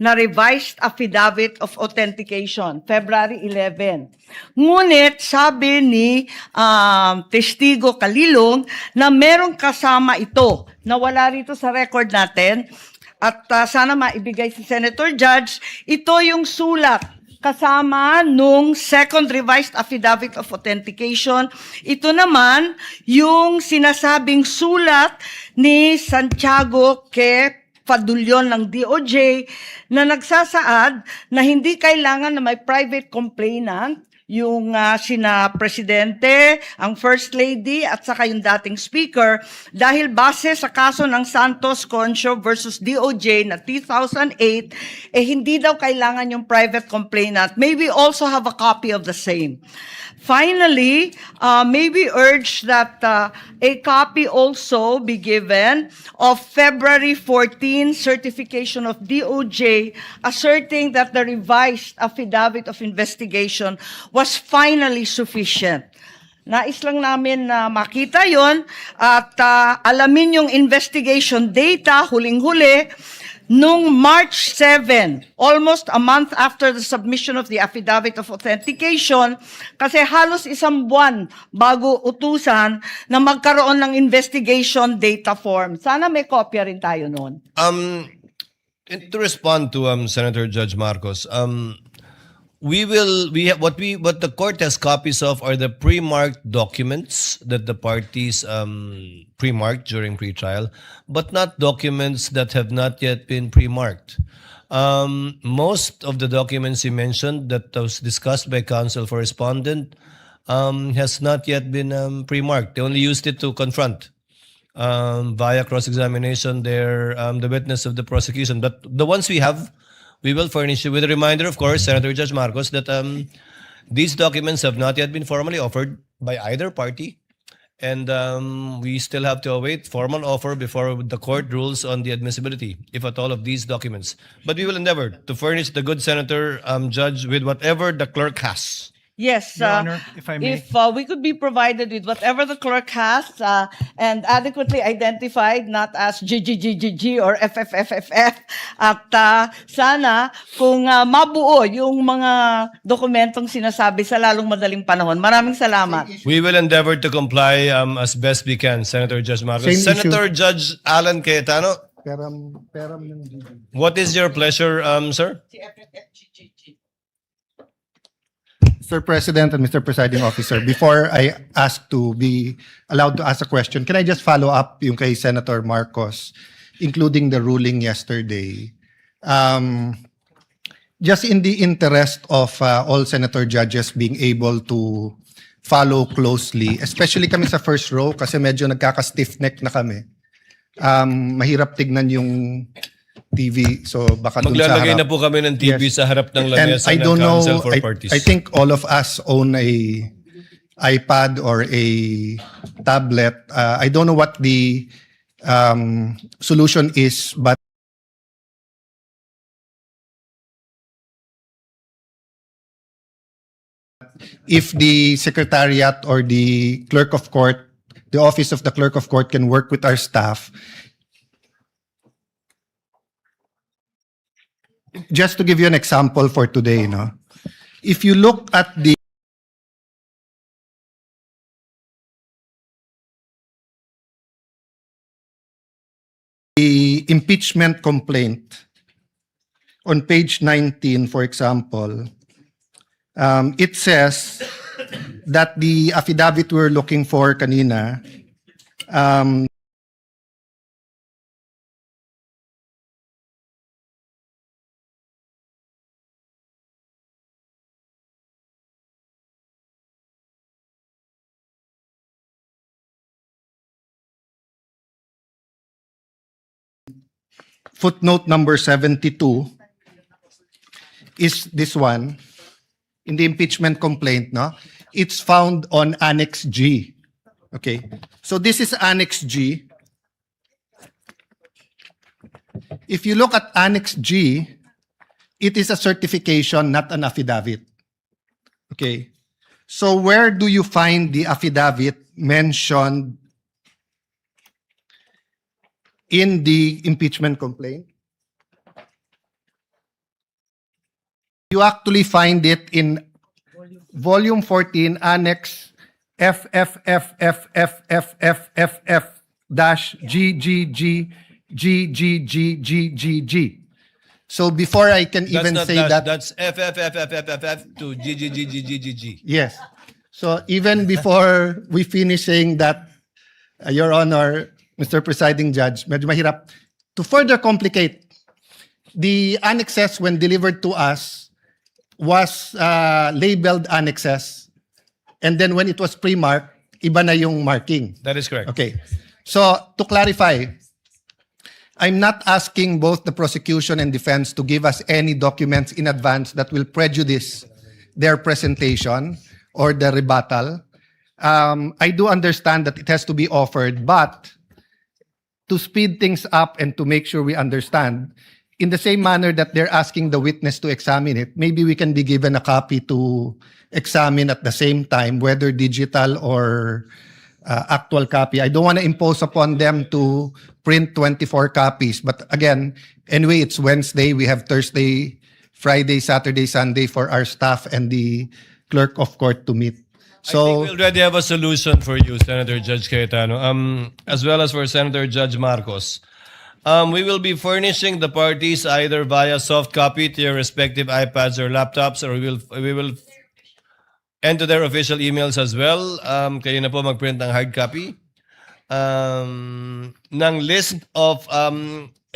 na revised affidavit of authentication, February 11. Ngunit sabi ni testigo Kalilong na merong kasama ito na wala rito sa record natin at sana maibigay si Senator Judge, ito yung sulat kasama nung second revised affidavit of authentication. Ito naman yung sinasabing sulat ni Santiago K. Fadulyon ng DOJ na nagsasaad na hindi kailangan na may private complainant yung sina Presidente, ang First Lady at saka yung dating Speaker dahil base sa kaso ng Santos Concho versus DOJ na 2008, hindi daw kailangan yung private complainant. May we also have a copy of the same. Finally, may we urge that a copy also be given of February 14 certification of DOJ asserting that the revised affidavit of investigation was finally sufficient. Nais lang namin na makita yon at alamin yung investigation data, huling-huli, nung March 7, almost a month after the submission of the affidavit of authentication, kasi halos isang buwan bago utusan na magkaroon ng investigation data form. Sana may kopya rin tayo noon. To respond to Senator Judge Marcos, what the court has copies of are the pre-marked documents that the parties pre-marked during pre-trial, but not documents that have not yet been pre-marked. Most of the documents you mentioned that was discussed by counsel for respondent has not yet been pre-marked. They only used it to confront via cross-examination the witness of the prosecution. But the ones we have, we will furnish you with a reminder, of course, Senator Judge Marcos, that these documents have not yet been formally offered by either party. And we still have to await formal offer before the court rules on the admissibility, if at all, of these documents. But we will endeavor to furnish the good Senator Judge with whatever the clerk has. Yes, Your Honor, if I may. if we could be provided with whatever the clerk has and adequately identified, not as GGGGG or FFFFF, at sana kung mabuo yung mga dokumentong sinasabi sa lalong madaling panahon. Maraming salamat. We will endeavor to comply as best we can, Senator Judge Marcos. Same Senator Judge Alan Cayetano, Peram ng what is your pleasure, sir? Mr. President and Mr. Presiding Officer, before I ask to be allowed to ask a question, can I just follow up yung kay Senator Marcos, including the ruling yesterday? Just in the interest of all Senator judges being able to follow closely, especially kami sa first row kasi medyo nagkaka-stiff neck na kami. Mahirap tignan yung TV, so baka dun sa Maglalagay harap. na po kami ng TV Yes. sa harap ng And lamesa I ng don't know, Council for Parties. I think all of us own a iPad or a tablet. I don't know what the solution is, but if the Secretariat or the Clerk of Court, the Office of the Clerk of Court can work with our staff. Just to give you an example for today, no? If you look at the impeachment complaint on page 19, for example, it says that the affidavit we're looking for kanina, footnote number 72 is this one in the impeachment complaint, no? It's found on Annex G. Okay. So this is Annex G. If you look at Annex G, it is a certification, not an affidavit. Okay. So where do you find the affidavit mentioned in the impeachment complaint? You actually find it in Volume 14, Annex FFFFFFF-GGGGGGGGG. So before I can That's even not say dash, that, that's FFFFFF to GGGGGG. yes. So even before we finish saying that, Your Honor, Mr. Presiding Judge, medyo mahirap. To further complicate, the annexes when delivered to us was labeled annexes. And then when it was pre-marked, iba na yung marking. That is correct. Okay. So to clarify, I'm not asking both the prosecution and defense to give us any documents in advance that will prejudice their presentation or the rebuttal. I do understand that it has to be offered, but to speed things up and to make sure we understand, in the same manner that they're asking the witness to examine it, maybe we can be given a copy to examine at the same time, whether digital or actual copy. I don't want to impose upon them to print 24 copies. But again, anyway, it's Wednesday. We have Thursday, Friday, Saturday, Sunday for our staff and the clerk of court to meet. I think So we already have a solution for you, Senator Judge Cayetano, as well as for Senator Judge Marcos. We will be furnishing the parties either via soft copy to your respective iPads or laptops, or we will enter their official emails as well. Kayo na po mag-print ng hard copy ng list of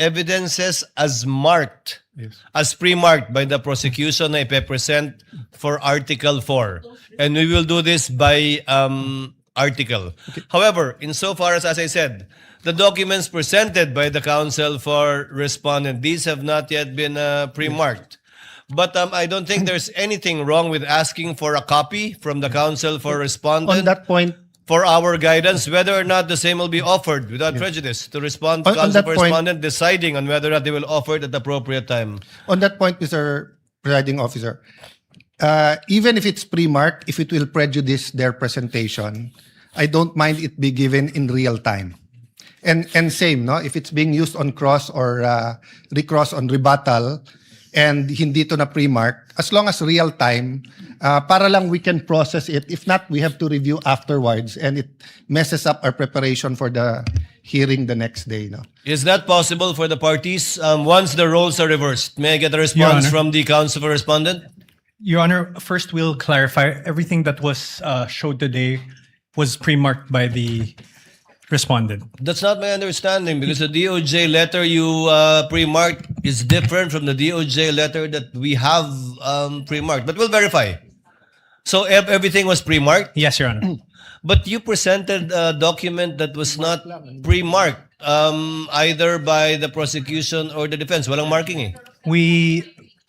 evidences as marked, as pre-marked by the prosecution na ipe-present for Article 4. And we will do this by article. However, insofar as I said, the documents presented by the counsel for respondent, these have not yet been pre-marked. But I don't think there's anything wrong with asking for a copy from the counsel for respondent on that point, for our guidance, whether or not the same will be offered without prejudice to respond to On counsel that for point- respondent, deciding on whether or not they will offer it at the appropriate time. on that point, Mr. Presiding Officer, even if it's pre-marked, if it will prejudice their presentation, I don't mind it be given in real time. And same, no? If it's being used on cross or recross on rebuttal and hindi to na pre-mark, as long as real time, para lang we can process it. If not, we have to review afterwards and it messes up our preparation for the hearing the next day. No? Is that possible for the parties once the roles are reversed? May I get a response Honor. from the counsel for respondent? Your Honor, first we'll clarify everything that was showed today was pre-marked by the respondent. That's not my understanding because the DOJ letter you pre-marked is different from the DOJ letter that we have pre-marked. But we'll verify. So everything was pre-marked? Yes, Your Honor. But you presented a document that was not pre-marked either by the prosecution or the defense. Walang marking eh.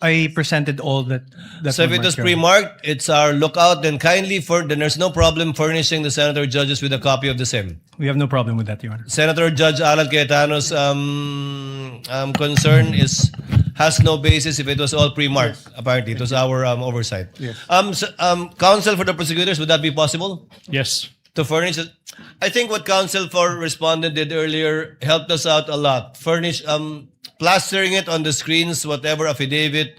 I presented all that. So if it was pre-marked, it's our lookout. Then then there's no problem furnishing the senator judges with a copy of the same. We have no problem with that, Your Honor. Senator Judge Alan Cayetano's concern has no basis if it was all pre-marked. Apparently, it was our oversight. Yes. Counsel for the prosecutors, would that be possible Yes. to furnish it? I think what counsel for respondent did earlier helped us out a lot. Furnish plastering it on the screens, whatever affidavit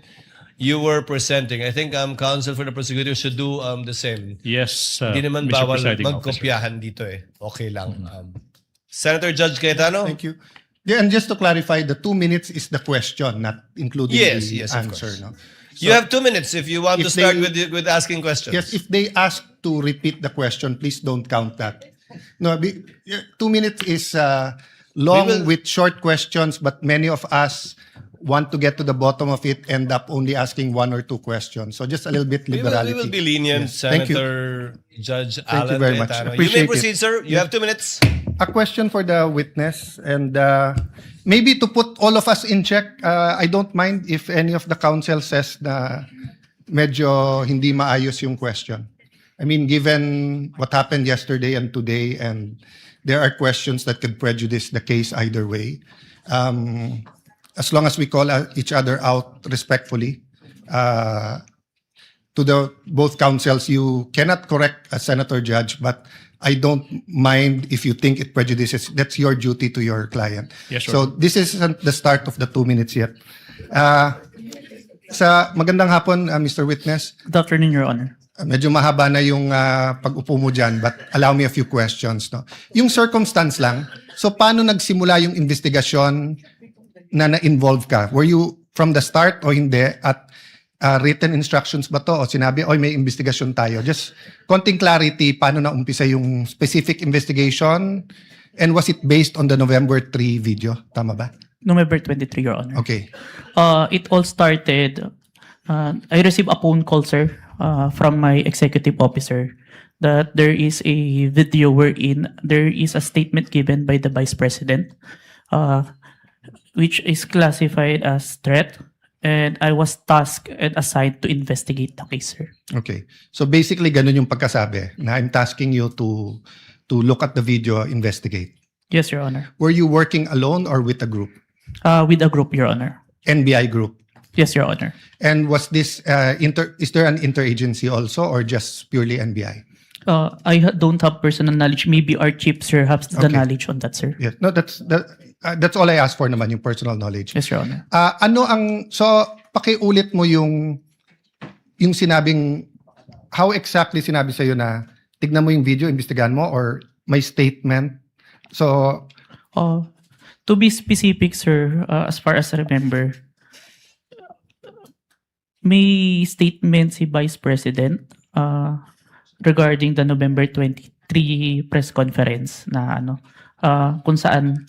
you were presenting. I think counsel for the prosecutor should do the same. Yes, Hindi naman Mr. bawal Presiding Officer. magkopyahan dito eh. Okay lang. Senator Judge Cayetano? Thank you. Yeah, and just to clarify, the 2 minutes is the question, not including Yes, the yes, of answer. course. No? You have 2 minutes if you want to if start they- with asking questions. Yes, if they ask to repeat the question, please don't count that. No, 2 minutes is long We will- with short questions, but many of us want to get to the bottom of it, end up only asking 1 or 2 questions. So just a little bit we liberality. will be lenient, Yes. Thank you. Senator Judge you Alan very much. Cayetano. You may Appreciate proceed, it. sir. You have 2 minutes. A question for the witness, and maybe to put all of us in check, I don't mind if any of the counsel says na medyo hindi maayos yung question. I mean, given what happened yesterday and today, and there are questions that could prejudice the case either way. As long as we call each other out respectfully, to the both counsels, you cannot correct a senator judge, but I don't mind if you think it prejudices. That's your duty to your client. Yes, sir. So this isn't the start of the 2 minutes yet. Magandang hapon, Mr. Witness. Good afternoon, Your Honor. Medyo mahaba na yung pag-upo mo dyan, but allow me a few questions. No? Yung circumstance lang, so paano nagsimula yung investigasyon na na-involve ka? Were you from the start o hindi? At written instructions ba to? O sinabi, oy, may investigasyon tayo? Just konting clarity, paano na-umpisa yung specific investigation? And was it based on the November 3 video? Tama ba? November 23, Your Honor. Okay. It all started, I received a phone call, sir, from my executive officer that there is a video wherein there is a statement given by the Vice President, which is classified as threat, and I was tasked and assigned to investigate the case, sir. Okay. So basically, ganun yung pagkasabi na I'm tasking you to look at the video, investigate. Yes, Your Honor. Were you working alone or with a group? With a group, Your Honor. NBI group. Yes, Your Honor. And was this is there an interagency also or just purely NBI? Don't have personal knowledge. Maybe our chief, sir, has the Okay. knowledge on that, sir. Yes. No, that's all I asked for naman, yung personal knowledge. Yes, Your Honor. Pakiulit mo yung sinabing, how exactly sinabi sa'yo na tignan mo yung video, imbestigahan mo, or may statement? So, To be specific, sir, as far as I remember, may statement si Vice President regarding the November 23 press conference na kung saan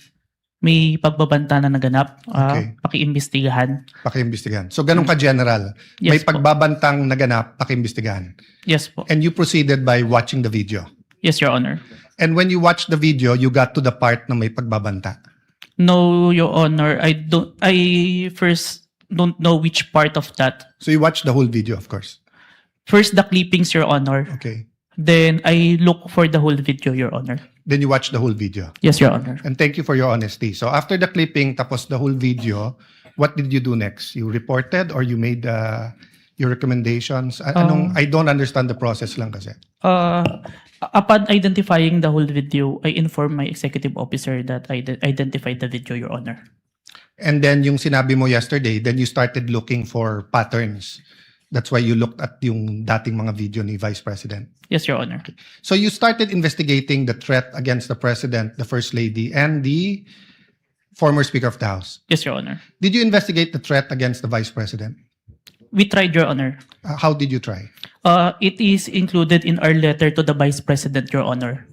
may pagbabanta na naganap, Okay. pakiimbestigahan. pakiimbestigahan. So, ganun ka-general. May Yes po. pagbabantang naganap, pakiimbestigahan. Yes po. And you proceeded by watching the video. Yes, Your Honor. And when you watched the video, you got to the part na may pagbabanta. No, Your Honor, I first don't know which part of that. So, you watched the whole video, of course. First, the clippings, Your Honor. Okay. Then, I look for the whole video, Your Honor. Then you watched the whole video. Yes, Your Honor. And thank you for your honesty. So after the clipping, tapos the whole video, what did you do next? You reported or you made your recommendations? I don't understand the process lang kasi. Upon identifying the whole video, I informed my executive officer that I identified the video, Your Honor. And then yung sinabi mo yesterday, then you started looking for patterns. That's why you looked at yung dating mga video ni Vice President. Yes, Your Honor. So you started investigating the threat against the President, the First Lady, and the former Speaker of the House. Yes, Your Honor. Did you investigate the threat against the Vice President? We tried, Your Honor. How did you try? It is included in our letter to the Vice President, Your Honor.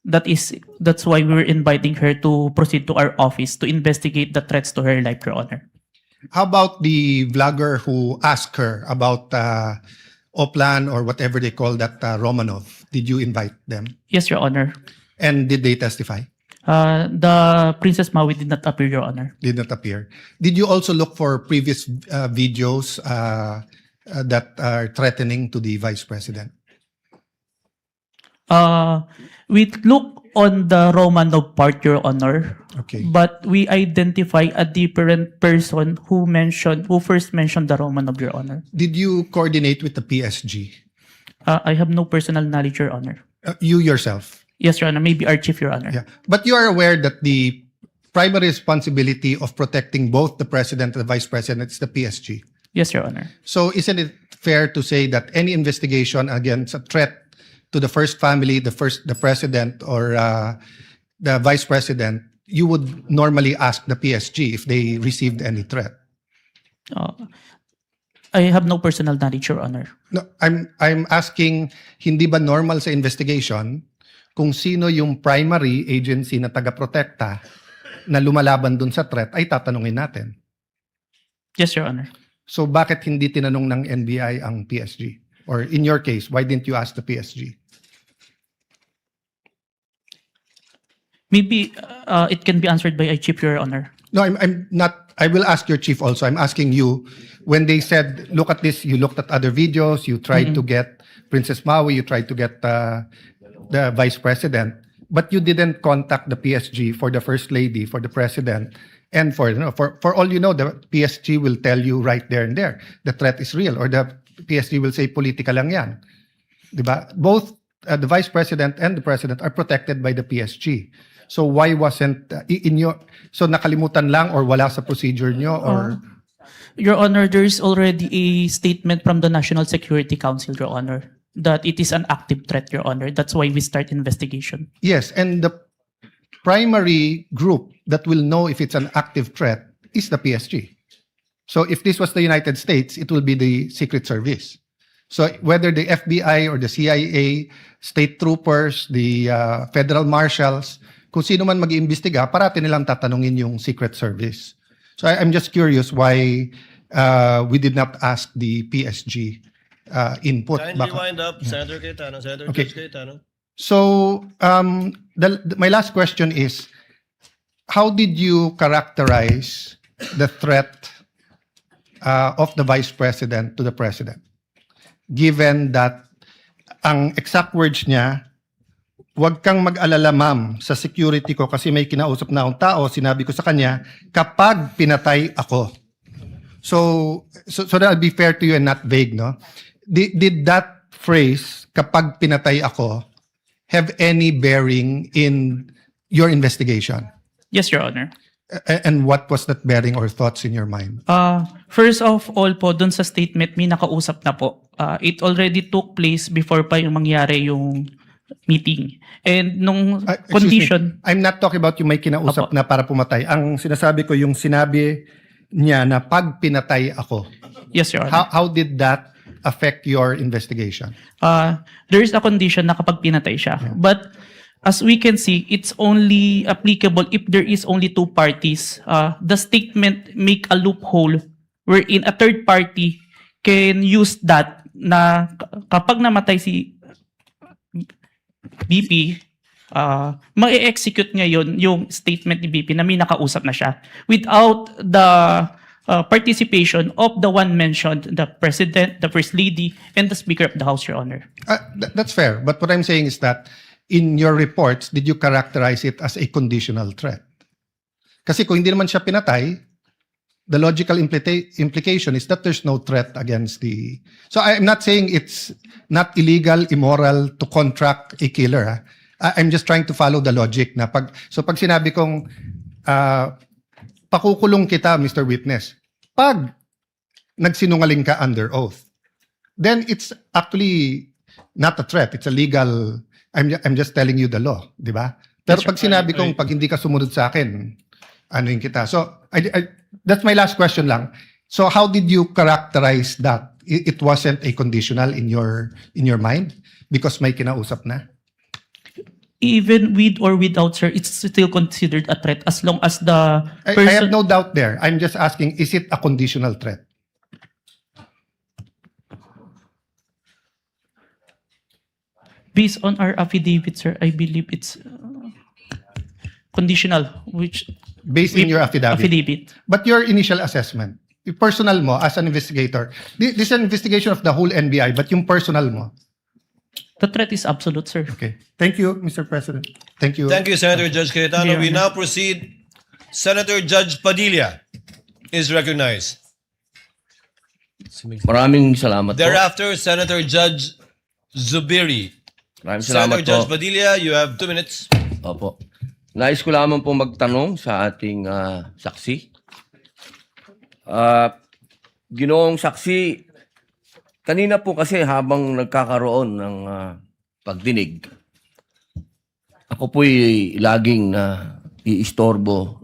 That's why we were inviting her to proceed to our office to investigate the threats to her life, Your Honor. How about the vlogger who asked her about Oplan or whatever they call that Romanov? Did you invite them? Yes, Your Honor. And did they testify? The Princess Maui did not appear, Your Honor. Did not appear. Did you also look for previous videos that are threatening to the Vice President? We look on the Romanov part, Your Honor. Okay. But we identify a different person who first mentioned the Romanov, Your Honor. Did you coordinate with the PSG? I have no personal knowledge, Your Honor. You yourself? Yes, Your Honor. Maybe our chief, Your Honor. Yeah. But you are aware that the primary responsibility of protecting both the President and the Vice President is the PSG? Yes, Your Honor. So isn't it fair to say that any investigation against a threat to the first family, the president or the vice president, you would normally ask the PSG if they received any threat? I have no personal knowledge, Your Honor. No, I'm asking, hindi ba normal sa investigation kung sino yung primary agency na taga-protekta na lumalaban dun sa threat ay tatanungin natin? Yes, Your Honor. So bakit hindi tinanong ng NBI ang PSG? Or in your case, why didn't you ask the PSG? Maybe it can be answered by a chief, Your Honor. No, I'm not. I will ask your chief also. I'm asking you, when they said, look at this, you looked at other videos, you tried to get Princess Maui, you tried to get the Vice President, but you didn't contact the PSG for the First Lady, for the President, and for all you know, the PSG will tell you right there and there, the threat is real, or the PSG will say, politika lang yan. Diba? Both the Vice President and the President are protected by the PSG. So why wasn't so nakalimutan lang or wala sa procedure nyo or Your Honor, there is already a statement from the National Security Council, Your Honor, that it is an active threat, Your Honor. That's why we start investigation. Yes, and the primary group that will know if it's an active threat is the PSG. So if this was the United States, it will be the Secret Service. So whether the FBI or the CIA, state troopers, the federal marshals, kung sino man mag-iimbestiga, parati nilang tatanungin yung Secret Service. So I'm just curious why we did not ask the PSG input. Kindly wind up, Senator Cayetano. Senator Okay. Judge Cayetano. So my last question is, how did you characterize the threat of the Vice President to the President? Given that ang exact words niya, "Huwag kang mag-alala, ma'am, sa security ko kasi may kinausap na akong tao, sinabi ko sa kanya, kapag pinatay ako." So that'll be fair to you and not vague, no? Did that phrase, "kapag pinatay ako," have any bearing in your investigation? Yes, Your Honor. And what was that bearing or thoughts in your mind? First of all po, dun sa statement, may nakausap na po. It already took place before pa yung mangyari yung meeting. And nung Excuse condition, me, I'm not talking about yung may kinausap Apo. na para pumatay. Ang sinasabi ko yung sinabi niya na pag pinatay ako. yes, Your Honor. How did that affect your investigation? There is a condition na kapag pinatay siya. But as we can see, it's only applicable if there is only two parties. The statement make a loophole wherein a third party can use that na kapag namatay si BP, ma-execute ngayon yung statement ni BP na may nakausap na siya without the participation of the one mentioned, the President, the First Lady, and the Speaker of the House, Your Honor. That's fair. But what I'm saying is that in your reports, did you characterize it as a conditional threat? Kasi kung hindi naman siya pinatay, the logical implication is that there's no threat against the... So I'm not saying it's not illegal, immoral to contract a killer. Ha? I'm just trying to follow the logic na pag sinabi kong pakukulong kita, Mr. Witness, pag nagsinungaling ka under oath, then it's actually not a threat. It's a legal... I'm just telling you the law, di ba? Pero Yes, pag sinabi kong pag hindi ka sumunod sa akin, ano yung kita? So that's my last question lang. So how did you characterize that? It wasn't a conditional in your mind because may kinausap na? Even with or without, sir, it's still considered a threat as long as the I person... have no doubt there. I'm just asking, is it a conditional threat? Based on our affidavit, sir, I believe it's conditional, which... Based in your affidavit. But your initial assessment, yung personal mo as an investigator, this is an investigation of the whole NBI, but yung personal mo. The threat is absolute, sir. Okay. Thank you, Mr. President. Thank you. Thank you, Senator Judge Cayetano. Yeah. We now proceed. Senator Judge Padilla is recognized. Maraming salamat po. Thereafter, Senator Judge Zubiri. Maraming Senator salamat Judge po. Padilla, you have 2 minutes. Opo. Nais ko lamang po magtanong sa ating saksi. Ginoong saksi, kanina po kasi habang nagkakaroon ng pagdinig, ako po'y laging iistorbo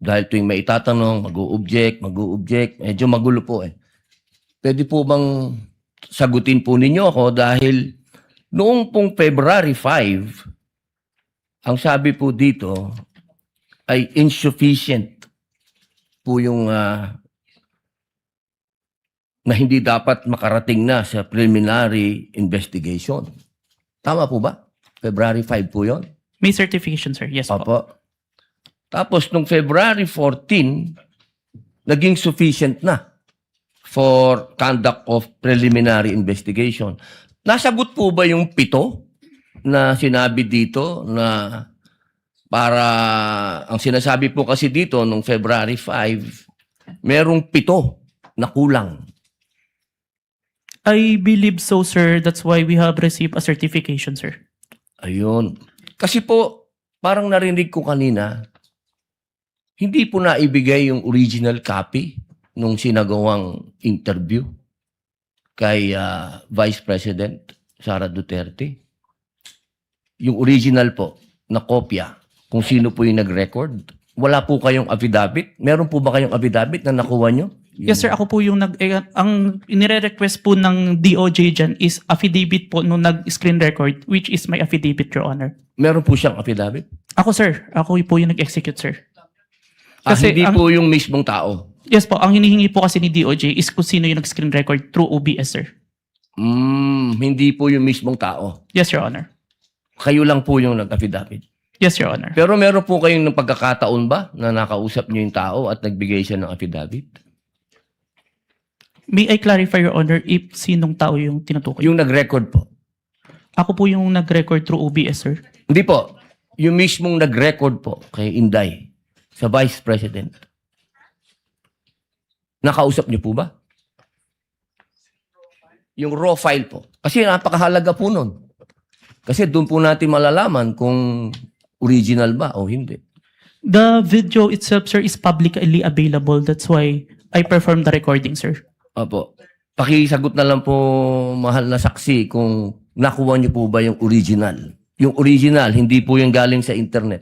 dahil tuwing may itatanong, mag-o-object, medyo magulo po eh. Pwede po bang sagutin po ninyo ako dahil noong pong February 5, ang sabi po dito ay insufficient po yung na hindi dapat makarating na sa preliminary investigation. Tama po ba? February 5 po yon. May certification, sir. Yes po. Opo. Tapos nung February 14, naging sufficient na for conduct of preliminary investigation. Nasagot po ba yung 7 na sinabi dito na para, ang sinasabi po kasi dito nung February 5, merong 7 na kulang. I believe so, sir. That's why we have received a certification, sir. Ayun. Kasi po, parang narinig ko kanina, hindi po naibigay yung original copy nung sinagawang interview kay Vice President Sara Duterte? Yung original po na kopya, kung sino po yung nag-record, wala po kayong affidavit? Meron po ba kayong affidavit na nakuha nyo? Yes sir, ako po yung ang inire-request po ng DOJ dyan is affidavit po nung nag-screen record, which is my affidavit, Your Honor. Meron po siyang affidavit? Ako sir, ako po yung nag-execute sir. Hindi po yung mismong tao? Yes po, ang hinihingi po kasi ni DOJ is kung sino yung nag-screen record through OBS sir. Hindi po yung mismong tao? Yes, Your Honor. Kayo lang po yung nag-affidavit? Yes, Your Honor. Pero meron po kayong ng pagkakataon ba na nakausap niyo yung tao at nagbigay siya ng affidavit? May I clarify, Your Honor, if sinong tao yung tinutukoy? Yung nag-record po? Ako po yung nag-record through OBS, sir. Hindi po. Yung mismong nag-record po kay Inday sa Vice President. Nakausap niyo po ba? Yung raw file po. Kasi napakahalaga po nun. Kasi doon po natin malalaman kung original ba o hindi. The video itself, sir, is publicly available. That's why I performed the recording, sir. Opo. Pakisagot na lang po, mahal na saksi, kung nakuha niyo po ba yung original. Yung original, hindi po yung galing sa internet.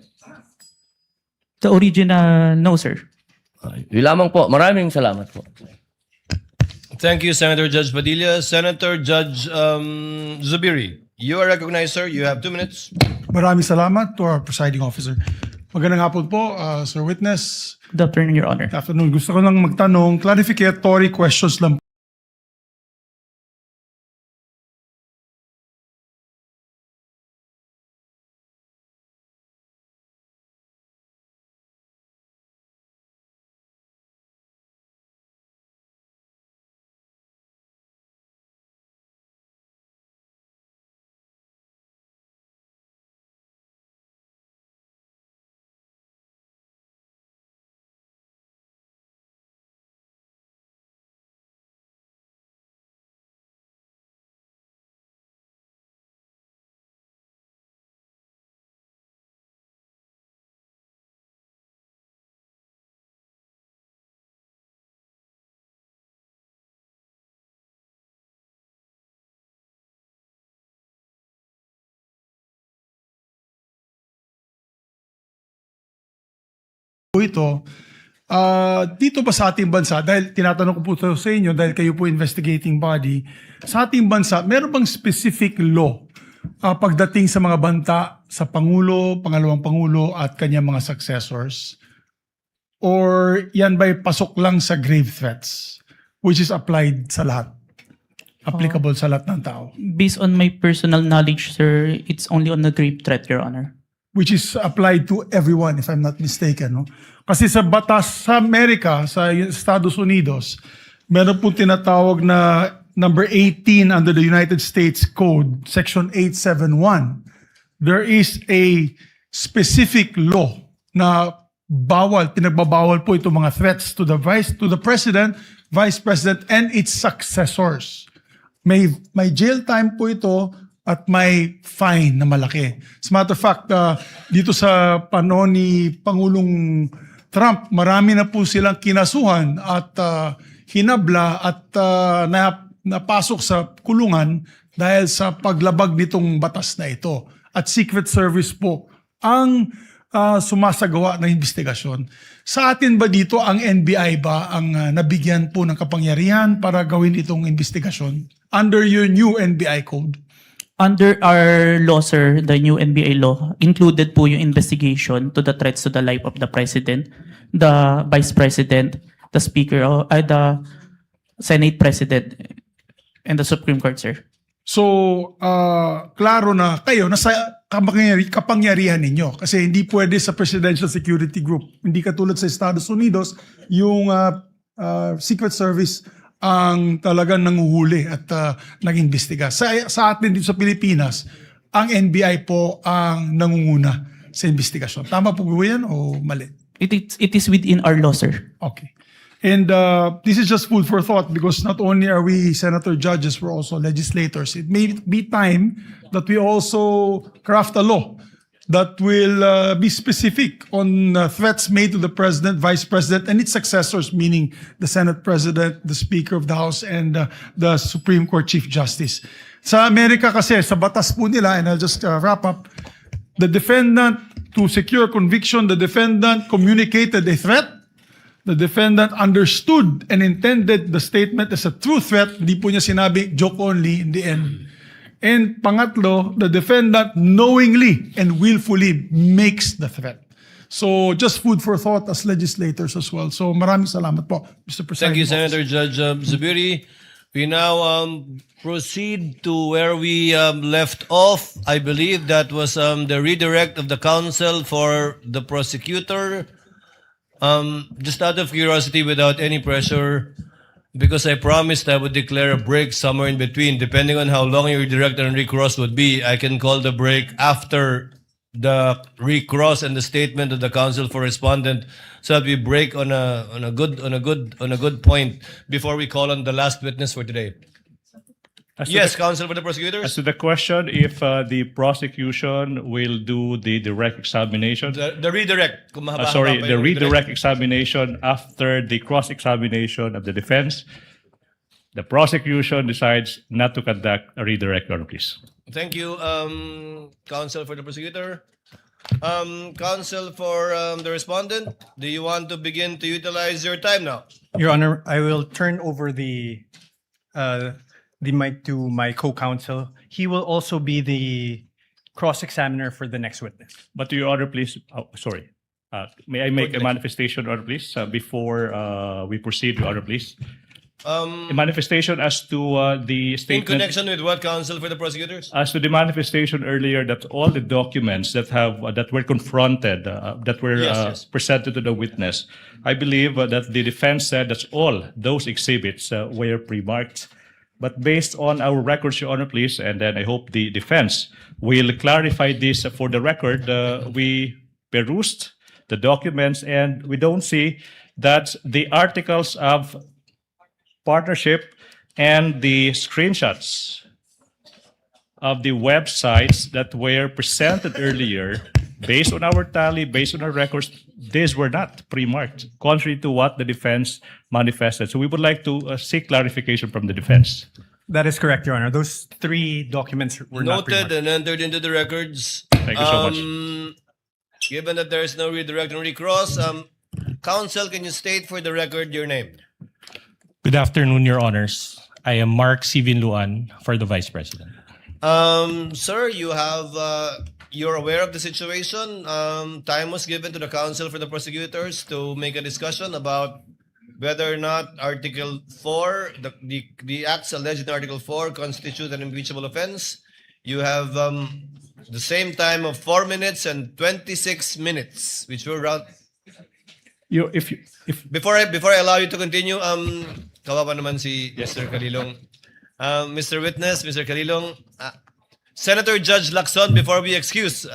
The original, no, sir. Yun lamang po. Maraming salamat po. Thank you, Senator Judge Padilla. Senator Judge Zubiri, you are recognized, sir. You have 2 minutes. Maraming salamat to our presiding officer. Magandang hapon po, Sir Witness. Good afternoon, Your Honor. Good afternoon. Gusto ko lang magtanong, clarificatory questions lang. Ito, dito ba sa ating bansa, dahil tinatanong ko po ito sa inyo, dahil kayo po investigating body, sa ating bansa, meron bang specific law pagdating sa mga banta sa Pangulo, Pangalawang Pangulo at kanyang mga successors? Or yan ba'y pasok lang sa grave threats, which is applied sa lahat? Applicable sa lahat ng tao? Based on my personal knowledge, sir, it's only on the grave threat, Your Honor. Which is applied to everyone, if I'm not mistaken. No? Kasi sa batas sa Amerika, sa Estados Unidos, meron po tinatawag na number 18 under the United States Code, Section 871. There is a specific law na pinagbabawal po itong mga threats to the President, Vice President, and its successors. May jail time po ito, at may fine na malaki. As a matter of fact, dito sa panahon ni Pangulong Trump, marami na po silang kinasuhan at hinabla at napasok sa kulungan dahil sa paglabag nitong batas na ito. At Secret Service po ang sumasagawa ng investigasyon. Sa atin ba dito, ang NBI ba ang nabigyan po ng kapangyarihan para gawin itong investigasyon under your new NBI code? Under our law, sir, the new NBA law, included po yung investigation to the threats to the life of the President, the Vice President, the Speaker, the Senate President, and the Supreme Court, sir. So, klaro na kayo, nasa kapangyarihan ninyo. Kasi hindi pwede sa Presidential Security Group. Hindi katulad sa Estados Unidos, yung Secret Service ang talagang nanguhuli at nag-imbestiga. Sa atin dito sa Pilipinas, ang NBI po ang nangunguna sa investigasyon. Tama po ba yan o mali? It is within our law, sir. Okay. And this is just food for thought because not only are we senator judges, we're also legislators. It may be time that we also craft a law that will be specific on threats made to the President, Vice President, and its successors, meaning the Senate President, the Speaker of the House, and the Supreme Court Chief Justice. Sa Amerika kasi, sa batas po nila, and I'll just wrap up, the defendant, to secure conviction, the defendant communicated a threat, the defendant understood and intended the statement as a true threat, hindi po niya sinabi joke only in the end. And pangatlo, the defendant knowingly and willfully makes the threat. So just food for thought as legislators as well. So maraming salamat po, Mr. President. Thank you, Senator Judge Zubiri. We now proceed to where we left off. I believe that was the redirect of the counsel for the prosecutor. Just out of curiosity, without any pressure, because I promised I would declare a break somewhere in between, depending on how long your direct and recross would be. I can call the break after the recross and the statement of the counsel for respondent, so that we break on a good point before we call on the last witness for today. Yes, counsel for the prosecutors. As to the question, if the prosecution will do the direct examination, The redirect. Kung mahaba-haba sorry, pa the yung redirect examination after the cross-examination of the defense, the prosecution decides not to conduct a redirect, Your Honor, please. Thank you, counsel for the prosecutor. Counsel for the respondent, do you want to begin to utilize your time now? Your Honor, I will turn over the mic to my co-counsel. He will also be the cross-examiner for the next witness. But Your Honor, please, may I make a manifestation, Your Honor, please, before we proceed, Your Honor, please? A manifestation as to the In statement. connection with what, counsel for the prosecutors? As to the manifestation earlier, that all the documents that have that were confronted, that were Yes. presented to the witness, I believe that the defense said that all those exhibits were pre-marked. But based on our records, Your Honor, please, and then I hope the defense will clarify this for the record. We perused the documents and we don't see that the articles of partnership and the screenshots of the websites that were presented earlier, based on our tally, based on our records, these were not pre-marked, contrary to what the defense manifested. So we would like to seek clarification from the defense. That is correct, Your Honor. Those three documents were not Noted pre-marked. and entered into the records. Thank you so much. Given that there is no redirect and recross, counsel, can you state for the record your name? Good afternoon, Your Honors. I am Mark Sivin Luan for the Vice President. Sir, you have you're aware of the situation. Time was given to the counsel for the prosecutors to make a discussion about whether or not Article 4, the acts alleged in Article 4 constitute an impeachable offense. You have the same time of 4 minutes and 26 minutes, which were around. If Before I allow you to continue, kawawa naman si Mr. Kalilong. Mr. Witness, Mr. Kalilong, Senator Judge Lacson, before we excuse.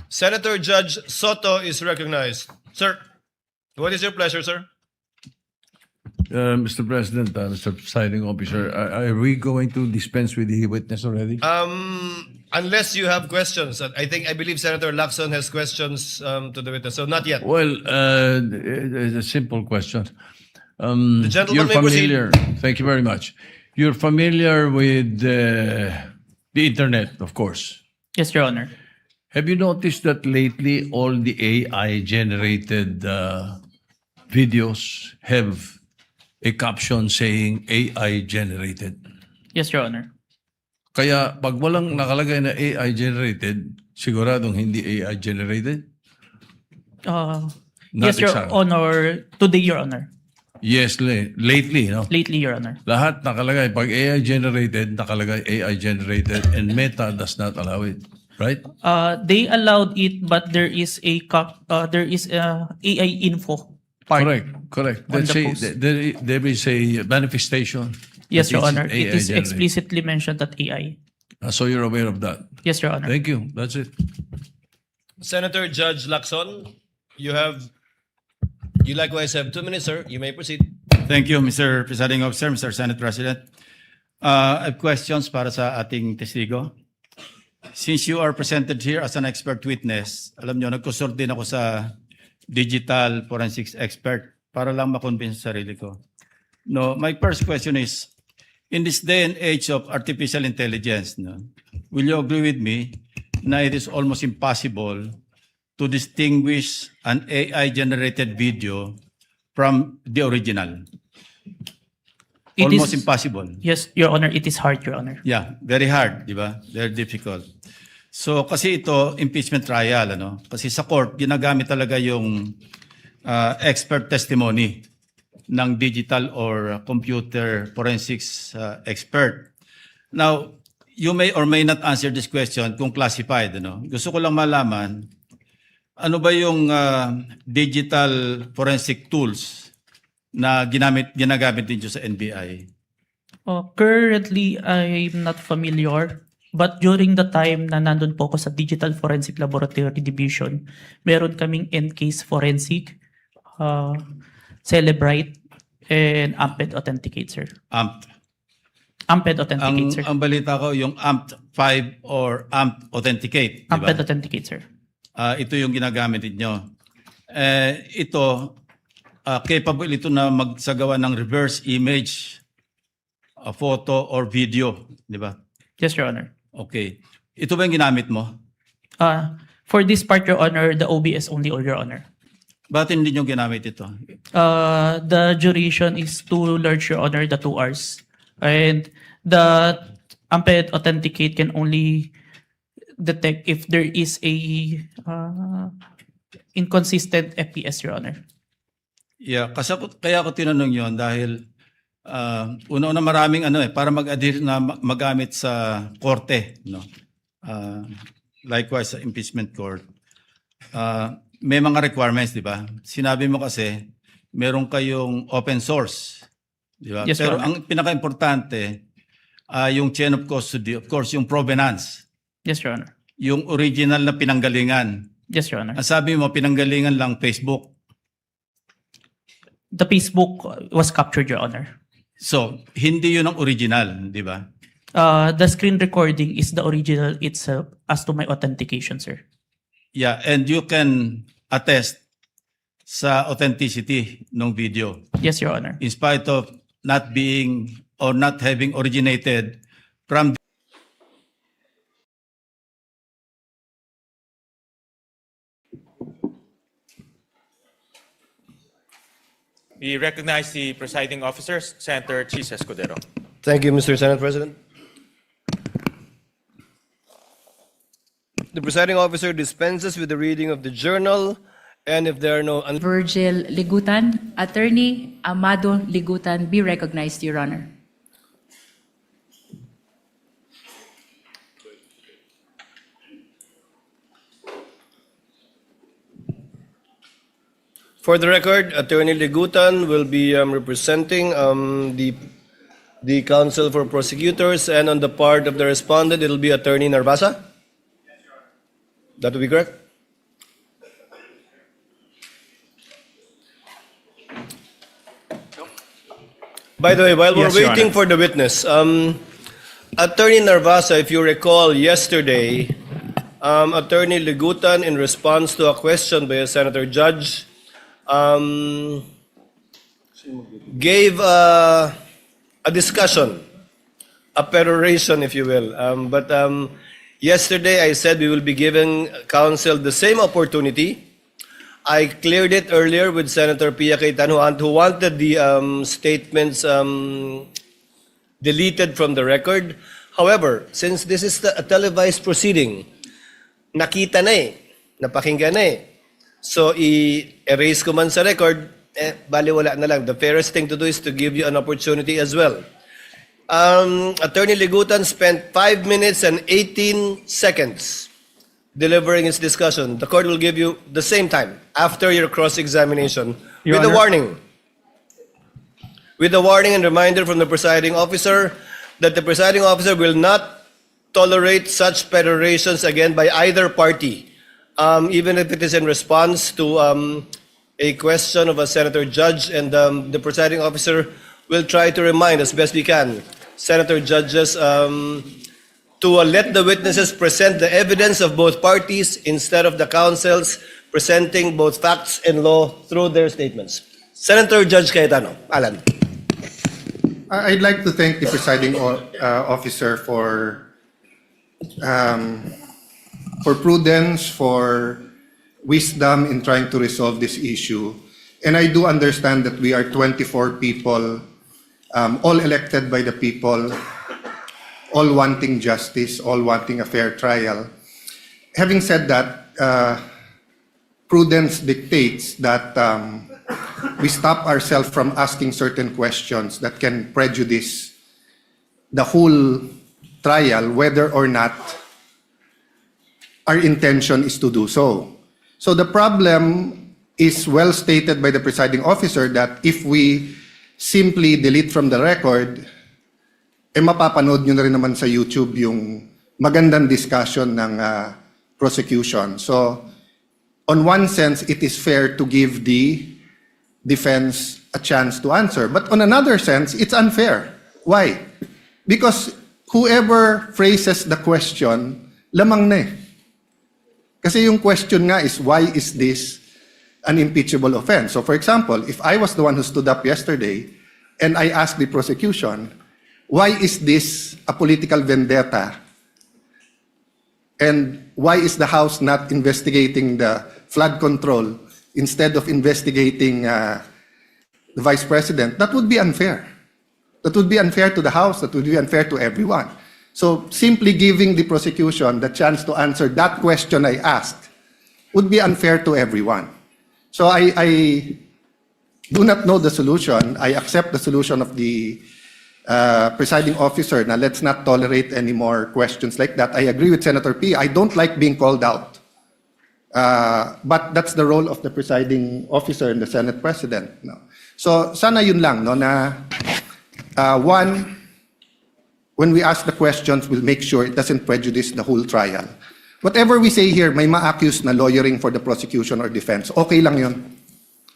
Senator Judge Soto is recognized. Sir, what is your pleasure, sir? Mr. President, Mr. Presiding Officer, are we going to dispense with the witness already? Unless you have questions. I believe Senator Lacson has questions to the witness. So not yet. Well, it's a simple question. The gentleman You're may proceed. familiar. Thank you very much. You're familiar with the internet, of course. Yes, Your Honor. Have you noticed that lately all the AI-generated videos have a caption saying AI-generated? Yes, Your Honor. Kaya pag walang nakalagay na AI-generated, siguradong hindi AI-generated? Not Yes, Your exactly. Honor. Today, Your Honor. Yes, lately, no? Lately, Your Honor. Lahat nakalagay. Pag AI-generated, nakalagay AI-generated and Meta does not allow it. Right? They allowed it, but there is a AI info part. Correct. On Let's the say post. there is a manifestation. Yes, that Your it's Honor. It is AI-generated. explicitly mentioned that AI. So you're aware of that. Yes, Your Honor. Thank you. That's it. Senator Judge Lacson, you have You likewise have 2 minutes, sir. You may proceed. Thank you, Mr. Presiding Officer, Mr. Senate President. I have questions para sa ating testigo. Since you are presented here as an expert witness, alam nyo, nagkusort din ako sa digital forensics expert para lang makonvince sa sarili ko. No, my first question is, in this day and age of artificial intelligence, no, will you agree with me na it is almost impossible to distinguish an AI-generated video from the original? It Almost is- impossible. Yes, Your Honor, it is hard, Your Honor. Yeah, very hard, di ba? Very difficult. So kasi ito, impeachment trial, ano? Kasi sa court, ginagamit talaga yung expert testimony ng digital or computer forensics expert. Now, you may or may not answer this question kung classified, ano? Gusto ko lang malaman, ano ba yung digital forensic tools na ginagamit din sa NBI? Currently, I'm not familiar. But during the time na nandun po ako sa Digital Forensic Laboratory Division, meron kaming N-Case Forensic, Celebrite, and Amped Authenticate, sir. Amped Authenticate, sir. Ang balita ko, yung AMP5 or AMP Authenticate, di ba? Amped Authenticate, sir. Ito yung ginagamit ninyo. Ito, capable ito na magsagawa ng reverse image, a photo or video, di ba? Yes, Your Honor. Okay. Ito ba yung ginamit mo? For this part, Your Honor, the OBS only, Your Honor. Bakit hindi nyo ginamit ito? The duration is too large, Your Honor, the 2 hours. And the Amped Authenticate can only detect if there is a inconsistent FPS, Your Honor. Yeah, kaya ako tinanong yon dahil una-una maraming para mag-adhere na magamit sa korte, no? Likewise sa impeachment court. May mga requirements, di ba? Sinabi mo kasi meron kayong open source, di ba? Yes, Pero Your Honor. ang pinaka-importante yung chain of custody, of course, yung provenance, Yes, Your Honor. yung original na pinanggalingan. Yes, Your Honor. Ang sabi mo, pinanggalingan lang Facebook. The Facebook was captured, Your Honor. So, hindi yun ang original, di ba? The screen recording is the original itself as to my authentication, sir. Yeah, and you can attest sa authenticity ng video Yes, Your Honor. in spite of not being or not having originated from We recognize the presiding officer, Senator Chis Escudero. Thank you, Mr. Senate President. The presiding officer dispenses with the reading of the journal, and if there are no Virgil Ligutan, Attorney Amado Ligutan, be recognized, Your Honor. For the record, Attorney Ligutan will be representing the counsel for prosecutors, and on the part of the respondent, it will be Attorney Narvasa. That will be correct. By the way, while we're Yes, Your waiting Honor. for the witness, Attorney Narvasa, if you recall yesterday, Attorney Ligutan, in response to a question by a senator judge, gave a discussion, a peroration, if you will. But yesterday I said we will be giving counsel the same opportunity. I cleared it earlier with Senator Pia Cayetano, who wanted the statements deleted from the record. However, since this is a televised proceeding, nakita na eh, napakinggan na eh. So, i-erase ko man sa record, baliwala na lang. The fairest thing to do is to give you an opportunity as well. Attorney Ligutan spent 5 minutes and 18 seconds delivering his discussion. The court will give you the same time after your cross-examination Your with a Honor. warning. With a warning and reminder from the presiding officer that the presiding officer will not tolerate such perorations again by either party, even if it is in response to a question of a senator judge, and the presiding officer will try to remind as best we can senator judges to let the witnesses present the evidence of both parties instead of the counsels presenting both facts and law through their statements. Senator Judge Cayetano, Alan. I'd like to thank the presiding officer for prudence, for wisdom in trying to resolve this issue. And I do understand that we are 24 people, all elected by the people, all wanting justice, all wanting a fair trial. Having said that, prudence dictates that we stop ourselves from asking certain questions that can prejudice the whole trial, whether or not our intention is to do so. So the problem is well stated by the presiding officer that if we simply delete from the record, mapapanood nyo na rin naman sa YouTube yung magandang discussion ng prosecution. So, on one sense, it is fair to give the defense a chance to answer. But on another sense, it's unfair. Why? Because whoever phrases the question, lamang na eh. Kasi yung question nga is, why is this an impeachable offense? So for example, if I was the one who stood up yesterday and I asked the prosecution, why is this a political vendetta? And why is the House not investigating the flood control instead of investigating the Vice President? That would be unfair. That would be unfair to the House. That would be unfair to everyone. So simply giving the prosecution the chance to answer that question I asked would be unfair to everyone. So I do not know the solution. I accept the solution of the presiding officer. Now, let's not tolerate any more questions like that. I agree with Senator P. I don't like being called out. But that's the role of the presiding officer and the Senate President. No? So, sana yun lang, no, na one, when we ask the questions, we'll make sure it doesn't prejudice the whole trial. Whatever we say here, may ma-accuse na lawyering for the prosecution or defense. Okay lang yun.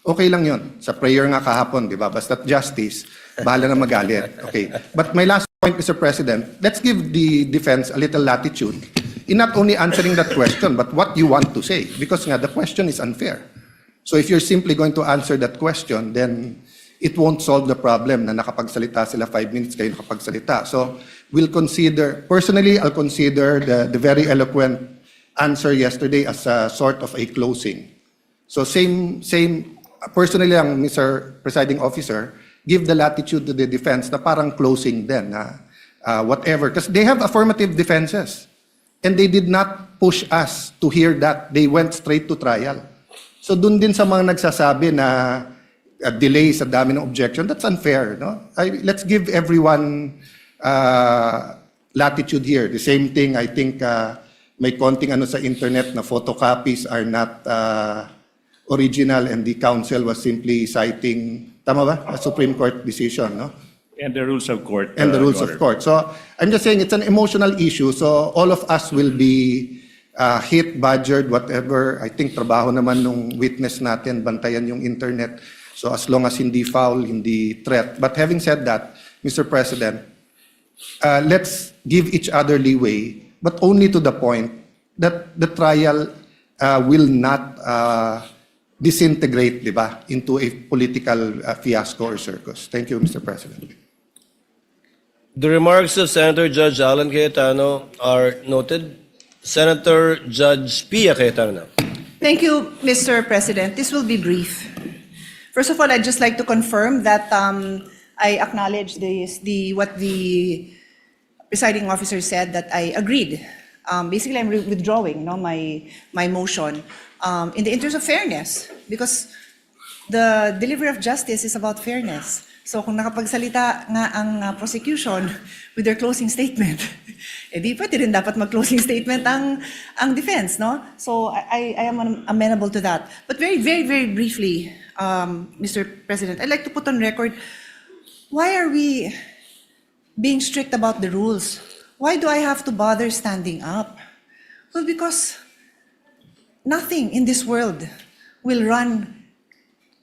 Okay lang yun. Sa prayer nga kahapon, di ba? Basta't justice, bahala na magalit. Okay. But my last point, Mr. President, let's give the defense a little latitude in not only answering that question, but what you want to say. Because nga, the question is unfair. So if you're simply going to answer that question, then it won't solve the problem na nakapagsalita sila 5 minutes, kayo nakapagsalita. So we'll consider, personally, I'll consider the very eloquent answer yesterday as a sort of a closing. So same, personally lang, Mr. Presiding Officer, give the latitude to the defense na parang closing din, whatever. Because they have affirmative defenses. And they did not push us to hear that. They went straight to trial. So dun din sa mga nagsasabi na delay sa dami ng objection, that's unfair. No? Let's give everyone latitude here. The same thing, I think, may konting ano sa internet na photocopies are not original and the counsel was simply citing, tama ba? A Supreme Court decision, no? And the rules of court. And the rules of court. So I'm just saying it's an emotional issue. So all of us will be hit, badgered, whatever. I think trabaho naman nung witness natin, bantayan yung internet. So as long as hindi foul, hindi threat. But having said that, Mr. President, let's give each other leeway, but only to the point that the trial will not disintegrate, di ba, into a political fiasco or circus. Thank you, Mr. President. The remarks of Senator Judge Alan Cayetano are noted. Senator Judge Pia Cayetano. Thank you, Mr. President. This will be brief. First of all, I'd just like to confirm that I acknowledge what the presiding officer said, that I agreed. Basically, I'm withdrawing my motion in the interest of fairness, because the delivery of justice is about fairness. So kung nakapagsalita nga ang prosecution with their closing statement, di pwede rin dapat mag-closing statement ang defense, no? So I am amenable to that. But very, very, very briefly, Mr. President, I'd like to put on record, why are we being strict about the rules? Why do I have to bother standing up? Well, because nothing in this world will run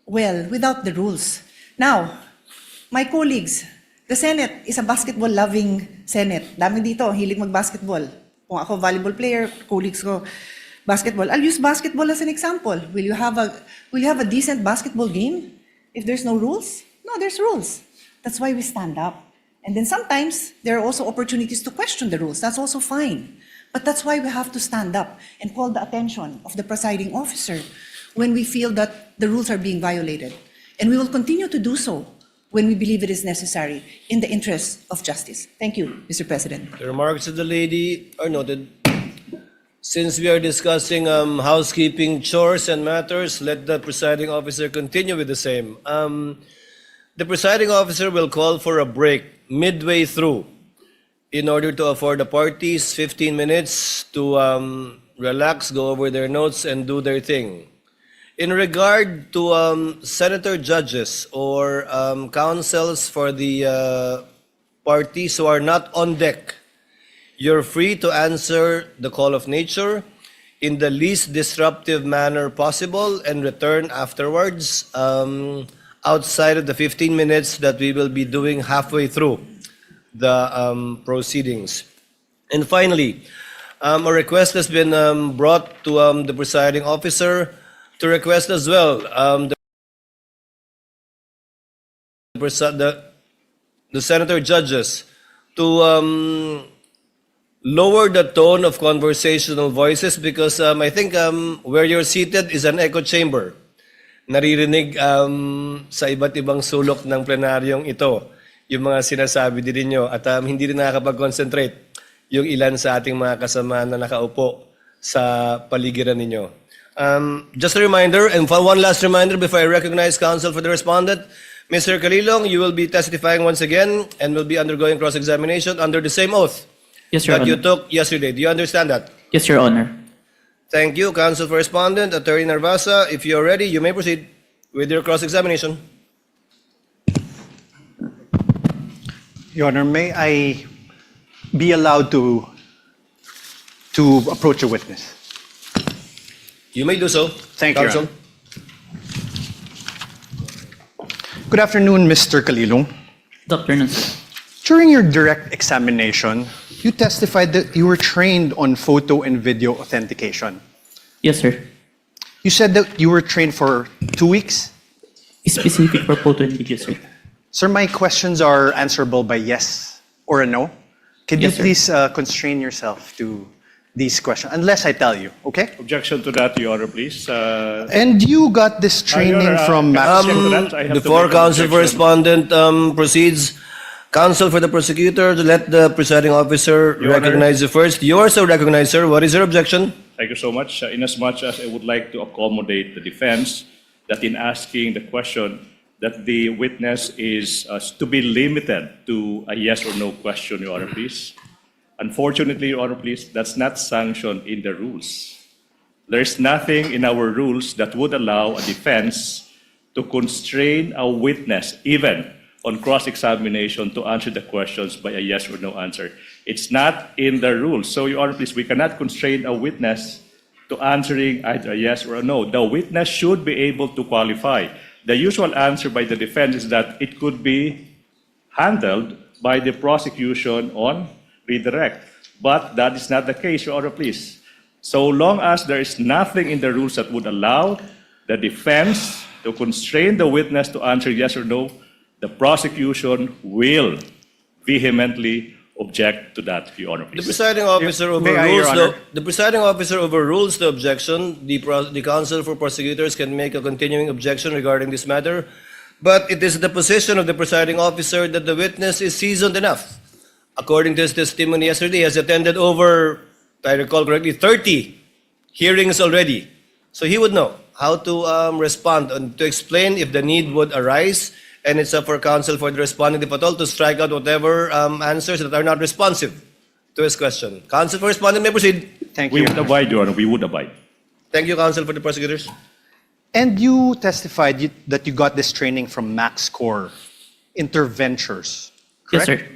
well without the rules. Now, my colleagues, the Senate is a basketball-loving Senate. Dami dito, hilig mag-basketball. Kung ako volleyball player, colleagues ko, basketball. I'll use basketball as an example. Will you have a decent basketball game if there's no rules? No, there's rules. That's why we stand up. And then sometimes there are also opportunities to question the rules. That's also fine. But that's why we have to stand up and call the attention of the presiding officer when we feel that the rules are being violated. And we will continue to do so when we believe it is necessary in the interest of justice. Thank you, Mr. President. The remarks of the lady are noted. Since we are discussing housekeeping chores and matters, let the presiding officer continue with the same. The presiding officer will call for a break midway through in order to afford the parties 15 minutes to relax, go over their notes, and do their thing. In regard to senator judges or counsels for the parties who are not on deck, you're free to answer the call of nature in the least disruptive manner possible and return afterwards outside of the 15 minutes that we will be doing halfway through the proceedings. And finally, a request has been brought to the presiding officer to request as well the senator judges to lower the tone of conversational voices because I think where you're seated is an echo chamber. Naririnig sa iba't ibang sulok ng plenaryong ito yung mga sinasabi din ninyo at hindi rin nakakapag-concentrate yung ilan sa ating mga kasama na nakaupo sa paligiran ninyo. Just a reminder, and one last reminder before I recognize counsel for the respondent, Mr. Calilong, you will be testifying once again and will be undergoing cross-examination under the same oath Yes, Your that you Honor. took yesterday. Do you understand that? Yes, Your Honor. Thank you, counsel for respondent. Attorney Narvasa, if you're ready, you may proceed with your cross-examination. Your Honor, may I be allowed to approach a witness? You may do so. Thank you, Your counsel. Honor. Good afternoon, Mr. Calilong. Good afternoon, sir. During your direct examination, you testified that you were trained on photo and video authentication. Yes, sir. You said that you were trained for 2 weeks? Specific for photo and video, sir. Sir, my questions are answerable by yes or a no. Can you Yes, sir. please constrain yourself to these questions, unless I tell you, okay? Objection to that, Your Honor, please. And you got this training from Max. Before counsel for respondent proceeds, counsel for the prosecutor to let the presiding officer Your Honor. recognize you first. You are so recognized, sir. What is your objection? Thank you so much. Inasmuch as I would like to accommodate the defense that in asking the question that the witness is to be limited to a yes or no question, Your Honor, please. Unfortunately, Your Honor, please, that's not sanctioned in the rules. There's nothing in our rules that would allow a defense to constrain a witness, even on cross-examination, to answer the questions by a yes or no answer. It's not in the rules. So, Your Honor, please, we cannot constrain a witness to answering either a yes or a no. The witness should be able to qualify. The usual answer by the defense is that it could be handled by the prosecution on redirect. But that is not the case, Your Honor, please. So long as there is nothing in the rules that would allow the defense to constrain the witness to answer yes or no, the prosecution will vehemently object to that, Your Honor, The please. presiding officer May I, Your overrules Honor? the presiding officer overrules the objection. The counsel for prosecutors can make a continuing objection regarding this matter, but it is the position of the presiding officer that the witness is seasoned enough. According to his testimony yesterday, he has attended over, if I recall correctly, 30 hearings already. So he would know how to respond and to explain if the need would arise. And it's up for counsel for the responding if at all to strike out whatever answers that are not responsive to his question. Counsel for respondent may proceed. Thank We you. would abide, Your Honor, we would abide. Thank you, counsel for the prosecutors. And you testified that you got this training from Max Corps Interventures, Yes, correct? sir.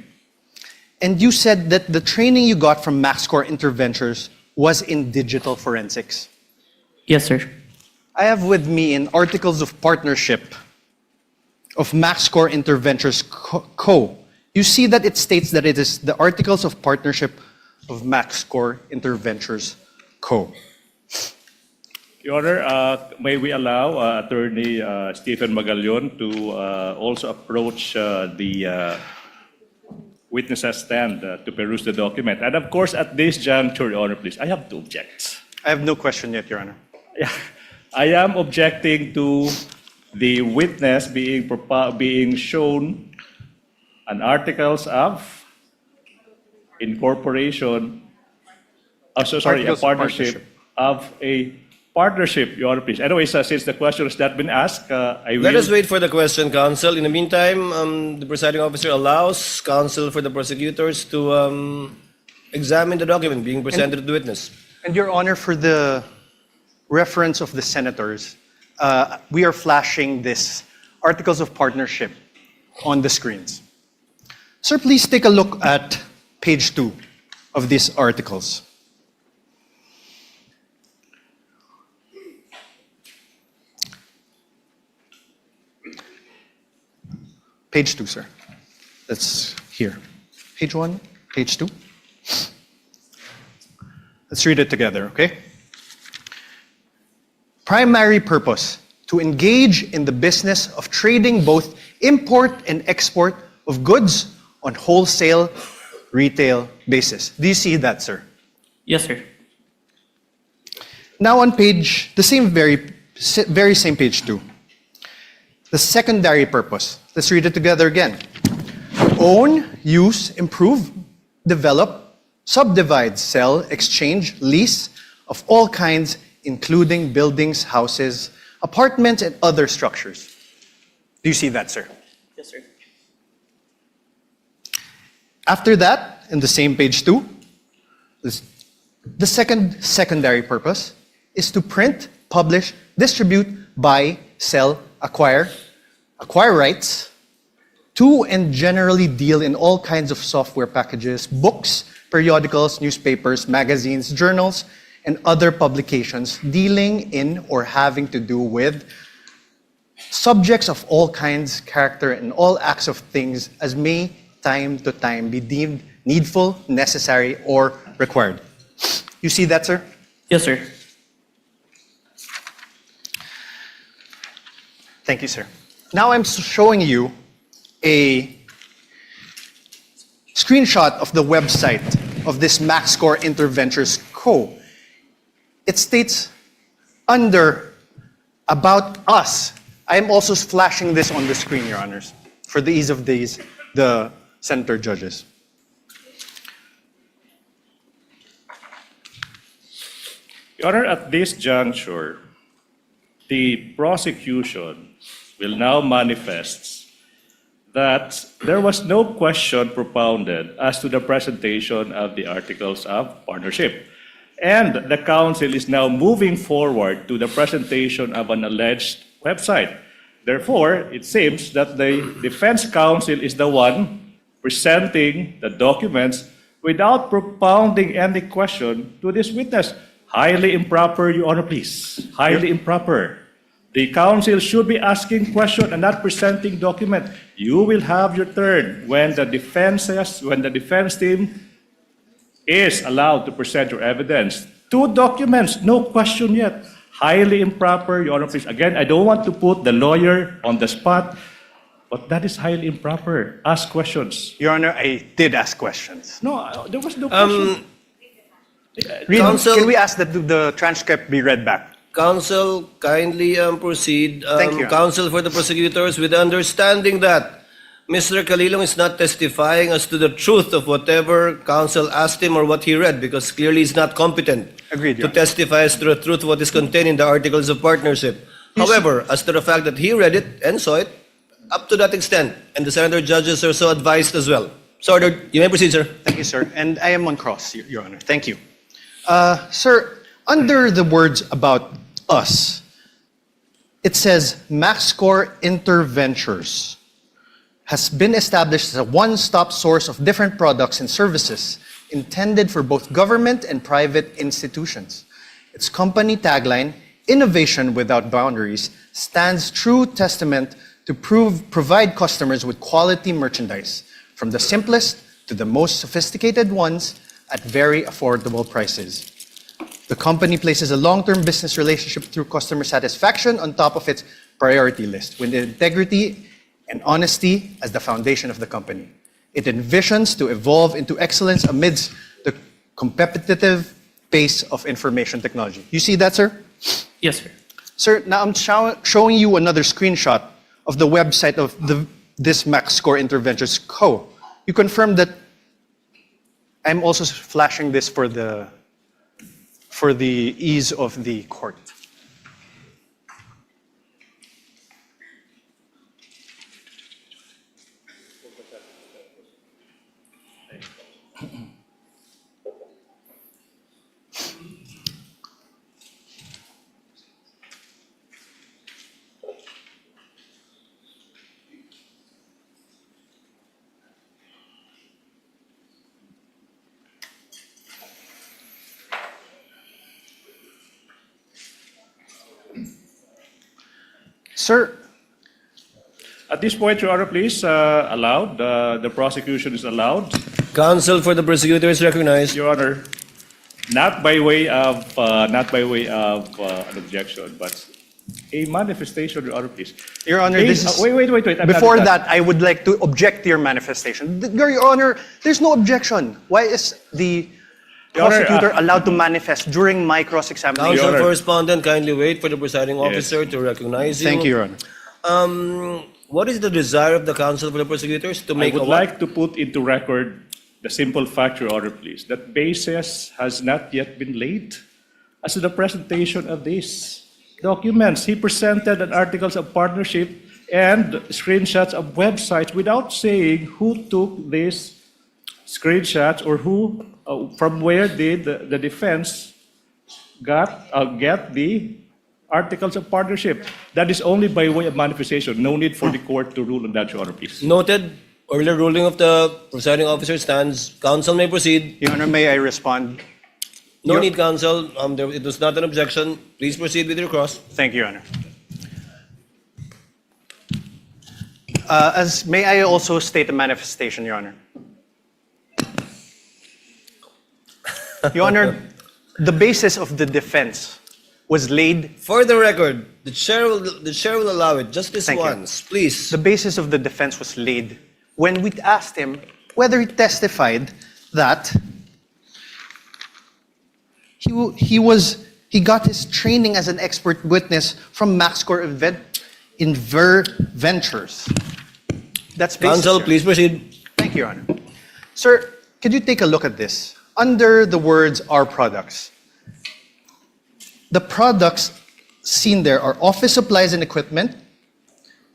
And you said that the training you got from Max Corps Interventures was in digital forensics. Yes, sir. I have with me an Articles of Partnership of MaxCore Interventures Co. You see that it states that it is the Articles of Partnership of MaxCore Interventures Co. Your Honor, may we allow Attorney Stephen Magallon to also approach the witness stand to peruse the document. And of course, at this juncture, Your Honor, please, I have to object. I have no question yet, Your Honor. Yeah, I am objecting to the witness being shown an articles of incorporation. Sorry, a Articles of partnership of a partnership, Your Honor, please. Anyways, since the question has not been asked, I will. Let us wait for the question, counsel. In the meantime, the presiding officer allows counsel for the prosecutors to examine the document being presented to the witness. And Your Honor, for the reference of the senators, we are flashing this Articles of Partnership on the screens. Sir, please take a look at page 2 of these articles. Page 2, sir. That's here. Page 1, page 2. Let's read it together, okay? Primary purpose, to engage in the business of trading both import and export of goods on wholesale, retail basis. Do you see that, sir? Yes, sir. Now on page, the same very same page 2. The secondary purpose. Let's read it together again. Own, use, improve, develop, subdivide, sell, exchange, lease of all kinds, including buildings, houses, apartments, and other structures. Do you see that, sir? Yes, sir. After that, in the same page 2, the secondary purpose is to print, publish, distribute, buy, sell, acquire rights to and generally deal in all kinds of software packages, books, periodicals, newspapers, magazines, journals, and other publications dealing in or having to do with subjects of all kinds, character, and all acts of things as may time to time be deemed needful, necessary, or required. You see that, sir? Yes, sir. Thank you, sir. Now I'm showing you a screenshot of the website of this MaxCore Interventures Co. It states under About Us. I am also flashing this on the screen, Your Honors, for the ease of the senator judges. Your Honor, at this juncture, the prosecution will now manifest that there was no question propounded as to the presentation of the Articles of Partnership. And the counsel is now moving forward to the presentation of an alleged website. Therefore, it seems that the defense counsel is the one presenting the documents without propounding any question to this witness. Highly improper, Your Honor, please. Highly improper. The counsel should be asking question and not presenting document. You will have your turn when the defense team is allowed to present your evidence. 2 documents, no question yet. Highly improper, Your Honor, please. Again, I don't want to put the lawyer on the spot, but that is highly improper. Ask questions. Your Honor, I did ask questions. No, there was no question. Counsel, Can we ask that the transcript be read back? counsel, kindly proceed. Thank you. Counsel for the prosecutors, with the understanding that Mr. Calilong is not testifying as to the truth of whatever counsel asked him or what he read, because clearly he's not competent Agreed, to Your Honor. testify as to the truth of what is contained in the Articles of Partnership. However, as to the fact that he read it and saw it, up to that extent, and the senator judges are so advised as well. So ordered. You may proceed, sir. Thank you, sir. And I am on cross, Your Honor. Thank you. Sir, under the words About Us, it says MaxCore Interventures has been established as a one-stop source of different products and services intended for both government and private institutions. Its company tagline innovation without boundaries stands true testament to provide customers with quality merchandise, from the simplest to the most sophisticated ones at very affordable prices. The company places a long-term business relationship through customer satisfaction on top of its priority list, with integrity and honesty as the foundation of the company. It envisions to evolve into excellence amidst the competitive pace of information technology. You see that, sir? Yes, sir. Sir, now I'm showing you another screenshot of the website of this MaxScore Interventures Co. You confirm that I'm also flashing this for the ease of the court. Sir, At this point, Your Honor, please, allowed. The prosecution is allowed. Counsel for the prosecutor is recognized. Your Honor, not by way of an objection, but a manifestation, Your Honor, please. Your Honor, this is... Wait. I'm Before not- that, I would like to object to your manifestation. Your Honor, there's no objection. Why is the Your Honor, prosecutor allowed to manifest during my cross-examination? Counsel Honor. for respondent, kindly wait for the presiding officer to recognize you. Thank you, Your Honor. What is the desire of the counsel for the prosecutors to I make would a what? like to put into record the simple fact, Your Honor, please, that basis has not yet been laid as to the presentation of these documents. He presented an articles of partnership and screenshots of websites without saying who took these screenshots or who, from where did the defense get the articles of partnership. That is only by way of manifestation. No need for the court to rule on that, Your Honor, please. Noted. Earlier ruling of the presiding officer stands. Counsel may proceed. Your Honor, may I respond? No need, counsel. It was not an objection. Please proceed with your cross. Thank you, Your Honor. May I also state a manifestation, Your Honor? Your Honor, the basis of the defense was laid. For the record, the chair will allow it just this Thank you. once, please. The basis of the defense was laid when we asked him whether he testified that he got his training as an expert witness from MaxScore Ventures. That's basis, Counsel, Your please proceed. Thank you, Your Honor. Sir, could you take a look at this? Under the words "our products," the products seen there are office supplies and equipment,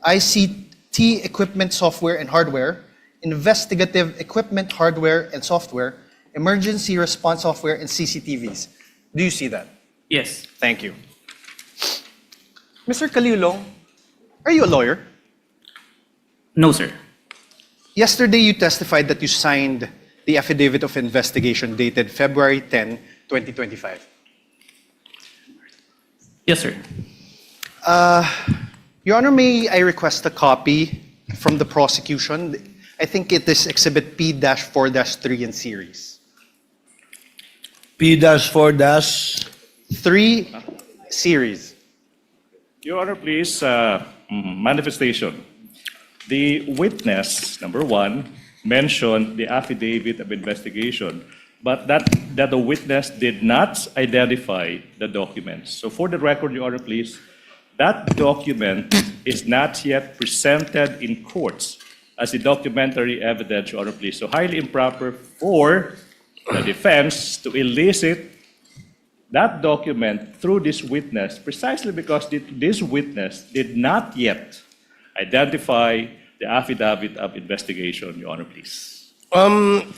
ICT equipment, software and hardware, investigative equipment, hardware and software, emergency response software, and CCTVs. Do you see that? Yes. Thank you. Mr. Calilong, are you a lawyer? No, sir. Yesterday, you testified that you signed the affidavit of investigation dated February 10, 2025. Yes, sir. Your Honor, may I request a copy from the prosecution? I think it is Exhibit P-4-3 in series. P-4- 3 series. Your Honor, please, manifestation. The witness, number one, mentioned the affidavit of investigation, but that the witness did not identify the documents. So for the record, Your Honor, please, that document is not yet presented in courts as a documentary evidence, Your Honor, please. So highly improper for the defense to elicit that document through this witness, precisely because this witness did not yet identify the affidavit of investigation, Your Honor, please.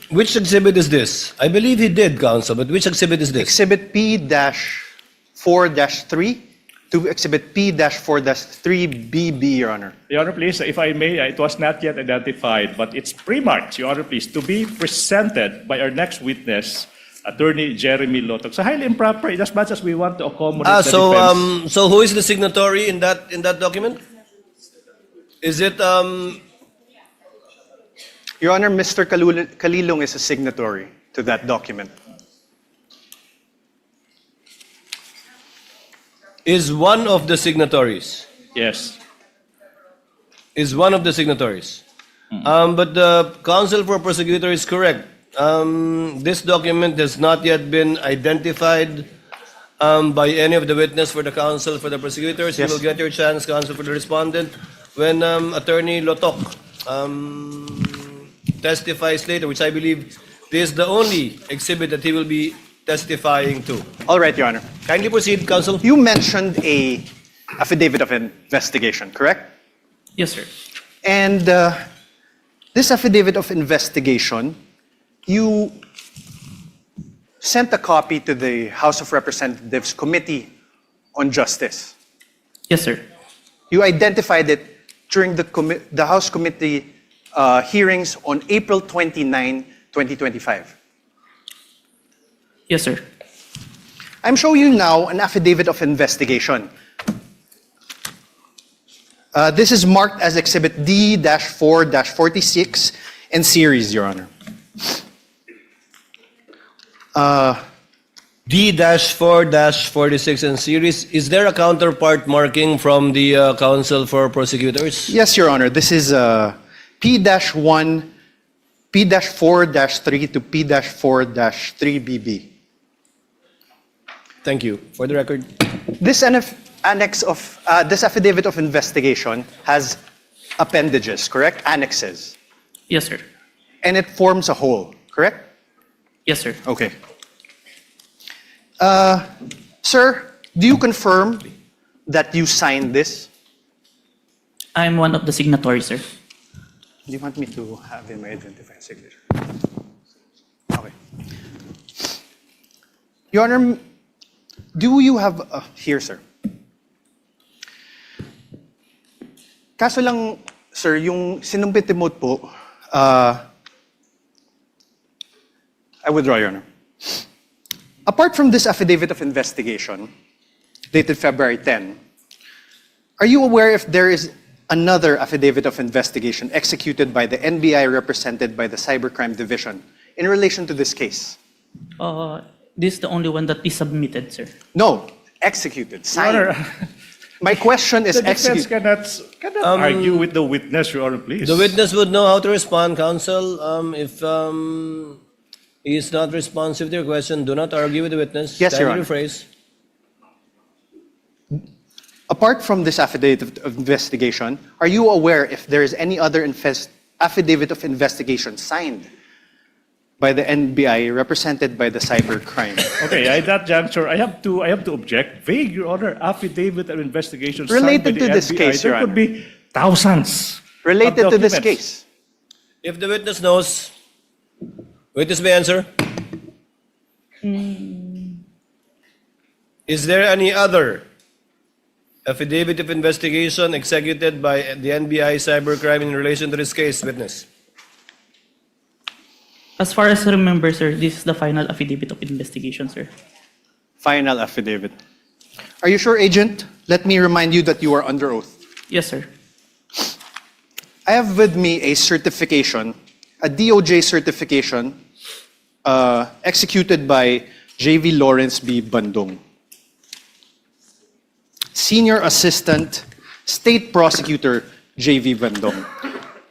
Which exhibit is this? I believe he did, counsel, but which exhibit is this? Exhibit P-4-3 to Exhibit P-4-3BB, Your Honor. Your Honor, please, if I may, it was not yet identified, but it's pre-marked, Your Honor, please, to be presented by our next witness Attorney Jeremy Lotok. So highly improper in as much as we want to accommodate the defense. So who is the signatory in that document? Is it Your Honor, Mr. Kalilong is a signatory to that document. is one of the signatories? Yes. Is one of the signatories. But the counsel for prosecutor is correct. This document has not yet been identified by any of the witness for the counsel for the prosecutors. Yes. You will get your chance, counsel for the respondent, when Attorney Lotok testifies later, which I believe this is the only exhibit that he will be testifying to. All right, Your Honor. Kindly proceed, counsel. You mentioned a affidavit of investigation, correct? Yes, sir. And this affidavit of investigation, you sent a copy to the House of Representatives Committee on Justice. Yes, sir. You identified it during the House Committee hearings on April 29, 2025. Yes, sir. I'm showing you now an affidavit of investigation. This is marked as Exhibit D-4-46 and series, Your Honor. D-4-46 and series. Is there a counterpart marking from the counsel for prosecutors? Yes, Your Honor. This is P-1, P-4-3 to P-4-3BB. Thank you. For the record. This annex of this affidavit of investigation has appendages, correct? Annexes. Yes, sir. And it forms a whole, correct? Yes, sir. Okay. Sir, do you confirm that you signed this? I'm one of the signatories, sir. Do you want me to have in my identifying signature? Okay. Your Honor, do you have here, sir? Kaso lang, sir, yung sinumpit mo po, I withdraw, Your Honor. Apart from this affidavit of investigation, dated February 10, are you aware if there is another affidavit of investigation executed by the NBI represented by the Cybercrime Division in relation to this case? This is the only one that is submitted, sir. No, executed, signed. Your Honor, My question is the defense executed. cannot argue with the witness, Your Honor, please. The witness would know how to respond, counsel. If he is not responsive to your question, do not argue with the witness. Yes, Your Kindly Honor. rephrase. Apart from this affidavit of investigation, are you aware if there is any other affidavit of investigation signed by the NBI represented by the cybercrime? Okay, at that juncture, I have to object. Vague, Your Honor, affidavit of investigation signed Related by to the this NBI. case, Your There could Honor. be thousands. Related of to this documents. case. If the witness knows, witness may answer. Is there any other affidavit of investigation executed by the NBI cybercrime in relation to this case, witness? As far as I remember, sir, this is the final affidavit of investigation, sir. Final affidavit. Are you sure, Agent? Let me remind you that you are under oath. Yes, sir. I have with me a certification, a DOJ certification, executed by J.V. Lawrence B. Bandung, Senior Assistant State Prosecutor J.V. Bandung.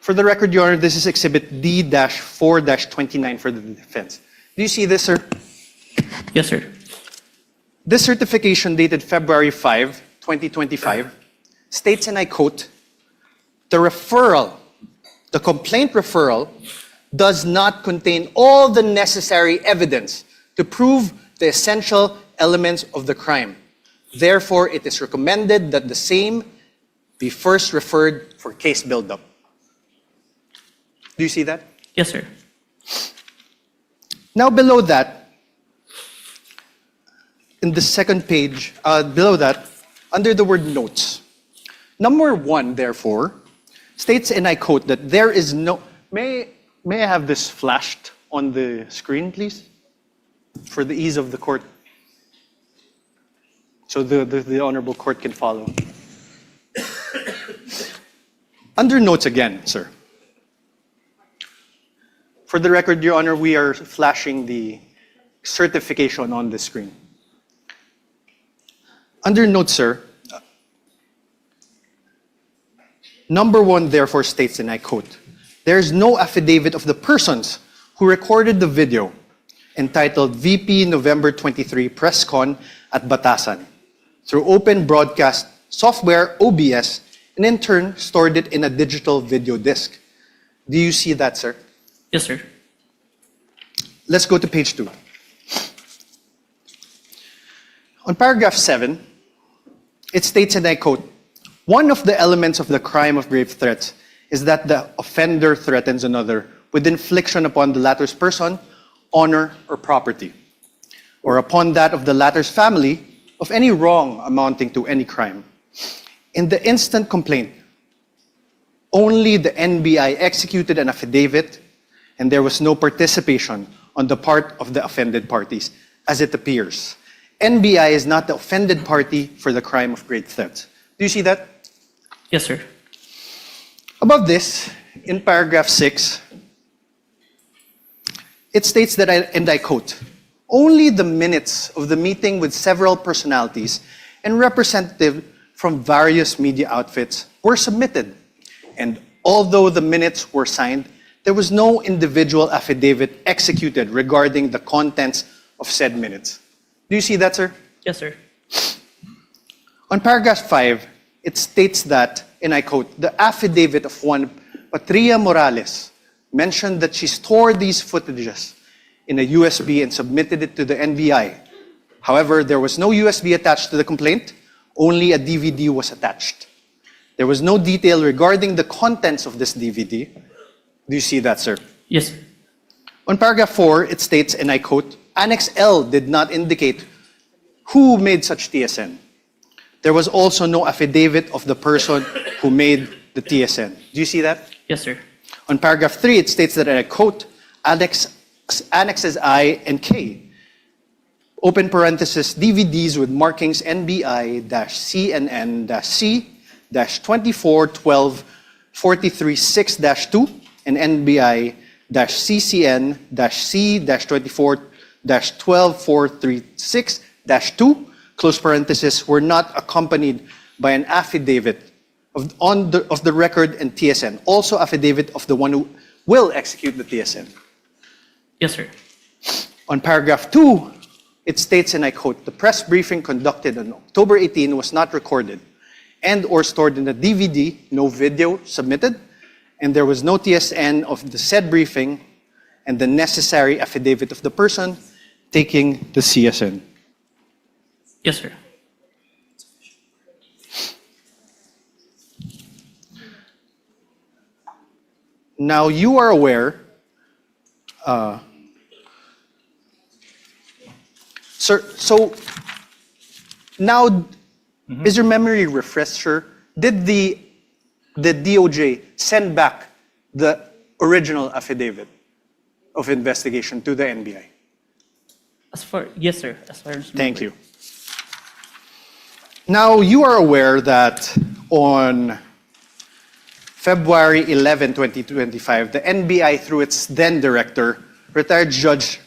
For the record, Your Honor, this is Exhibit D-4-29 for the defense. Do you see this, sir? Yes, sir. This certification dated February 5, 2025, states, and I quote, the complaint referral does not contain all the necessary evidence to prove the essential elements of the crime. Therefore, it is recommended that the same be first referred for case buildup. Do you see that? Yes, sir. Now below that, in the second page, below that, under the word notes, number 1, therefore, states, and I quote, that there is no... May I have this flashed on the screen, please? for the ease of the court, so the honorable court can follow. Under notes again, sir. For the record, Your Honor, we are flashing the certification on the screen. Under notes, sir, number 1 therefore states, and I quote, "There is no affidavit of the persons who recorded the video entitled VP November 23 Press Con at Batasan through open broadcast software OBS and in turn stored it in a digital video disc." Do you see that, sir? Yes, sir. Let's go to page 2. On paragraph 7, it states, and I quote, "One of the elements of the crime of grave threats is that the offender threatens another with infliction upon the latter's person, honor, or property, or upon that of the latter's family of any wrong amounting to any crime. In the instant complaint, only the NBI executed an affidavit and there was no participation on the part of the offended parties, as it appears. NBI is not the offended party for the crime of grave threats." Do you see that? Yes, sir. Above this, in paragraph 6, it states that, and I quote, "Only the minutes of the meeting with several personalities and representatives from various media outfits were submitted. And although the minutes were signed, there was no individual affidavit executed regarding the contents of said minutes." Do you see that, sir? Yes, sir. On paragraph 5, it states that, and I quote, "The affidavit of one Patria Morales mentioned that she stored these footages in a USB and submitted it to the NBI. However, there was no USB attached to the complaint, only a DVD was attached. There was no detail regarding the contents of this DVD." Do you see that, sir? Yes. On paragraph 4, it states, and I quote, "Annex L did not indicate who made such TSN. There was also no affidavit of the person who made the TSN." Do you see that? Yes, sir. On paragraph 3, it states that, and I quote, "Annexes I and K, open parenthesis, DVDs with markings NBI-CNN-C-2412-43-6-2 and NBI-CCN-C-2412-43-6-2, close parenthesis, were not accompanied by an affidavit of the record and TSN, also affidavit of the one who will execute the TSN." Yes, sir. On paragraph 2, it states, and I quote, "The press briefing conducted on October 18 was not recorded and or stored in a DVD, no video submitted, and there was no TSN of the said briefing and the necessary affidavit of the person taking the CSN." Yes, sir. Now you are aware, sir, so now is your memory refresher? Did the DOJ send back the original affidavit of investigation to the NBI? Yes, sir. As far as Thank you. Now, you are aware that on February 11, 2025, the NBI, through its then director, retired Judge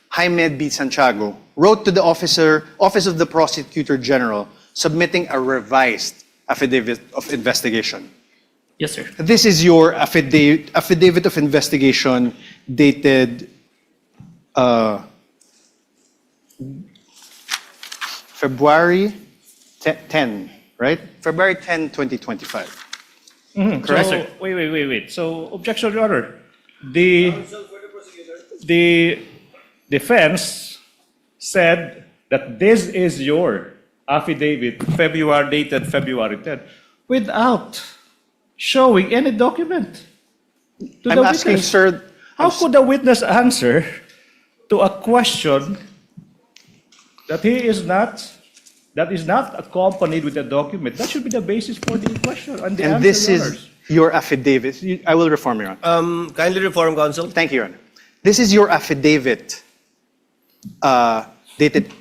Jaime B. Santiago, wrote to the Office of the Prosecutor General submitting a revised affidavit of investigation. Yes, sir. This is your affidavit of investigation dated February 10, right? February 10, 2025. Correct? So, wait. So, objection, Your Honor. The defense said that this is your affidavit, dated February 10, without showing any document to I'm the asking, witness. sir. How could the witness answer to a question that is not accompanied with a document? That should be the basis for the question and the And answer, this Your is Honors. your affidavit. I will reform, Your Honor. Kindly reform, counsel. Thank you, Your Honor. This is your affidavit dated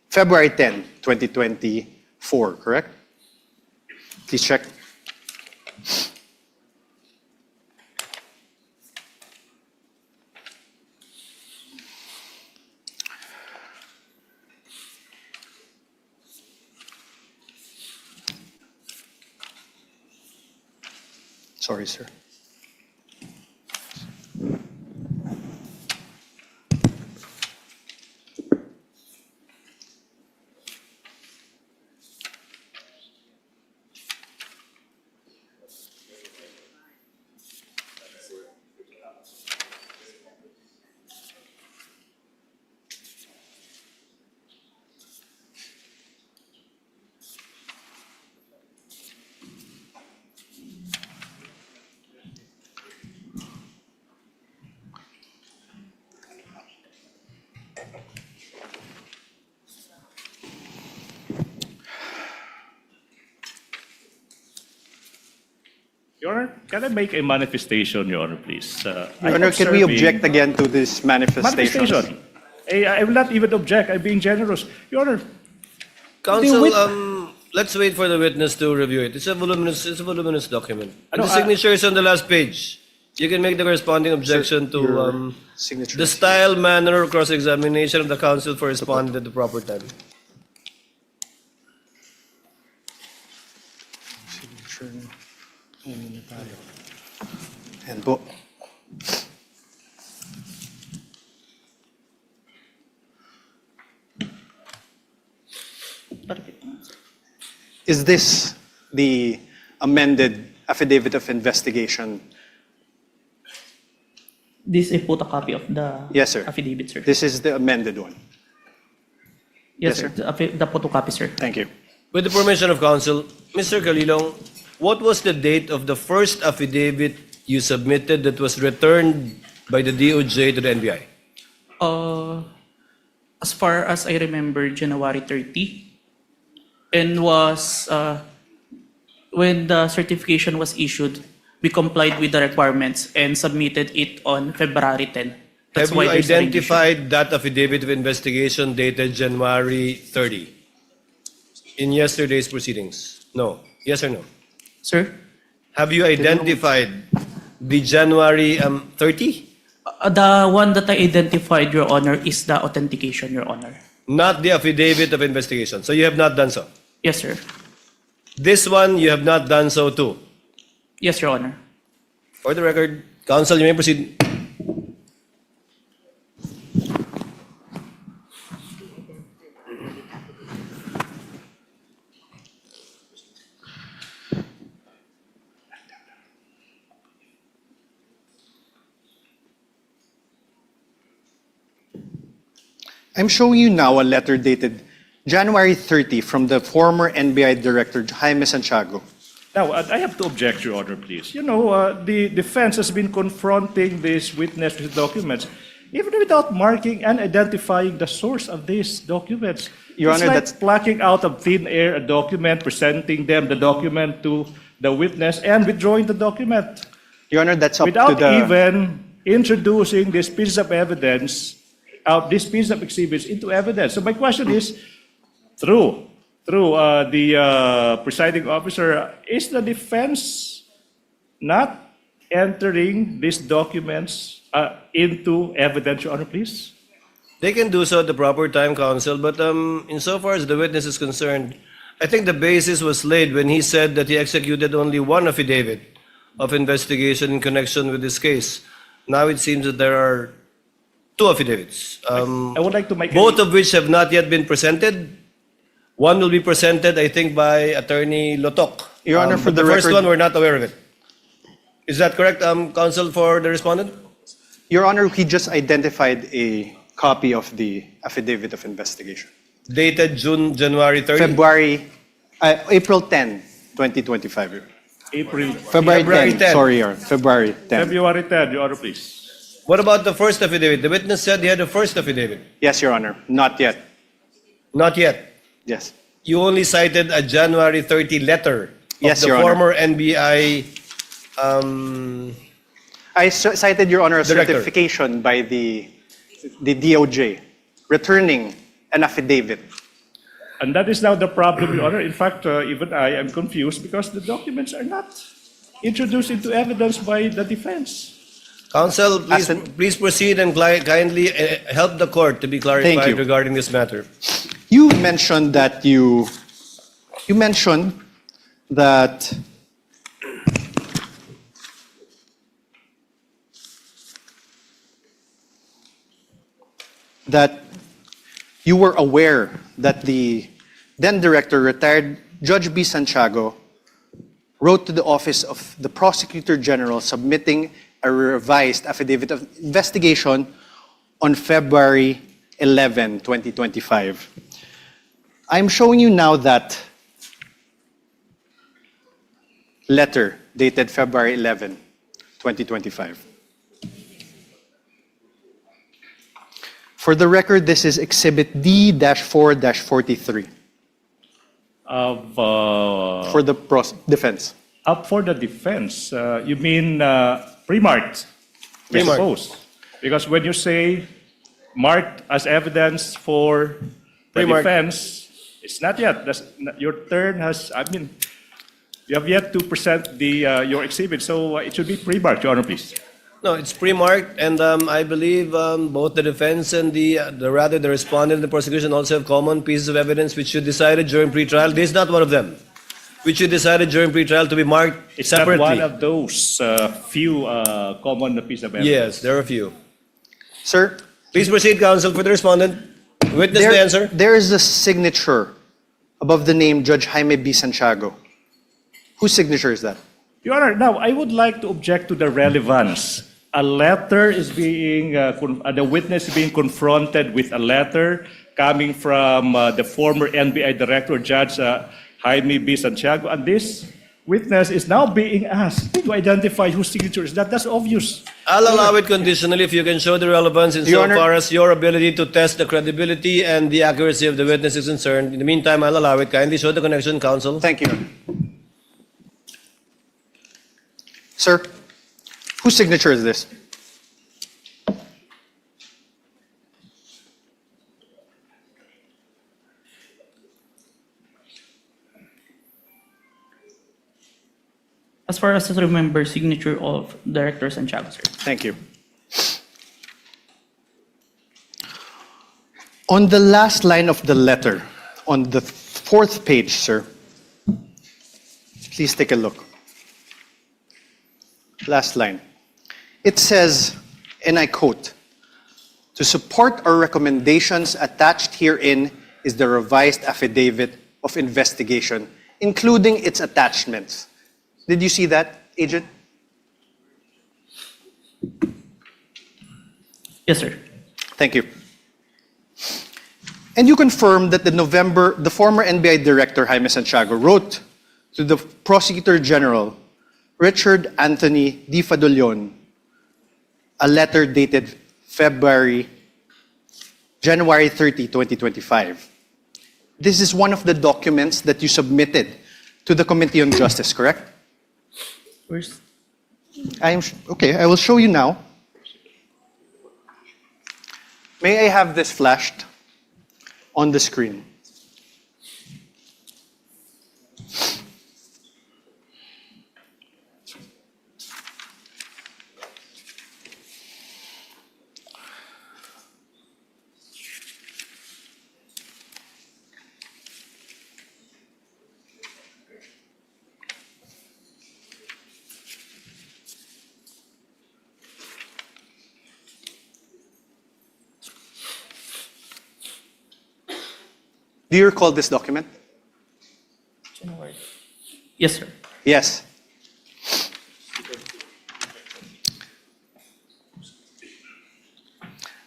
February 10, 2024, correct? Please check. Sorry, sir. Your Honor, can I make a manifestation, Your Honor, please? Your Honor, can we object again to this manifestation? Manifestation. I will not even object. I'm being generous. Your Honor, Counsel, the let's wait for the witness to review it. It's a voluminous document. And No, the signature is on the last page. You can make the corresponding objection to signature. the style, manner, or cross-examination of the counsel for responding at the proper time. And po. Is this the amended affidavit of investigation? This is a photocopy of the Yes, sir. affidavit, sir. This is the amended one. Yes, yes, sir. The photocopy, sir. Thank you. With the permission of counsel, Mr. Calilong, what was the date of the first affidavit you submitted that was returned by the DOJ to the NBI? As far as I remember, January 30, and was when the certification was issued, we complied with the requirements and submitted it on February 10. Have you there's a revision. identified that affidavit of investigation dated January 30 in yesterday's proceedings? No. Yes or no? Sir? Have you identified the January 30? The one that I identified, Your Honor, is the authentication, Your Honor. Not the affidavit of investigation. So you have not done so. Yes, sir. This one, you have not done so too. Yes, Your Honor. For the record, counsel, you may proceed. I'm showing you now a letter dated January 30 from the former NBI Director Jaime Santiago. Now, I have to object, Your Honor, please. You know, the defense has been confronting this witness with documents, even without marking and identifying the source of these documents. Your It's Honor, like that's plucking out of thin air a document, presenting them the document to the witness, and withdrawing the document Your Honor, that's up without to the even introducing this piece of evidence, this piece of exhibits into evidence. So my question is, through the presiding officer, is the defense not entering these documents into evidence, Your Honor, please? They can do so at the proper time, counsel, but insofar as the witness is concerned, I think the basis was laid when he said that he executed only one affidavit of investigation in connection with this case. Now it seems that there are two affidavits, I would like to make both of which have not yet been presented. One will be presented, I think, by Attorney Lotok. Your Honor, for but the first record- one, we're not aware of it. Is that correct, counsel, for the respondent? Your Honor, he just identified a copy of the affidavit of investigation. Dated January 30? April 10, 2025. April, February 10. 10. Sorry, Your Honor. February 10. February 10, Your Honor, please. What about the first affidavit? The witness said he had a first affidavit. Yes, Your Honor. Not yet. Not yet. Yes. You only cited a January 30 letter of Yes, the Your Honor. former NBI I cited, Your Honor, a Director. certification by the the DOJ returning an affidavit. And that is now the problem, Your Honor. In fact, even I am confused because the documents are not introduced into evidence by the defense. Counsel, please proceed and kindly help the court to be clarified regarding this matter. You mentioned that you mentioned that you were aware that the then director, retired Judge B. Santiago, wrote to the Office of the Prosecutor General submitting a revised affidavit of investigation on February 11, 2025. I'm showing you now that letter dated February 11, 2025. For the record, this is Exhibit D-4-43 for the defense. Up for the defense, you mean pre-marked, I suppose. Because when you say marked as evidence for the defense, it's not yet. Your turn has, you have yet to present your exhibit, so it should be pre-marked, Your Honor, please. No, it's pre-marked, and I believe both the defense and the respondent and the prosecution also have common pieces of evidence which you decided during pre-trial. This is not one of them, which you decided during pre-trial to be marked separately. It's not one of those few common pieces of evidence. Yes, there are a few. Sir? Please proceed, counsel, for the respondent. Witness the answer. There is a signature above the name Judge Jaime B. Santiago. Whose signature is that? Your Honor, now I would like to object to the relevance. A letter is being, the witness is being confronted with a letter coming from the former NBI Director, Judge Jaime B. Santiago, and this witness is now being asked to identify whose signature is that. That's obvious. I'll allow it conditionally if you can show the relevance insofar as your ability to test the credibility and the accuracy of the witness is concerned. In the meantime, I'll allow it. Kindly show the connection, counsel. Thank you. Sir, whose signature is this? As far as I remember, signature of Director Santiago, sir. Thank you. On the last line of the letter, on the 4th page, sir, please take a look. Last line. It says, and I quote, "To support our recommendations attached herein is the revised affidavit of investigation, including its attachments." Did you see that, Agent? Yes, sir. Thank you. And you confirm that the former NBI Director, Jaime Santiago, wrote to the Prosecutor General, Richard Anthony D. Fadulion, a letter dated January 30, 2025. This is one of the documents that you submitted to the Committee on Justice, correct? Where's... Okay, I will show you now. May I have this flashed on the screen? Do you recall this document? Yes, sir. Yes.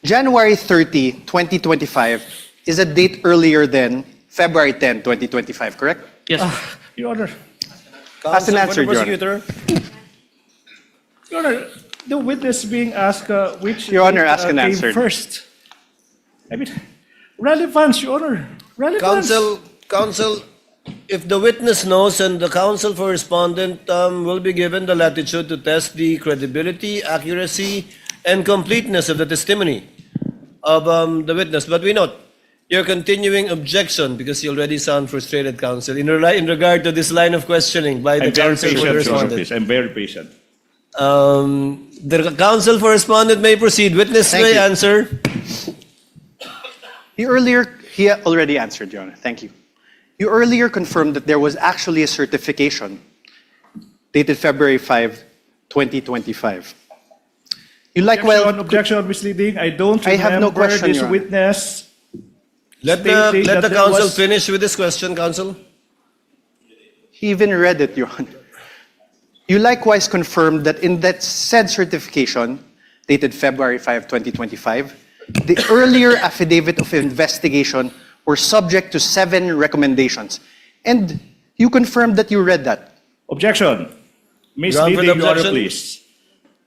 January 30, 2025 is a date earlier than February 10, 2025, correct? Yes, sir. Your Honor. As an answer, Your Honor. Your Honor, the witness being asked which Your Honor, ask an came answer. first. I mean, relevance, Your Honor. Relevance. Counsel, if the witness knows and the counsel for respondent will be given the latitude to test the credibility, accuracy, and completeness of the testimony. of the witness. But we note your continuing objection, because you already sound frustrated, counsel, in regard to this line of questioning by the I'm very counsel for the patient, Your Honor, respondent. please. I'm very patient. The counsel for respondent may proceed. Witness Thank may you. answer. He already answered, Your Honor. Thank you. You earlier confirmed that there was actually a certification dated February 5, 2025. You Objection, misleading. I don't I have no remember question, this Your Honor. witness. Let stating the that there counsel was- finish with this question, counsel. He even read it, Your Honor. You likewise confirmed that in that said certification, dated February 5, 2025, the earlier affidavit of investigation were subject to 7 recommendations. And you confirmed that you read that. Objection. Misleading, the Your Honor, objection? please.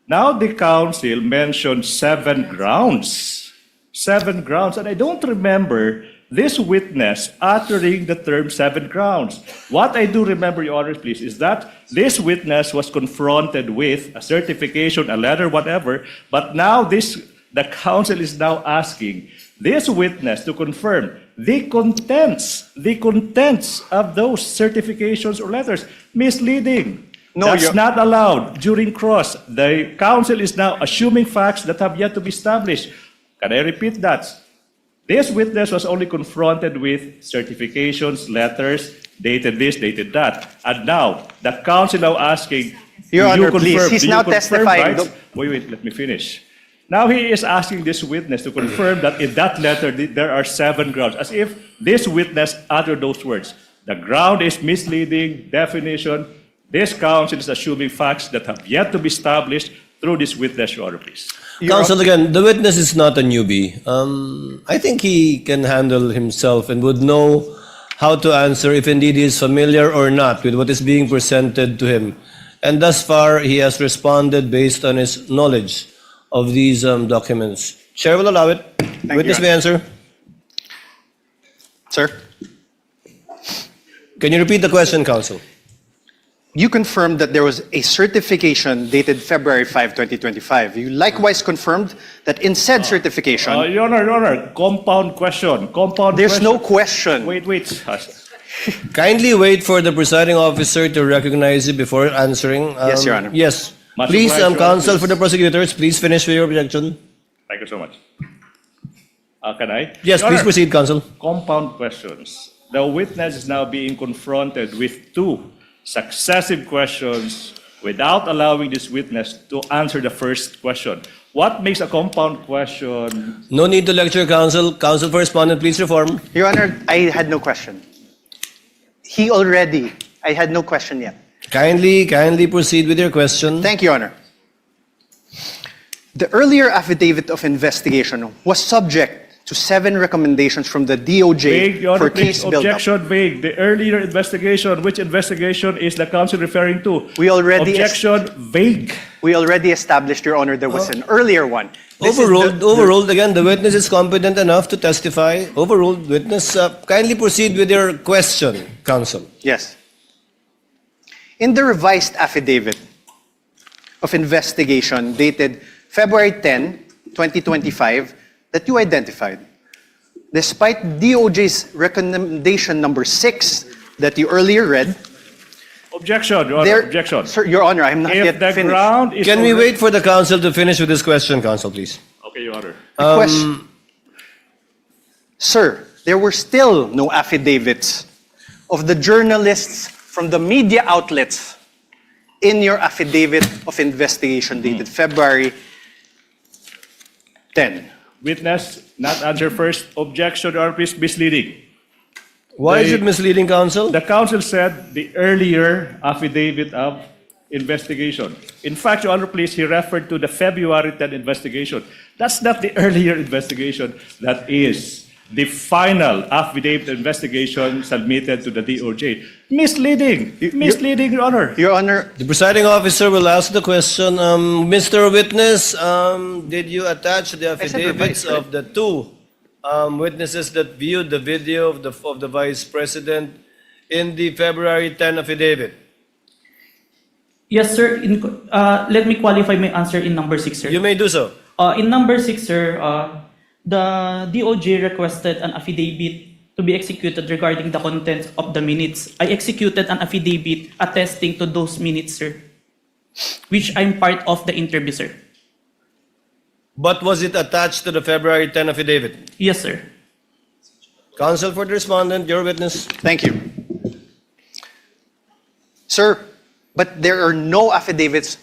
Now the counsel mentioned 7 grounds. 7 grounds. And I don't remember this witness uttering the term 7 grounds. What I do remember, Your Honor, please, is that this witness was confronted with a certification, a letter, whatever, but now the counsel is now asking this witness to confirm the contents of those certifications or letters. Misleading. No, That's Your- not allowed during cross. The counsel is now assuming facts that have yet to be established. Can I repeat that? This witness was only confronted with certifications, letters, dated this, dated that. And now, the counsel now asking, Your do you Honor, please. confirm- He's do you now confirm testifying. rights? Wait, let me finish. Now he is asking this witness to confirm that in that letter there are 7 grounds, as if this witness uttered those words. The ground is misleading, definition. This counsel is assuming facts that have yet to be established through this witness, Your Honor, please. Counsel, again, the witness is not a newbie. I think he can handle himself and would know how to answer if indeed he is familiar or not with what is being presented to him. And thus far, he has responded based on his knowledge of these documents. Chair will allow it. Witness may answer. Sir? Can you repeat the question, counsel? You confirmed that there was a certification dated February 5, 2025. You likewise confirmed that in said certification, Your Honor, compound question. there's no question. Wait. Kindly wait for the presiding officer to recognize you before answering. Yes, Your Honor. Yes. Much Please, obliged, Your Honor, counsel please. for the prosecutors, please finish with your objection. Thank you so much. Can I? Yes, Your please Honor, proceed, counsel. Compound questions. The witness is now being confronted with 2 successive questions without allowing this witness to answer the first question. What makes a compound question? No need to lecture, counsel. Counsel for respondent, please reform. Your Honor, I had no question. I had no question yet. Kindly proceed with your question. Thank you, Your Honor. The earlier affidavit of investigation was subject to 7 recommendations from the DOJ Vague, Your for Honor, please. case build-up. Objection, vague. The earlier investigation, which investigation is the counsel referring to? We already Objection, vague. We already established, Your Honor, there was an earlier one. This is Overruled again. The witness is competent enough to testify. Overruled. Witness, kindly proceed with your question, counsel. Yes. In the revised affidavit of investigation dated February 10, 2025, that you identified, despite DOJ's recommendation number 6 that you earlier read, Objection, Your Honor, objection. Sir, Your Honor, I'm not If yet the finished. ground is Can we already- wait for the counsel to finish with this question, counsel, please? Okay, Your Honor. Sir, there were still no affidavits of the journalists from the media outlets in your affidavit of investigation dated February 10. Witness, not answer first. Objection, Your Honor, please. Misleading. Why is it misleading, counsel? The counsel said the earlier affidavit of investigation. In fact, Your Honor, please, he referred to the February 10 investigation. That's not the earlier investigation. That is the final affidavit investigation submitted to the DOJ. Misleading. Misleading, Your Honor. Your Honor, The presiding officer will ask the question. Mr. Witness, did you attach the affidavits revised, right? of the 2 witnesses that viewed the video of the Vice President in the February 10 affidavit? Yes, sir. Let me qualify my answer in number 6, sir. You may do so. In number 6, sir, The DOJ requested an affidavit to be executed regarding the contents of the minutes. I executed an affidavit attesting to those minutes, sir, which I'm part of the interview, sir. But was it attached to the February 10 affidavit? Yes, sir. Counsel for the respondent, your witness. Thank you. Sir, but there are no affidavits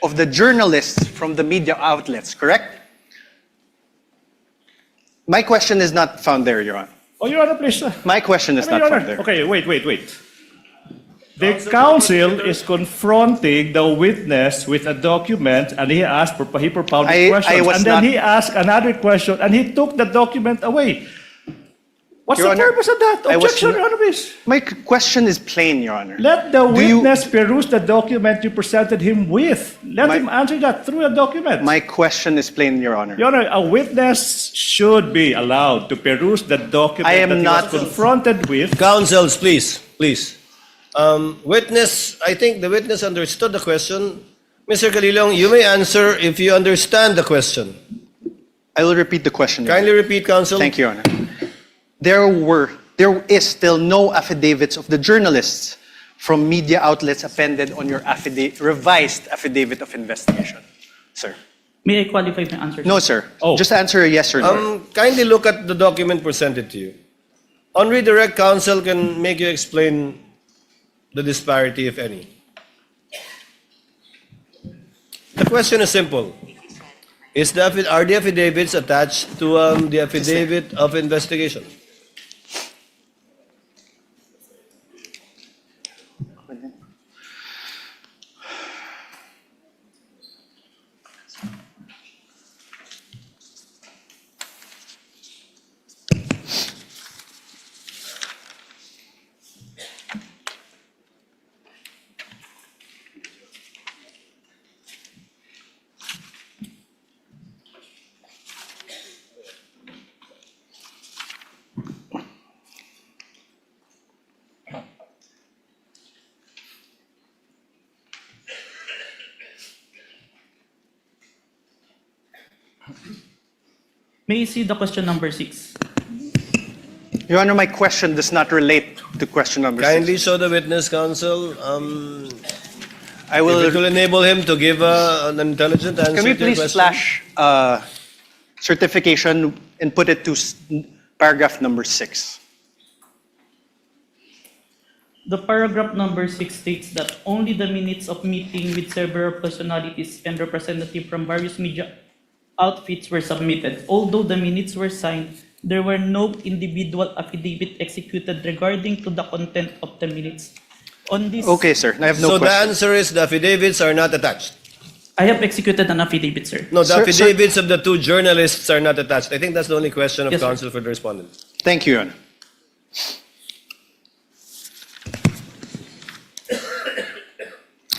of the journalists from the media outlets, correct? My question is not found there, Your Honor. Oh, Your Honor, please. My question is not Your found Honor, there. okay, wait. The counsel is confronting the witness with a document, and he propounded questions, was and then not- he asked another question, and he took the document away. What's Your the Honor, purpose of that? I was Objection, not- Your Honor, please. My question is plain, Your Honor. Let the Do you- witness peruse the document you presented him with. Let him answer that through a document. My question is plain, Your Honor. Your Honor, a witness should be allowed to peruse the document I am that he not- was confronted with. Counsels, please. Witness, I think the witness understood the question. Mr. Calilong, you may answer if you understand the question. I will repeat the question, Your Kindly Honor. repeat, counsel. Thank you, Your Honor. There is still no affidavits of the journalists from media outlets appended on your revised affidavit of investigation, sir. May I qualify my answer, sir? No, sir. Oh. Just answer a yes or no. Kindly look at the document presented to you. On redirect, counsel can make you explain the disparity, if any. The question is simple. Are the affidavits attached to the affidavit of investigation? May I see the question number 6? Your Honor, my question does not relate to question number 6. Kindly show the witness, counsel. I If will. it will enable him to give an intelligent answer Can we to your please question. slash certification and put it to paragraph number 6? The paragraph number 6 states that only the minutes of meeting with several personalities and representatives from various media outfits were submitted. Although the minutes were signed, there were no individual affidavit executed regarding to the content of the minutes. On this, Okay, sir. I have no So the question. answer is the affidavits are not attached. I have executed an affidavit, sir. No, the Sir- affidavits of the two journalists are not attached. I think that's the only question of Yes, sir. counsel for the respondent. Thank you, Your Honor.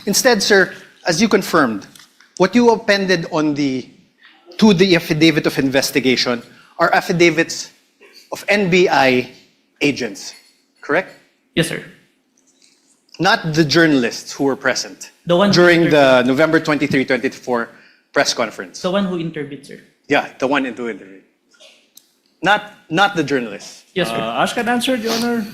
Instead, sir, as you confirmed, what you appended to the affidavit of investigation are affidavits of NBI agents, correct? Yes, sir. Not the journalists who were present The one who during interviewed. the November 23, 2024 press conference. The one who interviewed, sir. Yeah, the one in the interview. Not the journalists. Yes, sir. Ask and answer, Your Honor.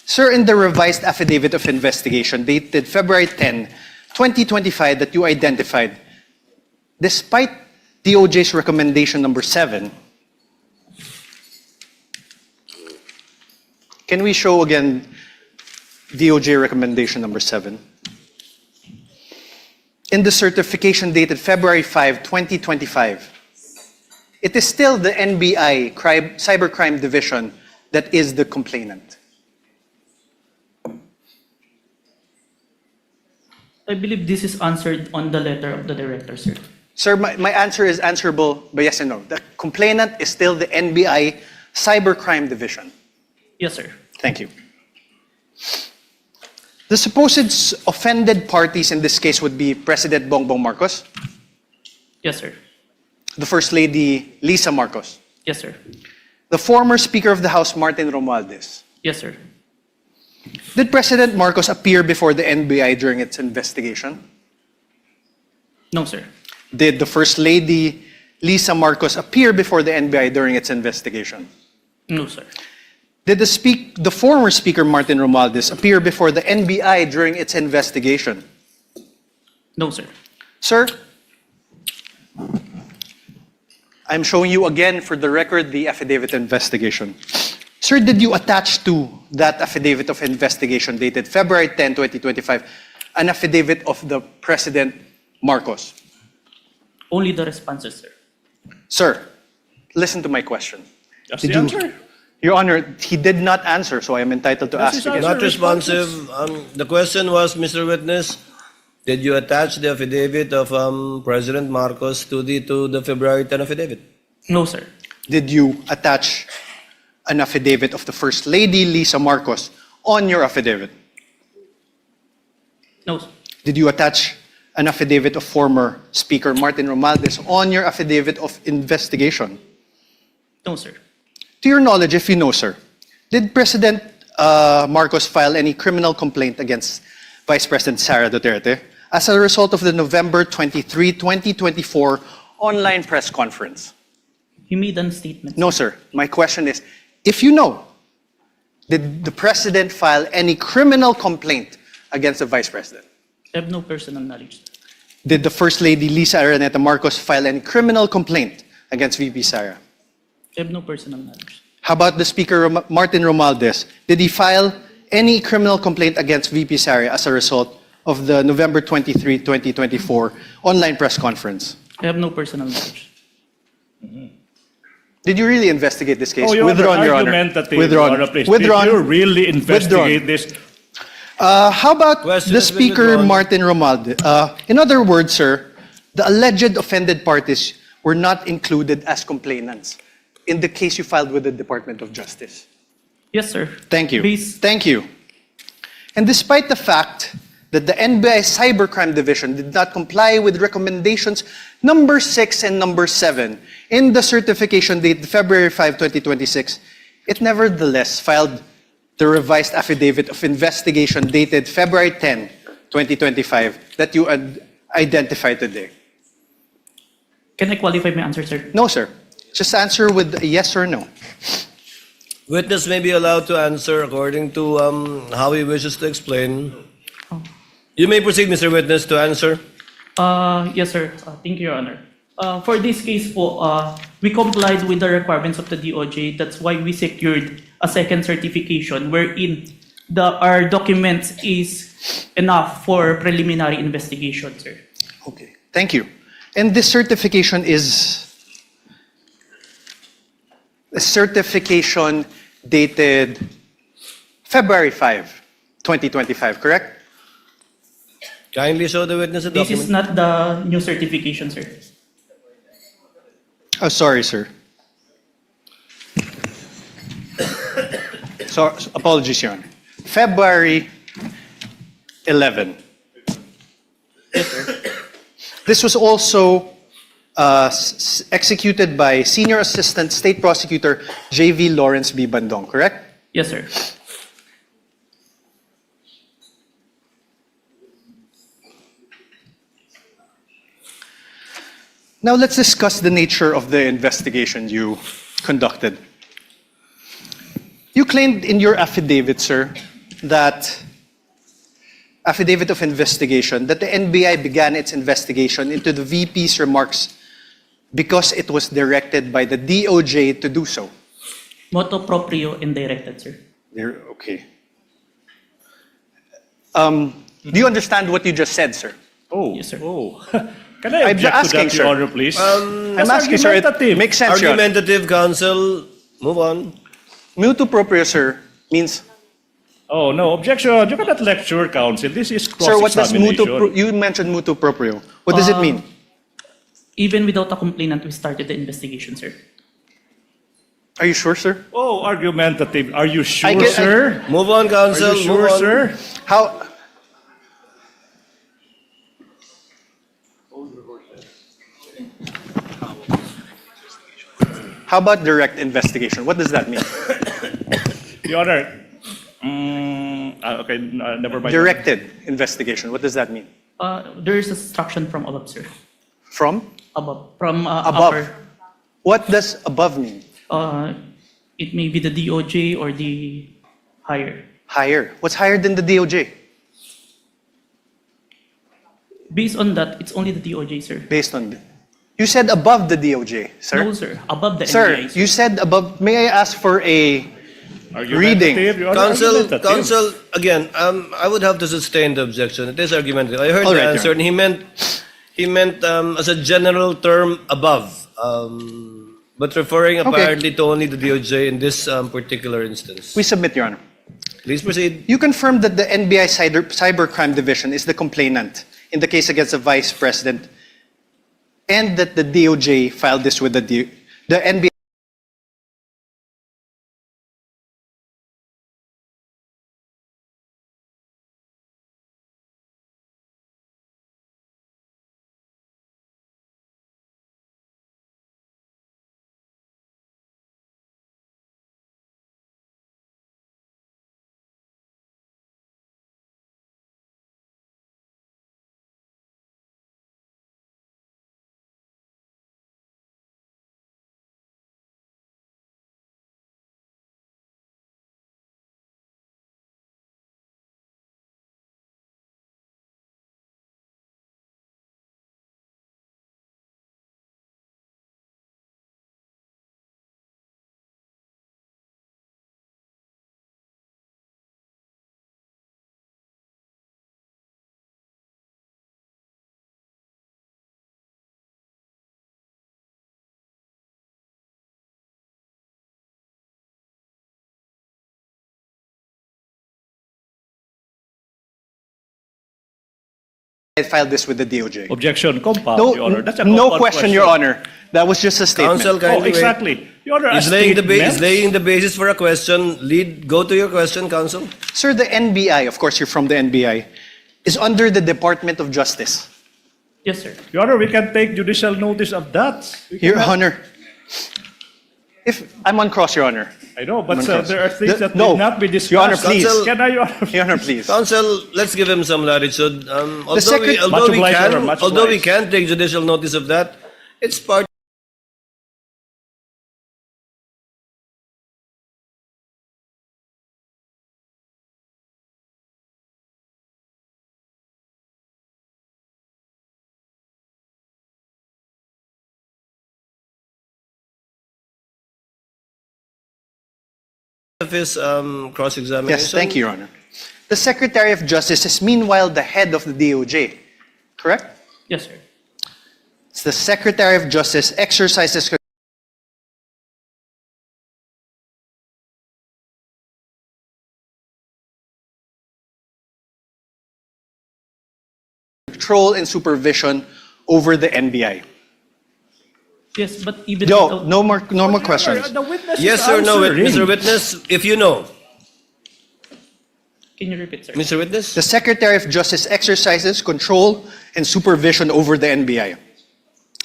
Sir, in the revised affidavit of investigation dated February 10, 2025 that you identified, despite DOJ's recommendation number 7, can we show again DOJ recommendation number 7? In the certification dated February 5, 2025, it is still the NBI Cybercrime Division that is the complainant. I believe this is answered on the letter of the director, sir. Sir, my answer is answerable by yes and no. The complainant is still the NBI Cybercrime Division. Yes, sir. Thank you. The supposed offended parties in this case would be President Bongbong Marcos, Yes, sir. the First Lady Liza Marcos, Yes, sir. the former Speaker of the House Martin Romualdez. Yes, sir. Did President Marcos appear before the NBI during its investigation? No, sir. Did the First Lady Liza Marcos appear before the NBI during its investigation? No, sir. Did the former Speaker Martin Romualdez appear before the NBI during its investigation? No, sir. Sir, I'm showing you again for the record the affidavit investigation. Sir, did you attach to that affidavit of investigation dated February 10, 2025, an affidavit of the President Marcos? Only the responses, sir. Sir, listen to my question. That's Did the you- answer. Your Honor, he did not answer, so I am entitled to That's ask his again. answer. Not responsive. The question was, Mr. Witness, did you attach the affidavit of President Marcos to the February 10 affidavit? No, sir. Did you attach an affidavit of the First Lady Liza Marcos on your affidavit? No, sir. Did you attach an affidavit of former Speaker Martin Romualdez on your affidavit of investigation? No, sir. To your knowledge, if you know, sir, did President Marcos file any criminal complaint against Vice President Sara Duterte as a result of the November 23, 2024 online press conference? He made a statement. No, sir. My question is, if you know, did the President file any criminal complaint against the Vice President? I have no personal knowledge. Did the First Lady Liza Araneta-Marcos file any criminal complaint against VP Sara? I have no personal knowledge. How about the Speaker Martin Romualdez? Did he file any criminal complaint against VP Sara as a result of the November 23, 2024 online press conference? I have no personal knowledge. Did you really investigate this case? Oh, Your Withdrawn, Honor, Your Honor. argumentative, Withdrawn. Your Honor, please. Withdrawn. Did you really investigate this? How about Question the has been Speaker withdrawn. Martin Romualdez? In other words, sir, the alleged offended parties were not included as complainants in the case you filed with the Department of Justice. Yes, sir. Thank you. Based- Thank you. And despite the fact that the NBI Cybercrime Division did not comply with recommendations number 6 and number 7 in the certification date February 5, 2026, it nevertheless filed the revised affidavit of investigation dated February 10, 2025 that you identified today. Can I qualify my answer, sir? No, sir. Just answer with a yes or no. Witness may be allowed to answer according to how he wishes to explain. You may proceed, Mr. Witness, to answer. Yes, sir. Thank you, Your Honor. For this case po, we complied with the requirements of the DOJ. That's why we secured a second certification wherein our documents is enough for preliminary investigation, sir. Okay. Thank you. And this certification is a certification dated February 5, 2025, correct? Kindly show the witness the This document. is not the new certification, sir. Oh, sorry, sir. So, apologies, Your Honor. February 11. Yes, sir. This was also executed by Senior Assistant State Prosecutor J.V. Lawrence B. Bandong, correct? Yes, sir. Now let's discuss the nature of the investigation you conducted. You claimed in your affidavit, sir, affidavit of investigation, that the NBI began its investigation into the VP's remarks because it was directed by the DOJ to do so. Motu proprio and directed, sir. Okay. Do you understand what you just said, sir? Oh, Yes, sir. Oh. Can I I'm object asking, to that, sir. Your Honor, please? I'm That's asking, sir, it argumentative. makes sense, Your Honor. Argumentative, counsel. Move on. Mutu proprio, sir, means... Oh, no, objection. You cannot lecture, counsel. This is Sir, what does cross-examination. you mentioned mutu proprio. What does it mean? Even without a complainant, we started the investigation, sir. Are you sure, sir? Oh, argumentative. Are you sure, I get- sir? Move on, Are counsel. you sure, Move on. sir? How... How about direct investigation? What does that mean? Your Honor. Okay, never mind. Directed investigation. What does that mean? There is instruction from above, sir. From? Above. From Above. upper. What does above mean? It may be the DOJ or the higher. Higher. What's higher than the DOJ? Based on that, it's only the DOJ, sir. Based on... You said above the DOJ, sir. No, sir. Above the Sir, NBI. you said above... May I ask for a reading? Counsel, again, I would have to sustain the objection. It is argumentative. I heard All the right, answer, and he meant as a general term above, but referring apparently to only the DOJ in this particular instance. We submit, Your Honor. Please proceed. You confirmed that the NBI Cybercrime Division is the complainant in the case against the Vice President, and that the DOJ filed this with the NBI. filed this with the DOJ. Objection, compound, Your Honor. That's a No compound question, Your Honor. That was just a statement. Counsel, kindly wait. Exactly. Your Honor, a He's laying statement. the basis for a question. Go to your question, counsel. Sir, the NBI, of course you're from the NBI, is under the Department of Justice. Yes, sir. Your Honor, we can take judicial notice of that. Your Honor, if I'm on cross, Your Honor. I know, but I'm on cross. there are things that No. need not be discussed. Your Honor, please. Counsel- Can I, Your Honor? Your Honor, please. Counsel, let's give him some latitude. Although Much obliged, Your Honor, much we obliged. can take judicial notice of that, it's part. Of his cross-examination. Yes, thank you, Your Honor. The Secretary of Justice is meanwhile the head of the DOJ, correct? Yes, sir. It's the Secretary of Justice exercises control and supervision over the NBI. Yes, but even No more questions. The witness Yes is or no, answering. Mr. Witness? If you know. Can you repeat, sir? Mr. Witness? The Secretary of Justice exercises control and supervision over the NBI.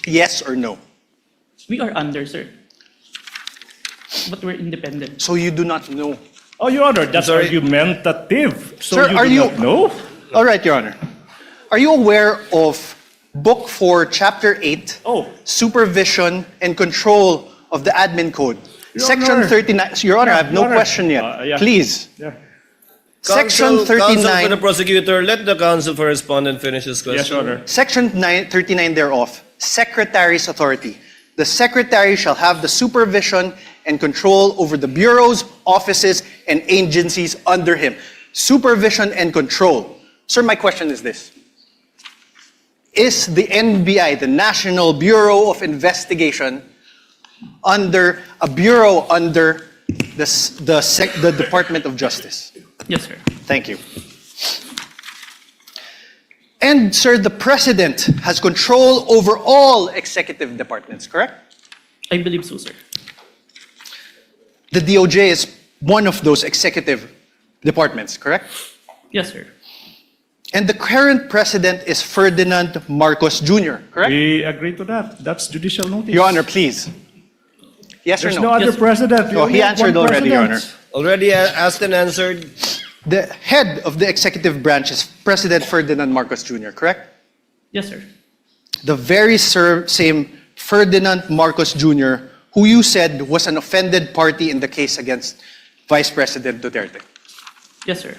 Yes or no? We are under, sir. But we're independent. So you do not know. Oh, Your Honor, that's sorry. argumentative. So Sir, you are do you- not know? All right, Your Honor. Are you aware of Book 4, Chapter 8, Oh. Supervision and Control of the Admin Code? Your Section Honor. 39. Your Honor, I have no Your Honor. question yet. Yeah. Please. Yeah. Section Counsel for the 39. prosecutor, let the counsel for respondent finish his question. Yes, Your Honor. Section 39 thereof, Secretary's authority. The Secretary shall have the supervision and control over the bureaus, offices, and agencies under him. Supervision and control. Sir, my question is this. Is the NBI, the National Bureau of Investigation, under a bureau under the Department of Justice? Yes, sir. Thank you. And, sir, the President has control over all executive departments, correct? I believe so, sir. The DOJ is one of those executive departments, correct? Yes, sir. And the current President is Ferdinand Marcos Jr., correct? We agree to that. That's judicial notice. Your Honor, please. Yes There's or no no? other Yes, sir. president. We No, only he have answered one already, Your president. Honor. Already asked and answered. The head of the executive branch is President Ferdinand Marcos Jr., correct? Yes, sir. the very same Ferdinand Marcos Jr., who you said was an offended party in the case against Vice President Duterte. Yes, sir.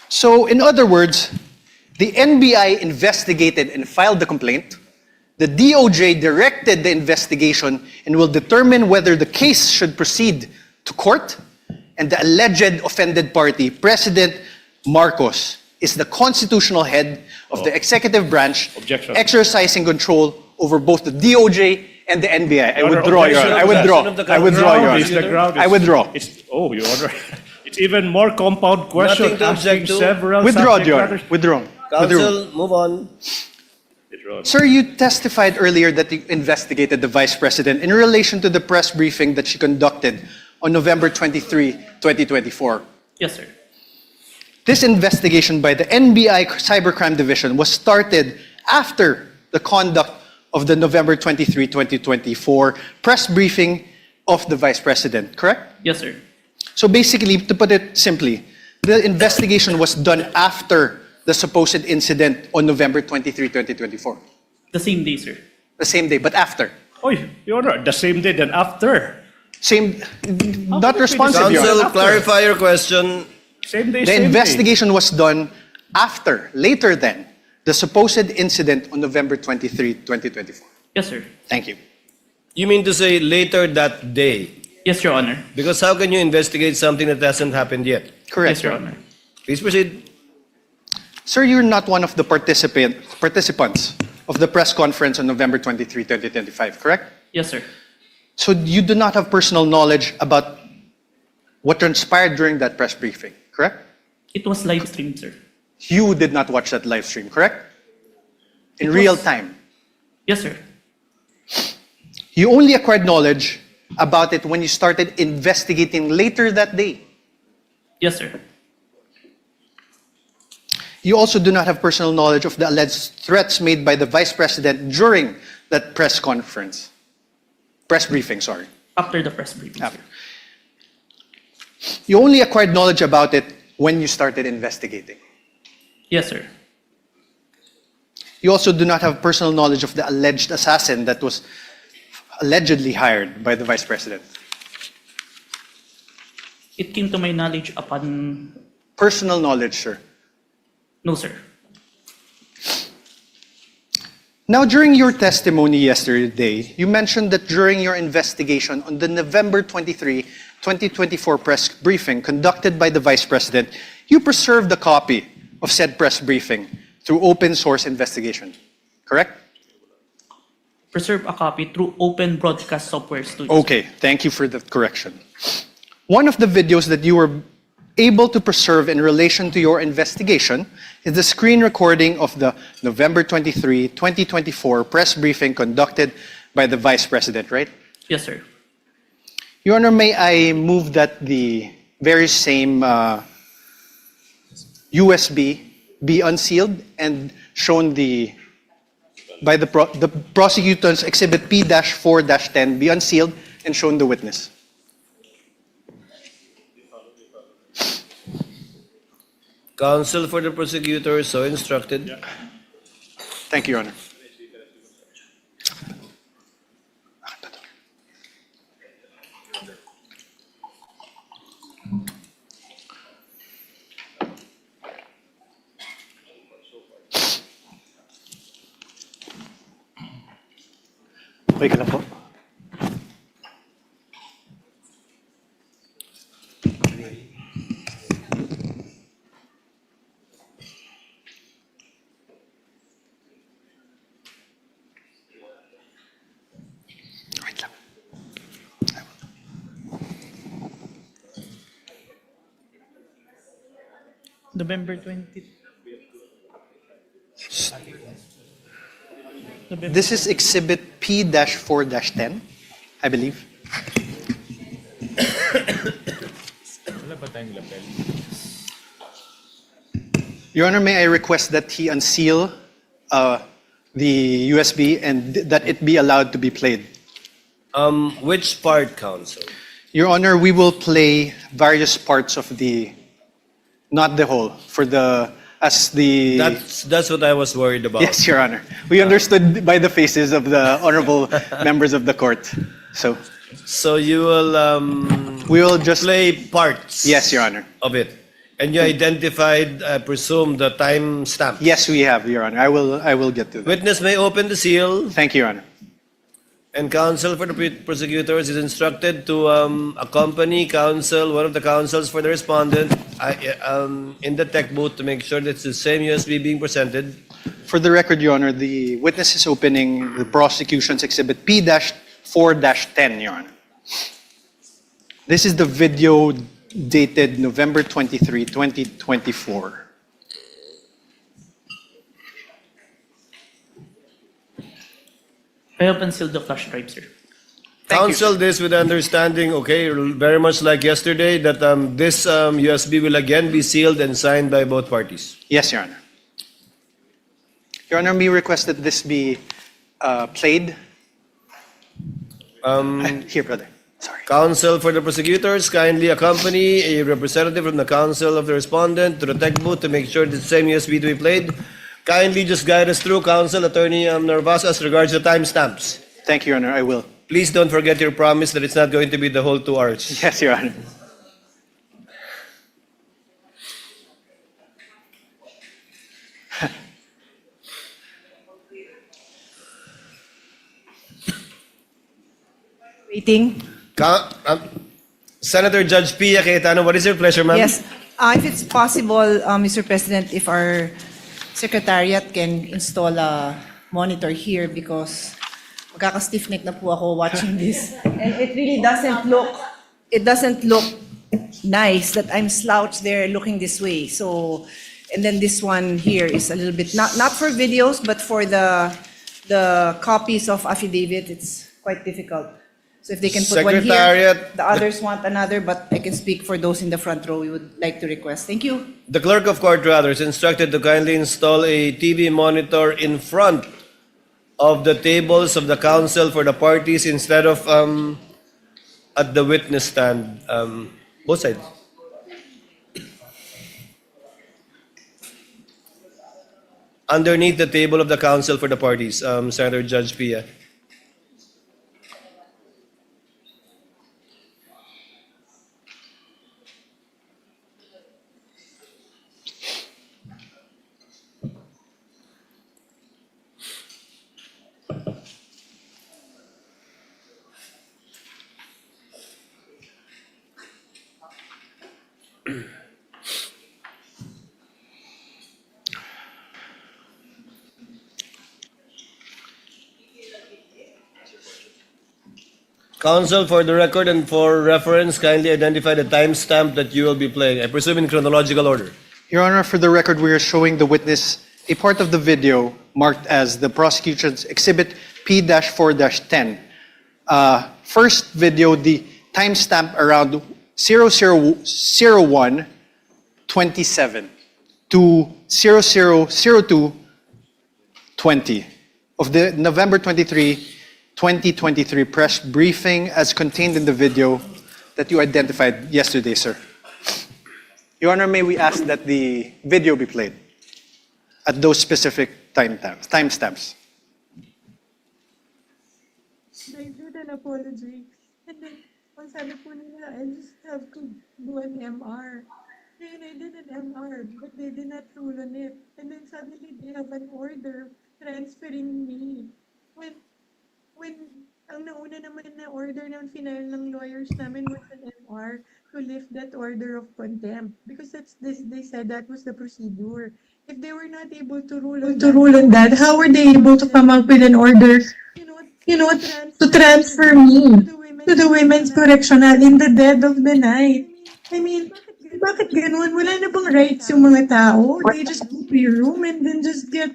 So, in other words, the NBI investigated and filed the complaint. The DOJ directed the investigation and will determine whether the case should proceed to court. And the alleged offended party, President Marcos, is the constitutional head of the executive branch, Objection. exercising control over both the DOJ and the NBI. I Your Honor, withdraw, Your objection. Honor. I withdraw. I withdraw, Your Is the Honor. ground is- I withdraw. Oh, Your Honor. It's even more compound question. Nothing to object asking to. several Withdraw, subject Your Honor. matters. Withdraw. Counsel, move on. Sir, you testified earlier that you investigated the Vice President in relation to the press briefing that she conducted on November 23, 2024. Yes, sir. This investigation by the NBI Cybercrime Division was started after the conduct of the November 23, 2024 press briefing of the Vice President, correct? Yes, sir. So basically, to put it simply, the investigation was done after the supposed incident on November 23, 2024. The same day, sir. The same day, but after. Oh, Your Honor, the same day then after. Same, not responsive, Your Honor. Counsel, clarify your question. Same day, The same investigation was done after, later than, the supposed incident on November 23, 2024. Yes, sir. Thank you. You mean to say later that day? Yes, Your Honor. Because how can you investigate something that hasn't happened yet? Correct. Yes, Your Honor. Please proceed. Sir, you're not one of the participants of the press conference on November 23, 2025, correct? Yes, sir. So you do not have personal knowledge about what transpired during that press briefing, correct? It was live streamed, sir. You did not watch that live stream, correct? In It was- real time. Yes, sir. You only acquired knowledge about it when you started investigating later that day. Yes, sir. You also do not have personal knowledge of the alleged threats made by the Vice President during that press conference. Press briefing, sorry. After the press briefing, After. sir. You only acquired knowledge about it when you started investigating. Yes, sir. You also do not have personal knowledge of the alleged assassin that was allegedly hired by the Vice President. It came to my knowledge upon... Personal knowledge, sir. No, sir. Now, during your testimony yesterday, you mentioned that during your investigation on the November 23, 2024 press briefing conducted by the Vice President, you preserved a copy of said press briefing through open source investigation, correct? Preserve a copy through open broadcast software studio. Okay, thank you for the correction. One of the videos that you were able to preserve in relation to your investigation is the screen recording of the November 23, 2024 press briefing conducted by the Vice President, right? Yes, sir. Your Honor, may I move that the very same USB be unsealed and shown by the prosecutor's Exhibit P-4-10 be unsealed and shown the witness. Counsel for the prosecutor so instructed. Thank you, Your Honor. Okay ka na po? Wait lang. November 20. This is Exhibit P-4-10, I believe. Your Honor, may I request that he unseal the USB and that it be allowed to be played? Which part, counsel? Your Honor, we will play various parts of the, not the whole, for the as the... That's what I was worried about. Yes, Your Honor. We understood by the faces of the honorable members of the court. So you will We will just... play parts. Yes, Your Honor. Of it, and you identified, I presume, the time stamp. Yes, we have, Your Honor. I will get to that. Witness may open the seal. Thank you, Your Honor. And counsel for the prosecutors is instructed to accompany one of the counsels for the respondent in the tech booth to make sure that it's the same USB being presented. For the record, Your Honor, the witness is opening the prosecution's exhibit P-4-10, Your Honor. This is the video dated November 23, 2024. I have unsealed the flash drive, sir. Counsel this with understanding, okay, very much like yesterday, that this USB will again be sealed and signed by both parties. Yes, Your Honor. Your Honor, may request that this be played. Here, brother. Sorry. Counsel for the prosecutors, kindly accompany a representative from the counsel of the respondent to the tech booth to make sure the same USB to be played. Kindly just guide us through, Counsel Attorney Narvaez, as regards the timestamps. Thank you, Your Honor. I will. Please don't forget your promise that it's not going to be the whole 2 hours. Yes, Your Honor. Waiting. Senator Judge Pia Cayetano, what is your pleasure, ma'am? Yes. If it's possible, Mr. President, if our Secretariat can install a monitor here because magkaka-stiff-neck na po ako watching this. And it really doesn't look nice that I'm slouched there looking this way. So, and then this one here is a little bit, not for videos, but for the copies of affidavit, it's quite difficult. So if they can put one here, the others want another, but I can speak for those in the front row we would like to request. Thank you. The clerk of court, rather, is instructed to kindly install a TV monitor in front of the tables of the counsel for the parties instead of at the witness stand. Both sides. Underneath the table of the counsel for the parties, Senator Judge Pia. Counsel, for the record and for reference, kindly identify the timestamp that you will be playing. I presume in chronological order. Your Honor, for the record, we are showing the witness a part of the video marked as the prosecution's exhibit P-4-10. First video, the timestamp around 0001:27 to 0002:20 of the November 23, 2023 press briefing as contained in the video that you identified yesterday, sir. Your Honor, may we ask that the video be played at those specific timestamps? I do an apology. And then, ang sabi po nila, I just have to do an MR. And I did an MR, but they did not rule on it. And then suddenly they have an order transferring me. When ang nauna naman na order ng final ng lawyers namin was an MR to lift that order of contempt. Because they said that was the procedure. If they were not able to rule on that, how were they able to come up with an order, to transfer me to the women's correctional in the dead of the night? I mean, bakit ganun? Wala na bang rights yung mga tao? They just go to your room and then just get...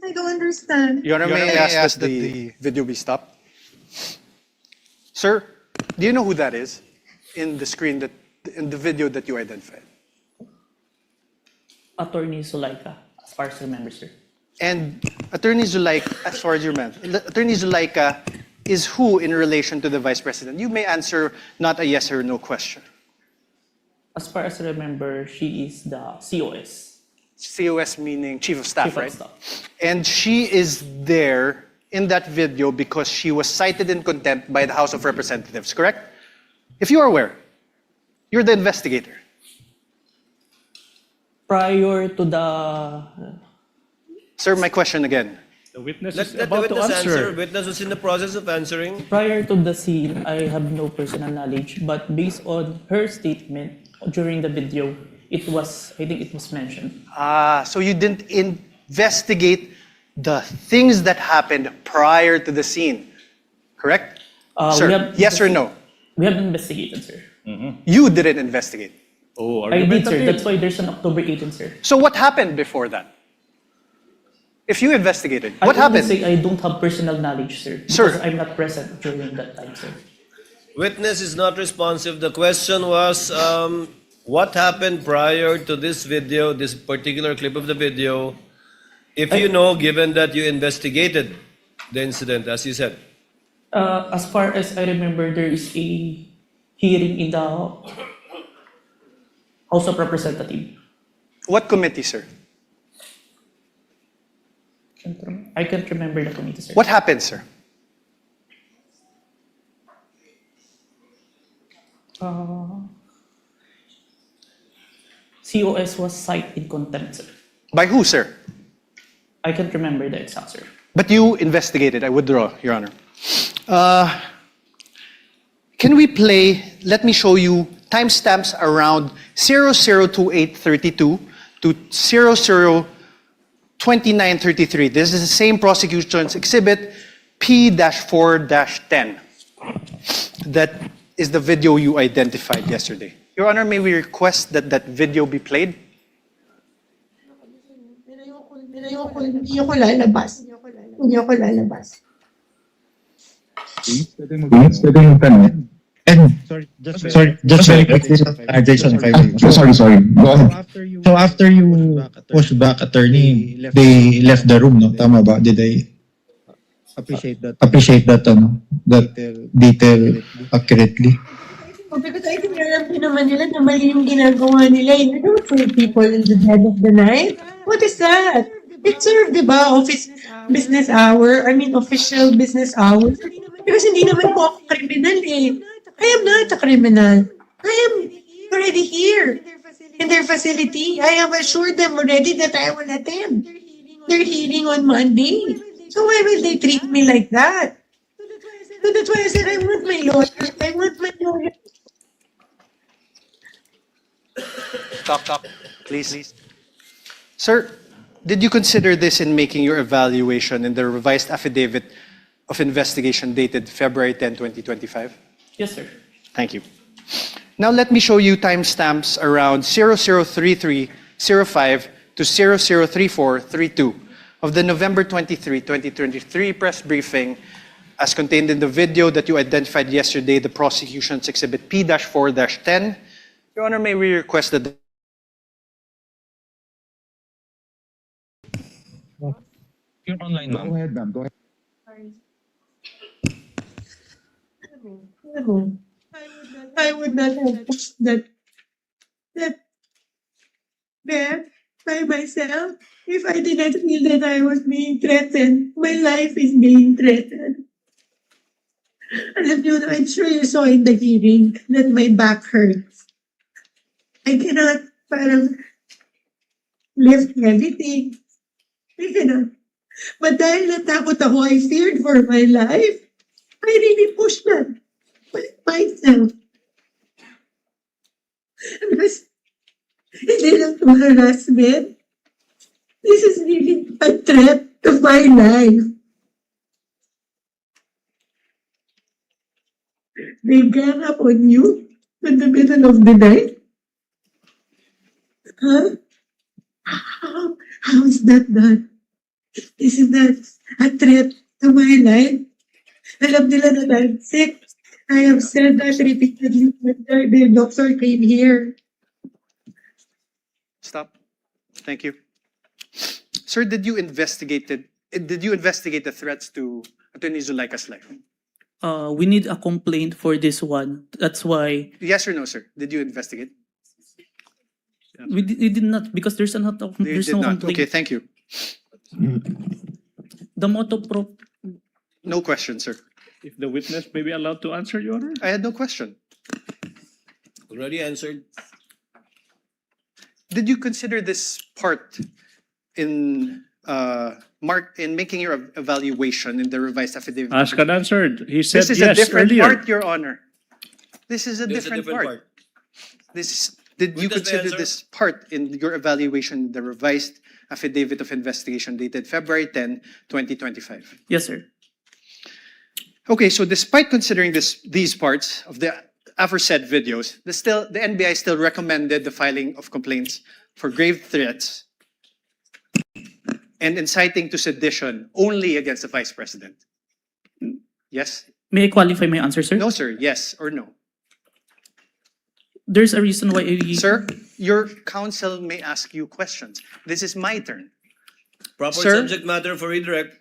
I don't understand. Your Honor, may I ask that the video be stopped? Sir, do you know who that is in the screen in the video that you identified? Attorney Zuleika, as far as I remember, sir. And Attorney Zuleika, as far as you remember, Attorney Zuleika is who in relation to the Vice President? You may answer not a yes or no question. As far as I remember, she is the COS. COS meaning Chief of Staff, Chief of right? Staff. And she is there in that video because she was cited in contempt by the House of Representatives, correct? If you are aware, you're the investigator. Prior to the... Sir, my question again. The witness Let is the about to witness answer. answer. Witness was in the process of answering. Prior to the scene, I have no personal knowledge, but based on her statement during the video, I think it was mentioned. So you didn't investigate the things that happened prior to the scene, correct? Sir, yes or no? We have investigated, sir. You didn't investigate. Oh, I did, sir. argumentative. That's why there's an October 18, sir. So what happened before that? If you investigated, what I happened? say I don't have personal knowledge, sir. Sir. Because I'm not present during that time, sir. Witness is not responsive. The question was, what happened prior to this video, this particular clip of the video, if you know, given that you investigated the incident, as you said? As far as I remember, there is a hearing in the House of Representatives. What committee, sir? I can't remember the committee, sir. What happened, sir? COS was cited in contempt, sir. By who, sir? I can't remember the exact, sir. But you investigated. I withdraw, Your Honor. Can we play, let me show you timestamps around 002832 to 002933. This is the same prosecution's exhibit P-4-10. That is the video you identified yesterday. Your Honor, may we request that that video be played? Hindi ako lalabas. Hindi ako lalabas. Pwede mo tanong. And sorry, just very quickly, Jason, if I may. Sorry. Go ahead. So after you push back attorney, they left the room, no? Tama ba? Did I appreciate that that detail accurately? Because I think alam din naman nila na mali yung ginagawa nila. You don't put people in the dead of the night. What is that? It's served, di ba? Business hour. I mean, official business hours. Because hindi naman po ako criminal eh. I am not a criminal. I am already here in their facility. I have assured them already that I will attend their hearing on Monday. So why will they treat me like that? So that's why I said I want my lawyer. I want my lawyer. Talk, please. Sir, did you consider this in making your evaluation in the revised affidavit of investigation dated February 10, 2025? Yes, sir. Thank you. Now let me show you timestamps around 003305 to 003432 of the November 23, 2023 press briefing as contained in the video that you identified yesterday, the prosecution's exhibit P-4-10. Your Honor, may we request that You're online, ma'am. Go ahead, ma'am. Go ahead. I would not have pushed that there by myself if I did not feel that I was being threatened. My life is being threatened. Alam niyo, I'm sure you saw in the hearing that my back hurts. I cannot parang lift everything. I cannot. But dahil natakot ako, I feared for my life. I really pushed that myself. Because hindi lang ito harassment. This is really a threat to my life. They gang up on you in the middle of the night. Huh? How is that done? Isn't that a threat to my life? Alam nila na I'm sick. I have said that repeatedly when the doctor came here. Stop. Thank you. Sir, did you investigate the threats to Attorney Zuleika's life? We need a complaint for this one. That's why Yes or no, sir? Did you investigate? we did not, because there's You there's did no not. complaint. Okay, thank you. The motto pro No question, sir. If the witness may be allowed to answer, Your Honor. I had no question. Already answered. Did you consider this part in in making your evaluation in the revised affidavit? Asked and answered. He said This is yes a different earlier. part, Your Honor. This is a There's different part. Did you Witness may consider answer. this part in your evaluation, the revised affidavit of investigation dated February 10, 2025? Yes, sir. Okay, so despite considering these parts of the aforesaid videos, the NBI still recommended the filing of complaints for grave threats and inciting to sedition only against the Vice President. Yes? May I qualify my answer, sir? No, sir. Yes or no? There's a reason why I... Sir, your counsel may ask you questions. This is my turn. Proper Sir? subject matter for redirect.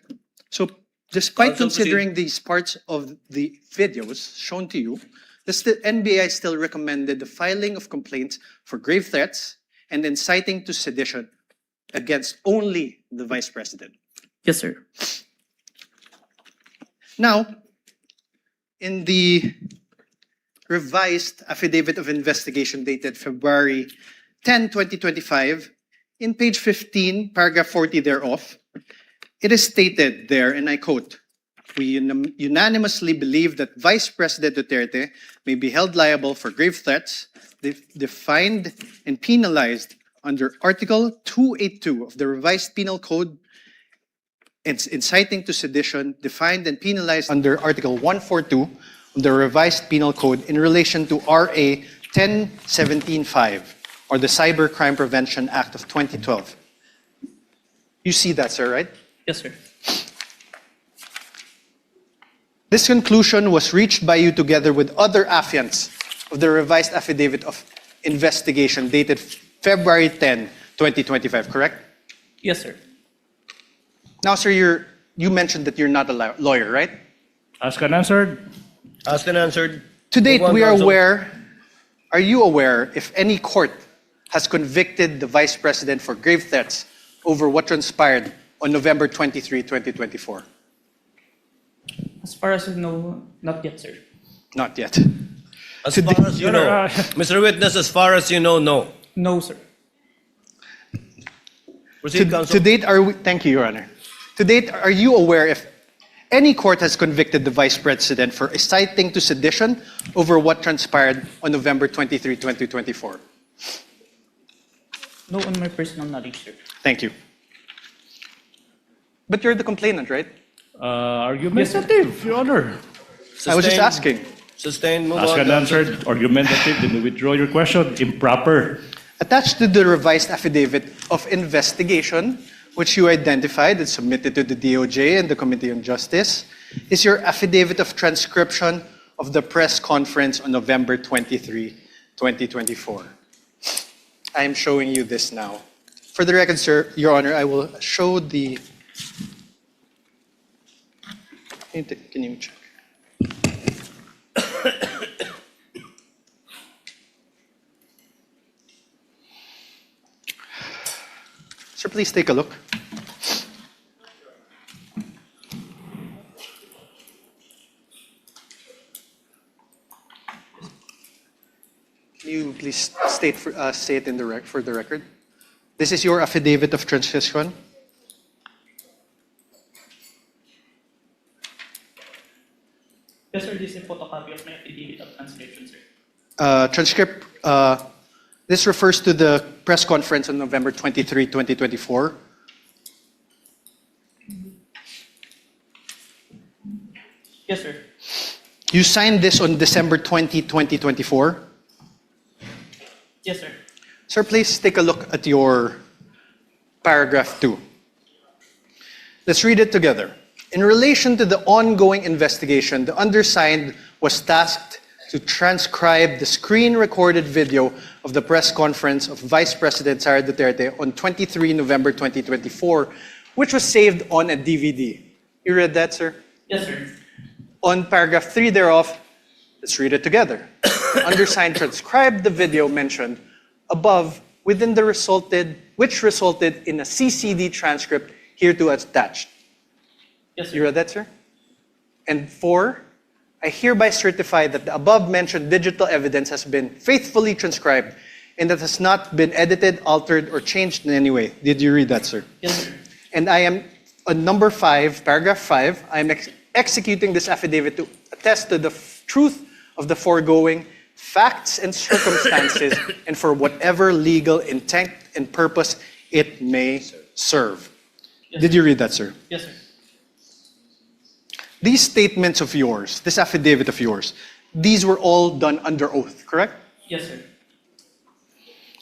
So, despite Counsel, considering these parts of the videos shown to you, the NBI still recommended the filing of complaints for grave threats and inciting to sedition against only the Vice President. Yes, sir. Now, in the revised affidavit of investigation dated February 10, 2025, in page 15, paragraph 40 thereof, it is stated there, and I quote, "We unanimously believe that Vice President Duterte may be held liable for grave threats defined and penalized under Article 282 of the Revised Penal Code and inciting to sedition defined and penalized under Article 142 of the Revised Penal Code in relation to RA 10175 or the Cybercrime Prevention Act of 2012. You see that, sir, right? Yes, sir. This conclusion was reached by you together with other affiants of the revised affidavit of investigation dated February 10, 2025, correct? Yes, sir. Now, sir, you mentioned that you're not a lawyer, right? Asked and answered. Asked and answered. To date, Move on, we are counsel. aware, are you aware if any court has convicted the Vice President for grave threats over what transpired on November 23, 2024? As far as I know, not yet, sir. Not yet. As far as you know. Mr. Witness, as far as you know, no. No, sir. Proceed, counsel. To date, thank you, Your Honor. To date, are you aware if any court has convicted the Vice President for inciting to sedition over what transpired on November 23, 2024? No, on my personal knowledge, sir. Thank you. But you're the complainant, right? Argumentative, Your Honor. I was just asking. Sustained. Move Asked on, and counsel. answered. Argumentative. Then you withdraw your question. Improper. Attached to the revised affidavit of investigation, which you identified and submitted to the DOJ and the Committee on Justice, is your affidavit of transcription of the press conference on November 23, 2024. I am showing you this now. For the record, sir, Your Honor, I will show the... Can you check? Sir, please take a look. Can you please say it for the record? This is your affidavit of transcription. Yes, sir. This is a photocopy of my affidavit of transcription, sir. This refers to the press conference on November 23, 2024. Yes, sir. You signed this on December 20, 2024. Yes, sir. Sir, please take a look at your paragraph 2. Let's read it together. In relation to the ongoing investigation, the undersigned was tasked to transcribe the screen-recorded video of the press conference of Vice President Sara Duterte on 23 November 2024, which was saved on a DVD. You read that, sir? Yes, sir. On paragraph 3 thereof, let's read it together. Undersigned transcribed the video mentioned above within the which resulted in a CCD transcript hereto attached. Yes, sir. You read that, sir? And 4, I hereby certify that the above mentioned digital evidence has been faithfully transcribed and that has not been edited, altered, or changed in any way. Did you read that, sir? Yes, sir. And I am, on number 5, paragraph 5, I am executing this affidavit to attest to the truth of the foregoing facts and circumstances and for whatever legal intent and purpose it may serve. Did you read that, sir? Yes, sir. These statements of yours, this affidavit of yours, these were all done under oath, correct? Yes, sir.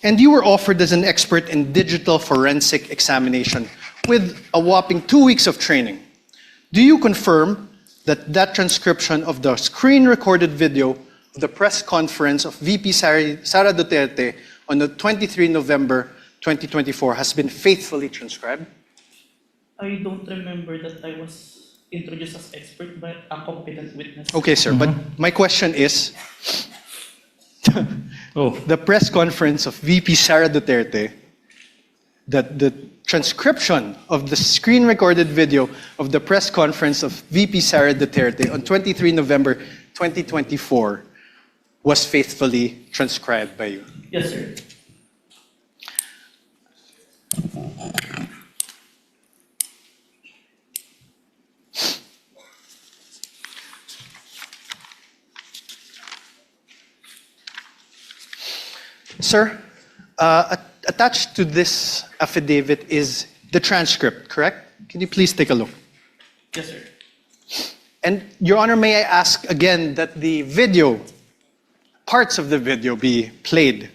And you were offered as an expert in digital forensic examination with a whopping 2 weeks of training. Do you confirm that that transcription of the screen-recorded video of the press conference of VP Sara Duterte on the 23 November 2024 has been faithfully transcribed? I don't remember that I was introduced as expert, but a competent witness. Okay, sir, but my question is, the press conference of VP Sara Duterte, that the transcription of the screen-recorded video of the press conference of VP Sara Duterte on 23 November 2024 was faithfully transcribed by you? Yes, sir. Sir, attached to this affidavit is the transcript, correct? Can you please take a look? Yes, sir. And Your Honor, may I ask again that the video, parts of the video be played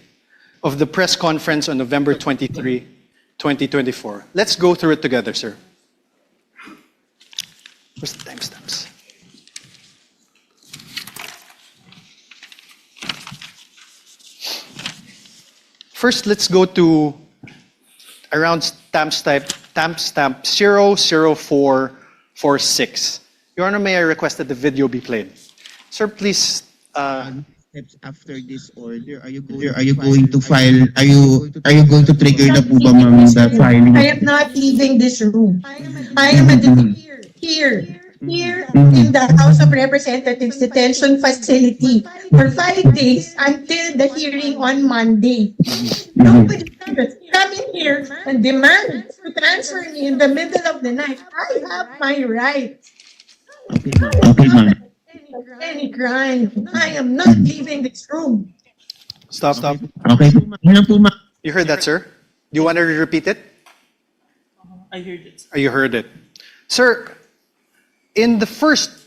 of the press conference on November 23, 2024. Let's go through it together, sir. Where's the timestamps? First, let's go to around timestamp 00446. Your Honor, may I request that the video be played? Sir, please. Steps after this order, are you going to file? Are you going to trigger na po ba, ma'am, the filing? I am not leaving this room. I am here in the House of Representatives detention facility for 5 days until the hearing on Monday. Nobody just come in here and demand to transfer me in the middle of the night. I have my right. Okay, ma'am. Any crime. I am not leaving this room. Stop. Okay. You heard that, sir? Do you want to repeat it? I heard it. You heard it. Sir, in the first,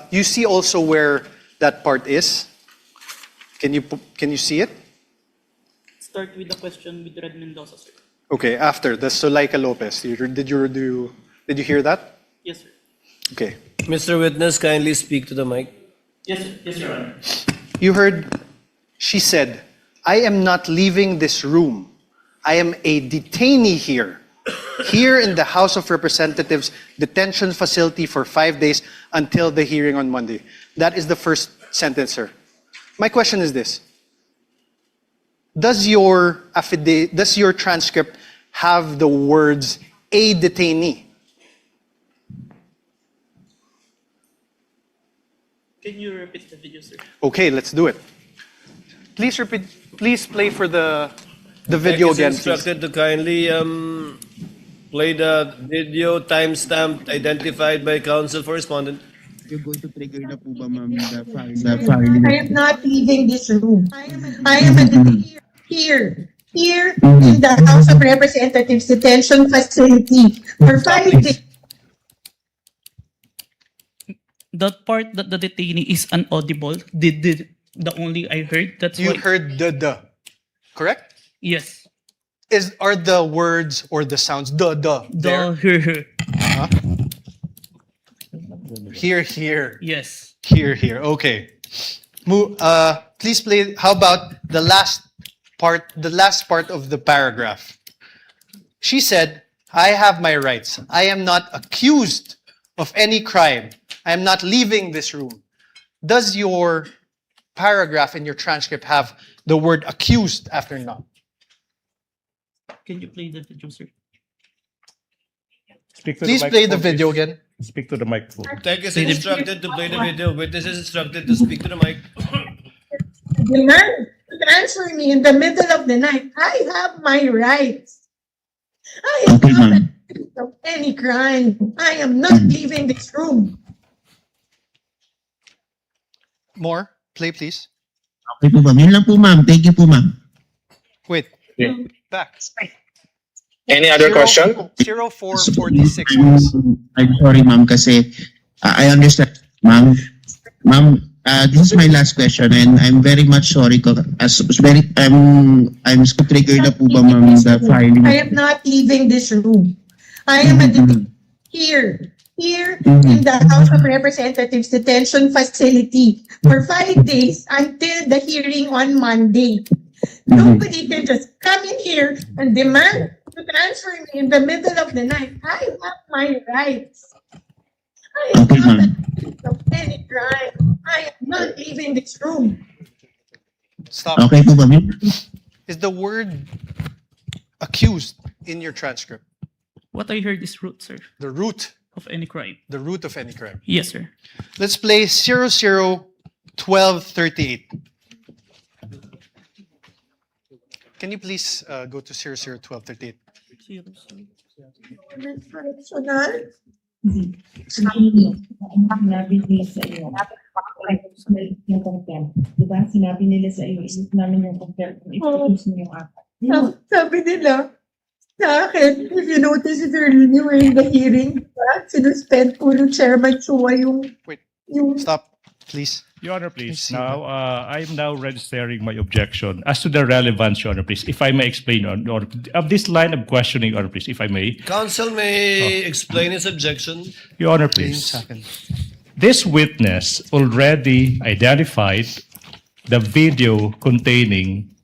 you see also where that part is? Can you see it? Start with the question with Red Mendoza, sir. Okay, after the Zuleika Lopez. Did you hear that? Yes, sir. Okay. Mr. Witness, kindly speak to the mic. Yes, sir. Yes, Your Honor. You heard, she said, I am not leaving this room. I am a detainee here in the House of Representatives detention facility for 5 days until the hearing on Monday. That is the first sentence, sir. My question is this. Does your transcript have the words a detainee? Can you repeat the video, sir? Okay, let's do it. Please repeat. Please play for the video again, please. Instructed to kindly play the video timestamp identified by counsel for respondent. You're going to trigger na po ba, ma'am, the filing? I am not leaving this room. I am here in the House of Representatives detention facility for 5 days. That part that the detainee is inaudible. The only I heard. That's You why. heard the, correct? Yes. Are the words or the sounds there? Here. Huh? Here. Yes. Here. Okay. Please play. How about the last part of the paragraph? She said, I have my rights. I am not accused of any crime. I am not leaving this room. Does your paragraph in your transcript have the word accused after not? Can you play the video, sir? Speak to Please the play the microphone, video please. again. Speak to the microphone. Tech is instructed to play the video. Witness is instructed to speak to the mic. Demand to transfer me in the middle of the night. I have my rights. I am Okay, not ma'am. accused of any crime. I am not leaving this room. More? Play, please. Okay po, ma'am. Yun lang po, ma'am. Thank you po, ma'am. Wait. Yeah. Back. Any other question? 0446, please. I'm sorry, ma'am, kasi I understand, ma'am. Ma'am, this is my last question, and I'm very much sorry. I'm so triggered na po ba, ma'am, the filing. I am not leaving this room. I am here in the House of Representatives detention facility for 5 days until the hearing on Monday. Nobody can just come in here and demand to transfer me in the middle of the night. I have my rights. I am not accused of any crime. I am not leaving this room. Stop. Okay po, ma'am. Is the word accused in your transcript? What I heard is root, sir, The root. of any crime. The root of any crime. Yes, sir. Let's play 001238. Can you please go to 001238? Personal? Sinabi nila sa iyo, yung contempt. Diba? Sinabi nila sa iyo, isip namin yung contempt. Ipag-use mo yung apat. Sabi nila sa akin, if you notice if you're in the hearing, sinuspend po ng Chairman Chua yung... Wait. Yung... Stop, please. Your Honor, please. Now, I am now registering my objection as to the relevance, Your Honor, please. If I may explain, Your Honor, of this line of questioning, Your Honor, please, if I may. Counsel may explain his objection. Your Honor, please. This witness already identified the video containing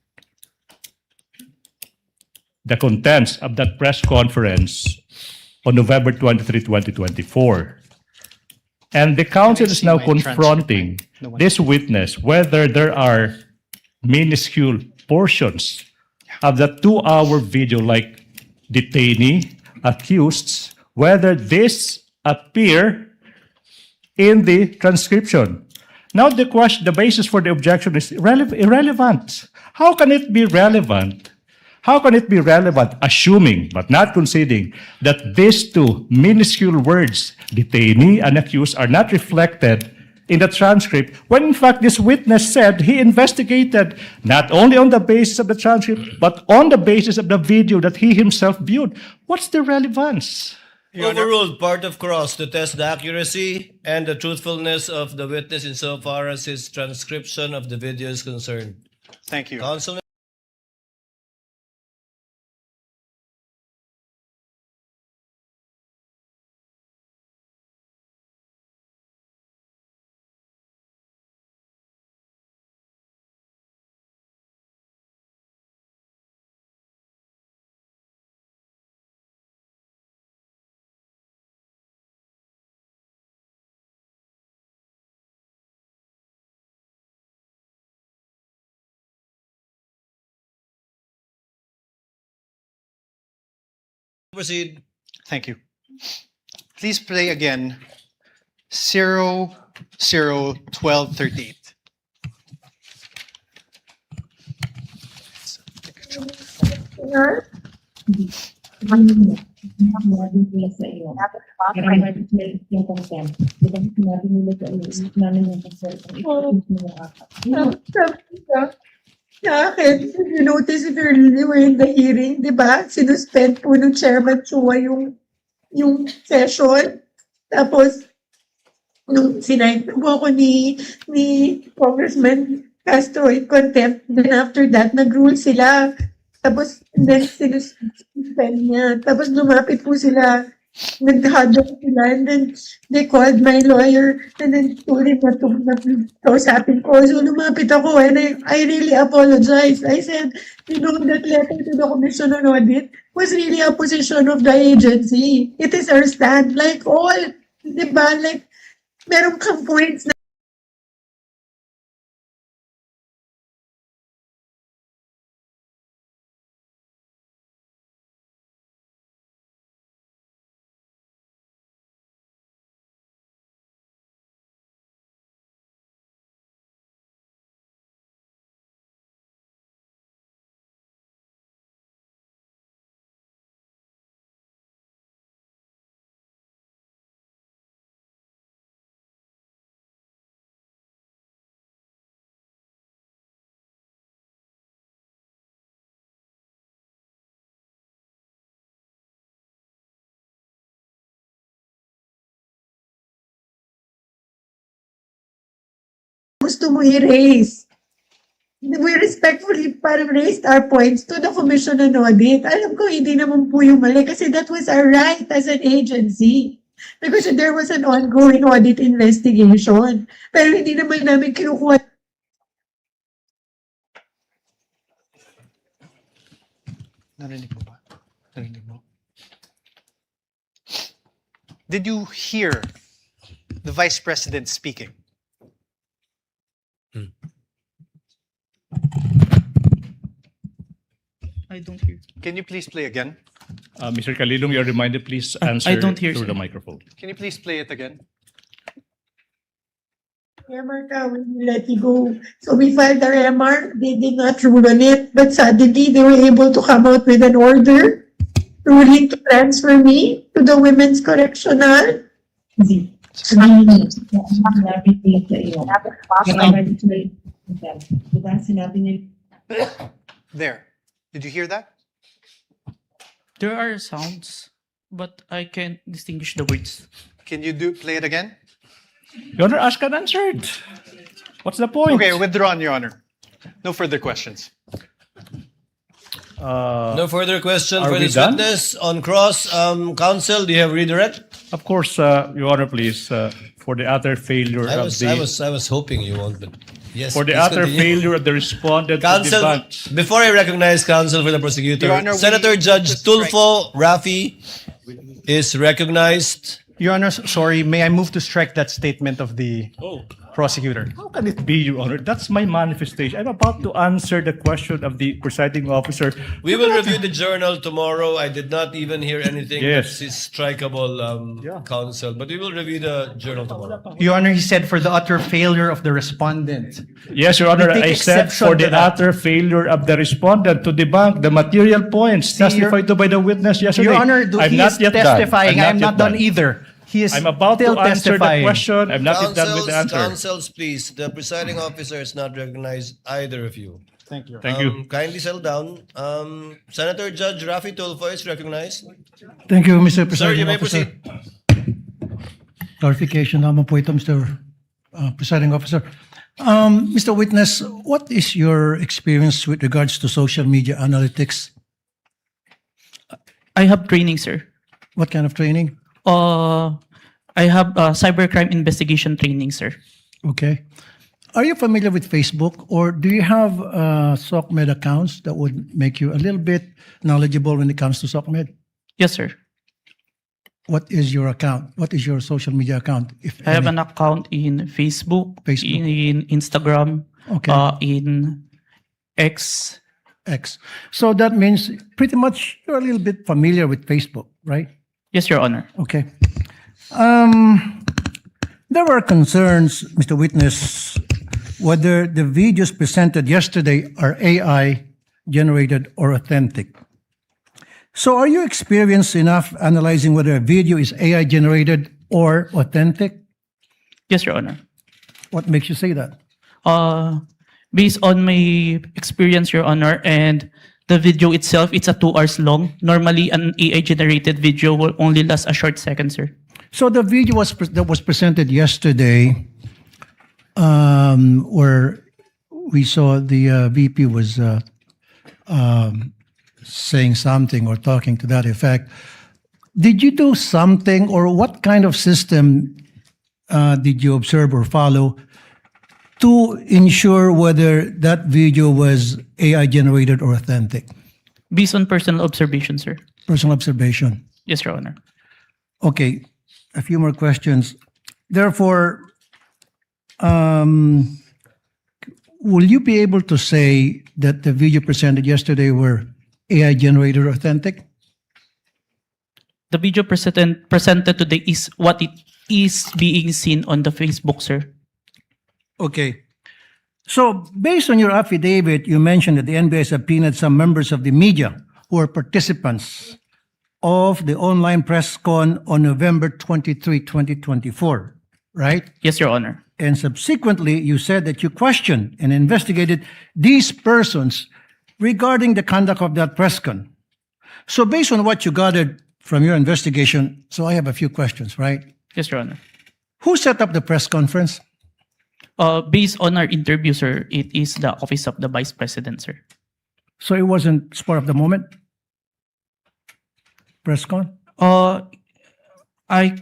the contents of that press conference on November 23, 2024. And the counsel is now confronting this witness whether there are minuscule portions of the 2-hour video, like detainee, accused, whether this appear in the transcription. Now the basis for the objection is irrelevant. How can it be relevant? How can it be relevant, assuming but not conceding that these two minuscule words, detainee and accused, are not reflected in the transcript, when in fact this witness said he investigated not only on the basis of the transcript, but on the basis of the video that he himself viewed? What's the relevance? Overruled, part of cross to test the accuracy and the truthfulness of the witness insofar as his transcription of the video is concerned. Thank you. Counsel. Proceed. Thank you. Please play again 001238. Sinabi nila sa iyo. Sinabi nila yung contempt. Diba? Sinabi nila sa iyo, isip namin yung contempt. Ipag-use mo yung apat. Sabi nila sa akin, if you notice if you were in the hearing, di ba? Sinuspend po ng Chairman Chua yung session. Tapos, nung sinight po ako ni Congressman Castro in contempt, then after that, nag-rule sila. Tapos, then sinuspend niya. Tapos, lumapit po sila. Nag-huddle sila. And then, they called my lawyer. And then, told him na kausapin ko. So, lumapit ako. And I really apologize. I said, you know, that letter to the Commission on Audit was really a position of the agency. It is our stand. Like all, di ba? Like, meron kang points na gusto mo i-raise. We respectfully parang raised our points to the Commission on Audit. Alam ko hindi naman po yung mali kasi that was our right as an agency. Because there was an ongoing audit investigation. Pero hindi naman namin kinukuha. Narinig mo ba? Narinig mo? Did you hear the Vice President speaking? I don't hear. Can you please play again? Mr. Kalilong, you're reminded, please answer I don't hear, through sir. the microphone. Can you please play it again? MR ka, we will let you go. So we filed our MR, they did not rule on it, but suddenly they were able to come out with an order ruling to transfer me to the Women's Correctional. Sinabi sa iyo. Diba sinabi nila? There. Did you hear that? There are sounds, but I can't distinguish the words. Can you play it again? Your Honor, asked and answered. What's the point? Okay, withdrawn, Your Honor. No further questions. No further question are for we this done? witness. On cross, counsel, do you have redirect? Of course, Your Honor, please, for the utter failure I of was, the... I was hoping you won't, but yes. For the please utter continue. failure of the respondent to Counsel, debunk. before I recognize counsel for the prosecutor, Your Honor, Senator Judge Tulfo Rafi is recognized. Your Honor, sorry, may I move to strike that statement of the prosecutor? How can it be, Your Honor? That's my manifestation. I'm about to answer the question of the presiding officer. We will review the journal tomorrow. I did not even hear anything Yes. that is strikeable, counsel, but we will review the journal tomorrow. Your Honor, he said for the utter failure of the respondent. Yes, Your Honor, We take I said exception for to the that. utter failure of the respondent to debunk the material points testified to by the witness yesterday. Your Honor, I'm he not is yet done. testifying. I'm yet not done either. He is I'm about still to answer the testifying. question. I'm not yet done with the answer. Counsels, please. The presiding officer has not recognized either of you. Thank you. Thank you. Kindly settle down. Senator Judge Rafi Tulfo is recognized. Thank you, Mr. Sir, you Presiding may Officer. proceed. Clarification naman po ito, Mr. Presiding Officer. Mr. Witness, what is your experience with regards to social media analytics? I have training, sir. What kind of training? I have cybercrime investigation training, sir. Okay. Are you familiar with Facebook, or do you have SOCMED accounts that would make you a little bit knowledgeable when it comes to SOCMED? Yes, sir. What is your account? What is your social media account? If I have any? an account in Facebook, Facebook. in Instagram, Okay. in X. X. So that means pretty much you're a little bit familiar with Facebook, right? Yes, Your Honor. Okay. There were concerns, Mr. Witness, whether the videos presented yesterday are AI generated or authentic. So are you experienced enough analyzing whether a video is AI generated or authentic? Yes, Your Honor. What makes you say that? Based on my experience, Your Honor, and the video itself, it's a 2 hours long. Normally, an AI-generated video will only last a short second, sir. So the video that was presented yesterday, where we saw the VP was saying something or talking to that effect. Did you do something, or what kind of system did you observe or follow to ensure whether that video was AI generated or authentic? Based on personal observation, sir. Personal observation. Yes, Your Honor. Okay, a few more questions. Therefore, will you be able to say that the video presented yesterday were AI generated or authentic? The video presented today is what it is being seen on the Facebook, sir. Okay. So, based on your affidavit, you mentioned that the NBI subpoenaed some members of the media who are participants of the online press con on November 23, 2024, right? Yes, Your Honor. And subsequently, you said that you questioned and investigated these persons regarding the conduct of that press con. So, based on what you gathered from your investigation, so I have a few questions, right? Yes, Your Honor. Who set up the press conference? Based on our interview, sir, it is the Office of the Vice President, sir. So it wasn't spur of the moment? Press con? I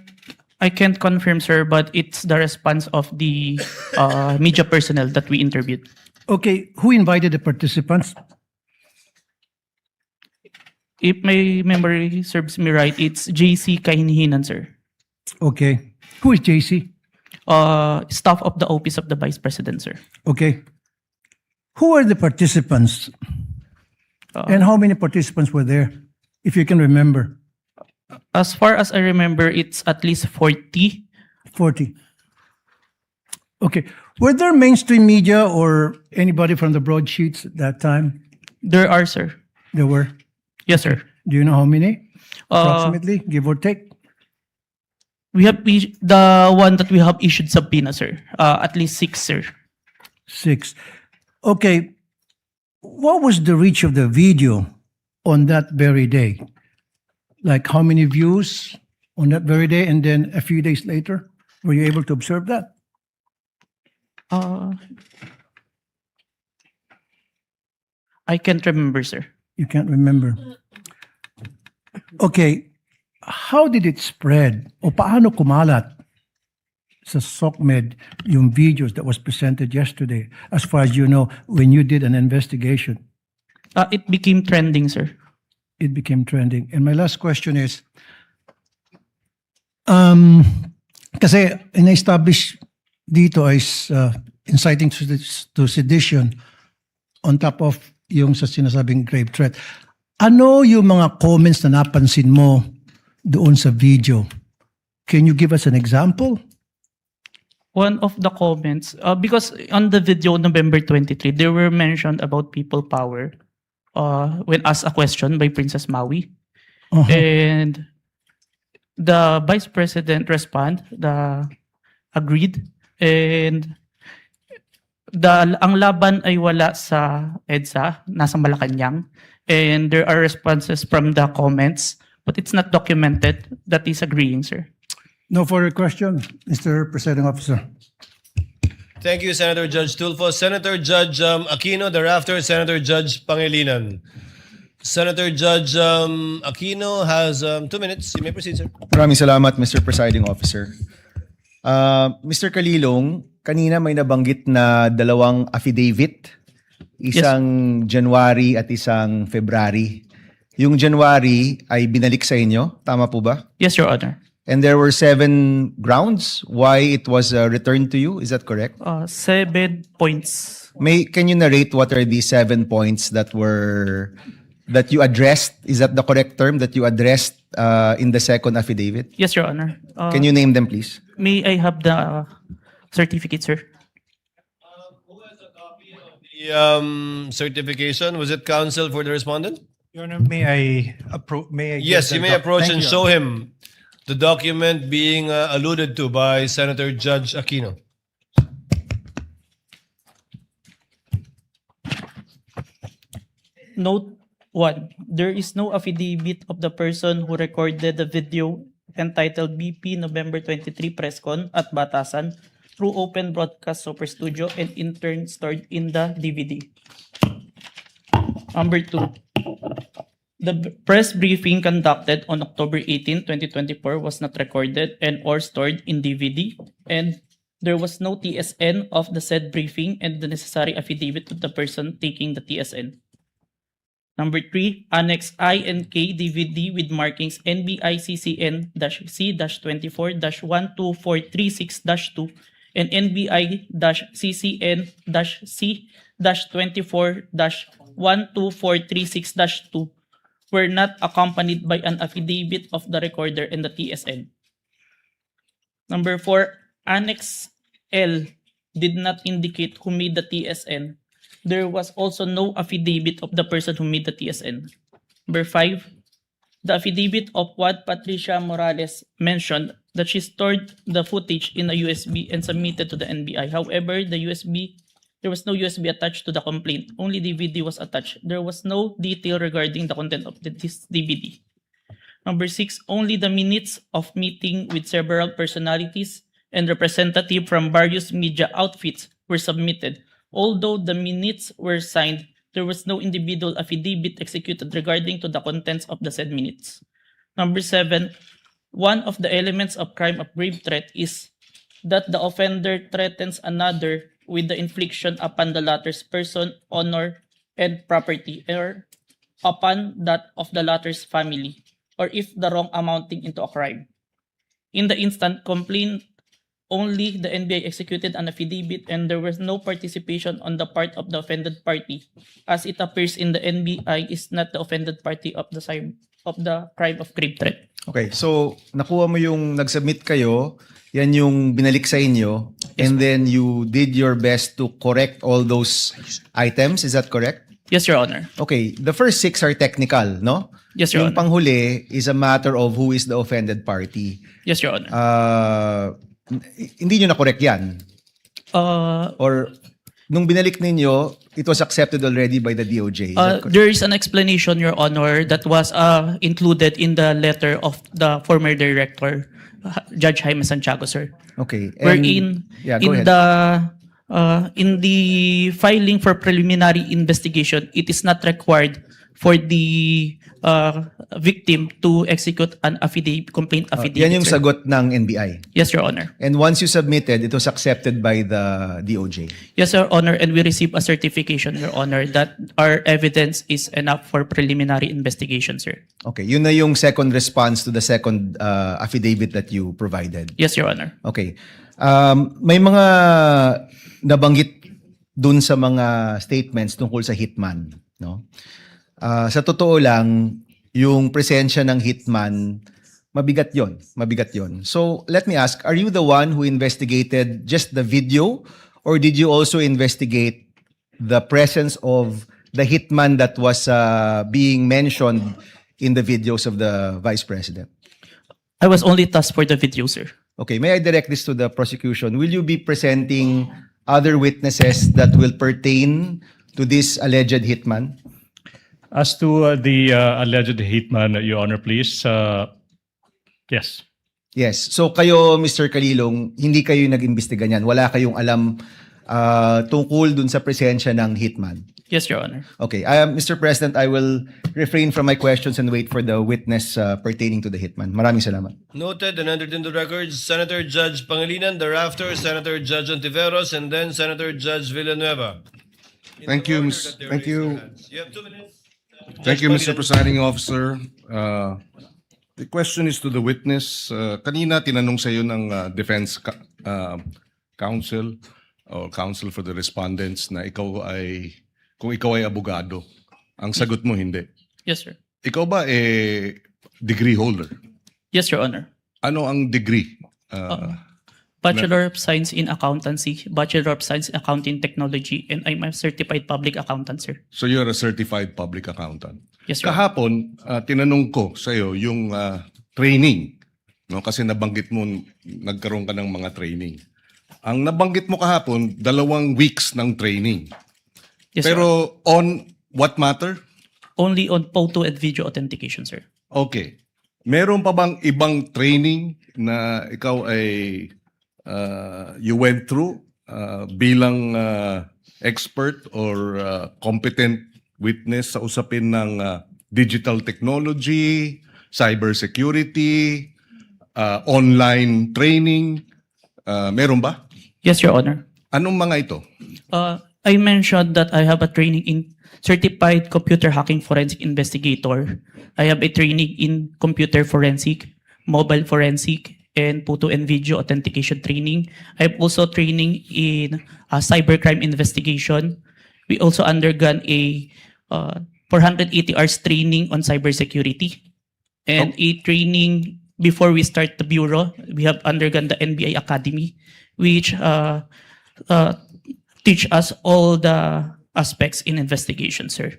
can't confirm, sir, but it's the response of the media personnel that we interviewed. Okay, who invited the participants? If my memory serves me right, it's JC Kahinhinan, sir. Okay. Who is JC? Staff of the Office of the Vice President, sir. Okay. Who are the participants? And how many participants were there, if you can remember? As far as I remember, it's at least 40. 40. Okay. Were there mainstream media or anybody from the broadsheets at that time? There are, sir. There were? Yes, sir. Do you know how many? Approximately, give or take? We have the one that we have issued subpoena, sir. At least 6, sir. 6. Okay. What was the reach of the video on that very day? Like how many views on that very day, and then a few days later? Were you able to observe that? I can't remember, sir. You can't remember. Okay. How did it spread? O paano kumalat sa SOCMED yung videos that was presented yesterday, as far as you know, when you did an investigation? It became trending, sir. It became trending. And my last question is, kasi in-establish dito is inciting to sedition on top of yung sa sinasabing grave threat. Ano yung mga comments na napansin mo doon sa video? Can you give us an example? One of the comments, because on the video November 23, there were mentioned about people power when asked a question by Princess Maui. And the Vice President agreed, and ang laban ay wala sa EDSA, nasa Malacanang, and there are responses from the comments, but it's not documented. That is agreeing, sir. No further question, Mr. Presiding Officer. Thank you, Senator Judge Tulfo. Senator Judge Aquino, thereafter Senator Judge Pangilinan. Senator Judge Aquino has 2 minutes. You may proceed, sir. Maraming salamat, Mr. Presiding Officer. Mr. Kalilong, kanina may nabanggit na dalawang affidavit. Isang January at isang February. Yung January ay binalik sa inyo, tama po ba? Yes, Your Honor. And there were 7 grounds why it was returned to you, is that correct? 7 points. Can you narrate what are these 7 points that you addressed? Is that the correct term that you addressed in the second affidavit? Yes, Your Honor. Can you name them, please? May I have the certificate, sir? Who has a copy of the certification? Was it counsel for the respondent? Your Honor, may I Yes, you may approach and show him the document being alluded to by Senator Judge Aquino. Note 1. There is no affidavit of the person who recorded the video entitled BP November 23 Press Con at Batasan through open broadcast Super Studio and in turn stored in the DVD. Number 2. The press briefing conducted on October 18, 2024 was not recorded and or stored in DVD, and there was no TSN of the said briefing and the necessary affidavit of the person taking the TSN. Number 3, Annex I and K DVD with markings NBI-CCN-C-24-12436-2 and NBI-CCN-C-24-12436-2 were not accompanied by an affidavit of the recorder and the TSN. Number 4, Annex L did not indicate who made the TSN. There was also no affidavit of the person who made the TSN. Number 5, the affidavit of Juan Patricia Morales mentioned that she stored the footage in a USB and submitted to the NBI. However, there was no USB attached to the complaint. Only DVD was attached. There was no detail regarding the content of this DVD. Number 6, only the minutes of meeting with several personalities and representatives from various media outfits were submitted. Although the minutes were signed, there was no individual affidavit executed regarding to the contents of the said minutes. Number 7, one of the elements of crime of grave threat is that the offender threatens another with the infliction upon the latter's person, honor, and property, or upon that of the latter's family, or if the wrong amounting into a crime. In the instant complaint, only the NBI executed an affidavit and there was no participation on the part of the offended party, as it appears in the NBI is not the offended party of the crime of grave threat. Okay, so nakuha mo yung nag-submit kayo, yan yung binalik sa inyo, and then you did your best to correct all those items, is that correct? Yes, Your Honor. Okay, the first 6 are technical, no? Yes, Your Yung Honor. panghuli is a matter of who is the offended party. Yes, Your Honor. Hindi nyo na-correct yan? Or nung binalik ninyo, it was accepted already by the DOJ? Is that correct? There is an explanation, Your Honor, that was included in the letter of the former director, Judge Jaime Santiago, sir. Okay. And, Wherein yeah, go ahead. in the filing for preliminary investigation, it is not required for the victim to execute an affidavit, complaint affidavit. Yan yung sir. sagot ng NBI? Yes, Your Honor. And once you submitted, it was accepted by the DOJ? Yes, Your Honor, and we received a certification, Your Honor, that our evidence is enough for preliminary investigation, sir. Okay, yun na yung second response to the second affidavit that you provided? Yes, Your Honor. Okay. May mga nabanggit dun sa mga statements tungkol sa hitman, no? Sa totoo lang, yung presensya ng hitman, mabigat yon. So, let me ask, are you the one who investigated just the video, or did you also investigate the presence of the hitman that was being mentioned in the videos of the Vice President? I was only tasked for the video, sir. Okay, may I direct this to the prosecution? Will you be presenting other witnesses that will pertain to this alleged hitman? As to the alleged hitman, Your Honor, please. Yes. Yes. So kayo, Mr. Kalilong, hindi kayo nag-imbestiga niyan. Wala kayong alam tungkol dun sa presensya ng hitman? Yes, Your Honor. Okay. Mr. President, I will refrain from my questions and wait for the witness pertaining to the hitman. Maraming salamat. Noted and entered into records, Senator Judge Pangilinan, thereafter Senator Judge Ontiveros, and then Senator Judge Villanueva. Thank you, thank you. You have 2 minutes. Thank you, Mr. Presiding Officer. The question is to the witness. Kanina tinanong sa iyo ng defense counsel or counsel for the respondents na kung ikaw ay abogado. Ang sagot mo hindi. Yes, sir. Ikaw ba degree holder? Yes, Your Honor. Ano ang degree? Bachelor of Science in Accountancy, Bachelor of Science in Accounting Technology, and I'm a certified public accountant, sir. So you're a certified public accountant. Yes, sir. Kahapon, tinanong ko sa iyo yung training, no? Kasi nabanggit mo nagkaroon ka ng mga training. Ang nabanggit mo kahapon, 2 weeks ng training. Yes, pero on what matter? Only on photo and video authentication, sir. Okay. Meron pa bang ibang training na ikaw ay you went through bilang expert or competent witness sa usapin ng digital technology, cybersecurity, online training? Meron ba? Yes, Your Honor. Anong mga ito? I mentioned that I have a training in certified computer hacking forensic investigator. I have a training in computer forensic, mobile forensic, and photo and video authentication training. I have also training in cybercrime investigation. We also undergone a 480 hours training on cybersecurity and a training before we start the bureau. We have undergone the NBI Academy, which teach us all the aspects in investigation, sir.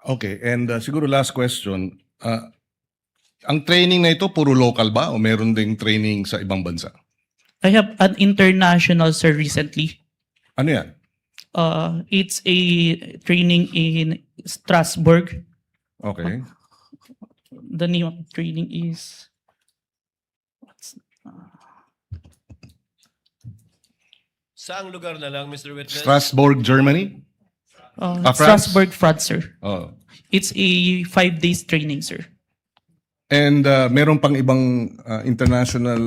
Okay, and siguro last question. Ang training na ito, puro local ba o meron ding training sa ibang bansa? I have an international, sir, recently. Ano yan? It's a training in Strasbourg. Okay. The name of the training is... Saang lugar na lang, Mr. Witness? Strasbourg, Germany? France? Strasbourg, France, sir. Oh. It's a 5 days training, sir. And meron pang ibang international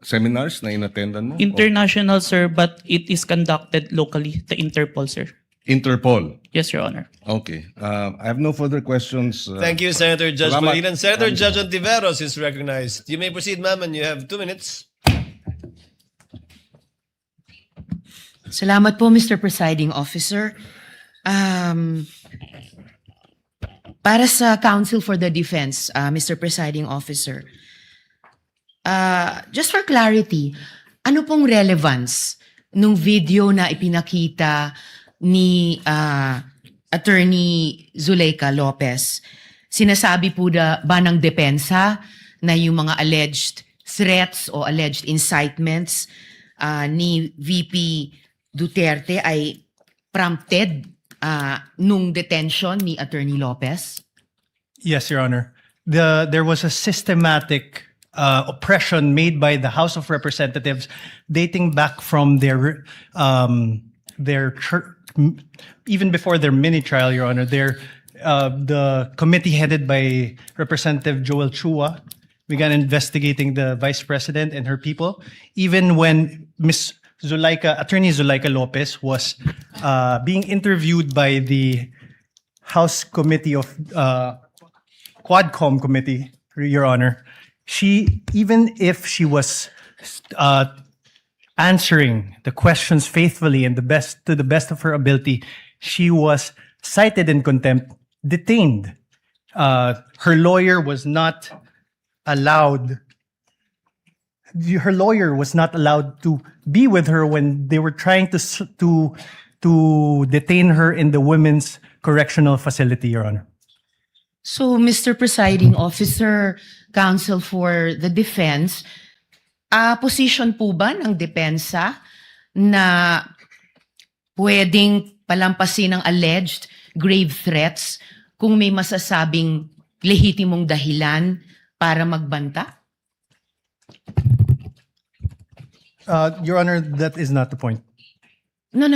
seminars na inattendan mo? International, sir, but it is conducted locally, the Interpol, sir. Interpol? Yes, Your Honor. Okay. I have no further questions. Thank you, Senator Judge Salamat. Malinan. Senator Judge Ontiveros is recognized. You may proceed, ma'am, and you have 2 minutes. Salamat po, Mr. Presiding Officer. Para sa Counsel for the Defense, Mr. Presiding Officer, just for clarity, ano pong relevance nung video na ipinakita ni Attorney Zuleika Lopez? Sinasabi po ba ng depensa na yung mga alleged threats o alleged incitements ni VP Duterte ay prompted nung detention ni Attorney Lopez? Yes, Your Honor. There was a systematic oppression made by the House of Representatives dating back from their even before their mini trial, Your Honor. The committee headed by Representative Joel Chua began investigating the Vice President and her people, even when Attorney Zuleika Lopez was being interviewed by the House Committee of Quadcom Committee, Your Honor. Even if she was answering the questions faithfully and to the best of her ability, she was cited in contempt, detained. Her lawyer was not allowed. Her lawyer was not allowed to be with her when they were trying to detain her in the Women's Correctional Facility, Your Honor. So, Mr. Presiding Officer, Counsel for the Defense, position po ba ng depensa na pwedeng palampasin ng alleged grave threats kung may masasabing lehitimong dahilan para magbanta? Your Honor, that is not the point. No.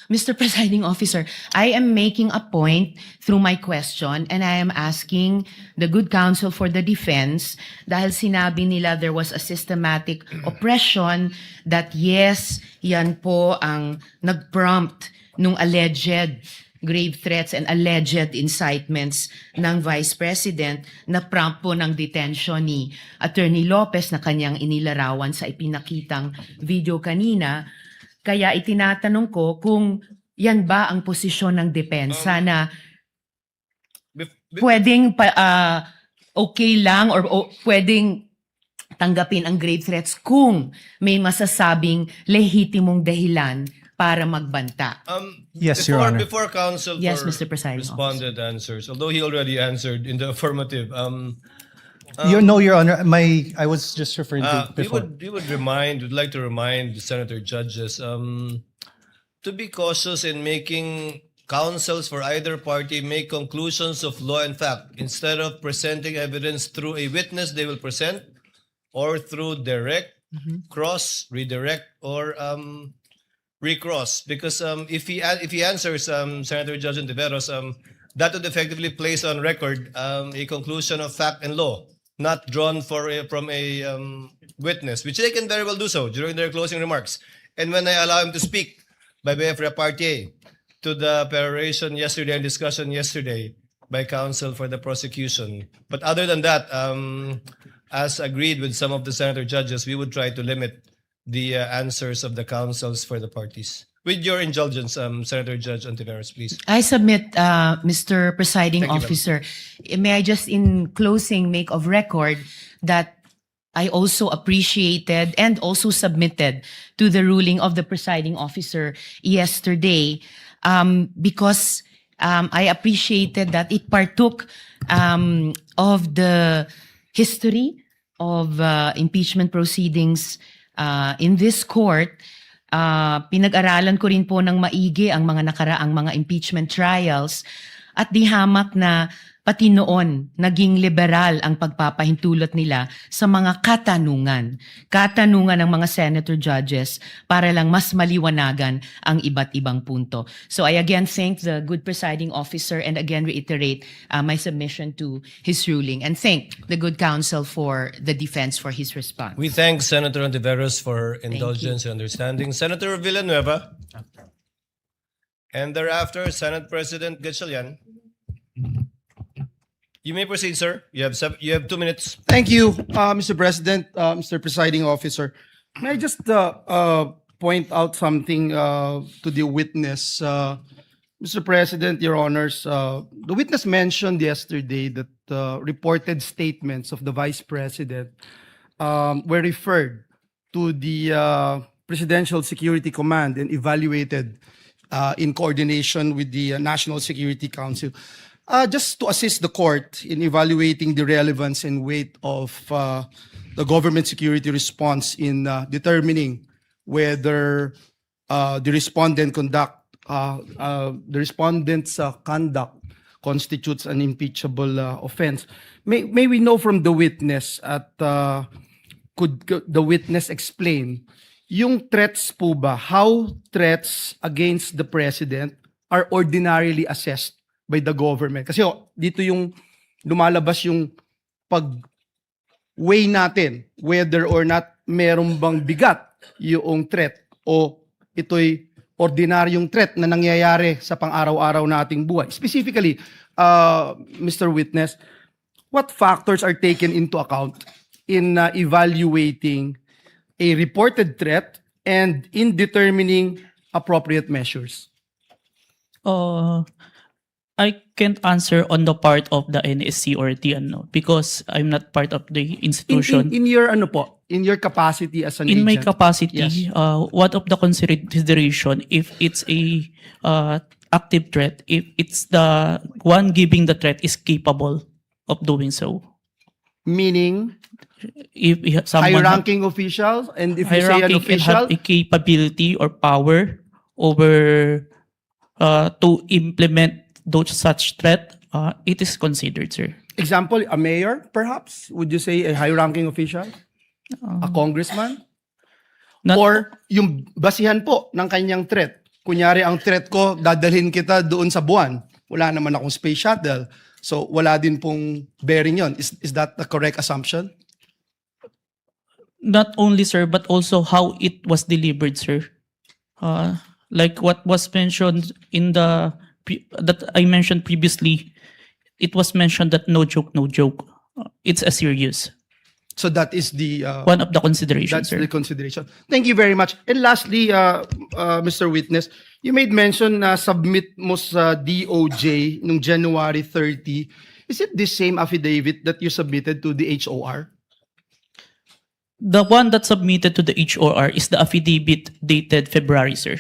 Mr. Presiding Officer, I am making a point through my question and I am asking the good counsel for the defense dahil sinabi nila there was a systematic oppression that yes, yan po ang nag-prompt nung alleged grave threats and alleged incitements ng Vice President na prompt po ng detention ni Attorney Lopez na kanyang inilarawan sa ipinakitang video kanina. Kaya itinatanong ko kung yan ba ang posisyon ng depensa na pwedeng okay lang or pwedeng tanggapin ang grave threats kung may masasabing lehitimong dahilan para magbanta. Yes, Your Honor. Before counsel Yes, Mr. Presiding responded answers, although he already answered in the affirmative. No, Your Honor. I was just referring to before. Would like to remind the senator judges to be cautious in making counsels for either party make conclusions of law and fact instead of presenting evidence through a witness they will present or through direct, cross, redirect, or recross. Because if he answers Senator Judge Ontiveros, that would effectively place on record a conclusion of fact and law, not drawn from a witness, which they can very well do so during their closing remarks. And when I allow him to speak, by way of repartee to the peroration yesterday and discussion yesterday by counsel for the prosecution. But other than that, as agreed with some of the senator judges, we would try to limit the answers of the counsels for the parties. With your indulgence, Senator Judge Ontiveros, please. I submit, Mr. Presiding Thank you, Officer, may I just in closing make of record that I also appreciated and also submitted to the ruling of the presiding officer yesterday because I appreciated that it partook of the history of impeachment proceedings in this court. Pinag-aralan ko rin po ng maigi ang mga nakaraang mga impeachment trials at di hamak na pati noon naging liberal ang pagpapahintulot nila sa mga katanungan ng mga senator judges para lang mas maliwanagan ang iba't ibang punto. So I again thank the good presiding officer and again reiterate my submission to his ruling and thank the good counsel for the defense for his response. We thank Senator Ontiveros for her indulgence and understanding. Senator Villanueva. And thereafter, Senate President Gatchalian. You may proceed, sir. You have 2 minutes. Thank you, Mr. President, Mr. Presiding Officer. May I just point out something to the witness? Mr. President, Your Honors, the witness mentioned yesterday that reported statements of the Vice President were referred to the Presidential Security Command and evaluated in coordination with the National Security Council. Just to assist the court in evaluating the relevance and weight of the government security response in determining whether the respondent's conduct constitutes an impeachable offense. May we know from the witness could the witness explain yung threats po ba, how threats against the president are ordinarily assessed by the government? Kasi dito yung lumalabas yung pag-weigh natin whether or not meron bang bigat yung threat o ito'y ordinaryong threat na nangyayari sa pang-araw-araw nating buhay. Specifically, Mr. Witness, what factors are taken into account in evaluating a reported threat and in determining appropriate measures? I can't answer on the part of the NSC or TNO because I'm not part of the institution. In your in your capacity as an agent? In my capacity, Yes. one of the consideration if it's a active threat, if it's the one giving the threat is capable of doing so. Meaning, if someone high-ranking officials, and if you say an hierarchy and official, have a capability or power over to implement those such threat, it is considered, sir. example, a mayor, perhaps? Would you say a high-ranking official? A congressman? Or yung basihan po ng kanyang threat. Kunyari, ang threat ko, dadalhin kita doon sa buwan. Wala naman akong space shuttle. So, wala din pong bearing yon. Is that the correct assumption? Not only, sir, but also how it was delivered, sir. Like what was mentioned in the that I mentioned previously, it was mentioned that no joke, no joke. It's a serious. So that is the one of the considerations, That's sir. the consideration. Thank you very much. And lastly, Mr. Witness, you made mention na submit mo sa DOJ noong January 30. Is it the same affidavit that you submitted to the HOR? The one that submitted to the HOR is the affidavit dated February, sir.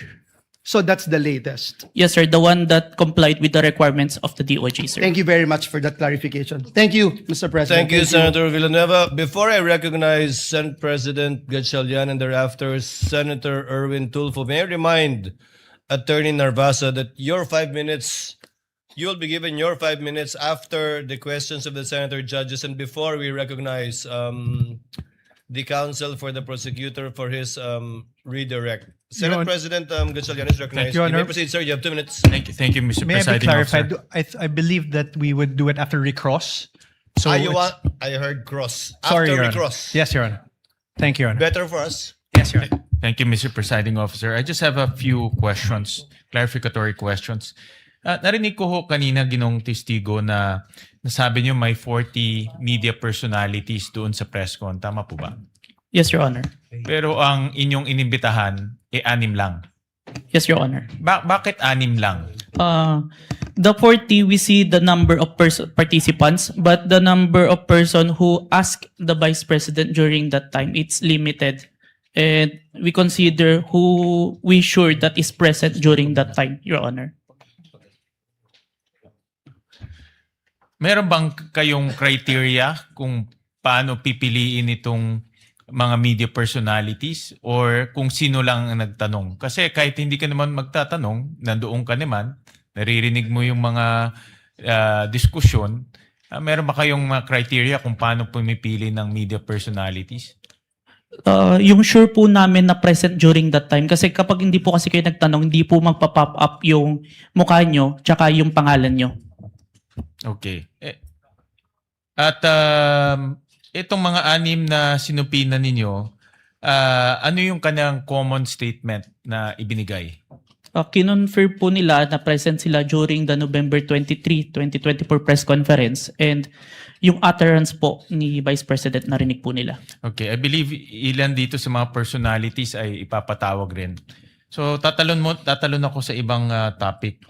So that's the latest. Yes, sir. The one that complied with the requirements of the DOJ, sir. Thank you very much for that clarification. Thank you, Mr. President. Thank you, Senator Villanueva. Before I recognize Senate President Gatchalian and thereafter Senator Erwin Tulfo, may I remind Attorney Narvasa that your 5 minutes, you'll be given your 5 minutes after the questions of the senator judges and before we recognize the counsel for the prosecutor for his redirect. Senate President Gatchalian is recognized. You may proceed, sir. You have 2 minutes. Thank you, Mr. May I be clarified? I believe that we would do it after recross. So I heard cross. Sorry, After Your Honor. recross. Yes, Your Honor. Thank you, Your Honor. Better for us. Yes, Your Honor. Thank you, Mr. Presiding Officer. I just have a few questions, clarificatory questions. Narinig ko ho kanina ginong testigo na nasabi niyo may 40 media personalities doon sa press con. Tama po ba? Yes, Your Honor. Pero ang inyong inimbitahan, 6 lang. Yes, Your Honor. Bakit 6 lang? The 40, we see the number of participants, but the number of person who asked the Vice President during that time, it's limited. And we consider who we sure that is present during that time, Your Honor. Meron bang kayong criteria kung paano pipiliin itong mga media personalities or kung sino lang ang nagtanong? Kasi kahit hindi ka naman magtatanong, nandoon ka naman, naririnig mo yung mga diskusyon, meron ba kayong mga criteria kung paano pumipili ng media personalities? Yung sure po namin na present during that time. Kasi kapag hindi po kasi kayo nagtanong, hindi po magpa-pop up yung mukha nyo tsaka yung pangalan nyo. Okay. At itong mga 6 na sinupinan ninyo, ano yung kanyang common statement na ibinigay? Kinonfirm po nila na present sila during the November 23, 2024 press conference, and yung utterance po ni Vice President narinig po nila. Okay, I believe ilan dito sa mga personalities ay ipapatawag rin. So tatalon ako sa ibang topic.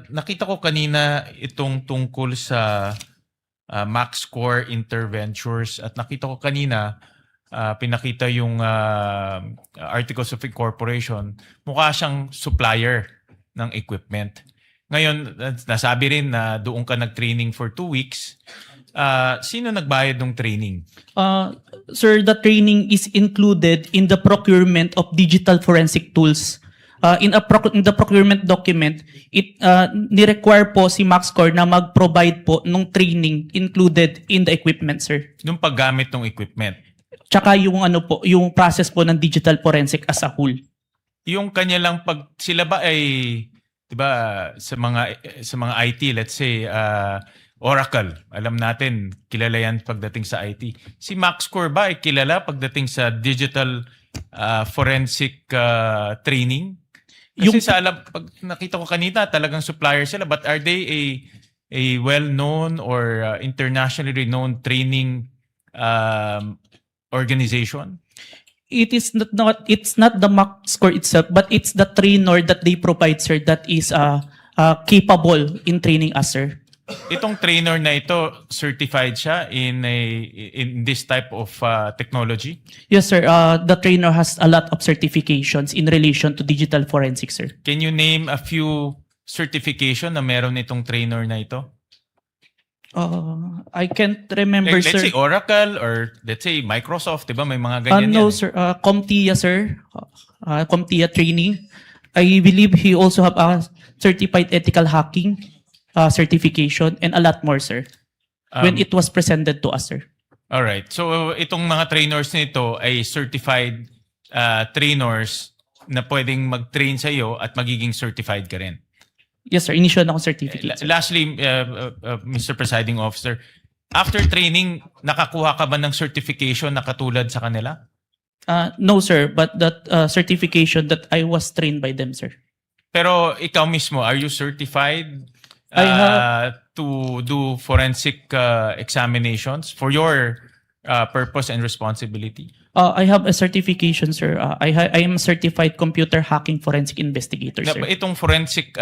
Nakita ko kanina itong tungkol sa Max Score Interventures at nakita ko kanina pinakita yung Articles of Incorporation. Mukha siyang supplier ng equipment. Ngayon, nasabi rin na doon ka nag-training for 2 weeks. Sino nagbayad ng training? Sir, the training is included in the procurement of digital forensic tools. In the procurement document, it ni-require po si MaxCore na mag-provide po ng training included in the equipment, sir. Nung paggamit ng equipment? Tsaka yung yung process po ng digital forensic as a whole. Yung kanya lang sila ba ay 'di ba sa mga IT, let's say Oracle, alam natin kilala yan pagdating sa IT. Si MaxCore ba ay kilala pagdating sa digital forensic training? Kasi pag nakita ko kanina talagang supplier sila, but are they a well-known or internationally renowned training organization? It's not the MaxCore itself, but it's the trainer that they provide, sir, that is capable in training us, sir. Itong trainer na ito, certified siya in this type of technology? Yes, sir. The trainer has a lot of certifications in relation to digital forensics, sir. Can you name a few certification na meron itong trainer na ito? I can't remember, let's sir. say Oracle or let's say Microsoft, di ba? May mga ganyan No, yan. sir. CompTIA, sir. CompTIA training. I believe he also have a certified ethical hacking certification and a lot more, sir. When it was presented to us, sir. All right. So itong mga trainers nito ay certified trainers na pwedeng mag-train sa iyo at magiging certified ka rin. Yes, sir. Initial na akong certificate. Sir. Lastly, Mr. Presiding Officer, after training, nakakuha ka ba ng certification na katulad sa kanila? No, sir. But that certification that I was trained by them, sir. Pero ikaw mismo, are you certified to do forensic examinations for your purpose and responsibility? I have a certification, sir. I am a certified computer hacking forensic investigator, sir. Itong forensic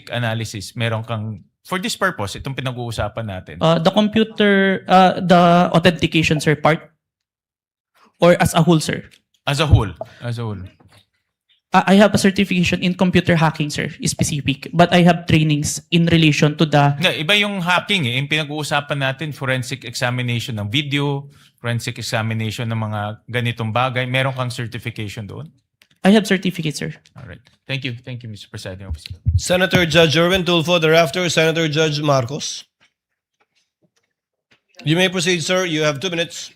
analysis, meron kang for this purpose, itong pinag-uusapan natin. The computer, the authentication, sir, part or as a whole, sir? As a whole. I have a certification in computer hacking, sir, specific. But I have trainings in relation to the... Iba yung hacking eh. Yung pinag-uusapan natin, forensic examination ng video, forensic examination ng mga ganitong bagay. Meron kang certification doon? I have certificate, sir. All right. Thank you, Mr. Presiding Officer. Senator Judge Erwin Tulfo, thereafter Senator Judge Marcos. You may proceed, sir. You have 2 minutes.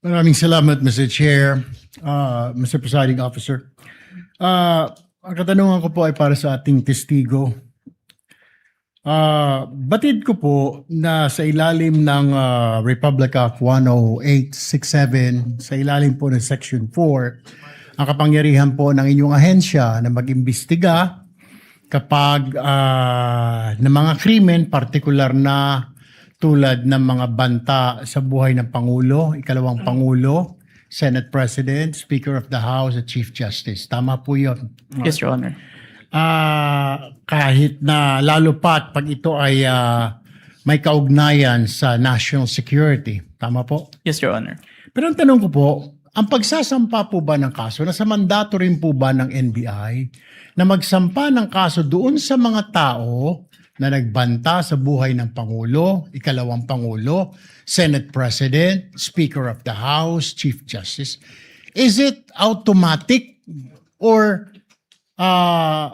Maraming salamat, Mr. Chair, Mr. Presiding Officer. Ang katanungan ko po ay para sa ating testigo. Batid ko po na sa ilalim ng Republic Act 10867, sa ilalim po ng Section 4, ang kapangyarihan po ng inyong ahensya na mag-imbestiga kapag ng mga krimen, partikular na tulad ng mga banta sa buhay ng Pangulo, ikalawang Pangulo, Senate President, Speaker of the House, at Chief Justice. Tama po yun. Yes, Your Honor. Kahit na lalo pat pag ito ay may kaugnayan sa national security. Tama po? Yes, Your Honor. Pero ang tanong ko po, ang pagsasampa po ba ng kaso, nasa mandato rin po ba ng NBI na magsampa ng kaso doon sa mga tao na nagbanta sa buhay ng Pangulo, ikalawang Pangulo, Senate President, Speaker of the House, Chief Justice? Is it automatic or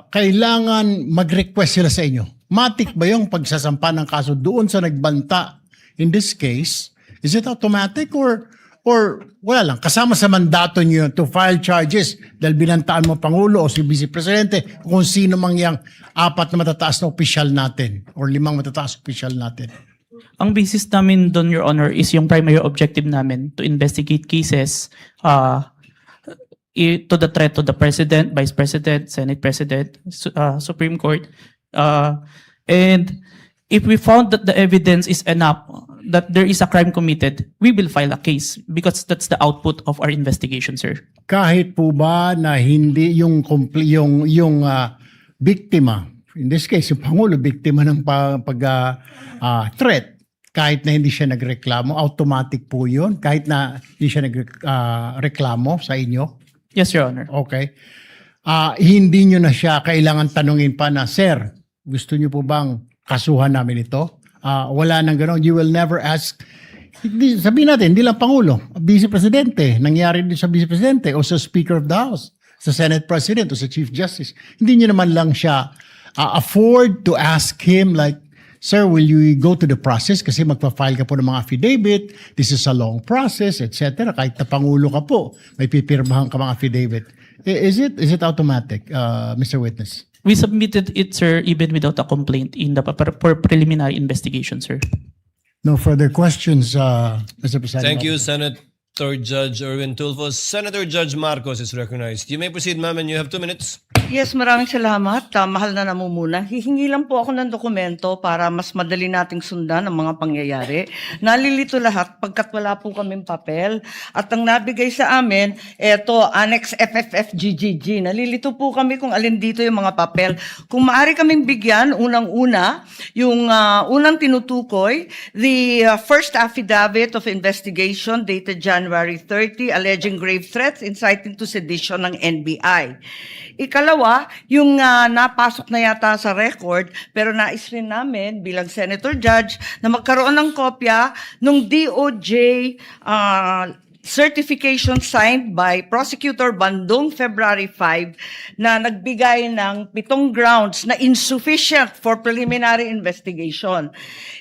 kailangan mag-request sila sa inyo? Matic ba yung pagsasampa ng kaso doon sa nagbanta? In this case, is it automatic or wala lang, kasama sa mandato nyo to file charges dahil binantaan mo Pangulo o si Vice Presidente kung sino mang yang 4 na matataas na opisyal natin or 5 matataas na opisyal natin? Ang basis namin doon, Your Honor, is yung primary objective namin to investigate cases to the threat to the President, Vice President, Senate President, Supreme Court. And if we found that the evidence is enough that there is a crime committed, we will file a case because that's the output of our investigation, sir. Kahit po ba na hindi yung biktima, in this case yung Pangulo, biktima ng threat, kahit na hindi siya nagreklamo, automatic po yun? Kahit na hindi siya nagreklamo sa inyo? Yes, Your Honor. Okay. Hindi nyo na siya kailangan tanungin pa na, Sir, gusto nyo po bang kasuhan namin ito? Wala nang gano'n. You will never ask. Sabihin natin, hindi lang Pangulo, Vice Presidente, nangyari din sa Vice Presidente o sa Speaker of the House, sa Senate President o sa Chief Justice. Hindi nyo naman lang siya afford to ask him like, Sir, will you go to the process? Kasi magpa-file ka po ng mga affidavit. This is a long process, etc. Kahit na Pangulo ka po, may pipirmahan ka mga affidavit. Is it automatic, Mr. Witness? We submitted it, sir, even without a complaint in the preliminary investigation, sir. No further questions, Mr. President. Thank you, Senator Judge Erwin Tulfo. Senator Judge Marcos is recognized. You may proceed, ma'am, and you have 2 minutes. Yes, maraming salamat. Mahal na namumuna. Hihingi lang po ako ng dokumento para mas madali nating sundan ang mga pangyayari. Nalilito lahat pagkat wala po kaming papel. At ang nabigay sa amin, eto, Annex FFFGGG. Nalilito po kami kung alin dito yung mga papel. Kung maaari kaming bigyan, unang-una, yung unang tinutukoy, the first affidavit of investigation dated January 30, alleging grave threats inciting to sedition ng NBI. Ikalawa, yung napasok na yata sa record, pero nais rin namin bilang Senator Judge na magkaroon ng kopya ng DOJ certification signed by Prosecutor Bandung February 5 na nagbigay ng 7 grounds na insufficient for preliminary investigation.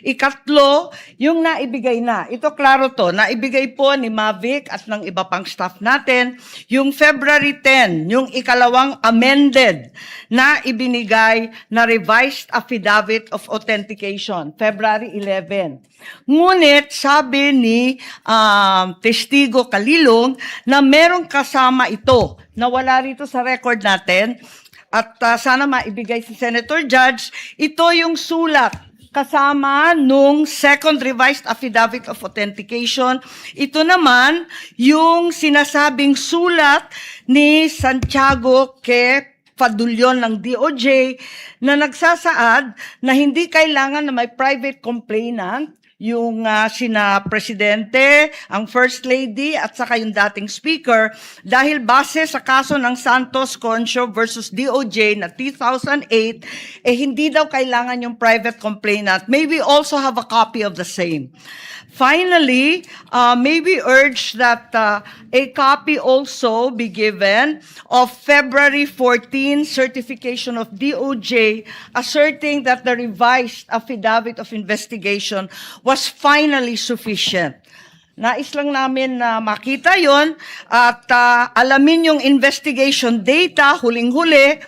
Ikatlo, yung naibigay na. Ito klaro to, naibigay po ni Mavic at ng iba pang staff natin, yung February 10, yung ikalawang amended na ibinigay na revised affidavit of authentication, February 11. Ngunit sabi ni testigo Kalilong na merong kasama ito na wala rito sa record natin at sana maibigay si Senator Judge, ito yung sulat kasama nung second revised affidavit of authentication. Ito naman yung sinasabing sulat ni Santiago K. Fadulyon ng DOJ na nagsasaad na hindi kailangan na may private complainant yung sina Presidente, ang First Lady at saka yung dating Speaker dahil base sa kaso ng Santos Concho versus DOJ na 2008, hindi daw kailangan yung private complainant. May we also have a copy of the same. Finally, may we urge that a copy also be given of February 14 certification of DOJ asserting that the revised affidavit of investigation was finally sufficient. Nais lang namin na makita yon at alamin yung investigation data, huling-huli,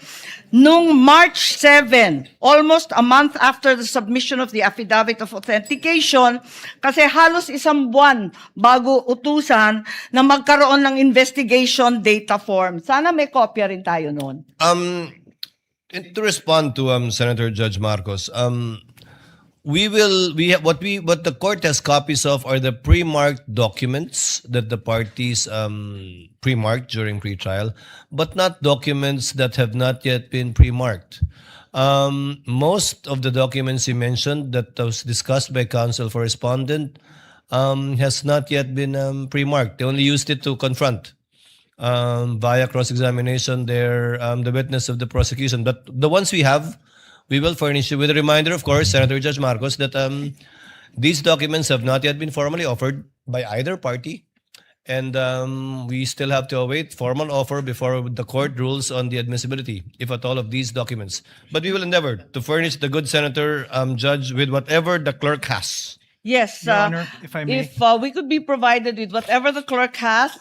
nung March 7, almost a month after the submission of the affidavit of authentication, kasi halos isang buwan bago utusan na magkaroon ng investigation data form. Sana may kopya rin tayo noon. To respond to Senator Judge Marcos, what the court has copies of are the pre-marked documents that the parties pre-marked during pre-trial, but not documents that have not yet been pre-marked. Most of the documents you mentioned that was discussed by counsel for respondent has not yet been pre-marked. They only used it to confront via cross-examination the witness of the prosecution. But the ones we have, we will furnish you with a reminder, of course, Senator Judge Marcos, that these documents have not yet been formally offered by either party. And we still have to await formal offer before the court rules on the admissibility, if at all, of these documents. But we will endeavor to furnish the good Senator Judge with whatever the clerk has. Yes, Your Honor, if I may. if we could be provided with whatever the clerk has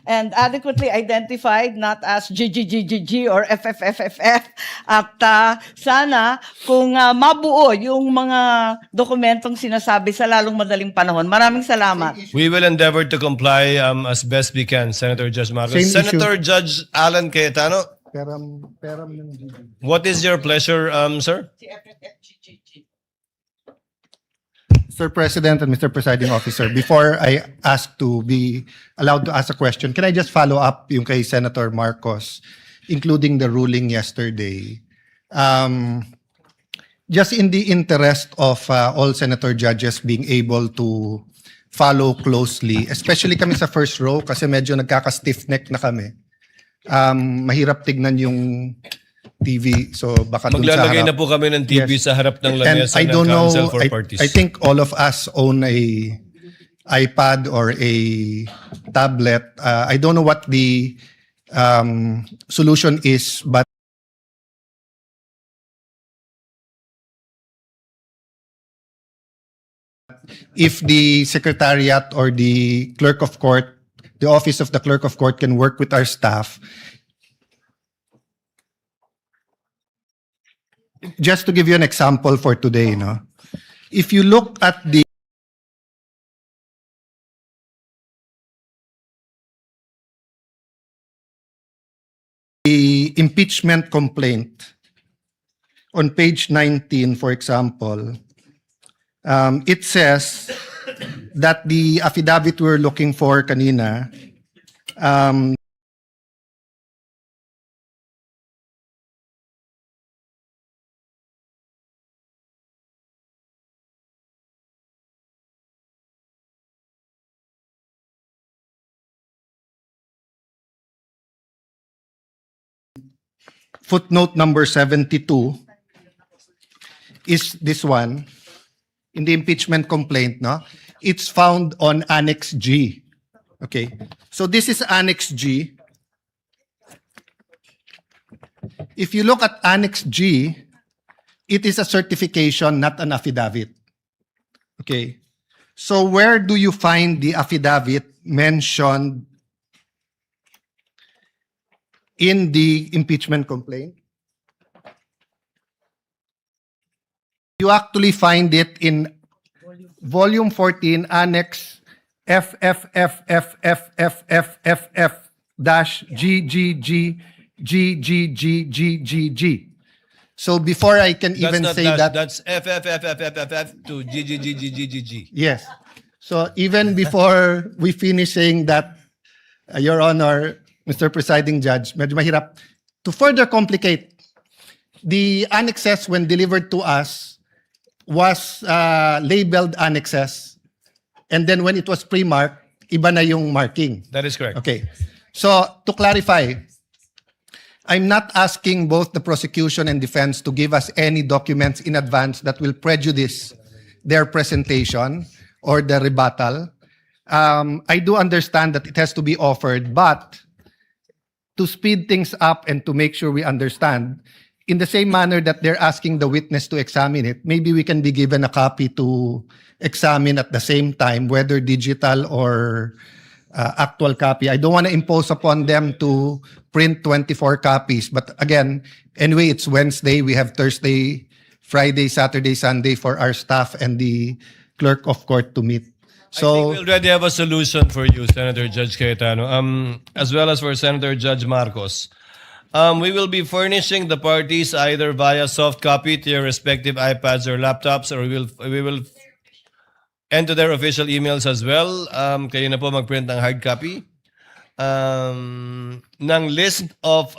and adequately identified, not as GGGGG or FFFFF, at sana kung mabuo yung mga dokumentong sinasabi sa lalong madaling panahon. Maraming salamat. We will endeavor to comply as best we can, Senator Judge Marcos. Same Senator Judge Alan Cayetano, Peram ng GG. what is your pleasure, sir? Mr. President and Mr. Presiding Officer, before I ask to be allowed to ask a question, can I just follow up yung kay Senator Marcos, including the ruling yesterday? Just in the interest of all senator judges being able to follow closely, especially kami sa first row kasi medyo nagkaka-stiff neck na kami. Mahirap tignan yung TV, so baka dun sa Maglalagay harap. na po kami ng TV Yes. sa harap ng And lamesa I ng don't know, counsel for parties. I think all of us own a iPad or a tablet. I don't know what the solution is, but if the secretariat or the clerk of court, the office of the clerk of court can work with our staff. Just to give you an example for today, no? If you look at the impeachment complaint on page 19, for example, it says that the affidavit we're looking for kanina, footnote number 72 is this one in the impeachment complaint, no? It's found on Annex G. Okay. So this is Annex G. If you look at Annex G, it is a certification, not an affidavit. Okay. So where do you find the affidavit mentioned in the impeachment complaint? You actually find it in volume 14, annex FFFFFFF-GGGGGGGG. So before I can even say that, That's FFFFFF to GGGGGGG. yes. So even before we finish saying that, Your Honor, Mr. Presiding Judge, medyo mahirap. To further complicate, the annexes when delivered to us was labeled annexes. And then when it was pre-marked, iba na yung marking. That is correct. Okay. So to clarify, I'm not asking both the prosecution and defense to give us any documents in advance that will prejudice their presentation or the rebuttal. I do understand that it has to be offered, but to speed things up and to make sure we understand, in the same manner that they're asking the witness to examine it, maybe we can be given a copy to examine at the same time, whether digital or actual copy. I don't want to impose upon them to print 24 copies. But again, anyway, it's Wednesday. We have Thursday, Friday, Saturday, Sunday for our staff and the clerk of court to meet. I think So we already have a solution for you, Senator Judge Cayetano, as well as for Senator Judge Marcos. We will be furnishing the parties either via soft copy to your respective iPads or laptops, or we will enter their official emails as well. Kayo na po mag-print ng hard copy ng list of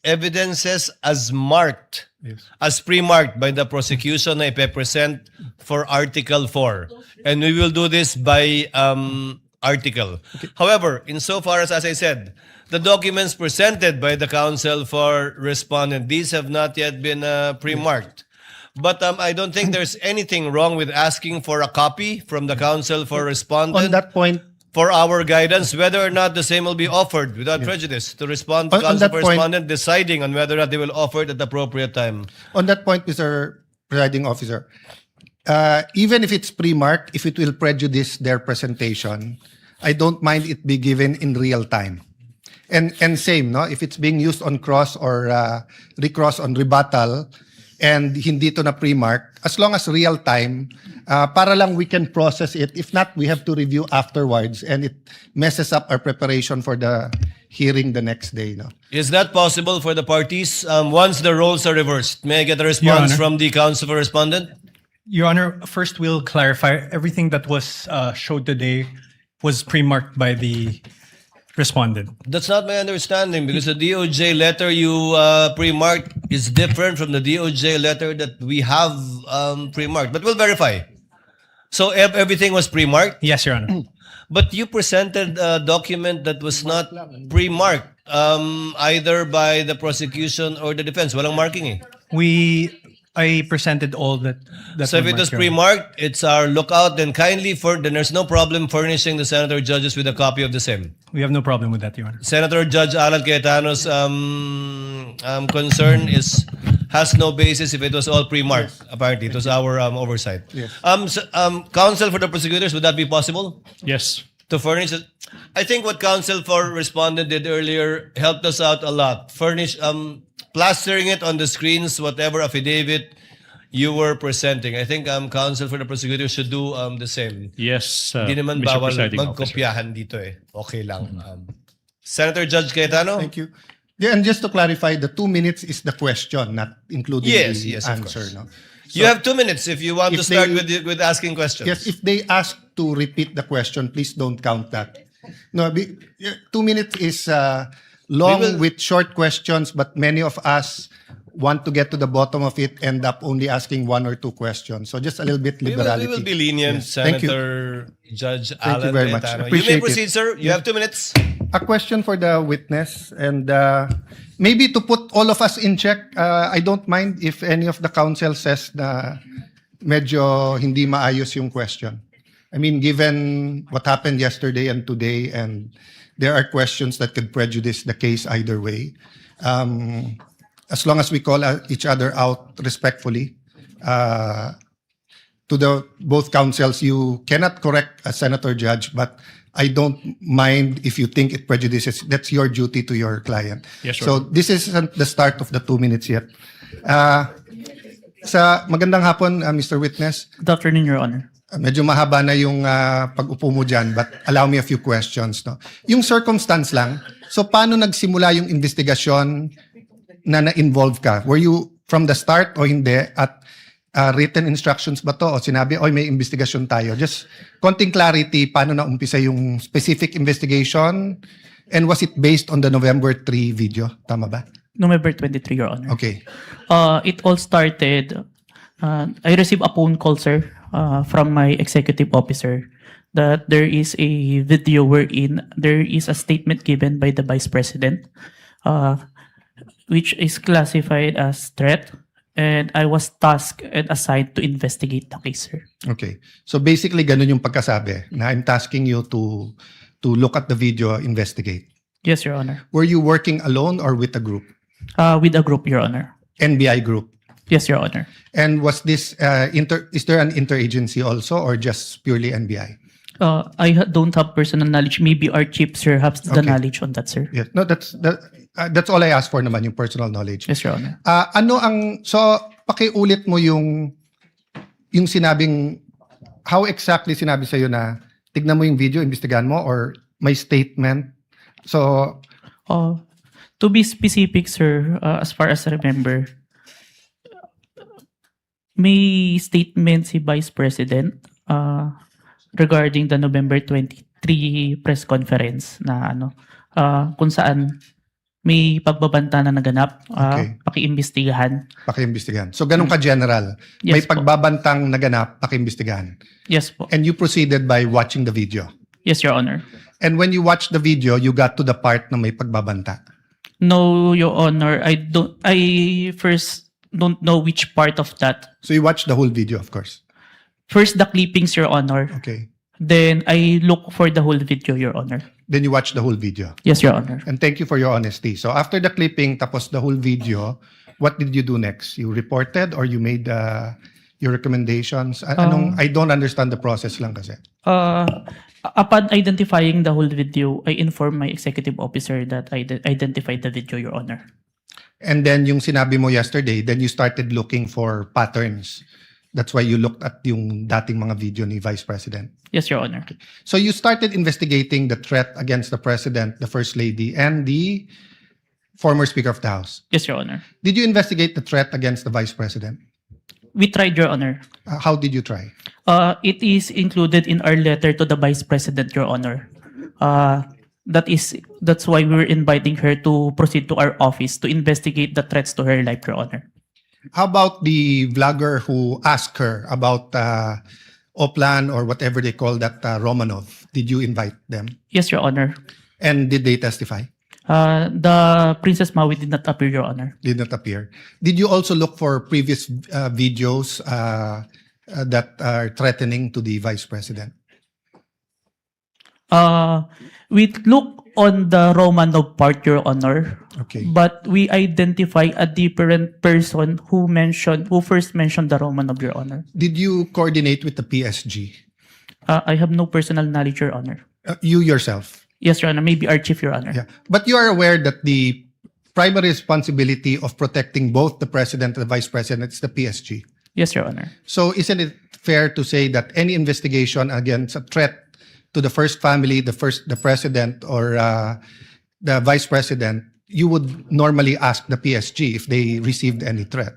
evidences as marked, as pre-marked by the prosecution na ipe-present for Article 4. And we will do this by article. However, insofar as I said, the documents presented by the counsel for respondent, these have not yet been pre-marked. But I don't think there's anything wrong with asking for a copy from the counsel for respondent on that point, for our guidance, whether or not the same will be offered without prejudice to respond to On counsel that for point- respondent, deciding on whether or not they will offer it at the appropriate time. on that point, Mr. Presiding Officer, even if it's pre-marked, if it will prejudice their presentation, I don't mind it be given in real time. And same, no? If it's being used on cross or recross on rebuttal and hindi to na pre-mark, as long as real time, para lang we can process it. If not, we have to review afterwards and it messes up our preparation for the hearing the next day. No? Is that possible for the parties once the roles are reversed? May I get a response Honor. from the counsel for respondent? Your Honor, first we'll clarify everything that was showed today was pre-marked by the respondent. That's not my understanding because the DOJ letter you pre-marked is different from the DOJ letter that we have pre-marked. But we'll verify. So everything was pre-marked? Yes, Your Honor. But you presented a document that was not pre-marked either by the prosecution or the defense. Walang marking eh. I presented all that. So if it was pre-marked, it's our lookout. Then then there's no problem furnishing the senator judges with a copy of the same. We have no problem with that, Your Honor. Senator Judge Alan Cayetano's concern has no basis if it was all pre-marked. Apparently, it was our oversight. Yes. Counsel for the prosecutors, would that be possible? Yes. To furnish it? I think what counsel for respondent did earlier helped us out a lot. Furnish plastering it on the screens, whatever affidavit you were presenting. I think counsel for the prosecutor should do the same. Yes, Hindi naman Mr. bawal Presiding Officer. magkopyahan dito eh. Okay lang. Senator Judge Cayetano? Thank you. Yeah, and just to clarify, the 2 minutes is the question, not including Yes, the yes, of answer. course. No? You have 2 minutes if you want to if start they- with asking questions. Yes, if they ask to repeat the question, please don't count that. No, 2 minutes is long with short questions, but many of us want to get to the bottom of it, end up only asking 1 or 2 questions. So just a little bit liberality. We will be lenient, Yes. Thank you. Senator Judge Thank Alan you very much. Cayetano. You Appreciate may proceed, it. sir. You have 2 minutes. A question for the witness, and maybe to put all of us in check, I don't mind if any of the counsel says na medyo hindi maayos yung question. I mean, given what happened yesterday and today, and there are questions that could prejudice the case either way. As long as we call each other out respectfully, to the both counsels, you cannot correct a senator judge, but I don't mind if you think it prejudices. That's your duty to your client. Yes, sir. So this isn't the start of the 2 minutes yet. Sa magandang hapon, Mr. Witness. Good afternoon, Your Honor. Medyo mahaba na yung pag-upo mo dyan, but allow me a few questions. No? Yung circumstance lang, so paano nagsimula yung investigasyon na na-involve ka? Were you from the start o hindi? At written instructions ba to? O sinabi, oy, may investigasyon tayo? Just konting clarity, paano na umpisa yung specific investigation? And was it based on the November 3 video? Tama ba? November 23, Your Honor. Okay. It all started, I received a phone call, sir, from my executive officer that there is a video wherein there is a statement given by the Vice President, which is classified as threat, and I was tasked and assigned to investigate the case, sir. Okay. So basically, ganun yung pagkasabi na I'm tasking you to look at the video, investigate. Yes, Your Honor. Were you working alone or with a group? With a group, Your Honor. NBI group? Yes, Your Honor. And was this, is there an interagency also or just purely NBI? Don't have personal knowledge. Maybe our chief, sir, has the Okay. knowledge on that, sir. Yes. No, that's all I asked for naman, yung personal knowledge. Yes, Your Honor. So pakiulit mo yung sinabing, how exactly sinabi sa'yo na tignan mo yung video, imbestigahan mo, or may statement? So, To be specific, sir, as far as I remember, may statement si Vice President regarding the November 23 press conference na kung saan may pagbabanta na naganap, Okay. pakiimbestigahan. pakiimbestigahan. So, ganun ka-general. Yes May po. pagbabantang naganap, pakiimbestigahan. Yes po. And you proceeded by watching the video. Yes, Your Honor. And when you watched the video, you got to the part na may pagbabanta. No, Your Honor. I first don't know which part of that. So, you watched the whole video, of course. First, the clippings, Your Honor. Okay. Then, I look for the whole video, Your Honor. Then you watched the whole video. Yes, Your Honor. And thank you for your honesty. So after the clipping, tapos the whole video, what did you do next? You reported or you made your recommendations? I don't understand the process lang kasi. Upon identifying the whole video, I informed my executive officer that I identified the video, Your Honor. And then yung sinabi mo yesterday, then you started looking for patterns. That's why you looked at yung dating mga video ni Vice President. Yes, Your Honor. So you started investigating the threat against the President, the First Lady, and the former Speaker of the House. Yes, Your Honor. Did you investigate the threat against the Vice President? We tried, Your Honor. How did you try? It is included in our letter to the Vice President, Your Honor. That's why we were inviting her to proceed to our office to investigate the threats to her life, Your Honor. How about the vlogger who asked her about Oplan or whatever they call that Romanov? Did you invite them? Yes, Your Honor. And did they testify? The Princess Maui did not appear, Your Honor. Did not appear. Did you also look for previous videos that are threatening to the Vice President? We look on the Romanov part, Your Honor. Okay. But we identify a different person who first mentioned the Romanov, Your Honor. Did you coordinate with the PSG? I have no personal knowledge, Your Honor. You yourself? Yes, Your Honor. Maybe our chief, Your Honor. Yeah. But you are aware that the primary responsibility of protecting both the President and the Vice President is the PSG? Yes, Your Honor. So isn't it fair to say that any investigation against a threat to the first family, the president or the vice president, you would normally ask the PSG if they received any threat?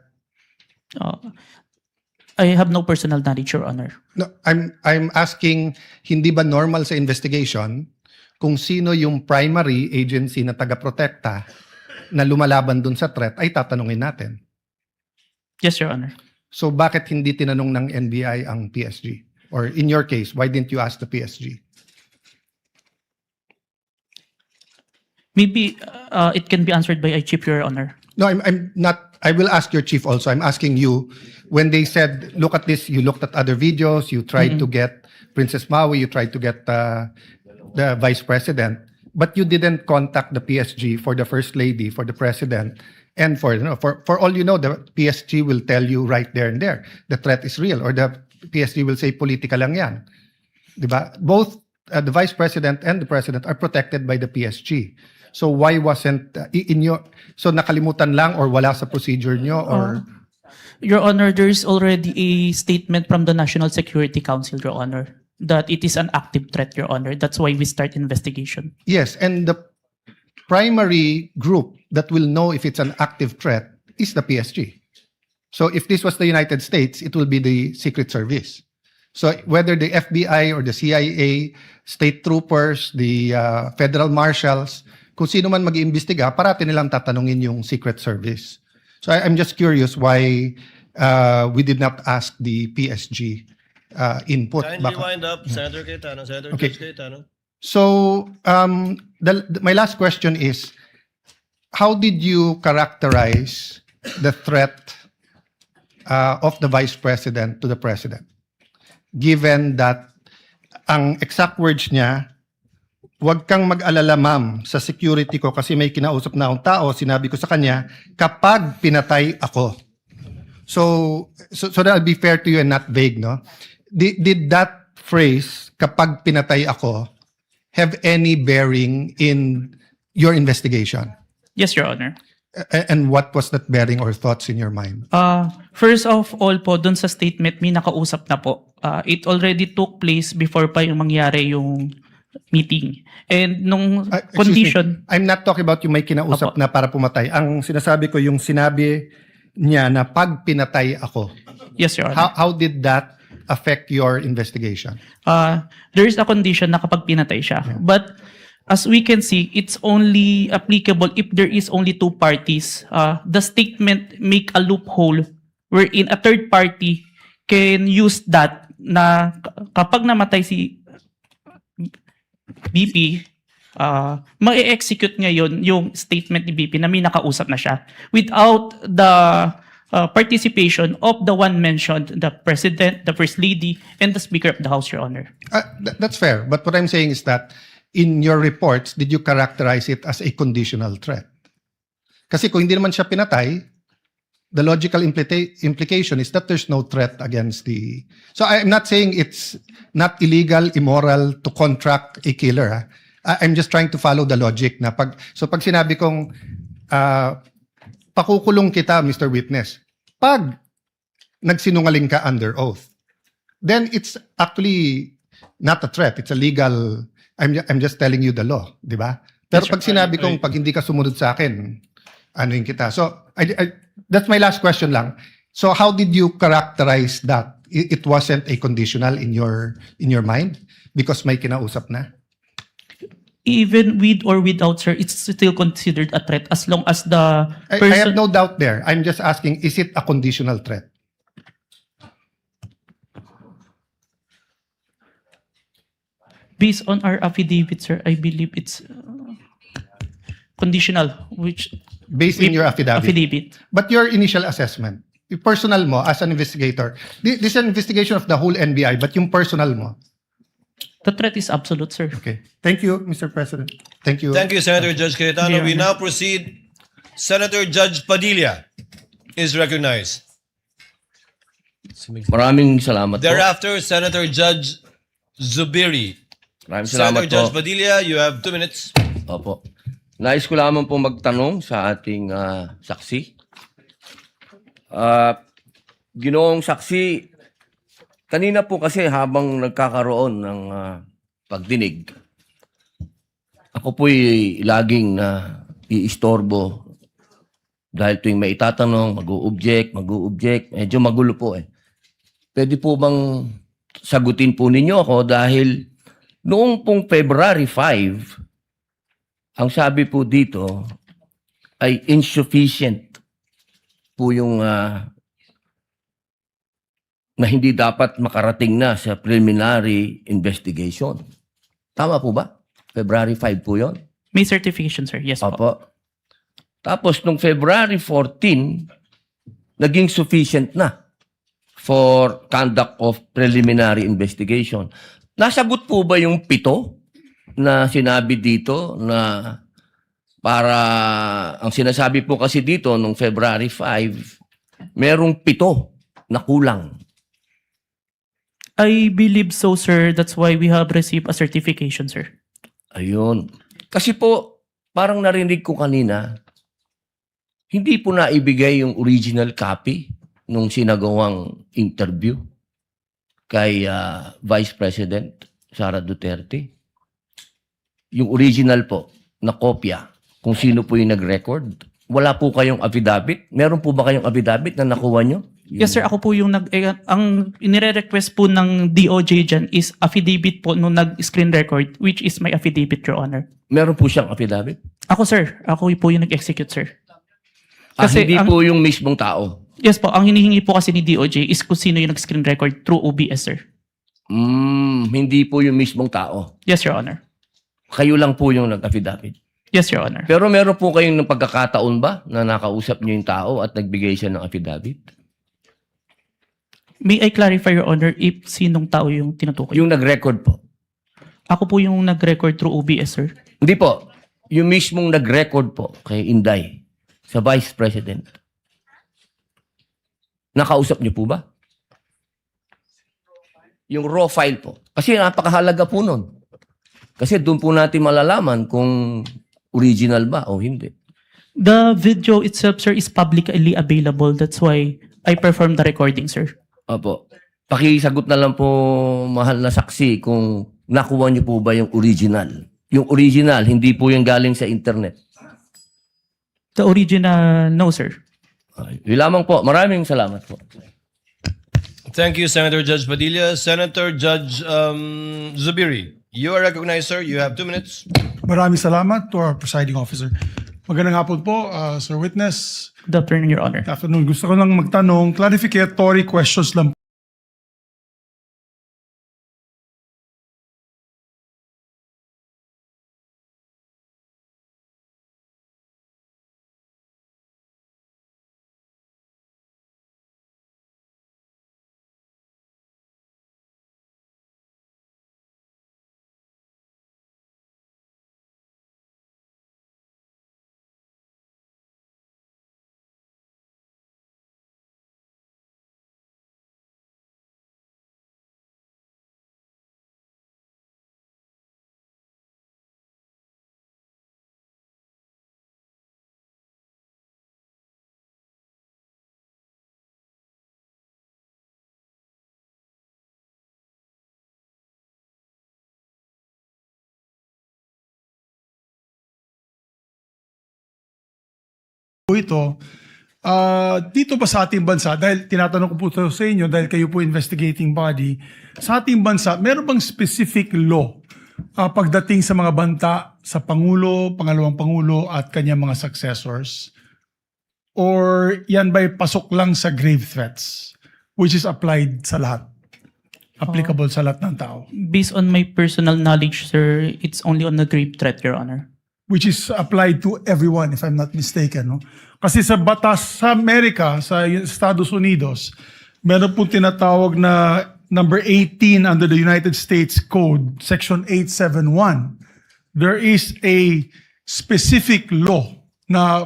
I have no personal knowledge, Your Honor. No, I'm asking, hindi ba normal sa investigation kung sino yung primary agency na taga-protekta na lumalaban dun sa threat ay tatanungin natin? Yes, Your Honor. So bakit hindi tinanong ng NBI ang PSG? Or in your case, why didn't you ask the PSG? Maybe it can be answered by a chief, Your Honor. No, I'm not. I will ask your chief also. I'm asking you, when they said, look at this, you looked at other videos, you tried to get Princess Maui, you tried to get the vice president, but you didn't contact the PSG for the first lady, for the president, and for all you know, the PSG will tell you right there and there, the threat is real, or the PSG will say, politika lang yan. Diba? Both the vice president and the president are protected by the PSG. So why wasn't so nakalimutan lang or wala sa procedure nyo or? Your Honor, there is already a statement from the National Security Council, Your Honor, that it is an active threat, Your Honor. That's why we start investigation. Yes, and the primary group that will know if it's an active threat is the PSG. So if this was the United States, it will be the Secret Service. So whether the FBI or the CIA, state troopers, the federal marshals, kung sino man mag-iimbestiga, parati nilang tatanungin yung Secret Service. So I'm just curious why we did not ask the PSG input. Kindly wind up, Senator Cayetano. Senator Okay. Judge Cayetano. So my last question is, how did you characterize the threat of the Vice President to the President? Given that ang exact words niya, huwag kang mag-alala ma'am sa security ko kasi may kinausap na akong tao, sinabi ko sa kanya, kapag pinatay ako. So that'll be fair to you and not vague, no? Did that phrase, kapag pinatay ako, have any bearing in your investigation? Yes, Your Honor. And what was that bearing or thoughts in your mind? First of all po, dun sa statement, may nakausap na po. It already took place before pa yung mangyari yung meeting. And nung Excuse me, condition, I'm not talking about yung may kinausap Apo. na para pumatay. Ang sinasabi ko, yung sinabi niya na pag pinatay ako, yes, Your Honor. how did that affect your investigation? There is a condition na kapag pinatay siya. But as we can see, it's only applicable if there is only two parties. The statement make a loophole wherein a third party can use that na kapag namatay si BP, ma-execute ngayon yung statement ni BP na may nakausap na siya without the participation of the one mentioned, the President, the First Lady, and the Speaker of the House, Your Honor. That's fair. But what I'm saying is that in your reports, did you characterize it as a conditional threat? Kasi kung hindi naman siya pinatay, the logical implication is that there's no threat against the... So I'm not saying it's not illegal, immoral to contract a killer. Ha? I'm just trying to follow the logic na pag sinabi kong pakukulong kita, Mr. Witness, pag nagsinungaling ka under oath, then it's actually not a threat. It's a legal... I'm just telling you the law, di ba? Pero pag sinabi kong pag hindi ka sumunod sa akin, ano yung kita? So that's my last question lang. So how did you characterize that? It wasn't a conditional in your mind because may kinausap na? Even with or without, sir, it's still considered a threat as long as the person... I have no doubt there. I'm just asking, is it a conditional threat? Based on our affidavit, sir, I believe it's conditional, which... Based in your affidavit. But your initial assessment, yung personal mo as an investigator, this is an investigation of the whole NBI, but yung personal mo. The threat is absolute, sir. Okay. Thank you, Mr. President. Thank you. Thank you, Senator Judge Cayetano. We now proceed. Senator Judge Padilla is recognized. Maraming salamat po. Thereafter, Senator Judge Zubiri. Maraming salamat Senator Judge po. Padilla, you have 2 minutes. Opo. Nais ko lamang po magtanong sa ating saksi. Ginoong saksi, kanina po kasi habang nagkakaroon ng pagdinig, ako po'y laging iistorbo dahil tuwing may itatanong, mag-o-object, medyo magulo po eh. Pwede po bang sagutin po ninyo ako dahil noong pong February 5, ang sabi po dito ay insufficient po yung na hindi dapat makarating na sa preliminary investigation. Tama po ba? February 5 po yon? May certification, sir. Yes po. Opo. Tapos nung February 14, naging sufficient na for conduct of preliminary investigation. Nasagot po ba yung 7 na sinabi dito na para, ang sinasabi po kasi dito nung February 5, merong 7 na kulang. I believe so, sir. That's why we have received a certification, sir. Ayun. Kasi po, parang narinig ko kanina, hindi po naibigay yung original copy nung sinagawang interview kay Vice President Sara Duterte. Yung original po na kopya, kung sino po yung nag-record. Wala po kayong affidavit? Meron po ba kayong affidavit na nakuha nyo? Yes, sir. Ako po yung ang inire-request po ng DOJ dyan is affidavit po nung nag-screen record, which is my affidavit, Your Honor. Meron po siyang affidavit? Ako, sir. Ako po yung nag-execute, sir. Hindi po yung mismong tao? Yes po. Ang hinihingi po kasi ni DOJ is kung sino yung nag-screen record through OBS, sir. Hindi po yung mismong tao? Yes, Your Honor. Kayo lang po yung nag-affidavit? Yes, Your Honor. Pero meron po kayong ng pagkakataon ba na nakausap niyo yung tao at nagbigay siya ng affidavit? May I clarify, Your Honor, if sinong tao yung tinutukoy? Yung nag-record po. Ako po yung nag-record through OBS, sir. Hindi po. Yung mismong nag-record po kay Inday sa Vice President. Nakausap niyo po ba? yung raw file po. Kasi napakahalaga po nun. Kasi doon po natin malalaman kung original ba o hindi. The video itself, sir, is publicly available. That's why I performed the recording, sir. Opo. Pakisagot na lang po, mahal na saksi, kung nakuha niyo po ba yung original. Yung original, hindi po yung galing sa internet. The original, no, sir. Yun lamang po. Maraming salamat po. Thank you, Senator Judge Padilla. Senator Judge Zubiri, you are recognized, sir. You have 2 minutes. Maraming salamat to our presiding officer. Magandang hapon po, Sir Witness. Good afternoon, Your Honor. Good afternoon. Gusto ko lang magtanong, clarificatory questions lang po ito. Dito ba sa ating bansa, dahil tinatanong ko po ito sa inyo, dahil kayo po investigating body, sa ating bansa, meron bang specific law pagdating sa mga banta sa Pangulo, Pangalawang Pangulo at kanyang mga successors? Or yan ba'y pasok lang sa grave threats, which is applied sa lahat? Applicable sa lahat ng tao? Based on my personal knowledge, sir, it's only on the grave threat, Your Honor. Which is applied to everyone, if I'm not mistaken. No? Kasi sa batas sa Amerika, sa Estados Unidos, meron po tinatawag na number 18 under the United States Code, Section 871. There is a specific law na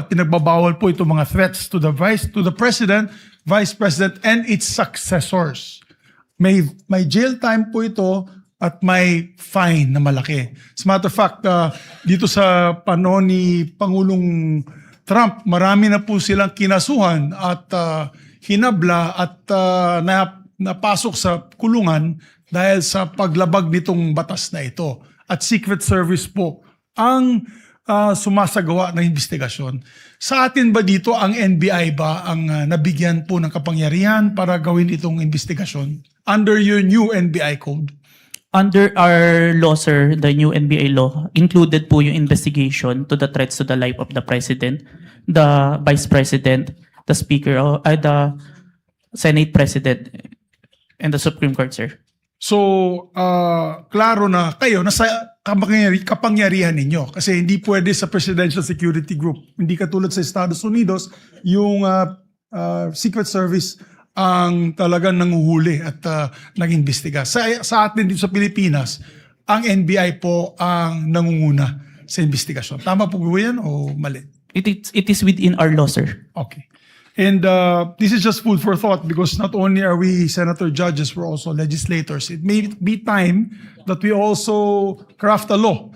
pinagbabawal po itong mga threats to the President, Vice President, and its successors. May jail time po ito at may fine na malaki. As a matter of fact, dito sa panahon ni Pangulong Trump, marami na po silang kinasuhan at hinabla at napasok sa kulungan dahil sa paglabag nitong batas na ito. At Secret Service po ang sumasagawa ng investigasyon. Sa atin ba dito, ang NBI ba ang nabigyan po ng kapangyarihan para gawin itong investigasyon under your new NBI code? Under our law, sir, the new NBA law, included po yung investigation to the threats to the life of the President, the Vice President, the Speaker, the Senate President, and the Supreme Court, sir. So, klaro na kayo, nasa kapangyarihan ninyo. Kasi hindi pwede sa Presidential Security Group. Hindi katulad sa Estados Unidos, yung Secret Service ang talagang nanguhuli at nag-imbestiga. Sa atin dito sa Pilipinas, ang NBI po ang nangunguna sa investigasyon. Tama po ba yan o mali? It is within our law, sir. Okay. And this is just food for thought because not only are we senator judges, we're also legislators. It may be time that we also craft a law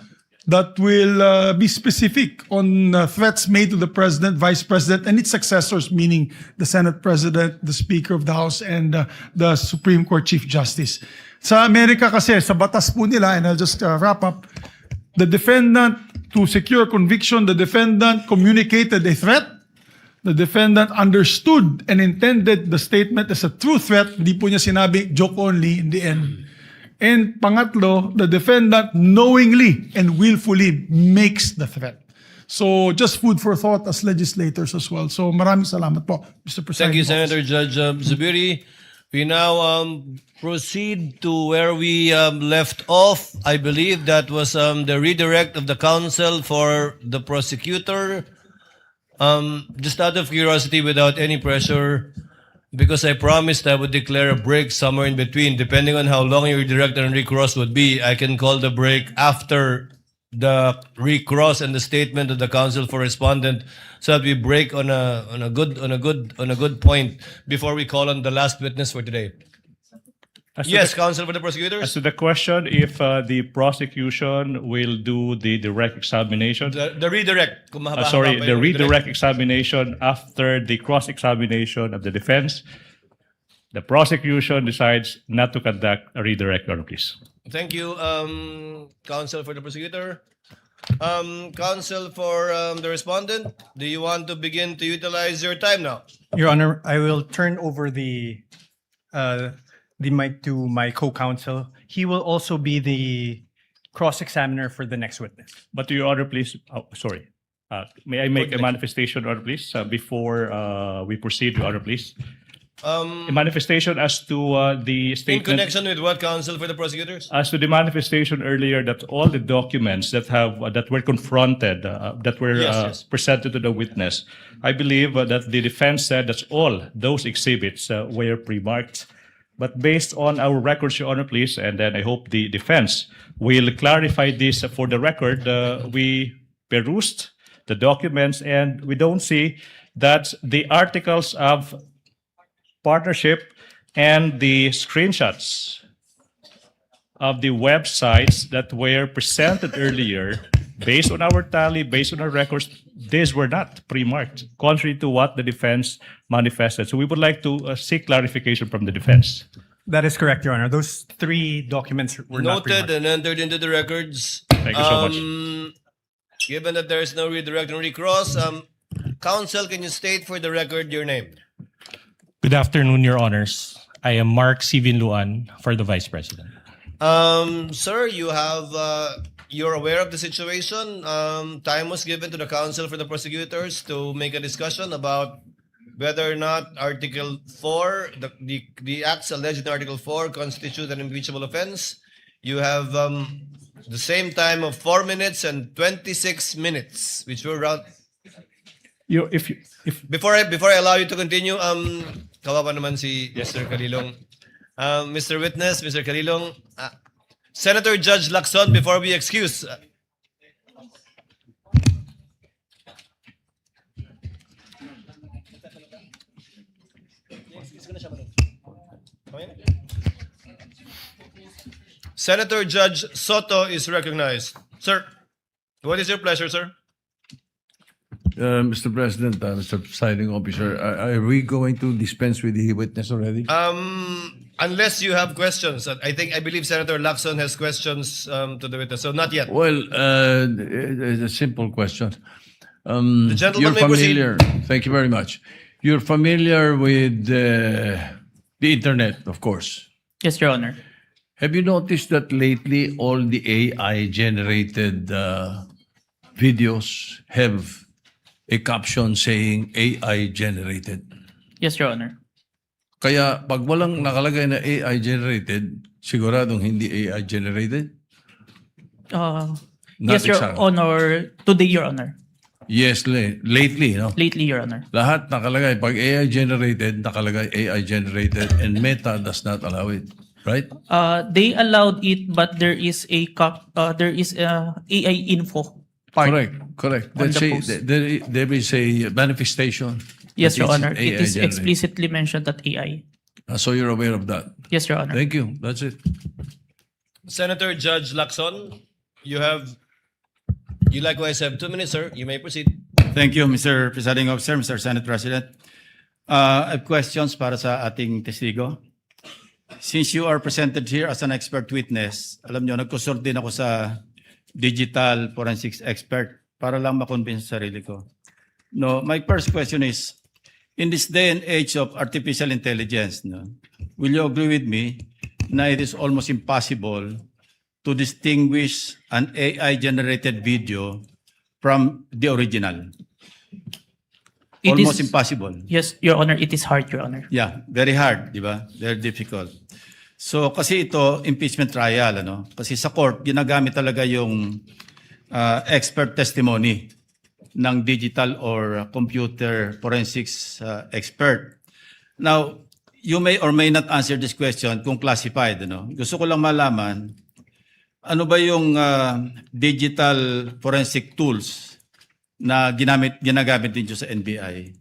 that will be specific on threats made to the President, Vice President, and its successors, meaning the Senate President, the Speaker of the House, and the Supreme Court Chief Justice. Sa Amerika kasi, sa batas po nila, and I'll just wrap up, the defendant, to secure conviction, the defendant communicated a threat, the defendant understood and intended the statement as a true threat, hindi po niya sinabi joke only in the end. And pangatlo, the defendant knowingly and willfully makes the threat. So just food for thought as legislators as well. So maraming salamat po, Mr. President. Thank you, Senator Judge Zubiri. We now proceed to where we left off. I believe that was the redirect of the counsel for the prosecutor. Just out of curiosity, without any pressure, because I promised I would declare a break somewhere in between. Depending on how long your direct and recross would be, I can call the break after the recross and the statement of the counsel for respondent, so that we break on a good point before we call on the last witness for today. Yes, counsel for the prosecutors. As to the question, if the prosecution will do the direct examination, The redirect. Kung mahaba-haba sorry, pa the yung redirect examination after the cross-examination of the defense, the prosecution decides not to conduct a redirect, Your Honor, please. Thank you, counsel for the prosecutor. Counsel for the respondent, do you want to begin to utilize your time now? Your Honor, I will turn over the mic to my co-counsel. He will also be the cross-examiner for the next witness. But Your Honor, please, may I make a manifestation, Your Honor, please, before we proceed, Your Honor, please? A manifestation as to the In statement. connection with what, counsel for the prosecutors? As to the manifestation earlier, that all the documents that were confronted, that were Yes. presented to the witness, I believe that the defense said that all those exhibits were pre-marked. But based on our records, Your Honor, please, and then I hope the defense will clarify this for the record. We perused the documents and we don't see that the articles of partnership and the screenshots of the websites that were presented earlier, based on our tally, based on our records, these were not pre-marked, contrary to what the defense manifested. So we would like to seek clarification from the defense. That is correct, Your Honor. Those 3 documents were not Noted pre-marked. and entered into the records. Thank you so much. Given that there is no redirect and recross, counsel, can you state for the record your name? Good afternoon, Your Honors. I am Mark Sivinluan for the Vice President. Sir, you're aware of the situation. Time was given to the counsel for the prosecutors to make a discussion about whether or not Article 4, the acts alleged in Article 4 constitute an impeachable offense. You have the same time of 4 minutes and 26 minutes, which were around. Before I allow you to continue, kawawa naman si Mr. Calilong. Mr. Witness, Mr. Calilong, Senator Judge Lacson, before we excuse. Senator Judge Soto is recognized. Sir, what is your pleasure, sir? Mr. President, Mr. Presiding Officer, are we going to dispense with the witness already? Unless you have questions. I believe Senator Lacson has questions to the witness, so not yet. Well, it's a simple question. The gentleman may you're proceed. familiar. Thank you very much. You're familiar with the internet, of course. Yes, Your Honor. Have you noticed that lately all the AI-generated videos have a caption saying AI-generated? Yes, Your Honor. Kaya pag walang nakalagay na AI-generated, siguradong hindi AI-generated? Yes, Your Honor. Today, Your Honor. Yes, lately, no? Lately, Your Honor. Lahat nakalagay. Pag AI-generated, nakalagay AI-generated and Meta does not allow it. Right? They allowed it, but there is a AI info part. Correct. On Let's the say post. there is a manifestation. Yes, that Your it's Honor. It is AI-generated. explicitly mentioned that AI. So you're aware of that? Yes, Your Honor. Thank you. That's it. Senator Judge Lacson, you likewise have 2 minutes, sir. You may proceed. Thank you, Mr. Presiding Officer, Mr. Senate President. I have questions para sa ating testigo. Since you are presented here as an expert witness, alam nyo, nagkusort din ako sa digital forensics expert para lang makonvince sa sarili ko. No, my first question is, in this day and age of artificial intelligence, no, will you agree with me na it is almost impossible to distinguish an AI-generated video from the original? Almost impossible. Yes, Your Honor. It is hard, Your Honor. Yeah, very hard, di ba? Very difficult. So kasi ito, impeachment trial, ano? Kasi sa court, ginagamit talaga yung expert testimony ng digital or computer forensics expert. Now, you may or may not answer this question kung classified, ano? Gusto ko lang malaman, ano ba yung digital forensic tools na ginagamit din sa NBI?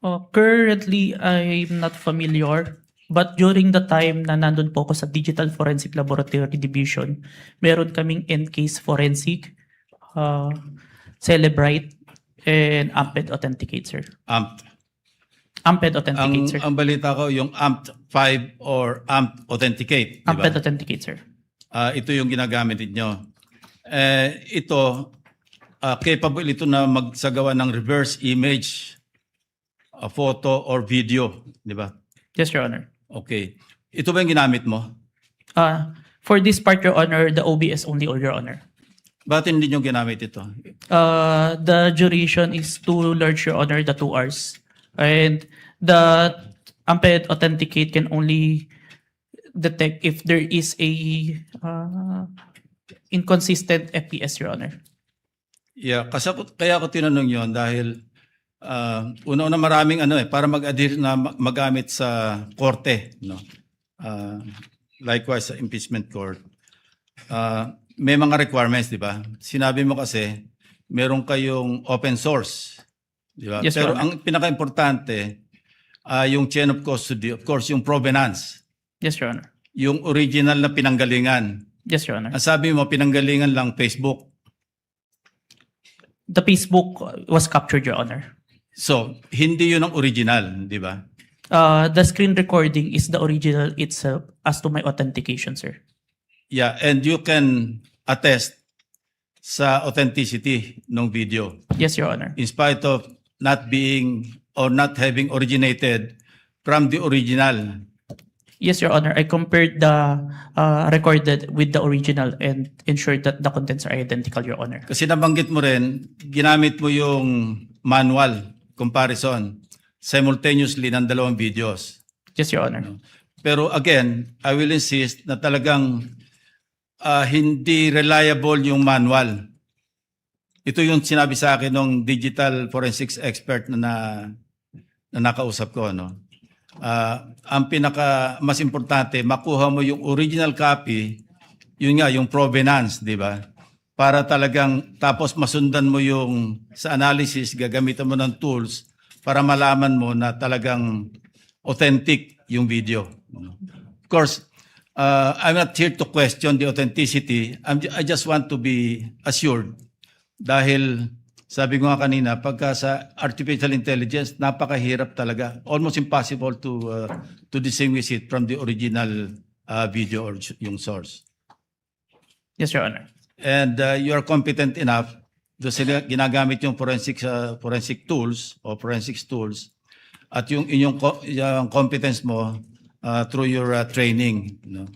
Currently, I'm not familiar But during the time na nandun po ako sa Digital Forensic Laboratory Division, meron kaming Encase Forensic, Celebrite, and Amped Authenticate, sir. Amped Authenticate, sir. Ang balita ko, yung AMP 5 or AMP Authenticate. Diba? Amped Authenticate, sir. Ito yung ginagamit ninyo. Ito, capable ito na magsagawa ng reverse image, a photo or video, di ba? Yes, Your Honor. Okay. Ito ba yung ginamit mo? For this part, Your Honor, the OBS only, Your Honor. Bakit hindi nyo ginamit ito? The duration is too large, Your Honor, the 2 hours. And the Amped Authenticate can only detect if there is a inconsistent FPS, Your Honor. Yeah, kaya ako tinanong yon dahil una-una maraming para mag-adhere na magamit sa korte, no? Likewise sa impeachment court. May mga requirements, di ba? Sinabi mo kasi meron kayong open source, di ba? Yes, Pero Your Honor. ang pinaka-importante yung chain of custody, of course, yung provenance. Yes, Your Honor. Yung original na pinanggalingan. Yes, Your Honor. Ang sabi mo, pinanggalingan lang Facebook. The Facebook was captured, Your Honor. So, hindi yun ang original, di ba? The screen recording is the original itself as to my authentication, sir. Yeah, and you can attest sa authenticity ng video. Yes, Your Honor. In spite of not being or not having originated from the original. Yes, Your Honor. I compared the recorded with the original and ensured that the contents are identical, Your Honor. Kasi nabanggit mo rin, ginamit mo yung manual comparison simultaneously ng dalawang videos. Yes, Your Honor. Pero again, I will insist na talagang hindi reliable yung manual. Ito yung sinabi sa akin ng digital forensics expert na nakausap ko, no? Ang pinaka mas importante, makuha mo yung original copy, yun nga, yung provenance, di ba? Para talagang, tapos masundan mo yung sa analysis, gagamitan mo ng tools para malaman mo na talagang authentic yung video. Of course, I'm not here to question the authenticity. I just want to be assured dahil sabi ko nga kanina, pagka sa artificial intelligence, napakahirap talaga. Almost impossible to distinguish it from the original video or yung source. Yes, Your Honor. And you are competent enough doon sila ginagamit yung forensic tools o forensics tools at yung inyong yung competence mo through your training, you know.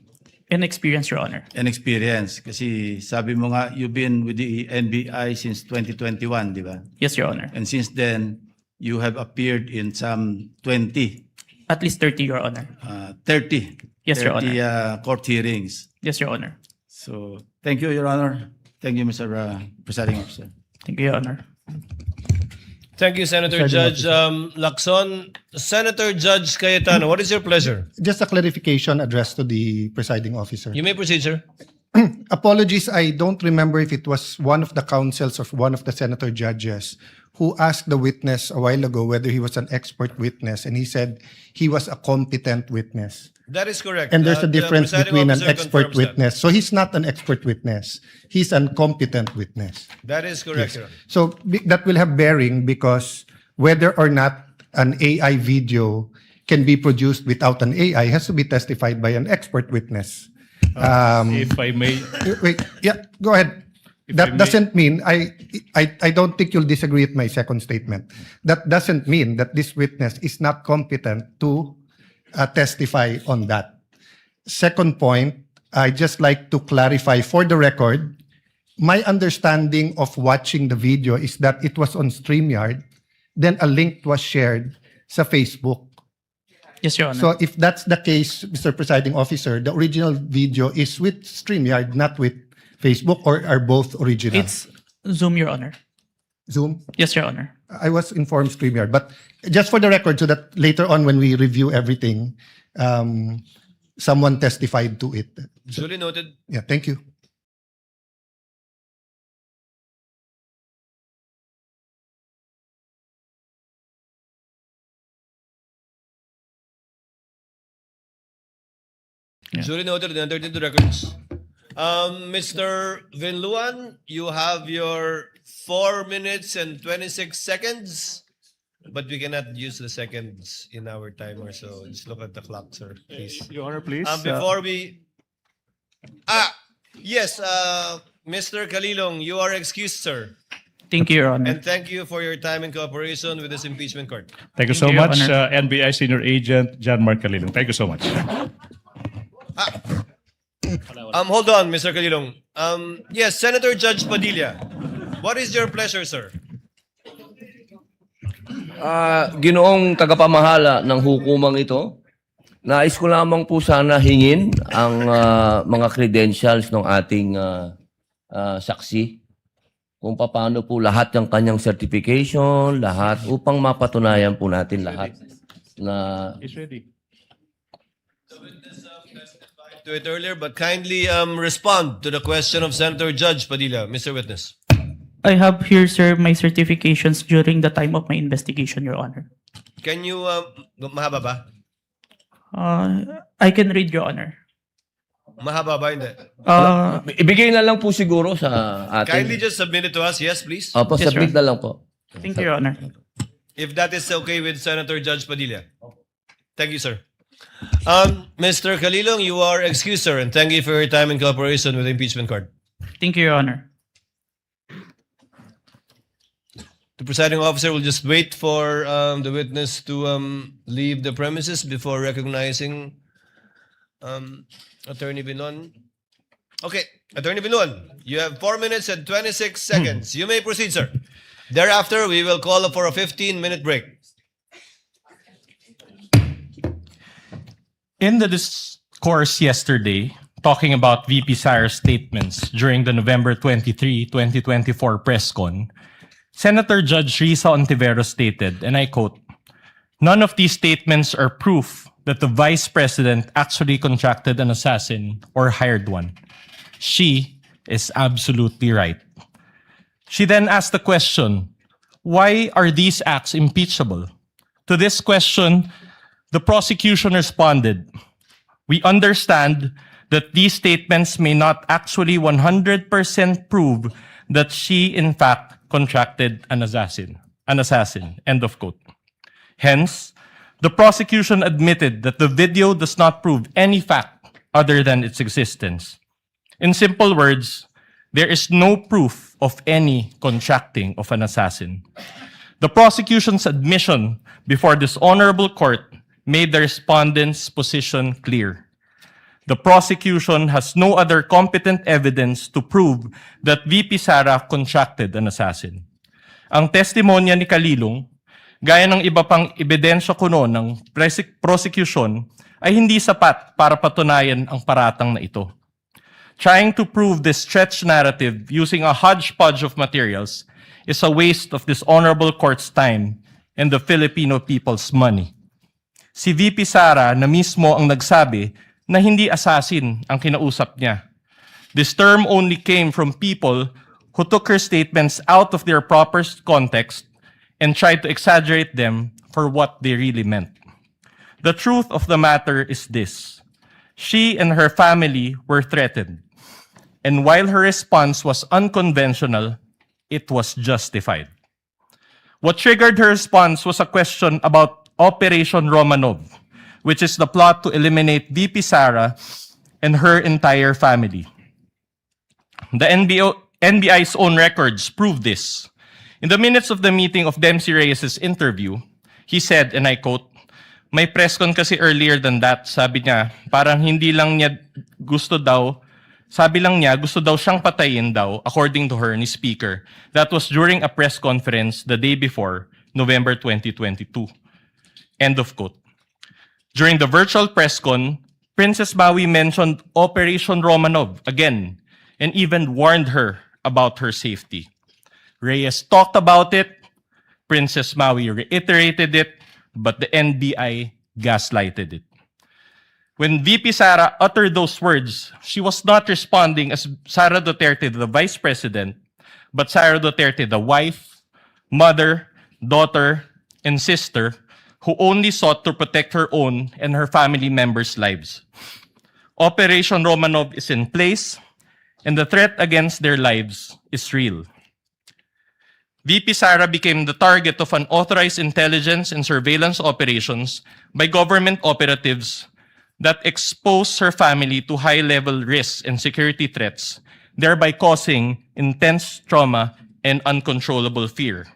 And experience, Your Honor. And experience. Kasi sabi mo nga, you've been with the NBI since 2021, di ba? Yes, Your Honor. And since then, you have appeared in some 20. At least 30, Your Honor. 30. Yes, Your 30 court hearings. Yes, Your Honor. So, thank you, Your Honor. Thank you, Mr. Presiding Officer. Thank you, Your Honor. Thank you, Senator Judge Lacson. Senator Judge Cayetano, what is your pleasure? Just a clarification addressed to the presiding officer. You may proceed, sir. Apologies, I don't remember if it was one of the counsels or one of the senator judges who asked the witness a while ago whether he was an expert witness, and he said he was a competent witness. That is correct. And there's a The difference presiding between an officer expert confirms that. witness. So he's not an expert witness. He's an competent witness. That is correct, Yes. Your Honor. So that will have bearing because whether or not an AI video can be produced without an AI has to be testified by an expert witness. If I may, Wait, yeah, go ahead. If I That may- doesn't mean, I don't think you'll disagree with my second statement. That doesn't mean that this witness is not competent to testify on that. Second point, I just like to clarify for the record, my understanding of watching the video is that it was on StreamYard, then a link was shared sa Facebook. Yes, Your Honor. So if that's the case, Mr. Presiding Officer, the original video is with StreamYard, not with Facebook, or are both original? It's Zoom, Your Honor. Zoom? Yes, Your Honor. I was informed StreamYard, but just for the record, so that later on when we review everything, someone testified to it. Duly noted. Yeah, thank you. Duly noted and entered into records. Mr. Vinluan, you have your 4 minutes and 26 seconds, but we cannot use the seconds in our timer, so just look at the clock, sir, please. Your Honor, please. Before we... yes, Mr. Kalilong, you are excused, sir. Thank you, Your Honor. And thank you for your time and cooperation with this impeachment court. Thank you so Thank you, much, Honor. NBI Senior Agent John Mark Calilong. Thank you so much. Hold on, Mr. Kalilong. Yes, Senator Judge Padilla. What is your pleasure, sir? Ginoong tagapamahala ng hukumang ito, nais ko lamang po sana hingin ang mga credentials ng ating saksi. Kung paano po lahat ng kanyang certification, lahat, upang mapatunayan po natin lahat na... It's ready. To it earlier, but kindly respond to the question of Senator Judge Padilla, Mr. Witness. I have here, sir, my certifications during the time of my investigation, Your Honor. Can you, mahaba ba? I can read, Your Honor. Mahaba ba, hindi? Ibigay na lang po siguro sa atin. Kindly just submit it to us, yes, please? Opo, Yes, submit sir. na lang po. Thank you, Your Honor. If that is okay with Senator Judge Padilla. Thank you, sir. Mr. Kalilong, you are excused, sir, and thank you for your time and cooperation with the impeachment court. Thank you, Your Honor. The presiding officer will just wait for the witness to leave the premises before recognizing Attorney Binon. Okay, Attorney Binon, you have 4 minutes and 26 seconds. You may proceed, sir. Thereafter, we will call for a 15-minute break. In the discourse yesterday, talking about VP Sara's statements during the November 23, 2024 press con, Senator Judge Risa Ontiveros stated, and I quote, "None of these statements are proof that the Vice President actually contracted an assassin or hired one. She is absolutely right." She then asked the question, why are these acts impeachable? To this question, the prosecution responded, "We understand that these statements may not actually 100% prove that she in fact contracted an assassin. End of quote. Hence, the prosecution admitted that the video does not prove any fact other than its existence. In simple words, there is no proof of any contracting of an assassin. The prosecution's admission before this honorable court made the respondent's position clear. The prosecution has no other competent evidence to prove that VP Sara contracted an assassin. Ang testimonya ni Kalilong, gaya ng iba pang ebidensya kuno ng prosecution, ay hindi sapat para patunayan ang paratang na ito. Trying to prove this stretched narrative using a hodgepodge of materials is a waste of this honorable court's time and the Filipino people's money. Si VP Sara na mismo ang nagsabi na hindi assassin ang kinausap niya. This term only came from people who took her statements out of their proper context and tried to exaggerate them for what they really meant. The truth of the matter is this: she and her family were threatened. And while her response was unconventional, it was justified. What triggered her response was a question about Operation Romanov, which is the plot to eliminate VP Sara and her entire family. The NBI's own records prove this. In the minutes of the meeting of Dempsey Reyes' interview, he said, and I quote, "May press con kasi earlier than that, sabi niya, parang hindi lang niya gusto daw, sabi lang niya, gusto daw siyang patayin daw, according to her, ni Speaker. That was during a press conference the day before, November 2022. End of quote. During the virtual press con, Princess Maui mentioned Operation Romanov again and even warned her about her safety. Reyes talked about it, Princess Maui reiterated it, but the NBI gaslighted it. When VP Sara uttered those words, she was not responding as Sara Duterte, the Vice President, but Sara Duterte, the wife, mother, daughter, and sister, who only sought to protect her own and her family members' lives. Operation Romanov is in place, and the threat against their lives is real. VP Sara became the target of unauthorized intelligence and surveillance operations by government operatives that exposed her family to high-level risks and security threats, thereby causing intense trauma and uncontrollable fear.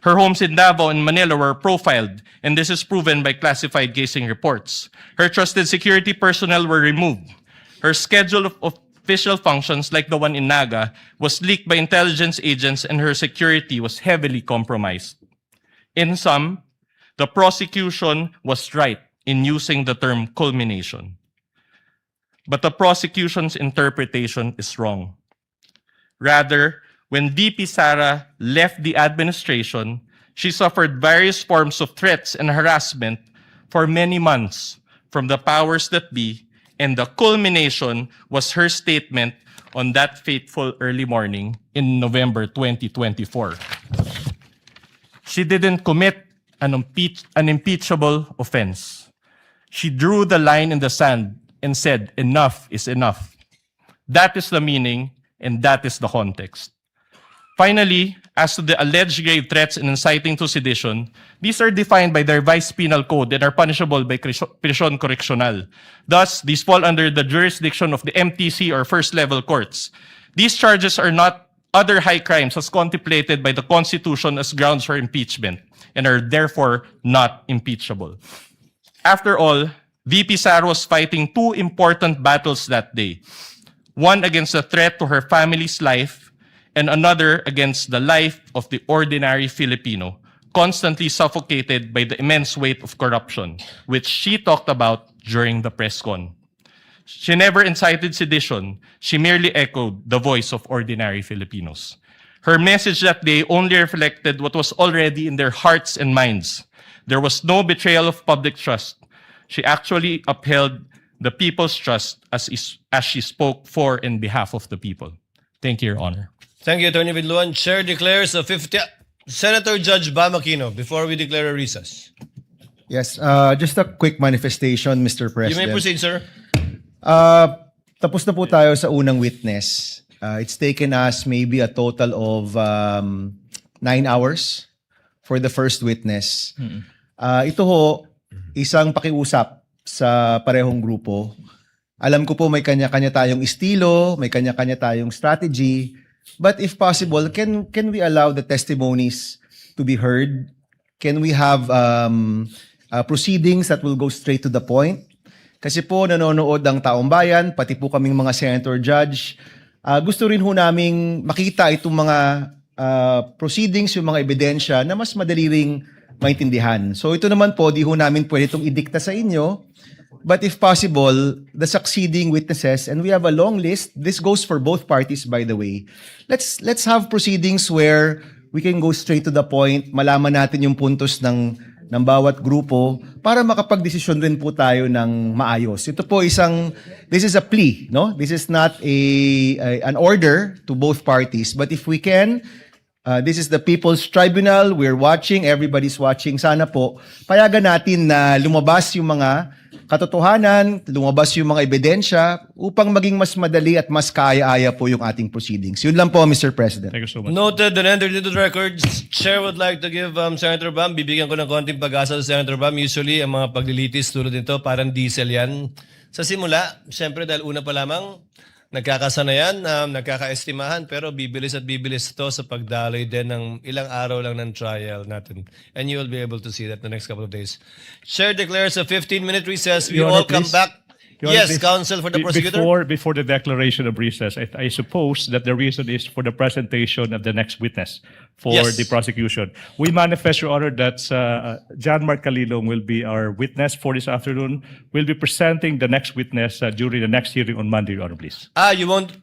Her homes in Davao and Manila were profiled, and this is proven by classified casing reports. Her trusted security personnel were removed. Her schedule of official functions, like the one in Naga, was leaked by intelligence agents, and her security was heavily compromised. In sum, the prosecution was right in using the term culmination. But the prosecution's interpretation is wrong. Rather, when VP Sara left the administration, she suffered various forms of threats and harassment for many months from the powers that be, and the culmination was her statement on that fateful early morning in November 2024. She didn't commit an impeachable offense. She drew the line in the sand and said, enough is enough. That is the meaning, and that is the context. Finally, as to the alleged grave threats and inciting to sedition, these are defined by their vice penal code and are punishable by prisión correccional. Thus, these fall under the jurisdiction of the MTC or first-level courts. These charges are not other high crimes as contemplated by the Constitution as grounds for impeachment and are therefore not impeachable. After all, VP Sara was fighting two important battles that day. One against the threat to her family's life, and another against the life of the ordinary Filipino, constantly suffocated by the immense weight of corruption, which she talked about during the press con. She never incited sedition. She merely echoed the voice of ordinary Filipinos. Her message that day only reflected what was already in their hearts and minds. There was no betrayal of public trust. She actually upheld the people's trust as she spoke for and behalf of the people. Thank you, Your Honor. Thank you, Attorney Vidluan. Chair declares a 50... Senator Judge Bam Aquino, before we declare a recess. Yes, just a quick manifestation, Mr. President. You may proceed, sir. Tapos na po tayo sa unang witness. It's taken us maybe a total of 9 hours for the first witness. Ito ho, isang pakiusap sa parehong grupo. Alam ko po may kanya-kanya tayong estilo, may kanya-kanya tayong strategy, but if possible, can we allow the testimonies to be heard? Can we have proceedings that will go straight to the point? Kasi po nanonood ang taong bayan, pati po kaming mga senator judge. Gusto rin ho naming makita itong mga proceedings, yung mga ebidensya na mas madali ring maintindihan. So ito naman po, di ho namin pwede itong idikta sa inyo. But if possible, the succeeding witnesses, and we have a long list, this goes for both parties by the way, let's have proceedings where we can go straight to the point, malaman natin yung puntos ng bawat grupo para makapagdesisyon rin po tayo ng maayos. Ito po this is a plea, no? This is not an order to both parties, but if we can, this is the People's Tribunal, we're watching, everybody's watching, sana po, payagan natin na lumabas yung mga katotohanan, lumabas yung mga ebidensya upang maging mas madali at mas kaaya-aya po yung ating proceedings. Yun lang po, Mr. President. Thank you so much. Noted and entered into the records. Chair would like to give Senator Bam, bibigyan ko ng konting pag-asa sa Senator Bam. Usually, ang mga paglilitis tulad nito, parang diesel yan. Sa simula, siyempre dahil una pa lamang, nagkakasanayan, nagkakaestimahan, pero bibilis at bibilis ito sa pagdaloy din ng ilang araw lang ng trial natin. And you will be able to see that in the next couple of days. Chair declares a 15-minute recess. We Your all Honor, come please. back. Your Honor, Yes, please. counsel for the prosecutor. Before the declaration of recess, I suppose that the reason is for the presentation of the next witness for Yes. the prosecution. We manifest, Your Honor, that John Mark Calilong will be our witness for this afternoon. We'll be presenting the next witness during the next hearing on Monday, Your Honor, please. You won't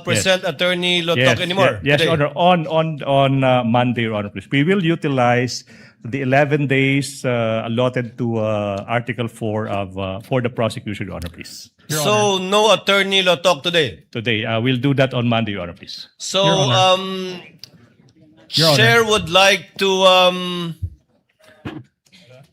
present Attorney Lotok anymore? Yes, today? Your Honor, on Monday, Your Honor, please. We will utilize the 11 days allotted to Article 4 for the prosecution, Your Honor, please. So, no Attorney Lotok today? Today, we'll do that on Monday, Your Honor, please. So, Your Honor. Chair would like to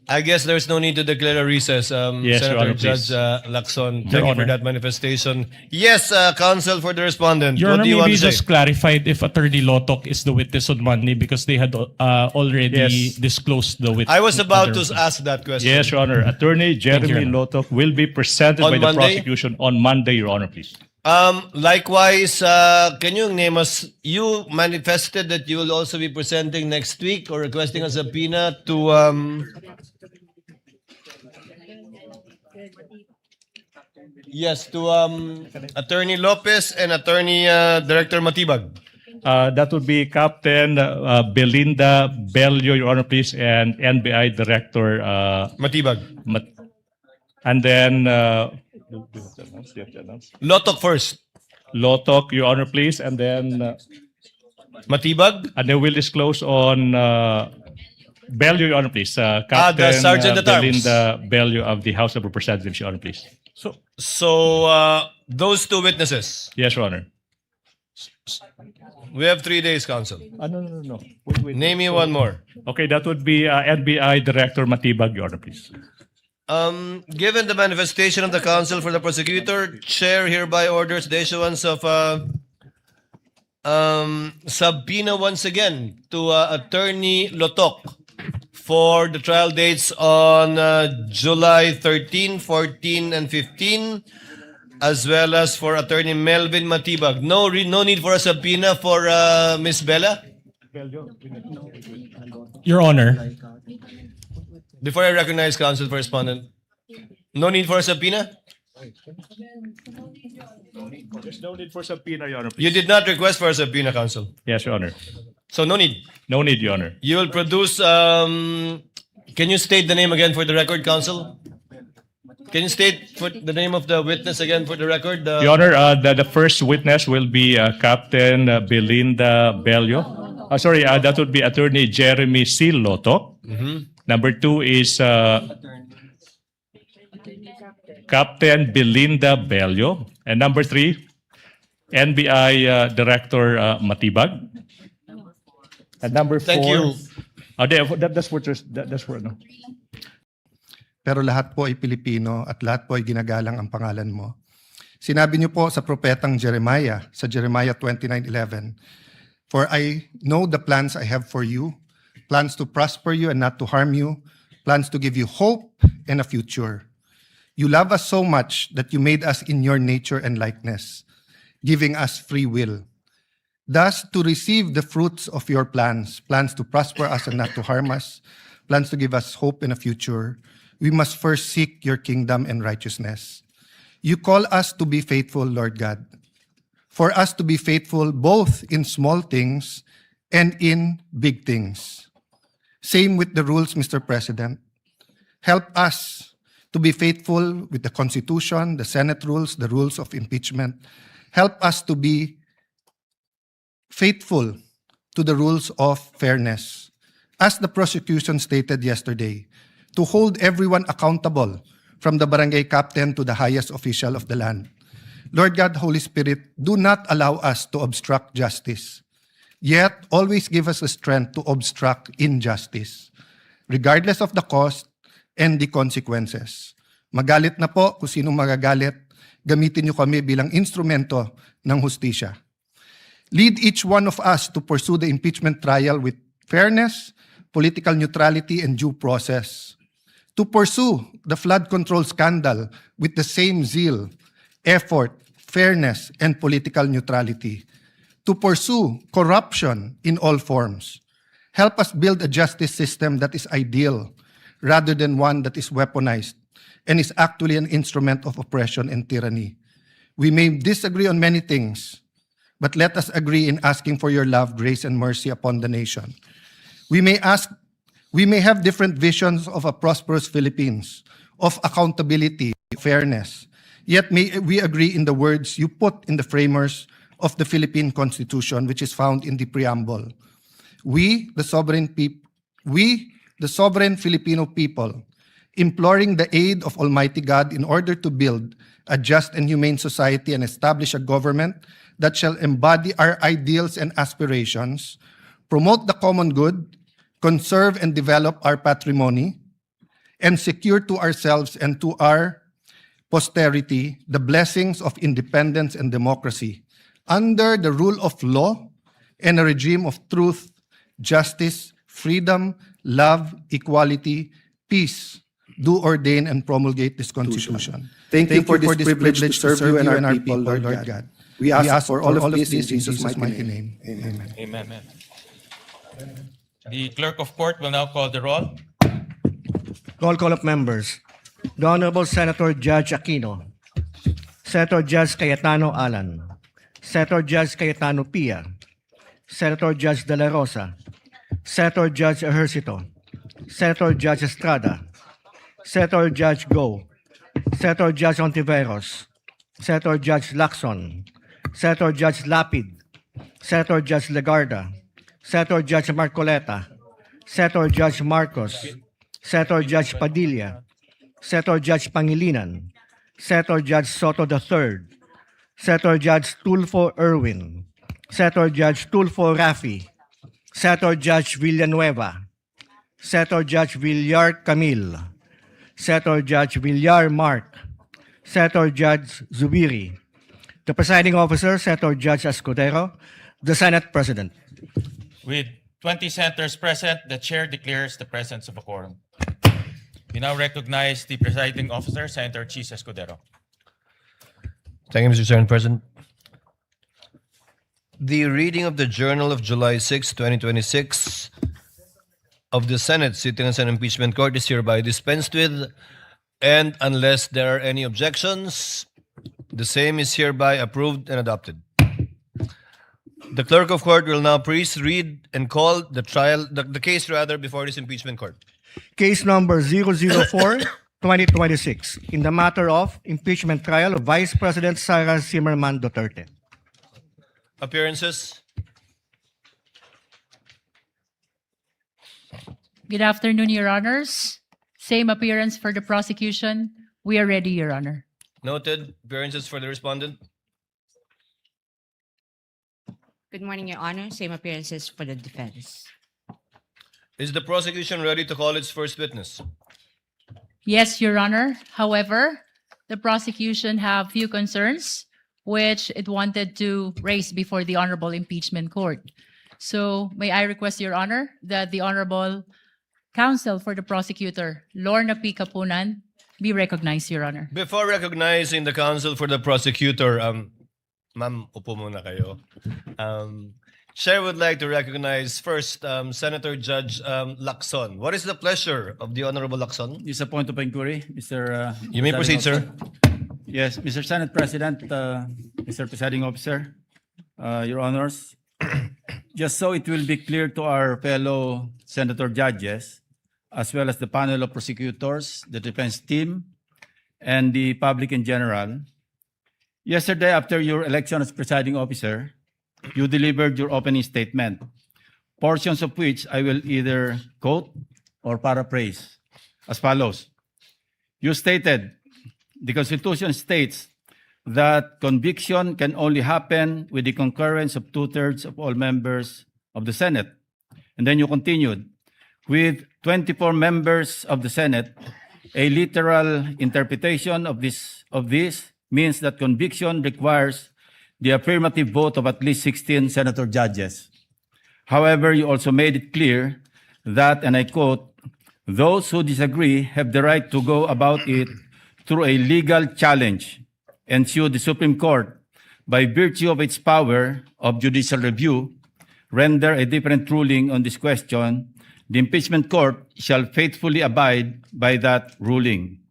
I guess there's no need to declare a recess, Yes, Your Senator Honor, Judge please. Lacson. Your Thank you for Honor. that manifestation. Yes, counsel for the respondent. Your What Honor, do you want maybe to say? just clarified if Attorney Lotok is the witness on Monday because they had already Yes. disclosed the witness. I was about to ask that question. Yes, Your Honor. Attorney Jeremy Your Honor. Lotok will be presented On by the Monday? prosecution on Monday, Your Honor, please. Likewise, can you name us? You manifested that you will also be presenting next week or requesting a subpoena to yes, to Attorney Lopez and Attorney Director Matibag. That would be Captain Belinda Bello, Your Honor, please, and NBI Director Matibag. And then Lotok first. Lotok, Your Honor, please, and then Matibag. and then we'll disclose on Bello, Your Honor, please. Captain the Sergeant at Arms. Belinda Bello of the House of Representatives, Your Honor, please. So those two witnesses. Yes, Your Honor. We have 3 days, counsel. No. Wait. Name me one more. Okay, that would be NBI Director Matibag, Your Honor, please. Given the manifestation of the counsel for the prosecutor, chair hereby orders the issuance of subpoena once again to Attorney Lotok for the trial dates on July 13, 14, and 15, as well as for Attorney Melvin Matibag. No need for a subpoena for Miss Bella? Your Honor. Before I recognize counsel for respondent, no need for a subpoena? There's no need for subpoena, Your Honor, please. You did not request for a subpoena, counsel. Yes, Your Honor. So no need. No need, Your Honor. You will produce, can you state the name again for the record, counsel? Can you state for the name of the witness again for the record? Your Honor, the first witness will be Captain Belinda Bello. That would be Attorney Jeremy C. Lotok. Number 2 is Captain Belinda Bello. And number 3, NBI Director Matibag. And number 4. Thank you. That's for no. Pero lahat po ay Pilipino at lahat po ay ginagalang ang pangalan mo. Sinabi niyo po sa propetang Jeremiah, sa Jeremiah 29:11, "For I know the plans I have for you, plans to prosper you and not to harm you, plans to give you hope and a future. You love us so much that you made us in your nature and likeness, giving us free will. Thus, to receive the fruits of your plans, plans to prosper us and not to harm us, plans to give us hope and a future, we must first seek your kingdom and righteousness. You call us to be faithful, Lord God. For us to be faithful both in small things and in big things. Same with the rules, Mr. President. Help us to be faithful with the Constitution, the Senate rules, the rules of impeachment. Help us to be faithful to the rules of fairness. As the prosecution stated yesterday, to hold everyone accountable from the barangay captain to the highest official of the land. Lord God, Holy Spirit, do not allow us to obstruct justice, yet always give us the strength to obstruct injustice, regardless of the cost and the consequences. Magalit na po kung sinong magagalit, gamitin niyo kami bilang instrumento ng hustisya. Lead each one of us to pursue the impeachment trial with fairness, political neutrality, and due process. To pursue the flood control scandal with the same zeal, effort, fairness, and political neutrality. To pursue corruption in all forms. Help us build a justice system that is ideal rather than one that is weaponized and is actually an instrument of oppression and tyranny. We may disagree on many things, but let us agree in asking for your love, grace, and mercy upon the nation. We may have different visions of a prosperous Philippines, of accountability, fairness, yet may we agree in the words you put in the framers of the Philippine Constitution, which is found in the preamble. We, the sovereign Filipino people, imploring the aid of Almighty God in order to build a just and humane society and establish a government that shall embody our ideals and aspirations, promote the common good, conserve and develop our patrimony, and secure to ourselves and to our posterity the blessings of independence and democracy under the rule of law and a regime of truth, justice, freedom, love, equality, peace, do ordain and promulgate this Constitution. Thank you for this privilege to serve you and our people, Lord God. We ask for all of this in Jesus' mighty name. Amen. Amen. The clerk of court will now call the roll. Roll call of members. The Honorable Senator Judge Aquino, Senator Judge Cayetano Alan, Senator Judge Cayetano Pia, Senator Judge De La Rosa, Senator Judge Ejercito, Senator Judge Estrada, Senator Judge Go, Senator Judge Ontiveros, Senator Judge Lacson, Senator Judge Lapid, Senator Judge Legarda, Senator Judge Marcoleta, Senator Judge Marcos, Senator Judge Padilla, Senator Judge Pangilinan, Senator Judge Soto III, Senator Judge Tulfo Erwin, Senator Judge Tulfo Rafi, Senator Judge Villanueva, Senator Judge Villar Camille, Senator Judge Villar Mark, Senator Judge Zubiri, the presiding officer, Senator Judge Escudero, the Senate President. With 20 senators present, the chair declares the presence of a quorum. We now recognize the presiding officer, Senator Chis Escudero. Thank you, Mr. Senate President. The reading of the Journal of July 6, 2026 of the Senate sitting as an impeachment court is hereby dispensed with, and unless there are any objections, the same is hereby approved and adopted. The clerk of court will now please read and call the case before this impeachment court. Case number 004-2026 in the matter of impeachment trial of Vice President Sara Duterte. Appearances. Good afternoon, Your Honors. Same appearance for the prosecution. We are ready, Your Honor. Noted. Appearances for the respondent. Good morning, Your Honor. Same appearances for the defense. Is the prosecution ready to call its first witness? Yes, Your Honor. However, the prosecution have few concerns which it wanted to raise before the Honorable Impeachment Court. So may I request, Your Honor, that the Honorable Counsel for the Prosecutor, Lorna P. Kapunan, be recognized, Your Honor. Before recognizing the counsel for the prosecutor, ma'am, upo muna kayo. Chair would like to recognize first Senator Judge Lacson. What is the pleasure of the Honorable Lacson? It's a point of inquiry, Mr. You may proceed, sir. Yes, Mr. Senate President, Mr. Presiding Officer, Your Honors, just so it will be clear to our fellow Senator judges, as well as the panel of prosecutors, the defense team, and the public in general, yesterday after your election as presiding officer, you delivered your opening statement, portions of which I will either quote or paraphrase as follows. You stated, the Constitution states that conviction can only happen with the concurrence of 2/3 of all members of the Senate. And then you continued, with 24 members of the Senate, a literal interpretation of this means that conviction requires the affirmative vote of at least 16 senator judges. However, you also made it clear that, and I quote, those who disagree have the right to go about it through a legal challenge and sue the Supreme Court by virtue of its power of judicial review, render a different ruling on this question. The impeachment court shall faithfully abide by that ruling,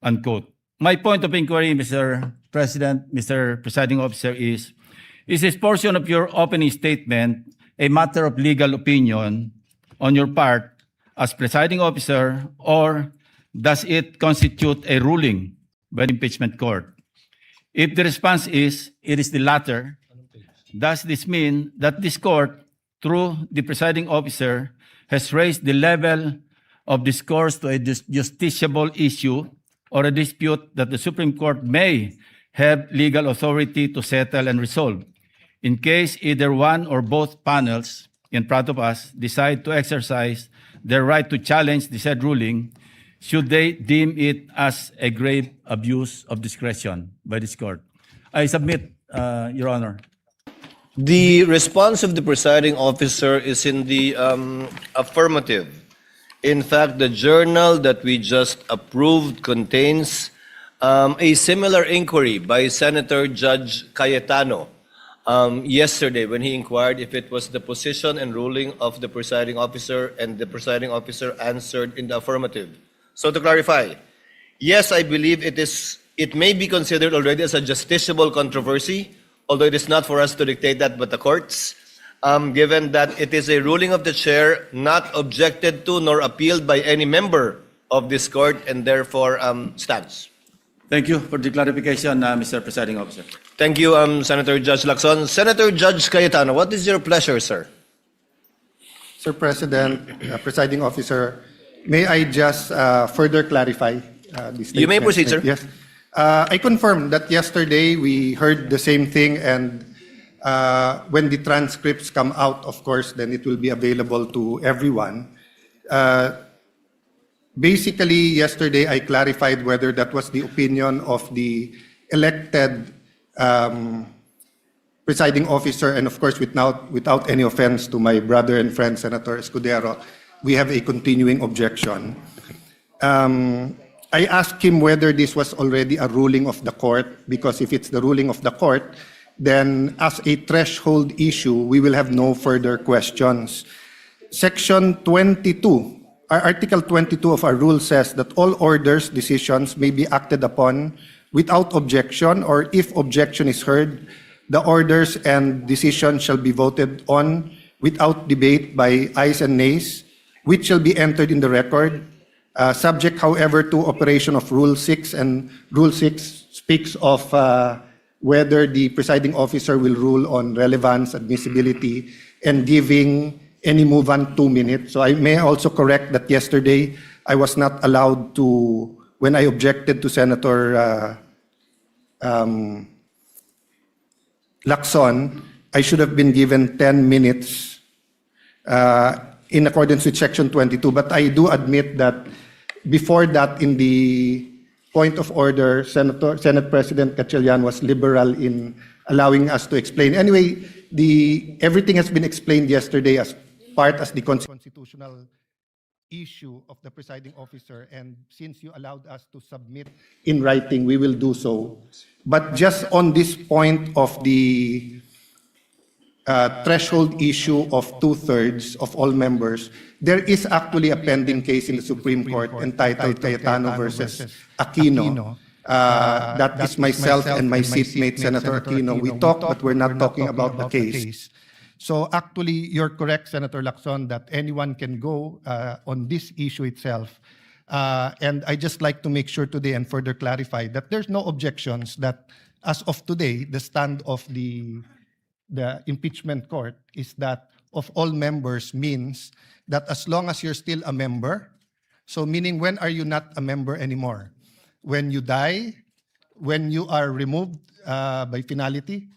unquote. My point of inquiry, Mr. President, Mr. Presiding Officer, is this portion of your opening statement a matter of legal opinion on your part as presiding officer, or does it constitute a ruling by the impeachment court? If the response is, it is the latter, does this mean that this court, through the presiding officer, has raised the level of discourse to a justiciable issue or a dispute that the Supreme Court may have legal authority to settle and resolve? In case either one or both panels in front of us decide to exercise their right to challenge the said ruling, should they deem it as a grave abuse of discretion by this court? I submit, Your Honor. The response of the presiding officer is in the affirmative. In fact, the journal that we just approved contains a similar inquiry by Senator Judge Cayetano yesterday when he inquired if it was the position and ruling of the presiding officer, and the presiding officer answered in the affirmative. So to clarify, yes, I believe it may be considered already as a justiciable controversy, although it is not for us to dictate that but the courts, given that it is a ruling of the chair not objected to nor appealed by any member of this court and therefore stands. Thank you for the clarification, Mr. Presiding Officer. Thank you, Senator Judge Lacson. Senator Judge Cayetano, what is your pleasure, sir? Sir President, Presiding Officer, may I just further clarify this statement? You may proceed, sir. Yes. I confirm that yesterday we heard the same thing, and when the transcripts come out, of course, then it will be available to everyone. Basically, yesterday I clarified whether that was the opinion of the elected presiding officer, and of course, without any offense to my brother and friend, Senator Escudero, we have a continuing objection. I asked him whether this was already a ruling of the court, because if it's the ruling of the court, then as a threshold issue, we will have no further questions. Section 22, Article 22 of our rule says that all orders, decisions may be acted upon without objection, or if objection is heard, the orders and decisions shall be voted on without debate by ayes and nays, which shall be entered in the record, subject, however, to operation of Rule 6, and Rule 6 speaks of whether the presiding officer will rule on relevance, admissibility, and giving any movant 2 minutes. So I may also correct that yesterday I was not allowed to, when I objected to Senator Lacson, I should have been given 10 minutes in accordance with Section 22. But I do admit that before that, in the point of order, Senate President Gatchalian was liberal in allowing us to explain. Anyway, everything has been explained yesterday as the constitutional issue of the presiding officer, and since you allowed us to submit in writing, we will do so. But just on this point of the threshold issue of 2/3 of all members, there is actually a pending case in the Supreme Court entitled Cayetano versus Aquino. That is myself and my seatmate, Senator Aquino. We talked, but we're not talking about the case. So actually, you're correct, Senator Lacson, that anyone can go on this issue itself. And I just like to make sure today and further clarify that there's no objections, that as of today, the stand of the impeachment court is that of all members means that as long as you're still a member, so meaning when are you not a member anymore? When you die, when you are removed by finality,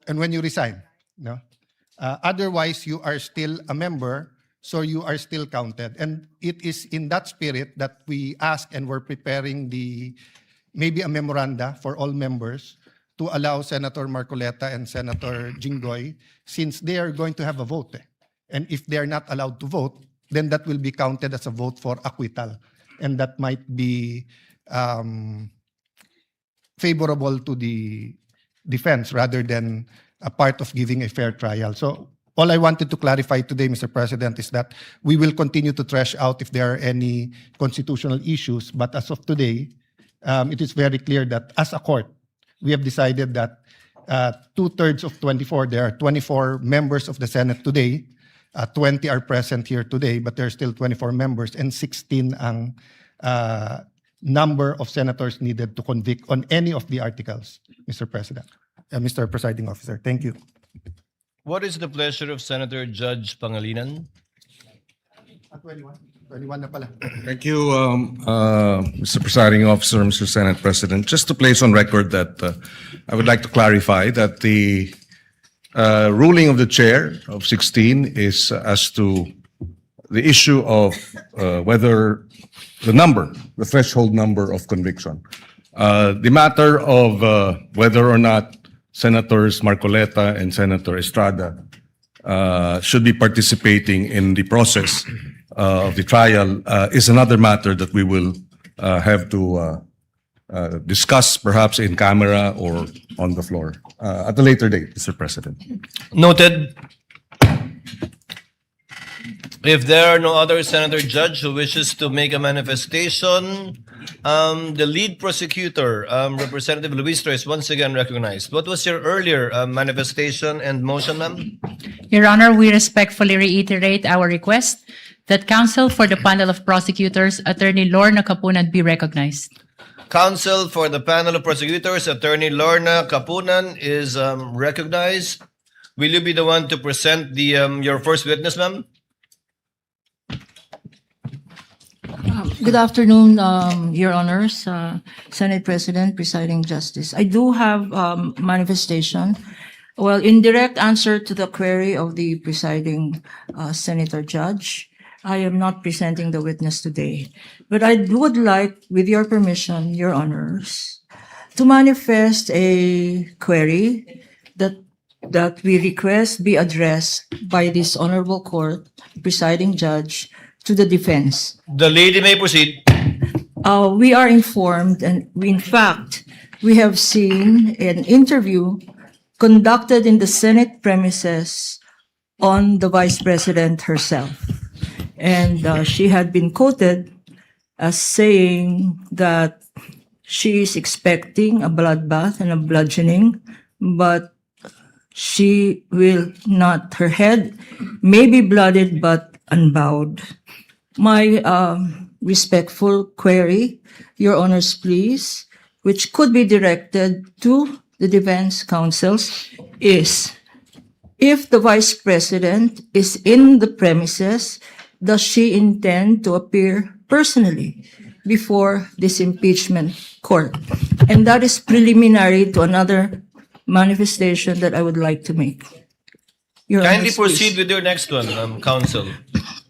and when you resign. No? Otherwise, you are still a member, so you are still counted. And it is in that spirit that we ask, and we're preparing maybe a memoranda for all members to allow Senator Marcoleta and Senator Jinggoy, since they are going to have a vote. And if they are not allowed to vote, then that will be counted as a vote for acquittal. And that might be favorable to the defense rather than a part of giving a fair trial. So all I wanted to clarify today, Mr. President, is that we will continue to thresh out if there are any constitutional issues. But as of today, it is very clear that as a court, we have decided that 2/3 of 24, there are 24 members of the Senate today, 20 are present here today, but there are still 24 members, and 16 ang number of senators needed to convict on any of the articles, Mr. President, Mr. Presiding Officer. Thank you. What is the pleasure of Senator Judge Pangilinan? 21 na pala. Thank you, Mr. Presiding Officer, Mr. Senate President. Just to place on record that I would like to clarify that the ruling of the chair of 16 is as to the issue of whether the threshold number of conviction. The matter of whether or not Senators Marcoleta and Senator Estrada should be participating in the process of the trial is another matter that we will have to discuss perhaps in camera or on the floor at a later date, Mr. President. Noted. If there are no other senator judge who wishes to make a manifestation, the lead prosecutor, Representative Luistro, is once again recognized. What was your earlier manifestation and motion, ma'am? Your Honor, we respectfully reiterate our request that counsel for the panel of prosecutors, Attorney Lorna Capunan, be recognized. Counsel for the panel of prosecutors, Attorney Lorna Capunan, is recognized. Will you be the one to present the your first witness, ma'am? Good afternoon, Your Honors, Senate President, Presiding Justice. I do have manifestation. Well, in direct answer to the query of the presiding Senator Judge, I am not presenting the witness today. But I would like, with your permission, Your Honors, to manifest a query that we request be addressed by this Honorable Court, Presiding Judge, to the defense. The lady may proceed. We are informed, and in fact, we have seen an interview conducted in the Senate premises on the Vice President herself. And she had been quoted as saying that she is expecting a bloodbath and a bludgeoning, but she will not, her head may be blooded but unbowed. My respectful query, Your Honors, please, which could be directed to the defense counsels, is if the Vice President is in the premises, does she intend to appear personally before this impeachment court? And that is preliminary to another manifestation that I would like to make. Your Kindly Honors, proceed please. with your next one, counsel.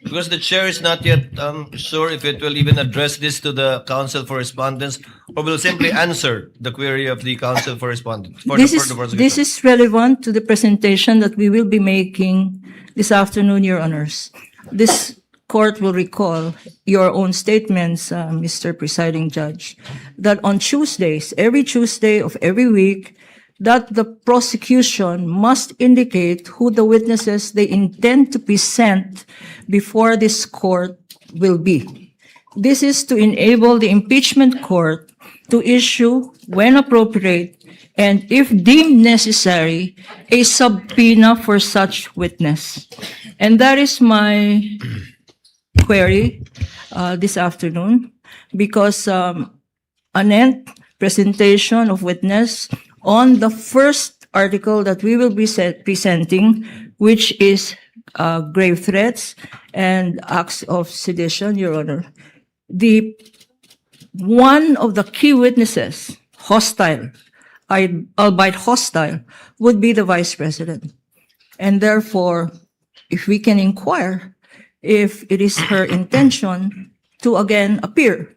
Because the chair is not yet sure if it will even address this to the counsel for respondents or will simply answer the query of the counsel for respondents. This is relevant to the presentation that we will be making this afternoon, Your Honors. This court will recall your own statements, Mr. Presiding Judge, that on Tuesdays, every Tuesday of every week, that the prosecution must indicate who the witnesses they intend to present before this court will be. This is to enable the impeachment court to issue, when appropriate, and if deemed necessary, a subpoena for such witness. And that is my query this afternoon, because an presentation of witness on the first article that we will be presenting, which is grave threats and acts of sedition, Your Honor. One of the key witnesses, hostile, albeit hostile, would be the Vice President. And therefore, if we can inquire if it is her intention to again appear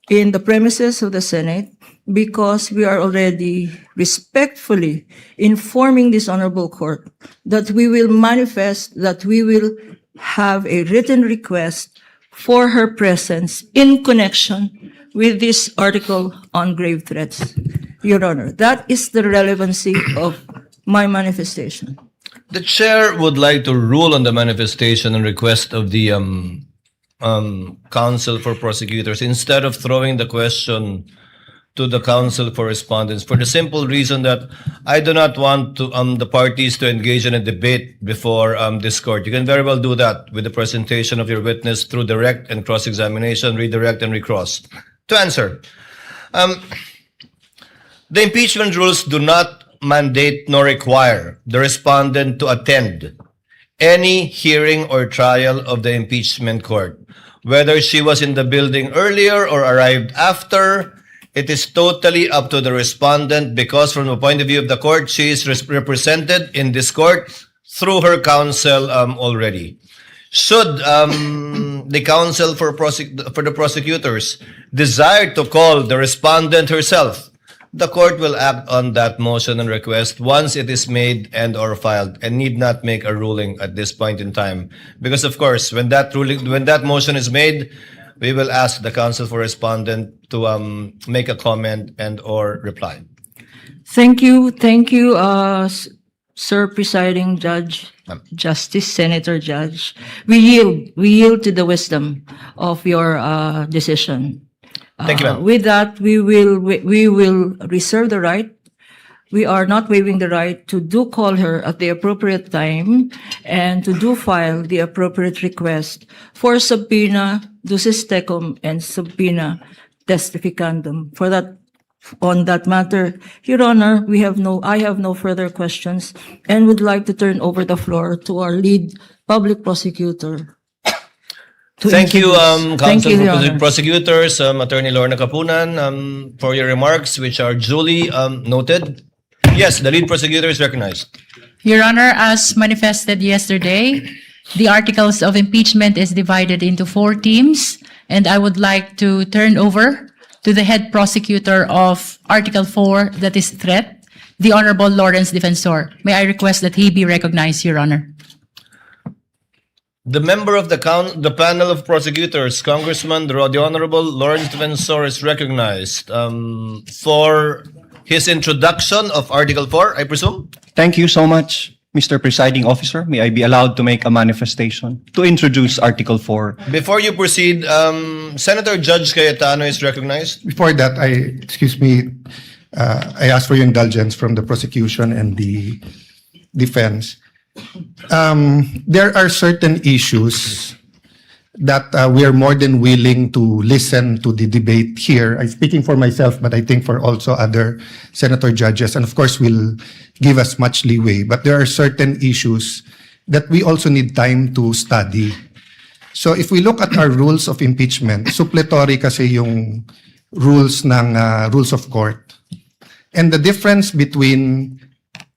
in the premises of the Senate, because we are already respectfully informing this honorable court that we will manifest, that we will have a written request for her presence in connection with this article on grave threats. Your Honor, that is the relevancy of my manifestation. The chair would like to rule on the manifestation and request of the counsel for prosecutors instead of throwing the question to the counsel for respondents, for the simple reason that I do not want to the parties to engage in a debate before this court. You can very well do that with the presentation of your witness through direct and cross-examination, redirect and recross. To answer, the impeachment rules do not mandate nor require the respondent to attend any hearing or trial of the impeachment court. Whether she was in the building earlier or arrived after, it is totally up to the respondent because from the point of view of the court, she is represented in this court through her counsel already. Should the counsel for the prosecutors desire to call the respondent herself, the court will act on that motion and request once it is made and or filed, and need not make a ruling at this point in time. Because of course, when that motion is made, we will ask the counsel for respondent to make a comment and or reply. Thank you, Sir Presiding Judge, Justice, Senator Judge. We yield to the wisdom of your decision. Thank you, ma'am. With that, we will reserve the right. We are not waiving the right to call her at the appropriate time and to file the appropriate request for subpoena ducis tecum and subpoena testificandum. On that matter, Your Honor, I have no further questions and would like to turn over the floor to our lead public prosecutor. Thank you, Counsel Your for Honor. Prosecutors, Attorney Lorna Kapunan, for your remarks, which are duly noted. Yes, the lead prosecutor is recognized. Your Honor, as manifested yesterday, the articles of impeachment is divided into 4 teams, and I would like to turn over to the head prosecutor of Article 4, that is threat, the Honorable Lawrence Defensor. May I request that he be recognized, Your Honor. The member of the panel of prosecutors, Congressman, the Honorable Lawrence Defensor, is recognized for his introduction of Article 4, I presume? Thank you so much, Mr. Presiding Officer. May I be allowed to make a manifestation to introduce Article 4? Before you proceed, Senator Judge Cayetano is recognized. Before that, I ask for your indulgence from the prosecution and the defense. There are certain issues that we are more than willing to listen to the debate here. I'm speaking for myself, but I think for also other senator judges, and of course will give us much leeway. But there are certain issues that we also need time to study. So if we look at our rules of impeachment, suppletory kasi yung rules ng rules of court. And the difference between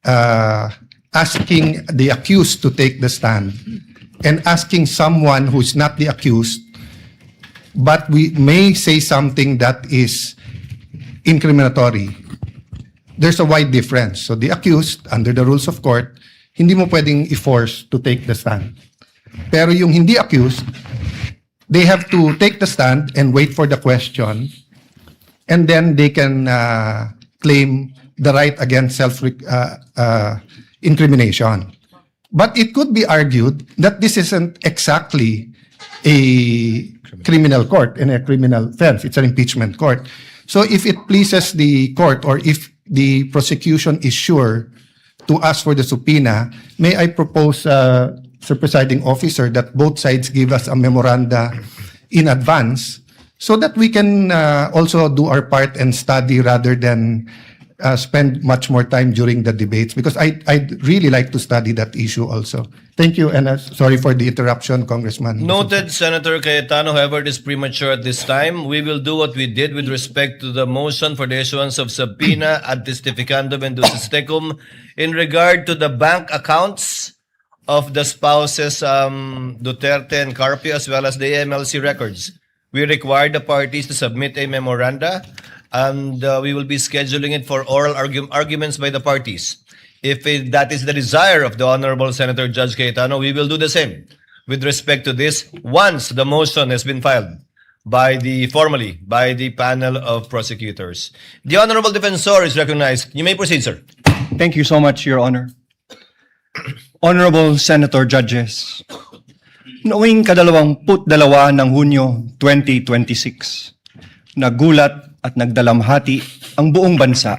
asking the accused to take the stand and asking someone who's not the accused, but we may say something that is incriminatory. There's a wide difference. So the accused, under the rules of court, hindi mo pwedeng i-force to take the stand. Pero yung hindi accused, they have to take the stand and wait for the question, and then they can claim the right against self-incrimination. But it could be argued that this isn't exactly a criminal court and a criminal offense. It's an impeachment court. So if it pleases the court, or if the prosecution is sure to ask for the subpoena, may I propose, Sir Presiding Officer, that both sides give us a memoranda in advance so that we can also do our part and study rather than spend much more time during the debates, because I'd really like to study that issue also. Thank you, and sorry for the interruption, Congressman. Noted, Senator Cayetano. However, it is premature at this time. We will do what we did with respect to the motion for the issuance of subpoena ad testificandum and ducis tecum in regard to the bank accounts of the spouses Duterte and Carpio, as well as the AMLC records. We require the parties to submit a memoranda, and we will be scheduling it for oral arguments by the parties. If that is the desire of the Honorable Senator Judge Cayetano, we will do the same with respect to this once the motion has been filed formally by the panel of prosecutors. The Honorable Defensor is recognized. You may proceed, sir. Thank you so much, Your Honor. Honorable Senator Judges, noong 22 ng Hunyo 2026, nagulat at nagdalamhati ang buong bansa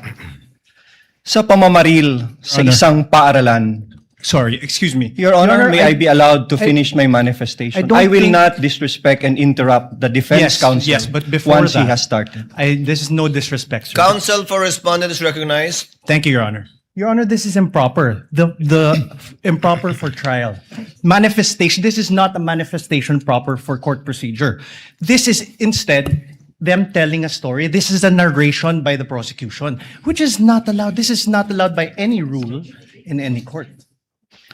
sa pamamaril sa isang paaralan. Sorry, excuse me. Your Honor, may I be allowed to finish my manifestation? I will not disrespect and interrupt the defense counsel Yes, but before once he that, has started. This is no disrespect, sir. Counsel for respondent is recognized. Thank you, Your Honor. Your Honor, this is improper. The improper for trial. Manifestation, this is not a manifestation proper for court procedure. This is instead them telling a story. This is a narration by the prosecution, which is not allowed. This is not allowed by any rule in any court.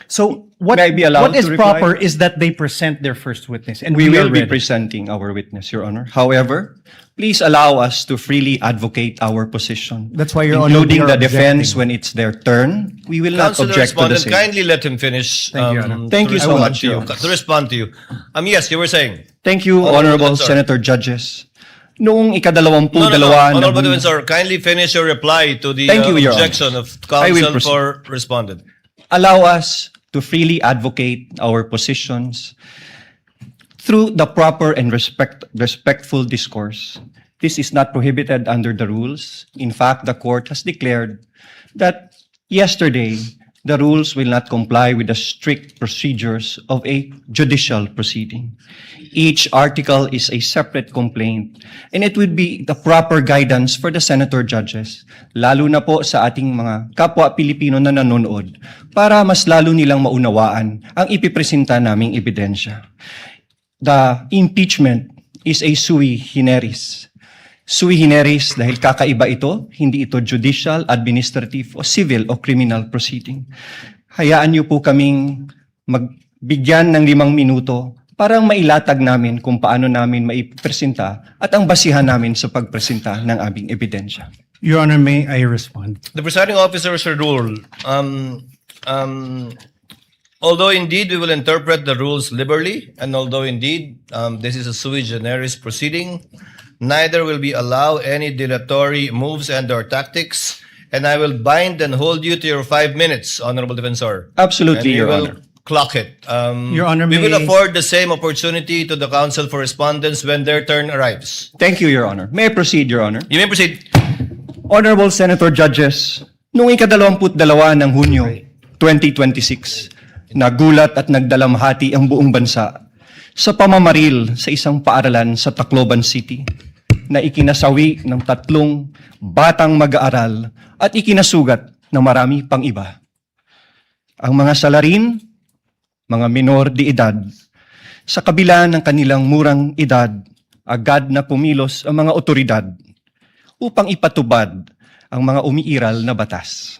So what, May I be allowed what is to reply? proper is that they present their first witness, and We will are be ready. presenting our witness, Your Honor. However, please allow us to freely advocate our position. That's why, Your Honor, including we are the defense objecting. when it's their turn. We will not Councilor object to the respondent, same. kindly let him finish. Thank you, Your Honor. Thank to you so respond much, to you. Your Honor. To respond to you. Yes, you were saying. Thank you, Honorable Senator Judges. Noong ikadalawampung-dalawa ng Honorable Hunyo- Defensor, kindly finish your reply to the Thank you, Your objection Honor. of I will counsel proceed. for respondent. Allow us to freely advocate our positions through the proper and respectful discourse. This is not prohibited under the rules. In fact, the court has declared that yesterday, the rules will not comply with the strict procedures of a judicial proceeding. Each article is a separate complaint, and it would be the proper guidance for the senator judges, lalo na po sa ating mga kapwa Pilipino na nanonood, para mas lalo nilang maunawaan ang ipipresenta naming ebidensya. The impeachment is a sui generis. Sui generis dahil kakaiba ito, hindi ito judicial, administrative, o civil o criminal proceeding. Hayaan niyo po kaming magbigyan ng 5 minuto para mailatag namin kung paano namin maipresenta at ang basihan namin sa pagpresenta ng aming ebidensya. Your Honor, may I respond? The presiding officer should rule. Although indeed we will interpret the rules liberally, and although indeed this is a sui generis proceeding, neither will we allow any dilatory moves and/or tactics, and I will bind and hold you to your 5 minutes, Honorable Defensor. Absolutely, And we Your will Honor. clock it. Your Honor, we will may- afford the same opportunity to the counsel for respondents when their turn arrives. Thank you, Your Honor. May I proceed, Your Honor? You may proceed. Honorable Senator Judges, noong ika-22 ng Hunyo 2026, nagulat at nagdalamhati ang buong bansa sa pamamaril sa isang paaralan sa Tacloban City na ikinasawi ng 3 batang mag-aaral at ikinasugat ng marami pang iba. Ang mga salarin, mga minor de edad, sa kabila ng kanilang murang edad, agad na pumilos ang mga otoridad upang ipatubad ang mga umiiral na batas.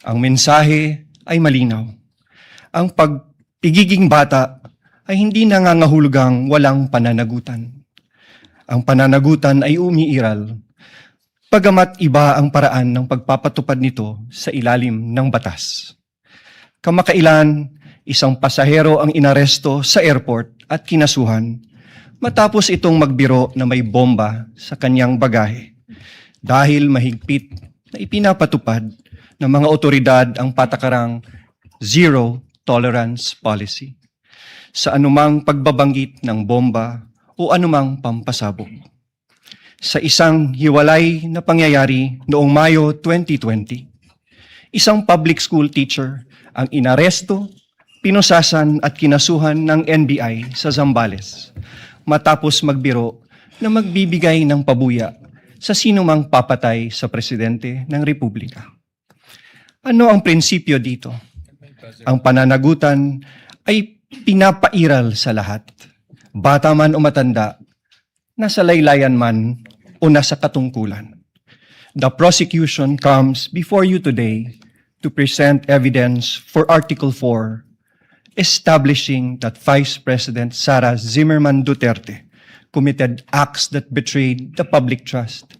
Ang mensahe ay malinaw. Ang pagpigiging bata ay hindi nangangahulugang walang pananagutan. Ang pananagutan ay umiiral, pagamat iba ang paraan ng pagpapatupad nito sa ilalim ng batas. Kamakailan, isang pasahero ang inaresto sa airport at kinasuhan matapos itong magbiro na may bomba sa kanyang bagahe dahil mahigpit na ipinapatupad ng mga otoridad ang patakarang zero tolerance policy sa anumang pagbabanggit ng bomba o anumang pampasabog. Sa isang hiwalay na pangyayari noong Mayo 2020, isang public school teacher ang inaresto, pinusasan at kinasuhan ng NBI sa Zambales matapos magbiro na magbibigay ng pabuya sa sinumang papatay sa presidente ng Republika. Ano ang prinsipyo dito? Ang pananagutan ay pinapairal sa lahat, bata man o matanda, nasa laylayan man o nasa katungkulan. The prosecution comes before you today to present evidence for Article 4, establishing that Vice President Sara Duterte committed acts that betrayed the public trust,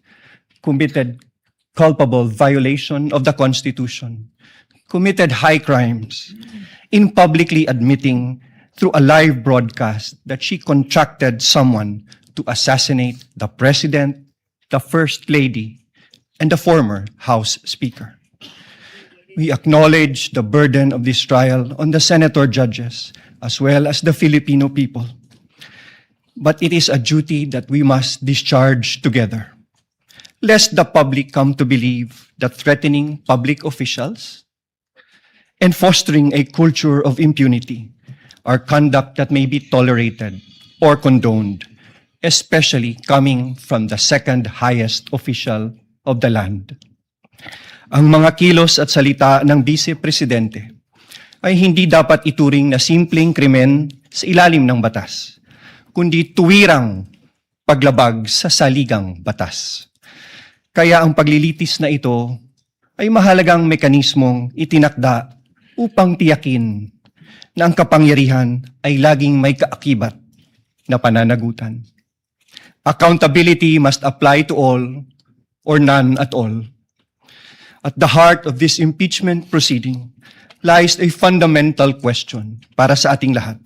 committed culpable violation of the Constitution, committed high crimes in publicly admitting through a live broadcast that she contracted someone to assassinate the President, the First Lady, and the former House Speaker. We acknowledge the burden of this trial on the senator judges as well as the Filipino people. But it is a duty that we must discharge together, lest the public come to believe that threatening public officials and fostering a culture of impunity are conduct that may be tolerated or condoned, especially coming from the second highest official of the land. Ang mga kilos at salita ng Vice Presidente ay hindi dapat ituring na simpleng krimen sa ilalim ng batas, kundi tuwirang paglabag sa saligang batas. Kaya ang paglilitis na ito ay mahalagang mekanismong itinakda upang tiyakin na ang kapangyarihan ay laging may kaakibat na pananagutan. Accountability must apply to all or none at all. At the heart of this impeachment proceeding lies a fundamental question para sa ating lahat.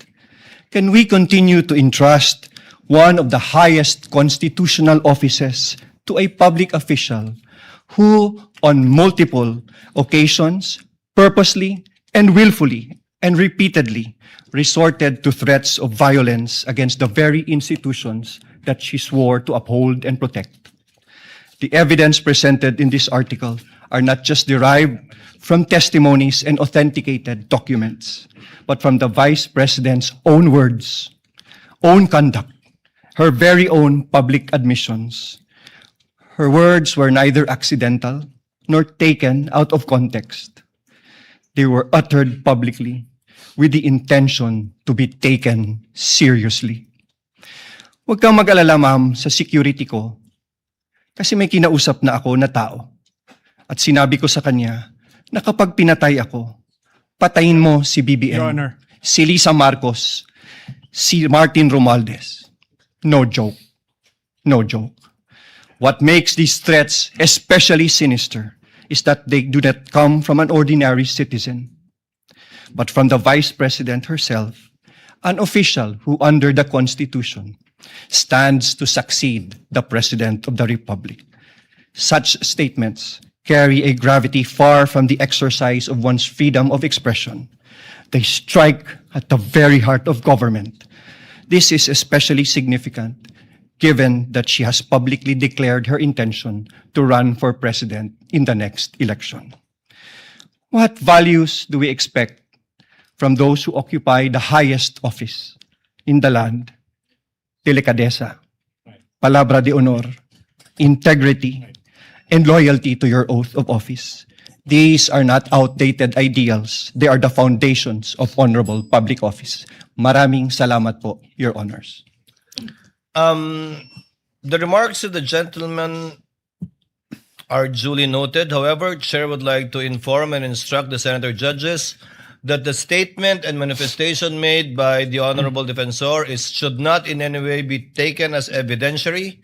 Can we continue to entrust one of the highest constitutional offices to a public official who, on multiple occasions, purposely and willfully and repeatedly resorted to threats of violence against the very institutions that she swore to uphold and protect? The evidence presented in this article are not just derived from testimonies and authenticated documents, but from the Vice President's own words, own conduct, her very own public admissions. Her words were neither accidental nor taken out of context. They were uttered publicly with the intention to be taken seriously. Huwag kang mag-alala, ma'am, sa security ko, kasi may kinausap na ako na tao. At sinabi ko sa kanya na kapag pinatay ako, patayin mo si BBM, Your Honor. si Liza Marcos, si Martin Romualdez. No joke. No joke. What makes these threats especially sinister is that they do not come from an ordinary citizen, but from the Vice President herself, an official who under the Constitution stands to succeed the President of the Republic. Such statements carry a gravity far from the exercise of one's freedom of expression. They strike at the very heart of government. This is especially significant given that she has publicly declared her intention to run for president in the next election. What values do we expect from those who occupy the highest office in the land? Delicadeza, palabra de honor, integrity, and loyalty to your oath of office. These are not outdated ideals. They are the foundations of honorable public office. Maraming salamat po, Your Honors. The remarks of the gentleman are duly noted. However, Chair would like to inform and instruct the Senator judges that the statement and manifestation made by the Honorable Defensor should not in any way be taken as evidentiary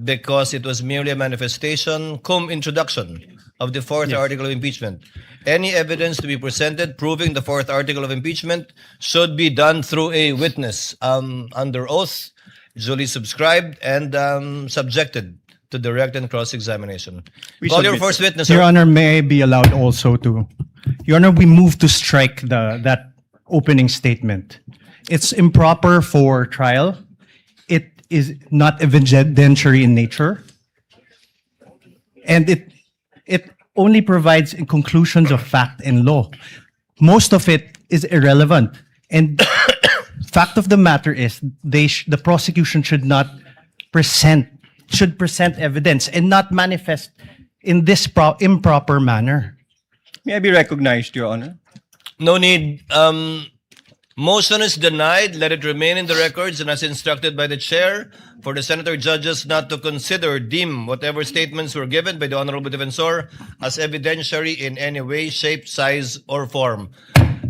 because it was merely a manifestation cum introduction of the fourth article of impeachment. Any evidence to be presented proving the fourth article of impeachment should be done through a witness under oath, duly subscribed and subjected to direct and cross-examination. Call your first witness, Your sir. Honor, may I be allowed also to... Your Honor, we move to strike that opening statement. It's improper for trial. It is not evidentiary in nature. And it only provides conclusions of fact and law. Most of it is irrelevant. And fact of the matter is the prosecution should present evidence and not manifest in this improper manner. May I be recognized, Your Honor? No need. Motion is denied. Let it remain in the records and as instructed by the chair for the senator judges not to deem whatever statements were given by the Honorable Defensor as evidentiary in any way, shape, size, or form.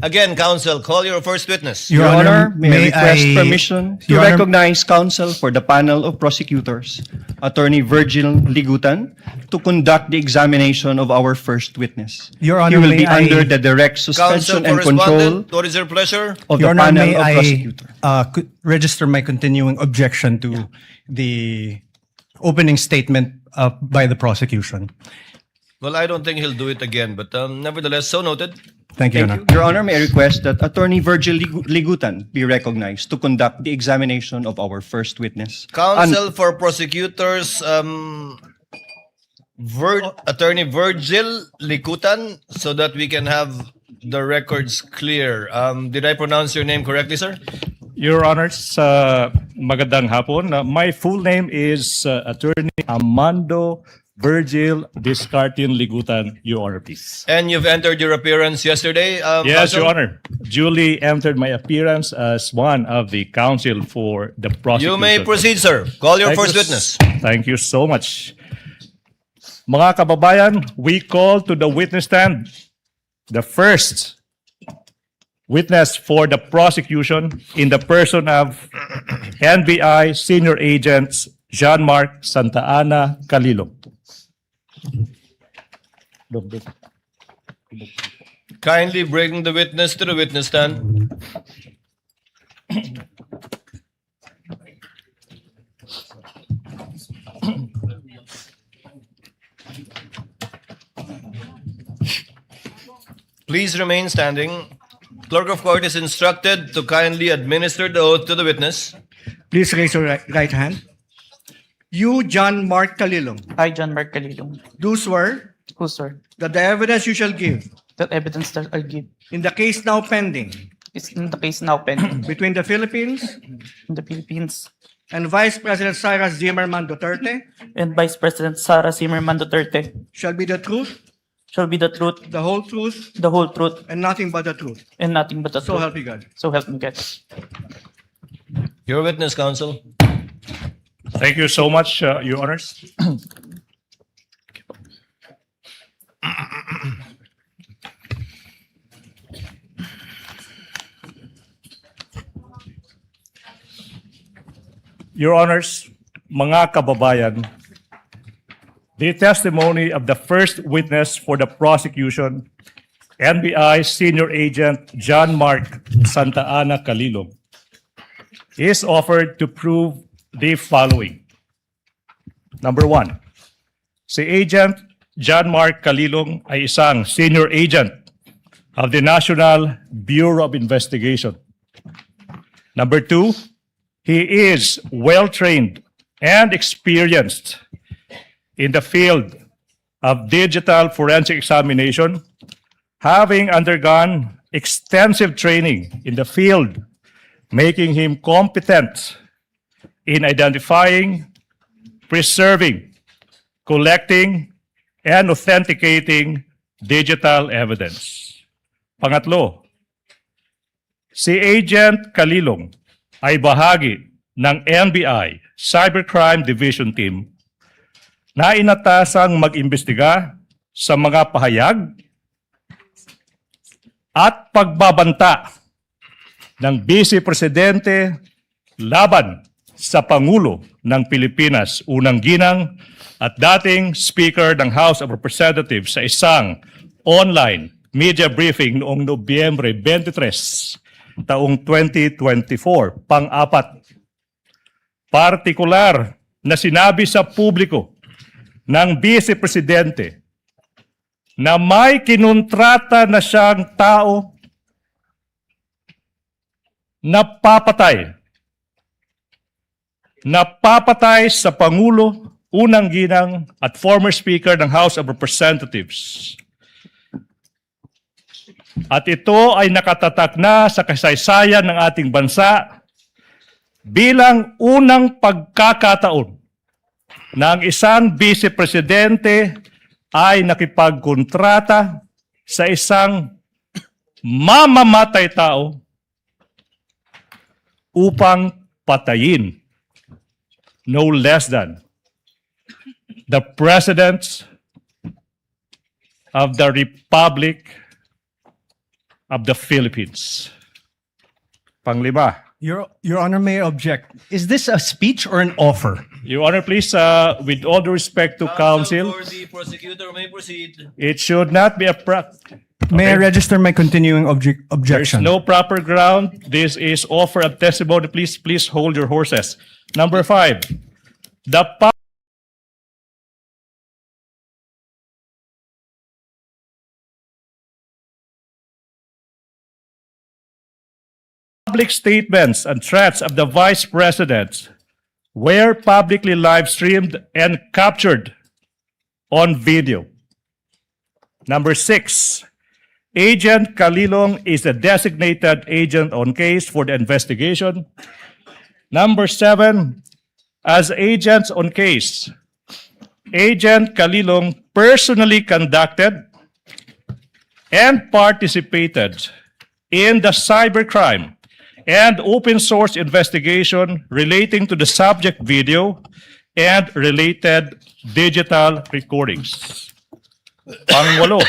Again, counsel, call your first witness. Your Honor, may I request I- permission to Your Honor- recognize counsel for the panel of prosecutors, Attorney Virgil Ligutan, to conduct the examination of our first witness. Your He Honor, will may be I- under the direct Counsel suspension and for control respondent, what is your pleasure? of Your the Honor, panel may of I prosecutors. register my continuing objection to the opening statement by the prosecution. Well, I don't think he'll do it again, but nevertheless, so noted. Thank you, Your Thank Honor. you. Your Honor, may I request that Attorney Virgil Ligutan be recognized to conduct the examination of our first witness. Counsel for prosecutors, Attorney Virgil Likutan, so that we can have the records clear. Did I pronounce your name correctly, sir? Your Honors, magandang hapon. My full name is Attorney Armando Virgil Discartin Ligutan, Your Honor, please. And you've entered your appearance yesterday, Yes, counsel? Your Honor. Duly entered my appearance as one of the counsel for the prosecution. You may proceed, sir. Call your Thank first you witness. Thank you so much. Mga kababayan, we call to the witness stand the first witness for the prosecution in the person of NBI Senior Agents Jean-Marc Santa Ana Calilo. Kindly bring the witness to the witness stand. Please remain standing. Clerk of Court is instructed to kindly administer the oath to the witness. Please raise your right hand. You, John Mark Calilong, I, John Mark Calilong, do swear who swear that the evidence you shall give that evidence that I give in the case now pending is in the case now pending between the Philippines in the Philippines and Vice President Sara Duterte and Vice President Sara Duterte shall be the truth, shall be the truth, the whole truth, the whole truth, and nothing but the truth. and nothing but the So truth. help me God. So help me God. Your witness, counsel. Thank you so much, Your Honors. Your Honors, mga kababayan, the testimony of the first witness for the prosecution, NBI Senior Agent Jean-Marc Santa Ana Calilo, is offered to prove the following. Number one, si Agent Jean-Marc Calilong ay isang senior agent of the National Bureau of Investigation. Number two, he is well-trained and experienced in the field of digital forensic examination, having undergone extensive training in the field, making him competent in identifying, preserving, collecting, and authenticating digital evidence. Pangatlo, si Agent Calilong ay bahagi ng NBI Cybercrime Division Team na inatasang mag-imbestiga sa mga pahayag at pagbabanta ng Vice Presidente laban sa Pangulo ng Pilipinas, unang ginang at dating Speaker ng House of Representatives sa isang online media briefing noong Nobyembre 23, taong 2024, pang-apat. Partikular na sinabi sa publiko ng Vice Presidente na may kinontrata na siyang tao na papatay sa Pangulo, unang ginang at former Speaker ng House of Representatives. At ito ay nakatatak na sa kasaysayan ng ating bansa bilang unang pagkakataon na ang isang Vice Presidente ay nakipagkontrata sa isang mamamatay tao upang patayin no less than the President of the Republic of the Philippines. Panglima. Your Honor, may I object. Is this a speech or an offer? Your Honor, please, with all due respect to counsel, For the prosecutor may proceed. it should not be a May I register my continuing There's objection? no proper ground. This is offer of testimony. Please hold your horses. Number 5, the public statements and threats of the Vice President were publicly live streamed and captured on video. Number 6, Agent Calilong is a designated agent on case for the investigation. Number 7, as agents on case, Agent Calilong personally conducted and participated in the cybercrime and open source investigation relating to the subject video and related digital recordings. Pangwalo,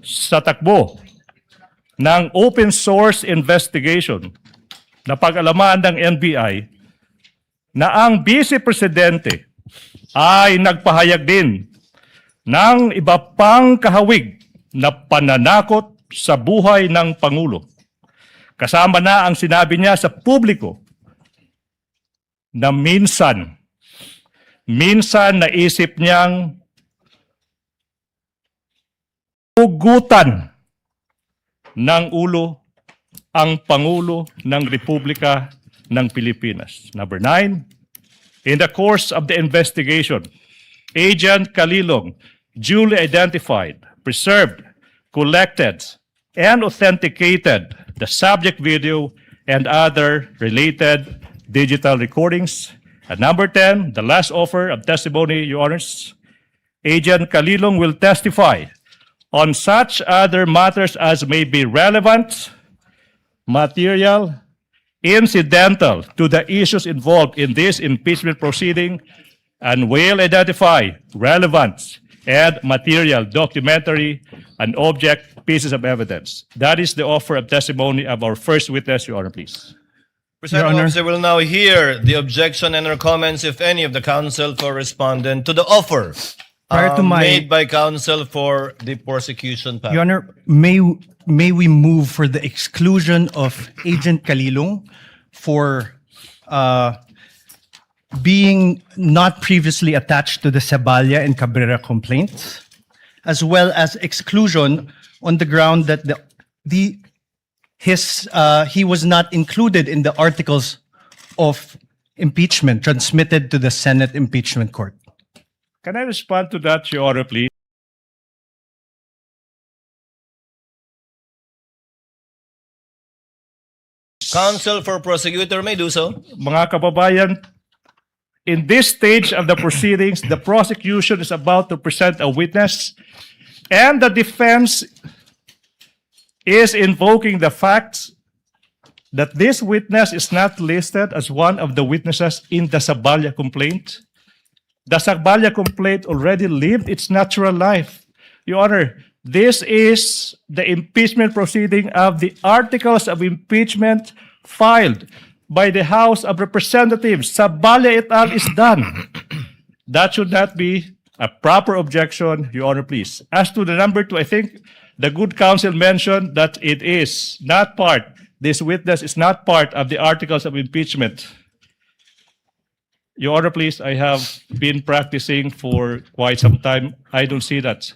sa takbo ng open source investigation na pag-alaman ng NBI na ang Vice Presidente ay nagpahayag din ng iba pang kahawig na pananakot sa buhay ng Pangulo. Kasama na ang sinabi niya sa publiko na minsan naisip niyang hugutan ng ulo ang Pangulo ng Republika ng Pilipinas. Number 9, in the course of the investigation, Agent Kalilong duly identified, preserved, collected, and authenticated the subject video and other related digital recordings. And number 10, the last offer of testimony, Your Honors, Agent Kalilong will testify on such other matters as may be relevant, material, incidental to the issues involved in this impeachment proceeding, and will identify relevant and material, documentary, and object pieces of evidence. That is the offer of testimony of our first witness, Your Honor, please. Presiding officer will now hear the objection and or comments, if any, of the counsel for respondent to the offer Prior to made by counsel for the prosecution. Your Honor, may we move for the exclusion of Agent Kalilong for being not previously attached to the Saballa and Cabrera complaints, as well as exclusion on the ground that he was not included in the articles of impeachment transmitted to the Senate Impeachment Court. Can I respond to that, Your Honor, please? Counsel for prosecutor may do so. Mga kababayan, in this stage of the proceedings, the prosecution is about to present a witness, and the defense is invoking the fact that this witness is not listed as one of the witnesses in the Saballa complaint. The Saballa complaint already lived its natural life. Your Honor, this is the impeachment proceeding of the articles of impeachment filed by the House of Representatives. Saballa et al. Is done. That should not be a proper objection, Your Honor, please. As to the number 2, I think the good counsel mentioned that it is not part, this witness is not part of the articles of impeachment. Your Honor, please, I have been practicing for quite some time. I don't see that.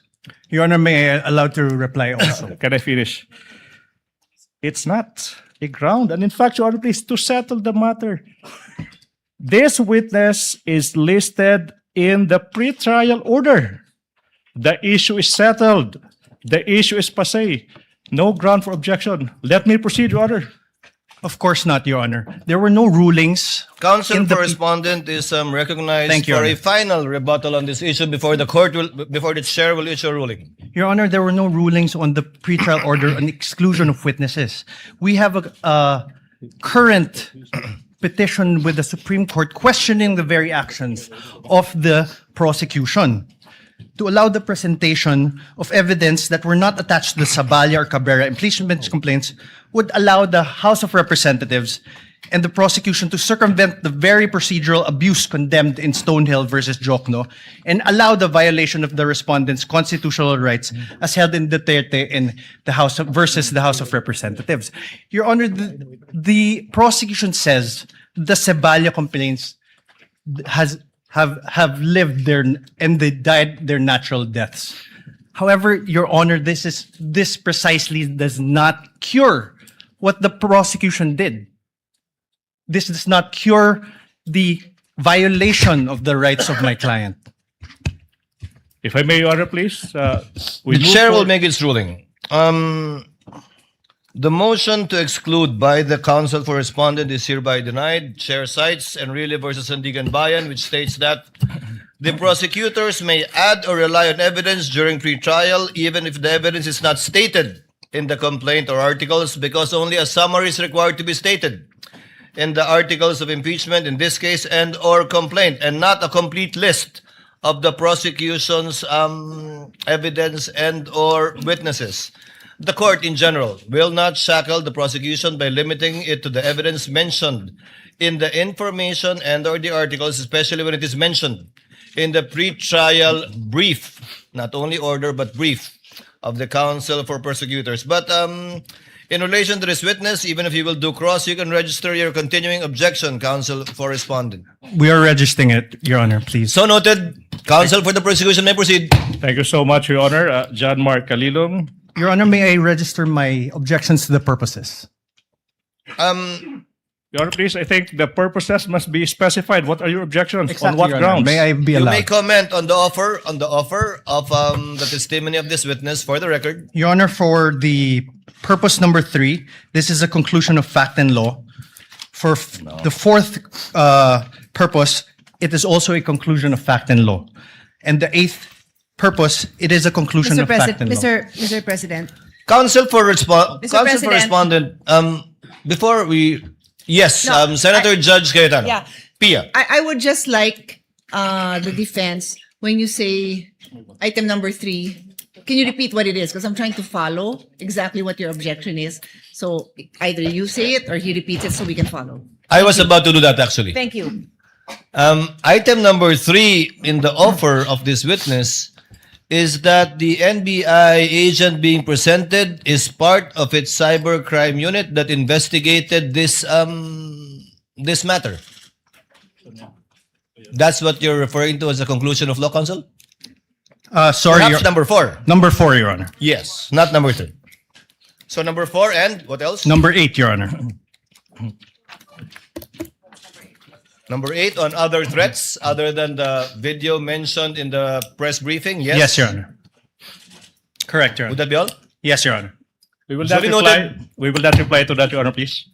Your Honor, may I allow to reply also? Can I finish? It's not a ground. And in fact, Your Honor, please, to settle the matter, this witness is listed in the pretrial order. The issue is settled. The issue is passé. No ground for objection. Let me proceed, Your Honor. Of course not, Your Honor. There were no rulings. Counsel for respondent is recognized Thank you, for Your a Honor. final rebuttal on this issue before the court will, before the chair will issue a ruling. Your Honor, there were no rulings on the pretrial order on exclusion of witnesses. We have a current petition with the Supreme Court questioning the very actions of the prosecution to allow the presentation of evidence that were not attached to the Saballa or Cabrera impeachment complaints would allow the House of Representatives and the prosecution to circumvent the very procedural abuse condemned in Stonehill versus Jokno and allow the violation of the respondent's constitutional rights as held in Duterte in the House versus the House of Representatives. Your Honor, the prosecution says the Saballa complaints have lived their and they died their natural deaths. However, Your Honor, this precisely does not cure what the prosecution did. This does not cure the violation of the rights of my client. If I may, Your Honor, please. The chair will make its ruling. The motion to exclude by the counsel for respondent is hereby denied. Chair cites Enrile versus Sandigan Bayan, which states that the prosecutors may add or rely on evidence during pretrial, even if the evidence is not stated in the complaint or articles, because only a summary is required to be stated in the articles of impeachment, in this case, and or complaint, and not a complete list of the prosecution's evidence and or witnesses. The court in general will not shackle the prosecution by limiting it to the evidence mentioned in the information and/or the articles, especially when it is mentioned in the pre-trial brief, not only order but brief, of the counsel for prosecutors. But in relation to this witness, even if you will do cross, you can register your continuing objection, counsel for respondent. We are registering it, Your Honor, please. So noted. Counsel for the prosecution may proceed. Thank you so much, Your Honor. John Mark Calilong. Your Honor, may I register my objections to the purposes? Your Honor, please, I think the purposes must be specified. What are your objections? Exactly, On what Your Honor. grounds? May I be You may allowed? comment on the offer of the testimony of this witness for the record. Your Honor, for the purpose number 3, this is a conclusion of fact and law. For the fourth purpose, it is also a conclusion of fact and law. And the 8th purpose, it is a conclusion Mr. of fact President, and law. Mr. President, Counsel for Mr. President. respondent. Before we, yes, No, Senator Judge Cayetano. Yeah. Pia. I would just like the defense, when you say item number 3, can you repeat what it is? Because I'm trying to follow exactly what your objection is. So either you say it or he repeats it so we can follow. I was about to do that actually. Thank you. Item number 3 in the offer of this witness is that the NBI agent being presented is part of its cybercrime unit that investigated this matter. That's what you're referring to as a conclusion of law, counsel? Sorry, Perhaps number 4. Number 4, Your Honor. Yes, not number 3. So number 4 and what else? Number 8, Your Honor. Number 8 on other threats other than the video mentioned in the press briefing. Yes. Yes, Your Honor. Correct, Your Would Honor. that be all? Yes, Your Honor. We will Duly not reply. noted. We will not reply to that, Your Honor, please.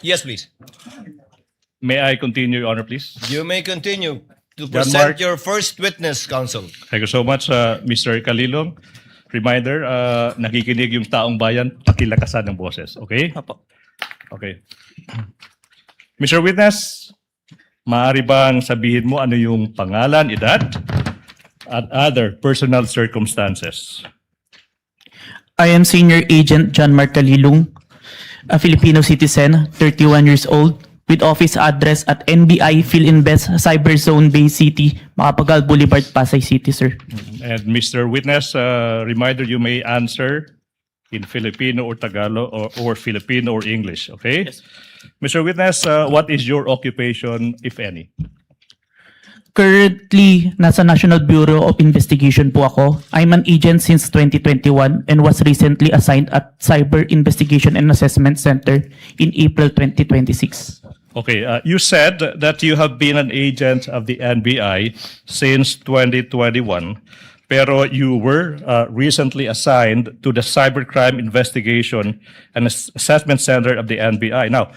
Yes, please. May I continue, Your Honor, please? You may continue to John present Mark. your first witness, counsel. Thank you so much, Mr. Calilong. Reminder, nakikinig yung taong bayan, pakilakasan ng boses. Okay? Okay. Mr. Witness, maaari bang sabihin mo ano yung pangalan, edad, at other personal circumstances? I am Senior Agent John Mark Calilong, a Filipino citizen, 31 years old, with office address at NBI Philinvest Cyberzone Bay City, Macapagal Boulevard, Pasay City, sir. And Mr. Witness, reminder, you may answer in Filipino or Tagalog or Filipino or English, okay? Yes. Mr. Witness, what is your occupation, if any? Currently, nasa National Bureau of Investigation po ako. I'm an agent since 2021 and was recently assigned at Cyber Investigation and Assessment Center in April 2026. Okay, you said that you have been an agent of the NBI since 2021, pero you were recently assigned to the Cybercrime Investigation and Assessment Center of the NBI. Now,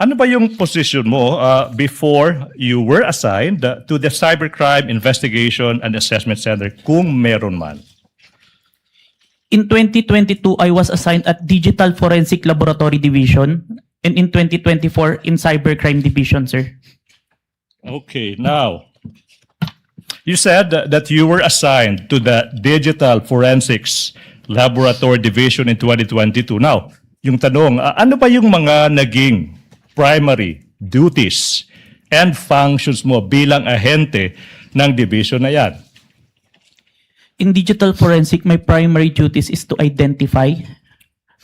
ano ba yung position mo before you were assigned to the Cybercrime Investigation and Assessment Center, kung meron man? In 2022, I was assigned at Digital Forensic Laboratory Division and in 2024 in Cybercrime Division, sir. Okay, now, you said that you were assigned to the Digital Forensics Laboratory Division in 2022. Now, yung tanong, ano ba yung mga naging primary duties and functions mo bilang ahente ng division na yan? In digital forensic, my primary duties is to identify,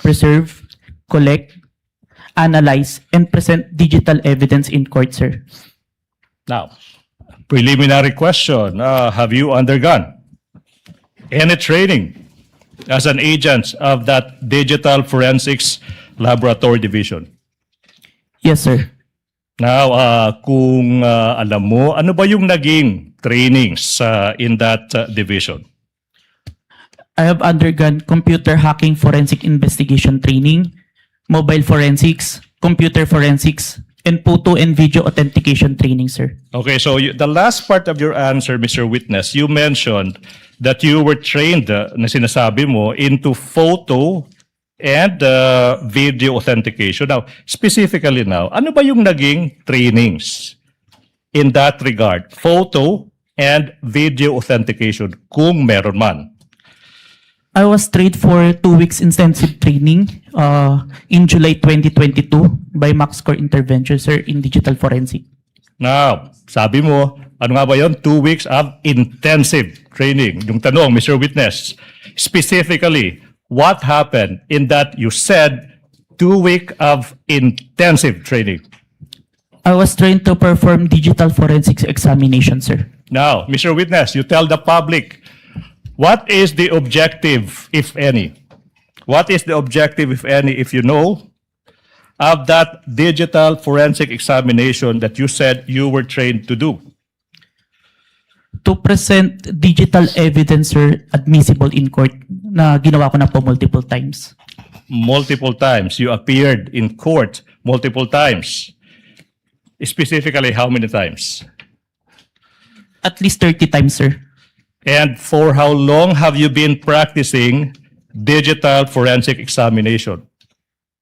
preserve, collect, analyze, and present digital evidence in court, sir. Now, preliminary question, have you undergone any training as an agent of that Digital Forensics Laboratory Division? Yes, sir. Now, kung alam mo, ano ba yung naging trainings in that division? I have undergone computer hacking forensic investigation training, mobile forensics, computer forensics, and photo and video authentication training, sir. Okay, so the last part of your answer, Mr. Witness, you mentioned that you were trained, na sinasabi mo, into photo and video authentication. Now, specifically now, ano ba yung naging trainings in that regard? Photo and video authentication, kung meron man. I was trained for 2 weeks intensive training in July 2022 by MaxCore Intervention, sir, in digital forensic. Now, sabi mo, ano nga ba yun? 2 weeks of intensive training. Yung tanong, Mr. Witness, specifically, what happened in that you said 2 weeks of intensive training? I was trained to perform digital forensics examination, sir. Now, Mr. Witness, you tell the public, what is the objective, if any? What is the objective, if any, if you know, of that digital forensic examination that you said you were trained to do? To present digital evidence, sir, admissible in court na ginawa ko na po multiple times. Multiple times. You appeared in court multiple times. Specifically, how many times? At least 30 times, sir. And for how long have you been practicing digital forensic examination?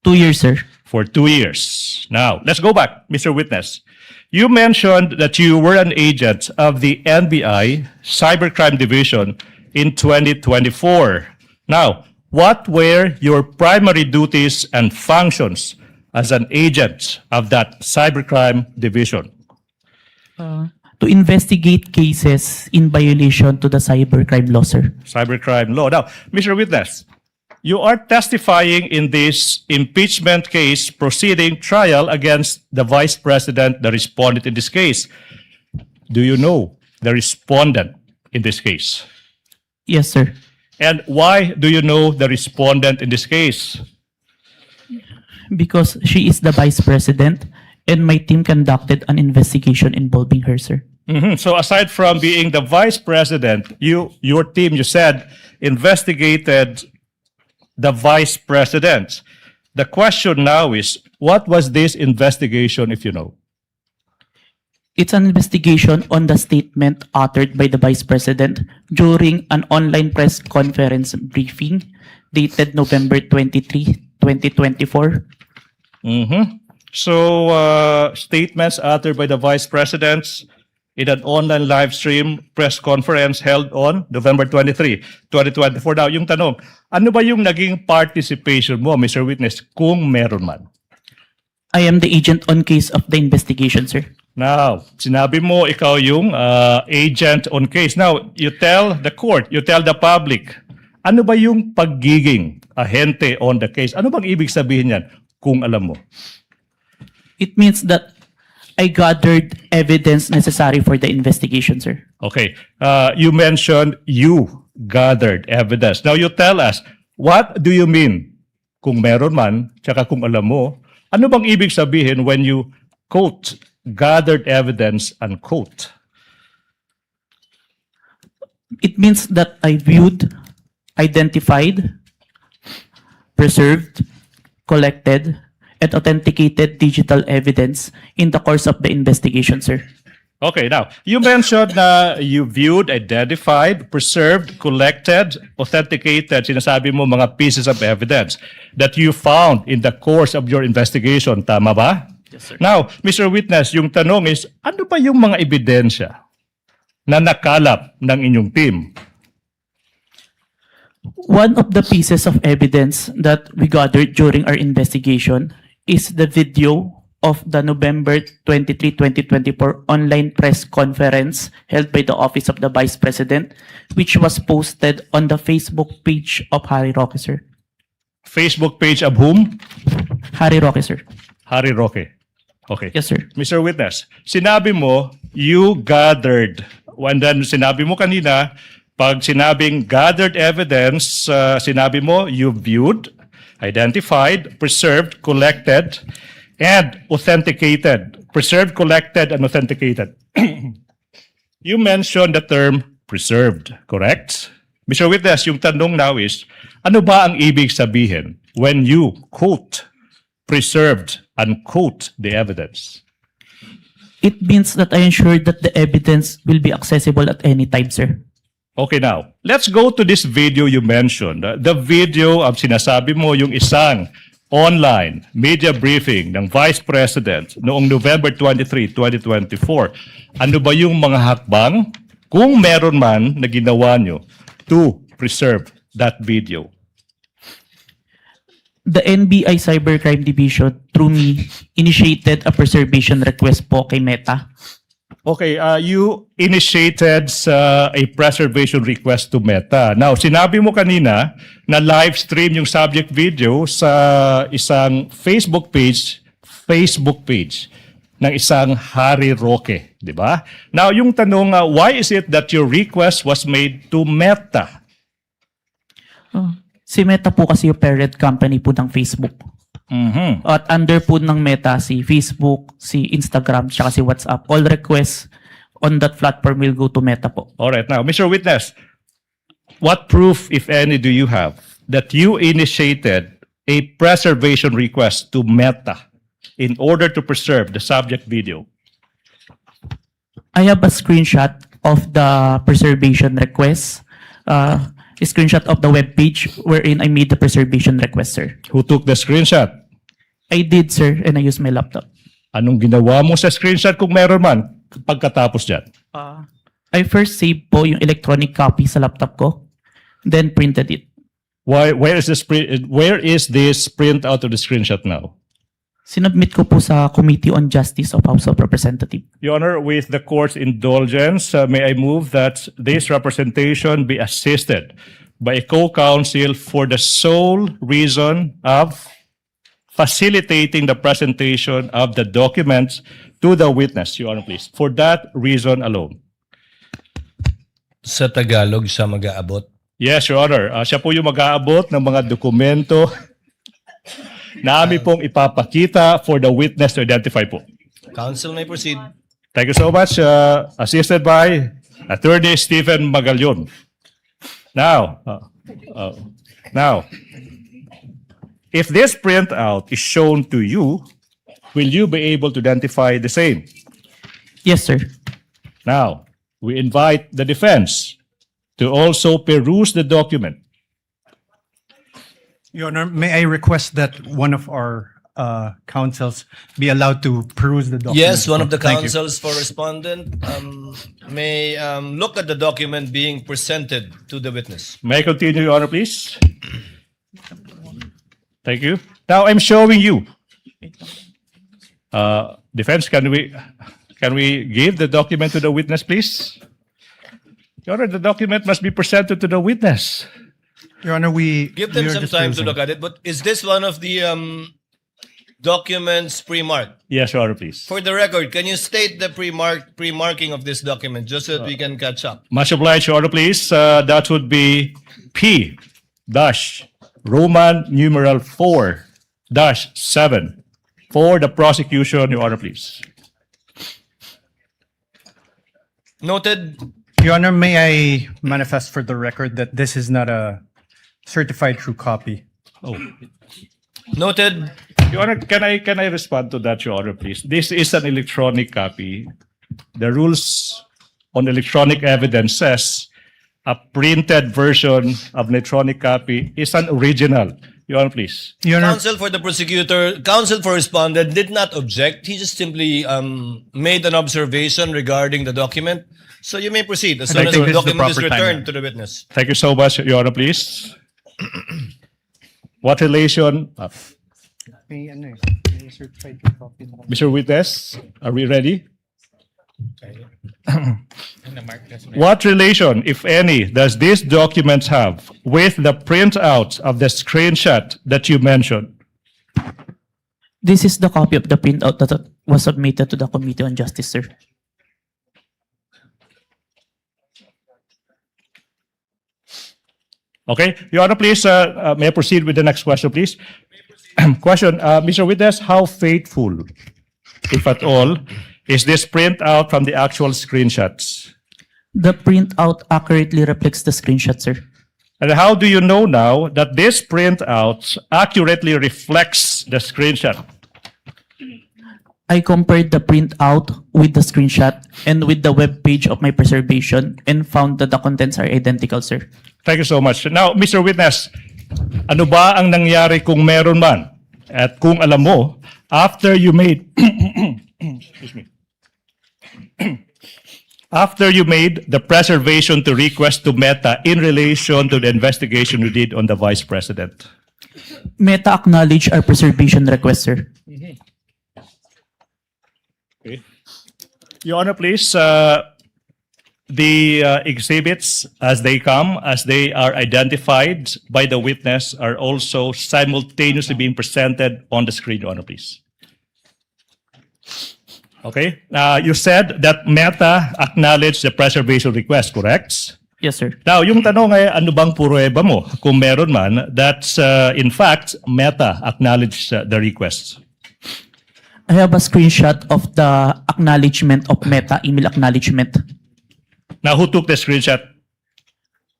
2 years, sir. For 2 years. Now, let's go back, Mr. Witness. You mentioned that you were an agent of the NBI Cybercrime Division in 2024. Now, what were your primary duties and functions as an agent of that Cybercrime Division? To investigate cases in violation to the cybercrime law, sir. Cybercrime law. Now, Mr. Witness, you are testifying in this impeachment case proceeding trial against the Vice President, the respondent in this case. Do you know the respondent in this case? Yes, sir. And why do you know the respondent in this case? Because she is the Vice President and my team conducted an investigation involving her, sir. So aside from being the Vice President, your team, you said, investigated the Vice President. The question now is, what was this investigation, if you know? It's an investigation on the statement uttered by the Vice President during an online press conference briefing dated November 23, 2024. So, statements uttered by the Vice President in an online live stream press conference held on November 23, 2024. Now, yung tanong, ano ba yung naging participation mo, Mr. Witness, kung meron man? I am the agent on case of the investigation, sir. Now, sinabi mo ikaw yung agent on case. Now, you tell the court, you tell the public, ano ba yung pagiging ahente on the case? Ano bang ibig sabihin yan kung alam mo? It means that I gathered evidence necessary for the investigation, sir. Okay. You mentioned you gathered evidence. Now, you tell us, what do you mean kung meron man, tsaka kung alam mo, ano bang ibig sabihin when you quote, gathered evidence, unquote? It means that I viewed, identified, preserved, collected, and authenticated digital evidence in the course of the investigation, sir. Okay, now, you mentioned na you viewed, identified, preserved, collected, authenticated, sinasabi mo mga pieces of evidence that you found in the course of your investigation. Tama ba? Yes, sir. Now, Mr. Witness, yung tanong is, ano pa yung mga ebidensya na nakalap ng inyong team? One of the pieces of evidence that we gathered during our investigation is the video of the November 23, 2024 online press conference held by the Office of the Vice President, which was posted on the Facebook page of Harry Roque, sir. Facebook page of whom? Harry Roque, sir. Harry Roque. Okay. Yes, sir. Mr. Witness, sinabi mo, you gathered, and then sinabi mo kanina, pag sinabing gathered evidence, sinabi mo, you viewed, identified, preserved, collected, and authenticated. Preserved, collected, and authenticated. You mentioned the term preserved, correct? Mr. Witness, yung tanong now is, ano ba ang ibig sabihin when you quote, preserved, unquote the evidence? It means that I ensured that the evidence will be accessible at any time, sir. Okay, now, let's go to this video you mentioned. The video of sinasabi mo yung isang online media briefing ng Vice President noong November 23, 2024. Ano ba yung mga hakbang, kung meron man, na ginawa nyo to preserve that video? The NBI Cybercrime Division, through me, initiated a preservation request po kay Meta. Okay, you initiated a preservation request to Meta. Now, sinabi mo kanina na live stream yung subject video sa isang Facebook page ng isang Harry Roque, di ba? Now, yung tanong, why is it that your request was made to Meta? Si Meta po kasi yung parent company po ng Facebook. At under po ng Meta si Facebook, si Instagram, tsaka si WhatsApp. All requests on that platform will go to Meta po. Alright, now, Mr. Witness, what proof, if any, do you have that you initiated a preservation request to Meta in order to preserve the subject video? I have a screenshot of the preservation request. A screenshot of the web page wherein I made the preservation request, sir. Who took the screenshot? I did, sir, and I used my laptop. Anong ginawa mo sa screenshot kung meron man pagkatapos dyan? I first saved po yung electronic copy sa laptop ko, then printed it. Where is this print out of the screenshot now? Sinubmit ko po sa Committee on Justice of House of Representatives. Your Honor, with the court's indulgence, may I move that this representation be assisted by a co-counsel for the sole reason of facilitating the presentation of the documents to the witness, Your Honor, please. For that reason alone. Sa Tagalog siya mag-aabot. Yes, Your Honor. Siya po yung mag-aabot ng mga dokumento na amin pong ipapakita for the witness to identify po. Counsel may proceed. Thank you so much. Assisted by Attorney Stephen Magallon. Now, if this printout is shown to you, will you be able to identify the same? Yes, sir. Now, we invite the defense to also peruse the document. Your Honor, may I request that one of our counsels be allowed to peruse the document? Yes, one of the Thank you. counsels for respondent may look at the document being presented to the witness. May I continue, Your Honor, please? Thank you. Now, I'm showing you. Defense, can we give the document to the witness, please? Your Honor, the document must be presented to the witness. Your Honor, Give them some time to look at it. But is this one of the documents pre-marked? Yes, Your Honor, please. For the record, can you state the pre-marking of this document just so that we can catch up? Much obliged, Your Honor, please. That would be P dash Roman numeral 4 dash 7 for the prosecution, Your Honor, please. Noted. Your Honor, may I manifest for the record that this is not a certified true copy? Oh. Noted. Your Honor, can I respond to that, Your Honor, please? This is an electronic copy. The rules on electronic evidence says a printed version of an electronic copy is an original. Your Honor, please. Your Honor, Counsel for the prosecutor, counsel for respondent did not object. He just simply made an observation regarding the document. So you may proceed as soon I as think the this is the document is proper time. returned to the witness. Thank you so much, Your Honor, please. What relation? Mr. Witness, are we ready? What relation, if any, does this document have with the printout of the screenshot that you mentioned? This is the copy of the printout that was submitted to the Committee on Justice, sir. Okay, Your Honor, please, may I proceed with the next question, please? Question, Mr. Witness, how faithful, if at all, is this printout from the actual screenshots? The printout accurately reflects the screenshot, sir. And how do you know now that this printout accurately reflects the screenshot? I compared the printout with the screenshot and with the web page of my preservation and found that the contents are identical, sir. Thank you so much. Now, Mr. Witness, ano ba ang nangyari kung meron man? At kung alam mo, after you made excuse me. after you made the preservation to request to Meta in relation to the investigation you did on the Vice President? Meta acknowledge our preservation request, sir. Okay. Your Honor, please, the exhibits as they come, as they are identified by the witness, are also simultaneously being presented on the screen, Your Honor, please. Okay. You said that Meta acknowledged the preservation request, correct? Yes, sir. Now, yung tanong ay ano bang pruweba mo? Kung meron man, that's in fact, Meta acknowledged the request. I have a screenshot of the acknowledgement of Meta email acknowledgement. Now, who took the screenshot?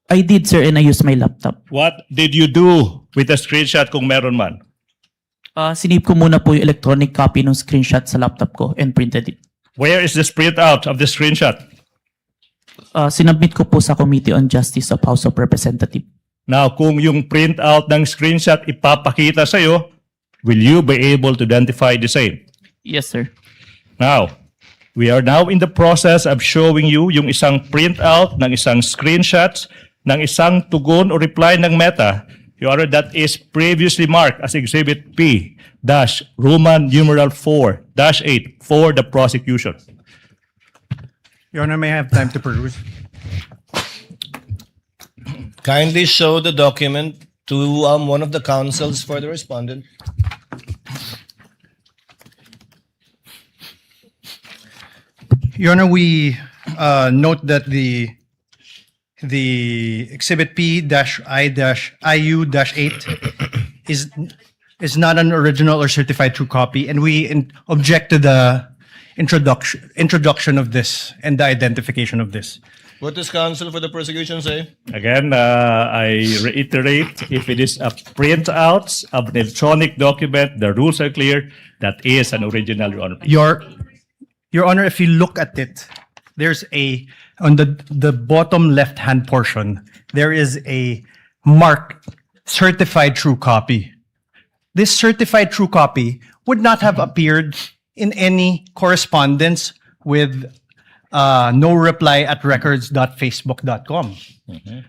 I did, sir, and I used my laptop. What did you do with the screenshot kung meron man? Sinave ko muna po yung electronic copy ng screenshot sa laptop ko and printed it. Where is this printout of the screenshot? Sinubmit ko po sa Committee on Justice of House of Representatives. Now, kung yung printout ng screenshot ipapakita sa'yo, will you be able to identify the same? Yes, sir. Now, we are now in the process of showing you yung isang printout ng isang screenshot ng isang tugon o reply ng Meta, Your Honor, that is previously marked as Exhibit P-Roman numeral 4-8 for the prosecution. Your Honor, may I have time to peruse? Kindly show the document to one of the counsels for the respondent. Your Honor, we note that the Exhibit P-I-IU-8 is not an original or certified true copy, and we object to the introduction of this and the identification of this. What does counsel for the prosecution say? Again, I reiterate, if it is a printout of an electronic document, the rules are clear, that is an original, Your Honor. Your Honor, if you look at it, there's on the bottom left-hand portion, there is a mark, certified true copy. This certified true copy would not have appeared in any correspondence with no reply at records.facebook.com.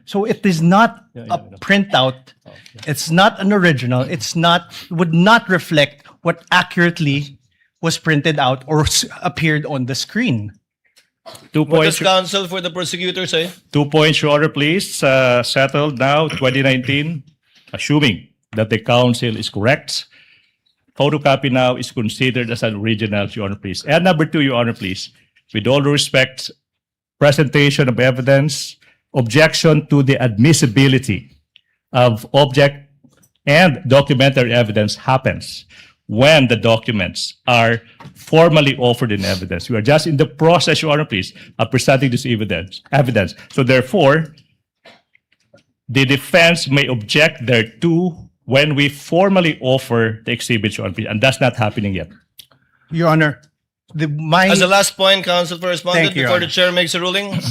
So it is not a printout. It's not an original. Would not reflect what accurately was printed out or appeared on the screen. 2 What does points. counsel for the prosecutor say? 2 points, Your Honor, please. Settled now, 2019, assuming that the counsel is correct. Photocopy now is considered as an original, Your Honor, please. And number 2, Your Honor, please. With all due respect, presentation of evidence, objection to the admissibility of object and documentary evidence happens when the documents are formally offered in evidence. We are just in the process, Your Honor, please, of presenting this evidence. So therefore, the defense may object thereto when we formally offer the exhibits, Your Honor, please, and that's not happening yet. Your Honor, As a last point, counsel for respondent, Thank you, Your before the Honor. chair makes a ruling.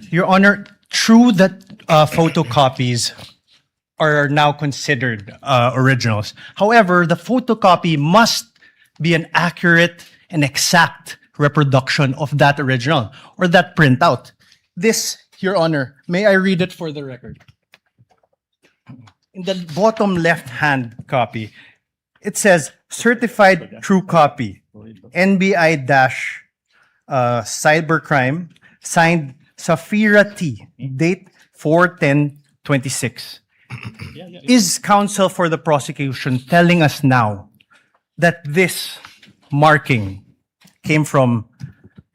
Your Honor, true that photocopies are now considered originals. However, the photocopy must be an accurate and exact reproduction of that original or that printout. This, Your Honor, may I read it for the record? In the bottom left-hand copy, it says certified true copy, NBI-cybercrime, signed Safira T, date 4/10/26. Is counsel for the prosecution telling us now that this marking came from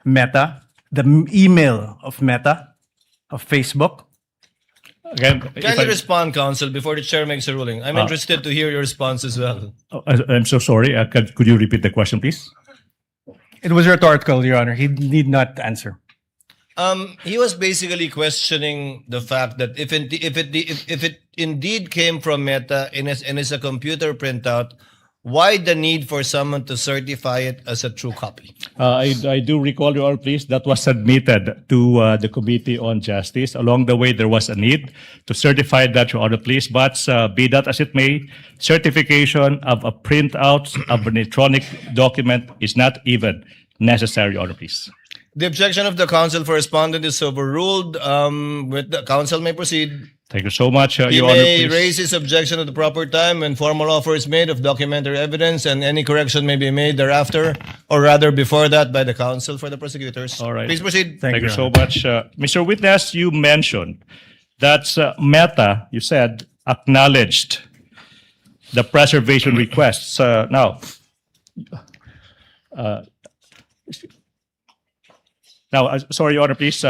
Meta, the email of Meta, of Facebook? Again, if Kindly I- respond, counsel, before the chair makes a ruling. I'm interested to hear your response as well. I'm so sorry. Could you repeat the question, please? It was rhetorical, Your Honor. He need not answer. He was basically questioning the fact that if it indeed came from Meta and is a computer printout, why the need for someone to certify it as a true copy? I do recall, Your Honor, please, that was submitted to the Committee on Justice. Along the way, there was a need to certify that, Your Honor, please. But be that as it may, certification of a printout of an electronic document is not even necessary, Your Honor, please. The objection of the counsel for respondent is overruled. With the counsel may proceed. Thank you so much, He Your Honor. may Please. raise his objection at the proper time when formal offer is made of documentary evidence, and any correction may be made thereafter, or rather before that, by the counsel for the prosecutors. All right. Please proceed. Thank you so much. Mr. Witness, you mentioned that Meta, you said, acknowledged the preservation requests. Sorry, Your Honor, please.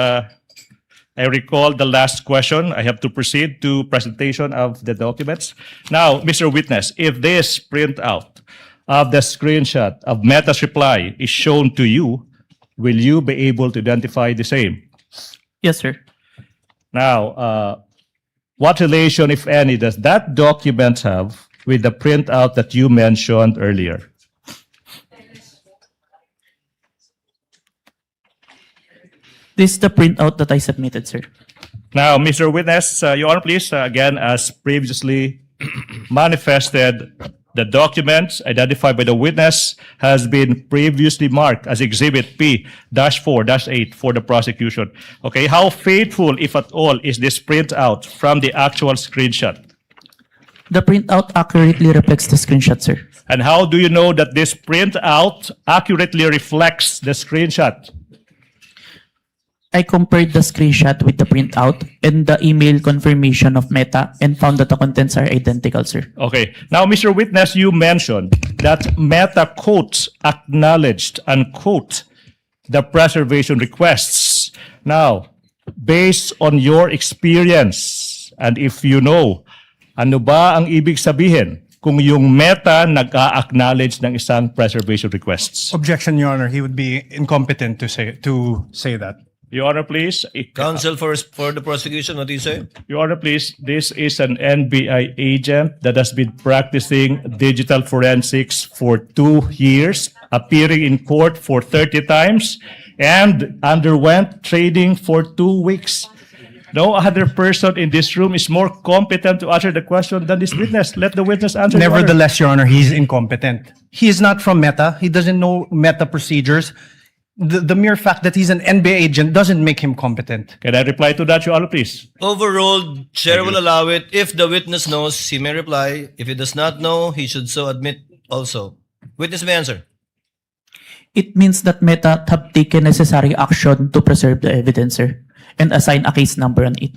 I recall the last question. I have to proceed to presentation of the documents. Now, Mr. Witness, if this printout of the screenshot of Meta's reply is shown to you, will you be able to identify the same? Yes, sir. Now, what relation, if any, does that document have with the printout that you mentioned earlier? This is the printout that I submitted, sir. Now, Mr. Witness, Your Honor, please, again, as previously manifested, the documents identified by the witness has been previously marked as Exhibit P-4-8 for the prosecution. Okay, how faithful, if at all, is this printout from the actual screenshot? The printout accurately reflects the screenshot, sir. And how do you know that this printout accurately reflects the screenshot? I compared the screenshot with the printout and the email confirmation of Meta and found that the contents are identical, sir. Okay. Now, Mr. Witness, you mentioned that Meta quotes acknowledged, unquote, the preservation requests. Now, based on your experience, and if you know, ano ba ang ibig sabihin kung yung Meta nag-a-acknowledge ng isang preservation requests? Objection, Your Honor. He would be incompetent to say that. Your Honor, please. Counsel for the prosecution, what do you say? Your Honor, please. This is an NBI agent that has been practicing digital forensics for 2 years, appearing in court for 30 times, and underwent training for 2 weeks. No other person in this room is more competent to answer the question than this witness. Let the witness answer. Your Honor. Nevertheless, Your Honor, he's incompetent. He is not from Meta. He doesn't know Meta procedures. The mere fact that he's an NBA agent doesn't make him competent. Can I reply to that, Your Honor, please? Overruled. Chair will allow it. If the witness knows, he may reply. If he does not know, he should so admit also. Witness may answer. It means that Meta have taken necessary action to preserve the evidence, sir, and assign a case number on it.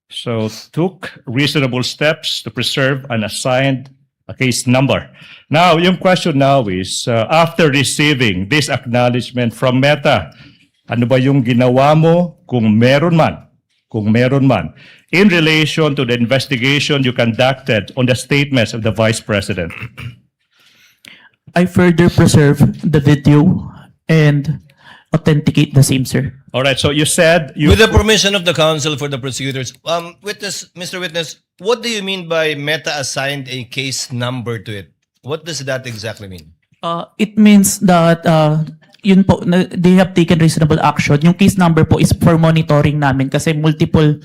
So took reasonable steps to preserve and assigned a case number. Now, yung question now is, after receiving this acknowledgement from Meta, ano ba yung ginawa mo kung meron man, in relation to the investigation you conducted on the statements of the Vice President? I further preserve the video and authenticate the same, sir. All right, so you said you... With the permission of the counsel for the prosecutors, Mr. Witness, what do you mean by Meta assigned a case number to it? What does that exactly mean? It means that yun po, they have taken reasonable action. Yung case number po is for monitoring namin kasi multiple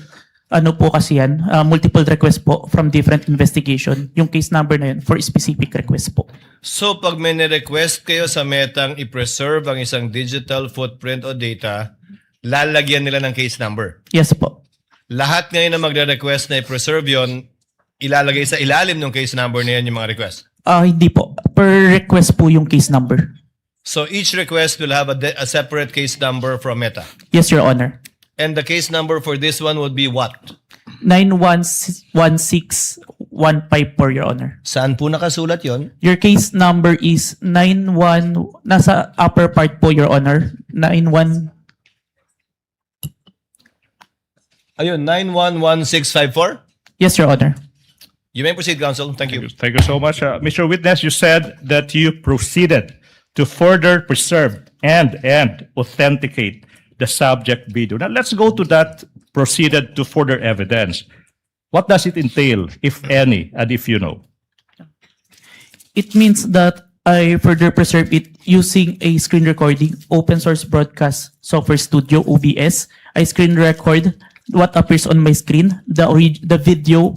multiple requests po from different investigation. Yung case number na yun for specific request po. So pag may request kayo sa Metang i-preserve ang isang digital footprint o data, lalagyan nila ng case number? Yes po. Lahat ngayon na magre-request na i-preserve yon, ilalagay sa ilalim ng case number na yan yung mga request? Hindi po. Per request po yung case number. So each request will have a separate case number from Meta? Yes, Your Honor. And the case number for this one would be what? 911615, Your Honor. Saan po nakasulat yon? Your case number is 91, nasa upper part po, Your Honor. 91. Ayun, 911654? Yes, Your Honor. You may proceed, counsel. Thank you. Thank you so much. Mr. Witness, you said that you proceeded to further preserve and authenticate the subject video. Now, let's go to that proceeded to further evidence. What does it entail, if any, and if you know? It means that I further preserve it using a screen recording, open source broadcast software studio, OBS. I screen record what appears on my screen, the video,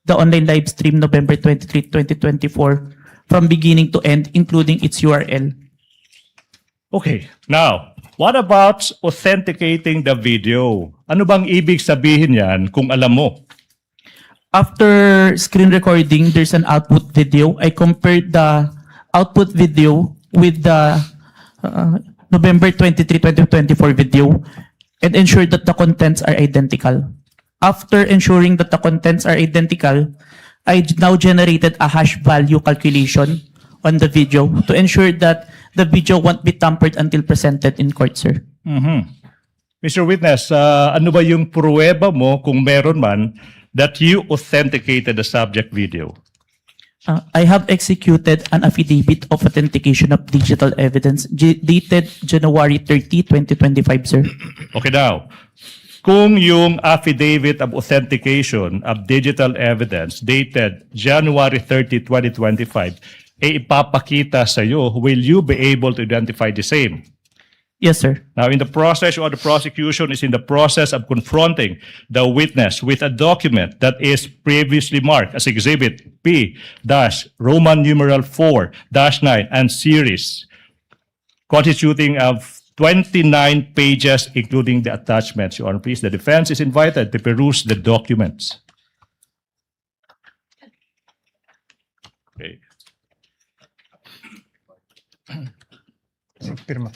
the online live stream November 23, 2024, from beginning to end, including its URL. Okay, now, What about authenticating the video? Ano bang ibig sabihin yan kung alam mo? After screen recording, there's an output video. I compared the output video with the November 23, 2024 video and ensured that the contents are identical. After ensuring that the contents are identical, I now generated a hash value calculation on the video to ensure that the video won't be tampered until presented in court, sir. Mr. Witness, ano ba yung pruweba mo kung meron man that you authenticated the subject video? I have executed an affidavit of authentication of digital evidence dated January 30, 2025, sir. Okay now, kung yung affidavit of authentication of digital evidence dated January 30, 2025, ipapakita sa iyo, will you be able to identify the same? Yes, sir. Now, in the process or the prosecution is in the process of confronting the witness with a document that is previously marked as Exhibit P-Roman numeral 4-9 and series, constituting of 29 pages, including the attachments. Your Honor, please, the defense is invited to peruse the documents. Okay. Pirma.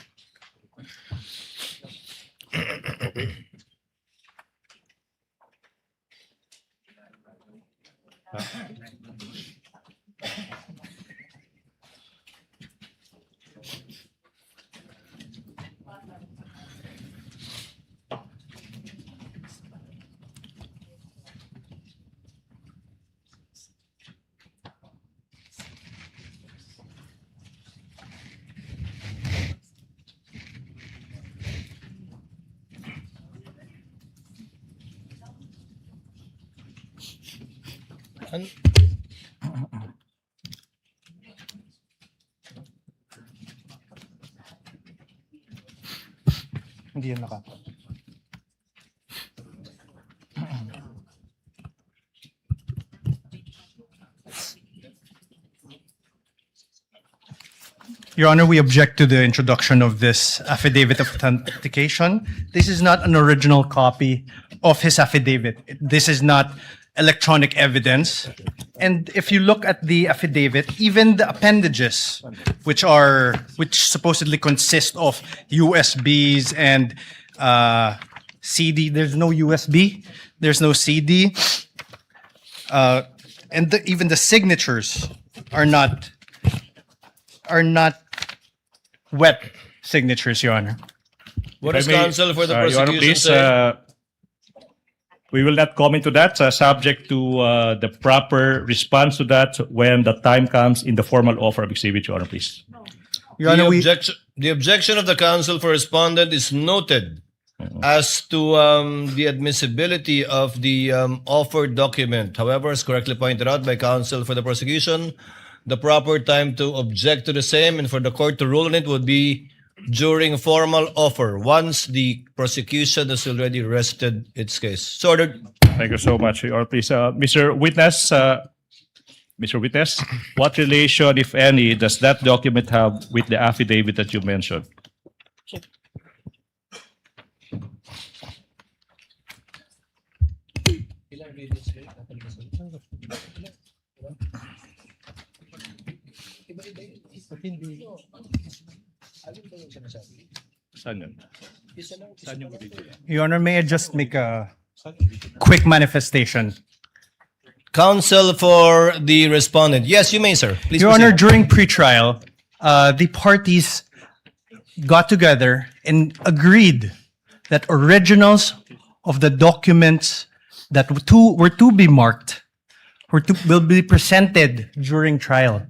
Hindi yan naka. Your Honor, we object to the introduction of this affidavit of authentication. This is not an original copy of his affidavit. This is not electronic evidence. And if you look at the affidavit, even the appendages, which supposedly consist of USBs and CD, there's no USB, there's no CD, and even the signatures are not wet signatures, Your Honor. What If is I may, counsel for the Your Honor, prosecution please, say? we will not comment to that, subject to the proper response to that when the time comes in the formal offer of exhibit, Your Honor, please. Your Honor, The objection of the counsel for respondent is noted as to the admissibility of the offered document. However, as correctly pointed out by counsel for the prosecution, the proper time to object to the same and for the court to rule on it would be during formal offer, once the prosecution has already rested its case. So ordered. Thank you so much, Your Honor, please. Mr. Witness, what relation, if any, does that document have with the affidavit that you mentioned? Your Honor, may I just make a quick manifestation? Counsel for the respondent. Yes, you may, sir. Please Your proceed. Honor, during pretrial, the parties got together and agreed that originals of the documents that were to be marked will be presented during trial.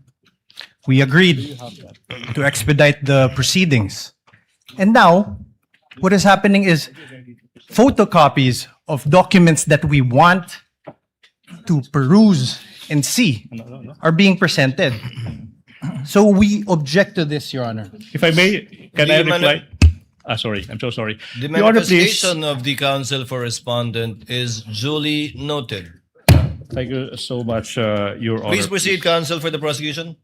We agreed to expedite the proceedings. And now, what is happening is photocopies of documents that we want to peruse and see are being presented. So we object to this, Your Honor. If I may, can The I reply? Sorry, I'm so sorry. The Your Honor, please. manifestation of the counsel for respondent is duly noted. Thank you so much, Your Honor. Please proceed, counsel, for the prosecution.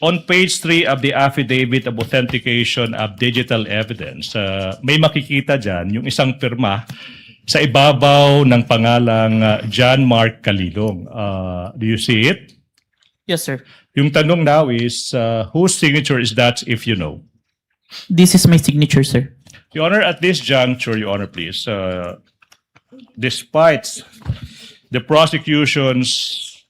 On page 3 of the affidavit of authentication of digital evidence, may makikita dyan yung isang pirma sa ibabaw ng pangalang John Mark Calilong. Do you see it? Yes, sir. Yung tanong now is, whose signature is that, if you know? This is my signature, sir. Your Honor, at this juncture, Your Honor, please, despite the prosecution's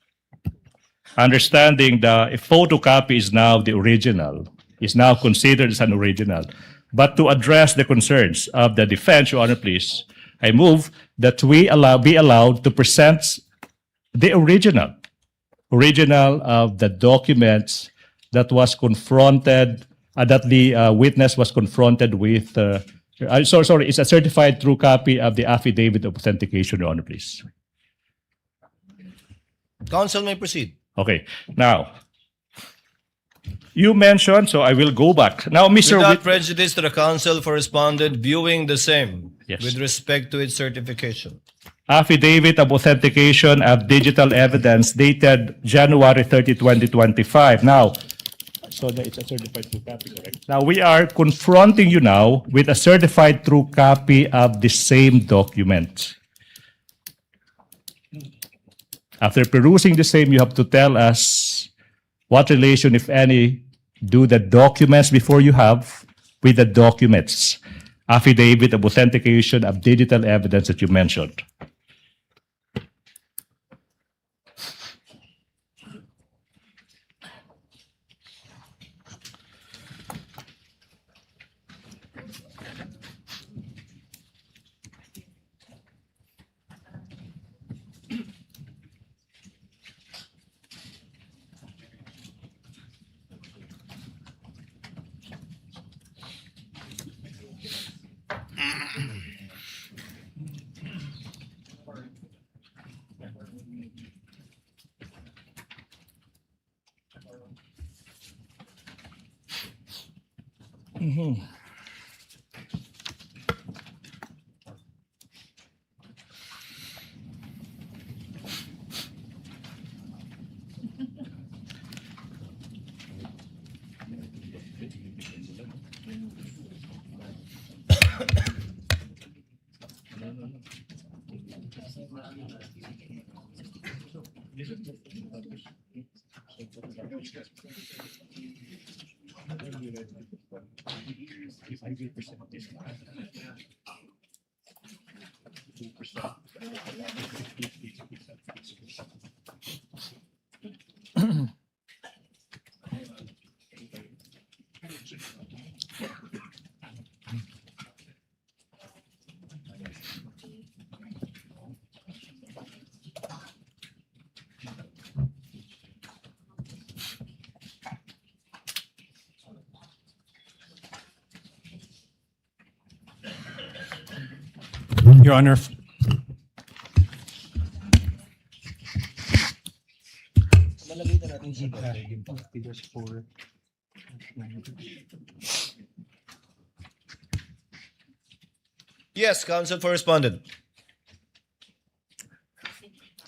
understanding that a photocopy is now the original, is now considered as an original, but to address the concerns of the defense, Your Honor, please, I move that we be allowed to present the original of the documents that was confronted, that the witness was confronted with. Sorry, it's a certified true copy of the affidavit of authentication, Your Honor, please. Counsel may proceed. Okay, now, you mentioned, so I will go back. Now, Mr. Without prejudice to the counsel for respondent viewing the same Yes. with respect to its certification. Affidavit of authentication of digital evidence dated January 30, 2025. Now, so it's a certified true copy, correct? Now, we are confronting you now with a certified true copy of the same document. After perusing the same, you have to tell us what relation, if any, do the documents before you have with the documents, affidavit of authentication of digital evidence that you mentioned. Your Honor, Yes, counsel for respondent.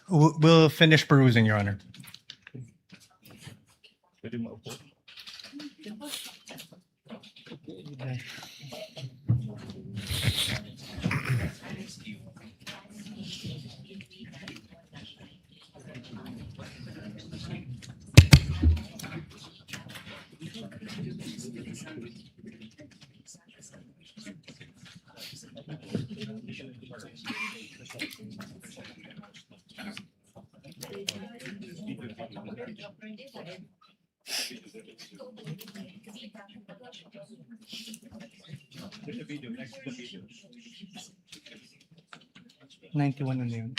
We'll finish perusing, Your Honor. Ninety-one na yun.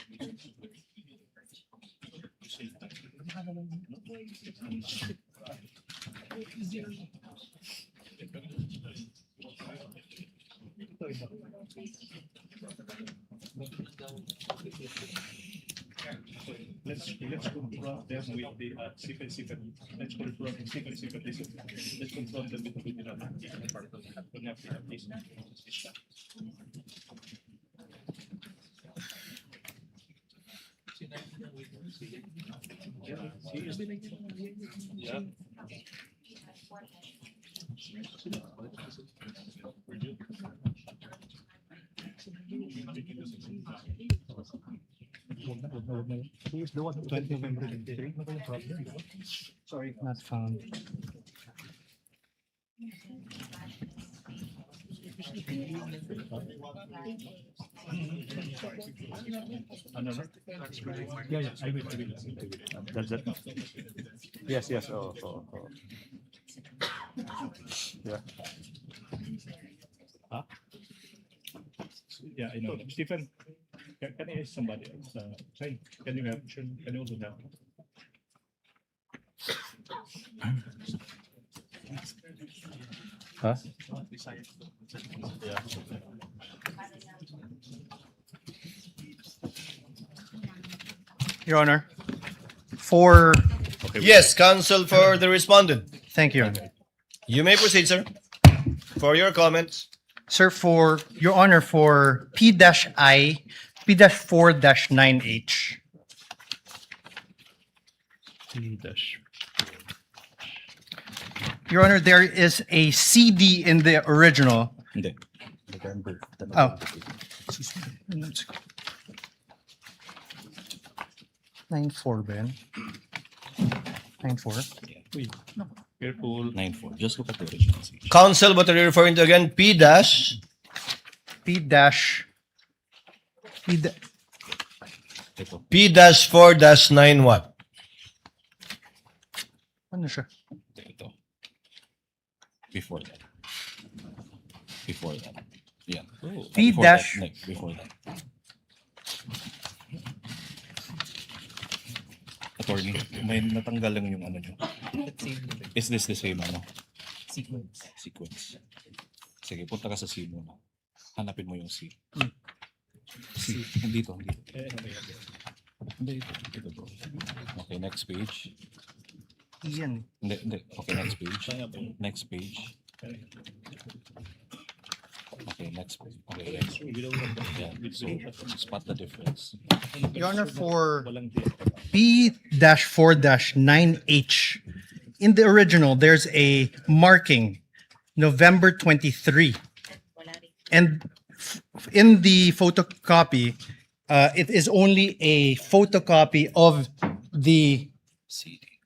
Let's confront them with the secrecy. Let's confront the secrecy. Let's confront them with the video. Sorry, not found. Yeah, yeah, I will. That's it. Yes, yes. Yeah. Huh? Yeah, I know. Stephen, can I ask somebody else? Can you help? Can you also help? Huh? Yeah. Your Honor, for Yes, counsel for the respondent. thank you, Your Honor. You may proceed, sir. For your comments. Sir, for Your Honor, for P-I, P-4-9H. Your Honor, there is a CD in the original. Oh. 9-4, Ben. 9-4. Careful. 9-4. Just look at the original. Counsel, what are you referring to again? P dash. P dash 4 dash 9 what? Ano siya? Ito. Before that. Before that. Yeah. P Before dash- that, next, before that. Attorney, may natanggal lang yung ano nyo. Is this the same ano? Sequence. Sige, punta ka sa C muna. Hanapin mo yung C. C. Dito. Hindi, ito bro. Okay, next page. Iyan. Hindi. Okay, next page. Next page. Okay, next page. Okay, next. Yeah, so spot the difference. Your Honor, for P-4-9H, in the original, there's a marking, November 23. And in the photocopy, it is only a photocopy of the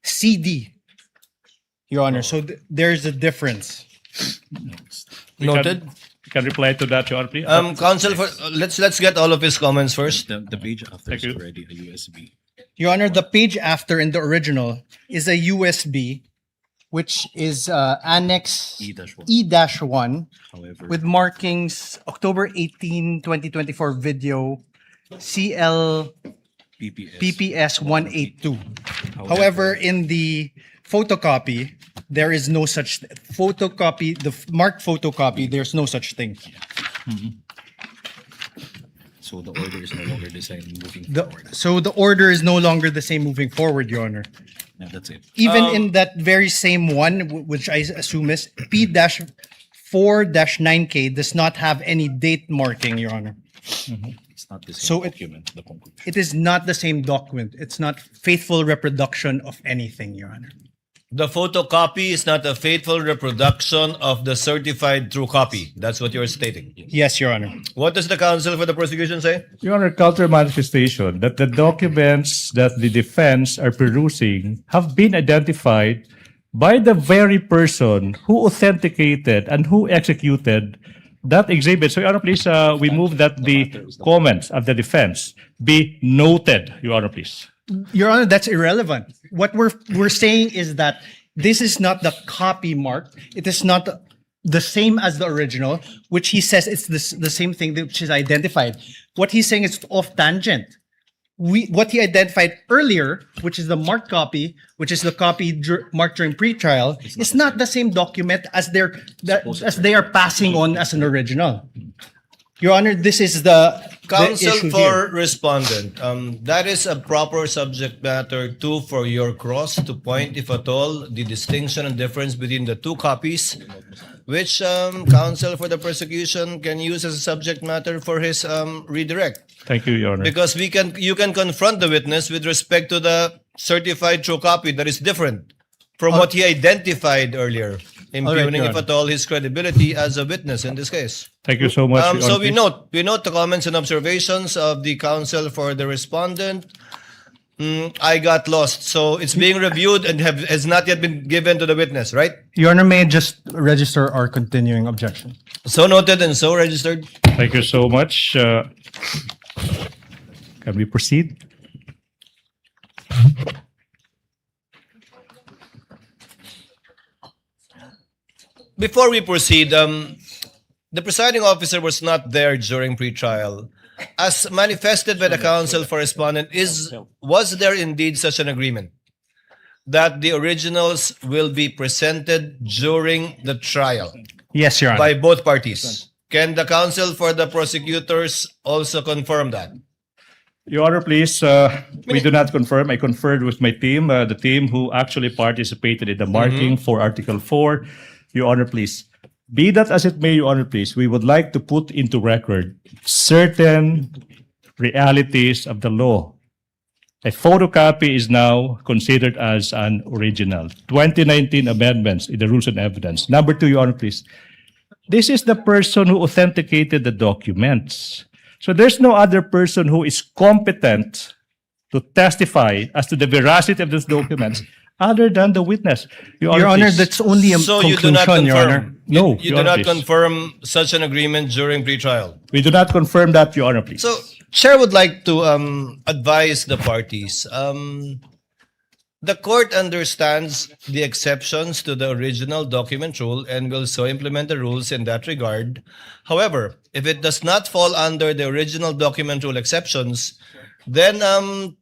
CD, Your Honor. So there's a difference. Noted. Can reply to that, Your Honor, please. Counsel, for let's get all of his comments first. The page after Thank is you. already a USB. Your Honor, the page after in the original is a USB, which is Annex E-1. E-1 However, with markings October 18, 2024 video CL PPS 182. However, in the photocopy, there is no such photocopy, the marked photocopy, there's no such thing. so the order is no longer the same moving The, forward. so the order is no longer the same moving forward, Your Honor. Yeah, that's it. Even in that very same one, which I assume is P-4-9K, does not have any date marking, Your Honor. It's not the same So document. The conclusion. it is not the same document. It's not faithful reproduction of anything, Your Honor. The photocopy is not a faithful reproduction of the certified true copy. That's what you're stating. Yes, Your Honor. What does the counsel for the prosecution say? Your Honor, counter manifestation that the documents that the defense are perusing have been identified by the very person who authenticated and who executed that exhibit. So, Your Honor, please, we move that the comments of the defense be noted, Your Honor, please. Your Honor, that's irrelevant. What we're saying is that this is not the copy mark. It is not the same as the original, which he says it's the same thing which is identified. What he's saying is off tangent. What he identified earlier, which is the marked copy, which is the copy marked during pretrial, is not the same document as they are passing on as an original. Your Honor, this is the Counsel issue for respondent, that is a proper subject matter too for your cross to point, if at all, the distinction and difference between the two copies, which counsel for the prosecution can use as a subject matter for his redirect. Thank you, Your Honor. Because you can confront the witness with respect to the certified true copy that is different from what he identified earlier, impugning, Your if Honor. at all, his credibility as a witness in this case. Thank you so much, Your So Honor. we note the comments and observations of the counsel for the respondent. I got lost. So it's being reviewed and has not yet been given to the witness, right? Your Honor, may I just register our continuing objection? So noted and so registered. Thank you so much. Can we proceed? Before we proceed, the presiding officer was not there during pretrial. As manifested by the counsel for respondent, was there indeed such an agreement that the originals will be presented during the trial Yes, Your Honor. by both parties? Can the counsel for the prosecutors also confirm that? Your Honor, please, we do not confirm. I conferred with my team, the team who actually participated in the marking for Article 4. Your Honor, please. Be that as it may, Your Honor, please, we would like to put into record certain realities of the law. A photocopy is now considered as an original. 2019 amendments in the Rules and Evidence. Number 2, Your Honor, please. This is the person who authenticated the documents. So there's no other person who is competent to testify as to the veracity of those documents other than the witness. Your Honor, please. that's only a So you do not conclusion, Your Honor. confirm? No, You Your do Honor, not please. confirm such an agreement during pretrial? We do not confirm that, Your Honor, please. So, Chair would like to advise the parties. The court understands the exceptions to the original document rule and will so implement the rules in that regard. However, if it does not fall under the original document rule exceptions, then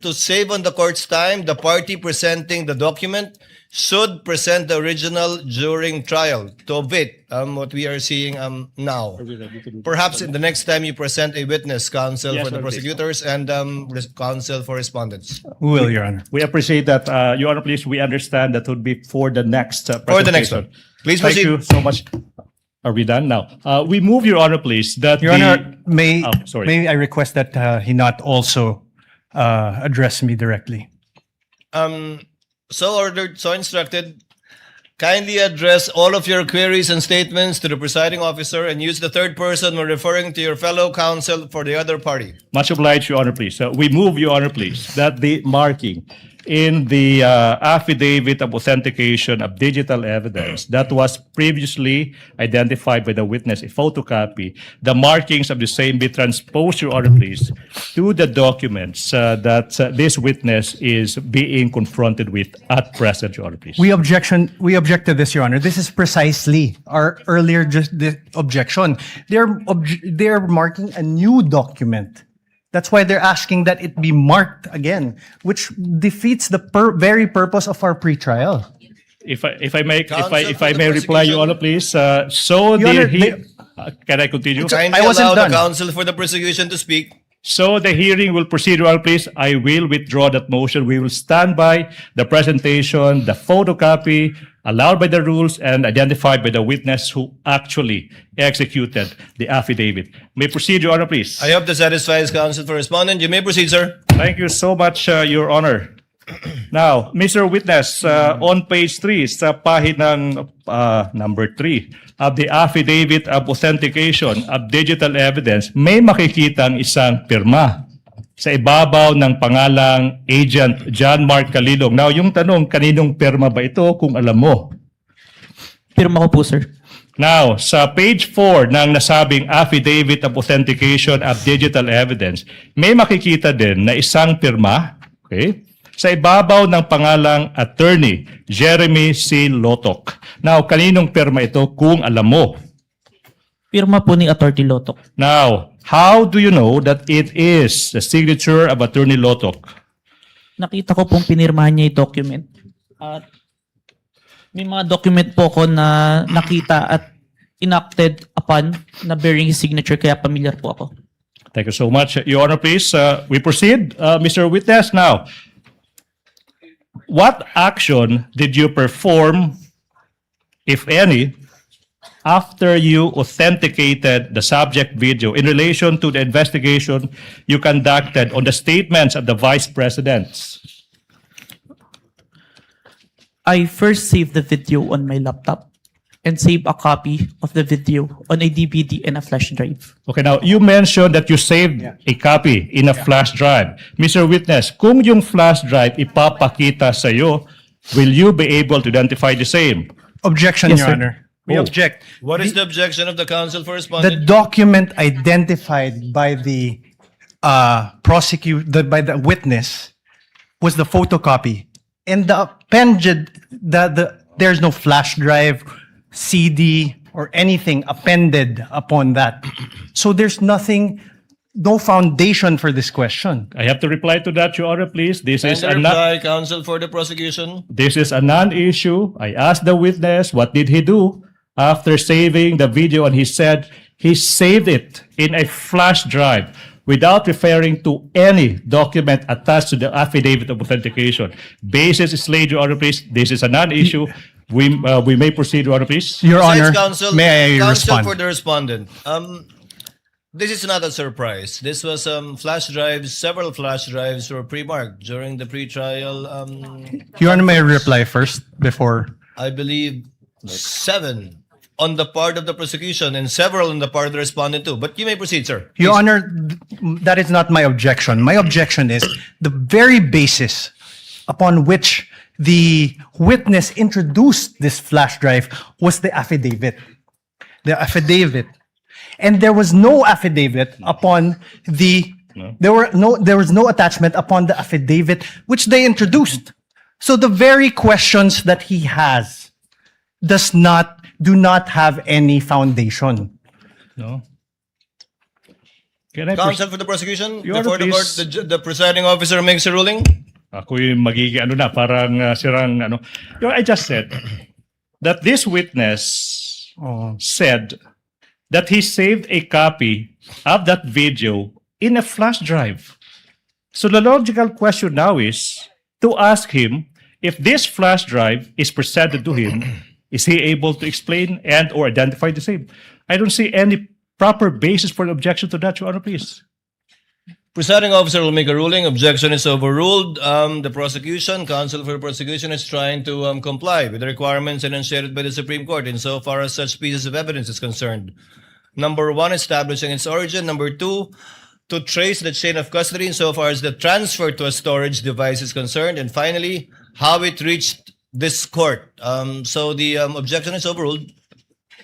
to save on the court's time, the party presenting the document should present the original during trial to avoid what we are seeing now. Perhaps in the next time you present a witness, counsel Yes, for the Your Honor, please. prosecutors and counsel for respondents. We will, Your Honor. We appreciate that, Your Honor, please. We understand that would be for the next presentation. For the next one. Please Thank proceed. you so much. Are we done now? We move, Your Honor, please, that Your Honor, may sorry. may I request that he not also address me directly? So ordered, so instructed. Kindly address all of your queries and statements to the presiding officer and use the third person when referring to your fellow counsel for the other party. Much obliged, Your Honor, please. We move, Your Honor, please, that the marking in the affidavit of authentication of digital evidence that was previously identified by the witness, a photocopy, the markings of the same be transposed, Your Honor, please, to the documents that this witness is being confronted with at present, Your Honor, please. We object to this, Your Honor. This is precisely our earlier objection. They're marking a new document. That's why they're asking that it be marked again, which defeats the very purpose of our pretrial. If I may the reply, Your Honor, please. So Your Honor, can I continue? Kindly I wasn't allow done. the counsel for the prosecution to speak. So the hearing will proceed, Your Honor, please. I will withdraw that motion. We will stand by the presentation, the photocopy allowed by the rules and identified by the witness who actually executed the affidavit. May proceed, Your Honor, please. I hope this satisfies counsel for respondent. You may proceed, sir. Thank you so much, Your Honor. Now, Mr. Witness, on page 3, sa pahinang number 3 of the affidavit of authentication of digital evidence, may makikitang isang pirma sa ibabaw ng pangalang Agent John Mark Calilong. Now, yung tanong, kaninong pirma ba ito kung alam mo? Pirma ko po, sir. Now, sa page 4 ng nasabing affidavit of authentication of digital evidence, may makikita din na isang pirma, okay, sa ibabaw ng pangalang Attorney Jeremy C. Lotok. Now, kaninong pirma ito kung alam mo? Pirma po ni Attorney Lotok. Now, how do you know that it is the signature of Attorney Lotok? Nakita ko pong pinirmahan niya yung document. At may mga document po ko na nakita at enacted upon na bearing his signature, kaya familiar po ako. Thank you so much. Your Honor, please, we proceed. Mr. Witness, now, what action did you perform, if any, after you authenticated the subject video in relation to the investigation you conducted on the statements of the Vice Presidents? I first saved the video on my laptop and saved a copy of the video on a DVD and a flash drive. Okay, now, you mentioned that you saved a copy in a flash drive. Mr. Witness, kung yung flash drive ipapakita sa'yo, will you be able to identify the same? Objection, Yes, Your sir. Honor. We object. What is the objection of the counsel for The respondent? document identified by the by the witness was the photocopy, and the appended there's no flash drive, CD, or anything appended upon that. So there's nothing, no foundation for this question. I have to reply to that, Your Honor, please. This is And a reply, counsel for the prosecution. This is a non-issue. I asked the witness, what did he do after saving the video? And he said he saved it in a flash drive without referring to any document attached to the affidavit of authentication. Basis is laid, Your Honor, please. This is a non-issue. We may proceed, Your Honor, please. Your Besides, Honor, counsel, may I counsel respond? for the respondent. This is not a surprise. This was flash drives. Several flash drives were pre-marked during the pre-trial. Your Honor, may I reply first before? I believe 7 on the part of the prosecution and several on the part of the respondent too. But you may proceed, sir. Your Honor, that is not my objection. My objection is the very basis upon which the witness introduced this flash drive was the affidavit. The affidavit. And there was no affidavit upon the, there was no attachment upon the affidavit which they introduced. So the very questions that he has do not have any foundation. No. Can I Counsel for the prosecution, Your before Honor, the court, please. the presiding officer makes a ruling. Ako'y magiging parang sirang ano. I just said that this witness said that he saved a copy of that video in a flash drive. So the logical question now is to ask him if this flash drive is presented to him, is he able to explain and or identify the same? I don't see any proper basis for an objection to that, Your Honor, please. Presiding officer will make a ruling. Objection is overruled. The prosecution, counsel for the prosecution, is trying to comply with the requirements enunciated by the Supreme Court insofar as such pieces of evidence is concerned. Number 1, establishing its origin. Number 2, to trace the chain of custody insofar as the transfer to a storage device is concerned. And finally, how it reached this court. So the objection is overruled.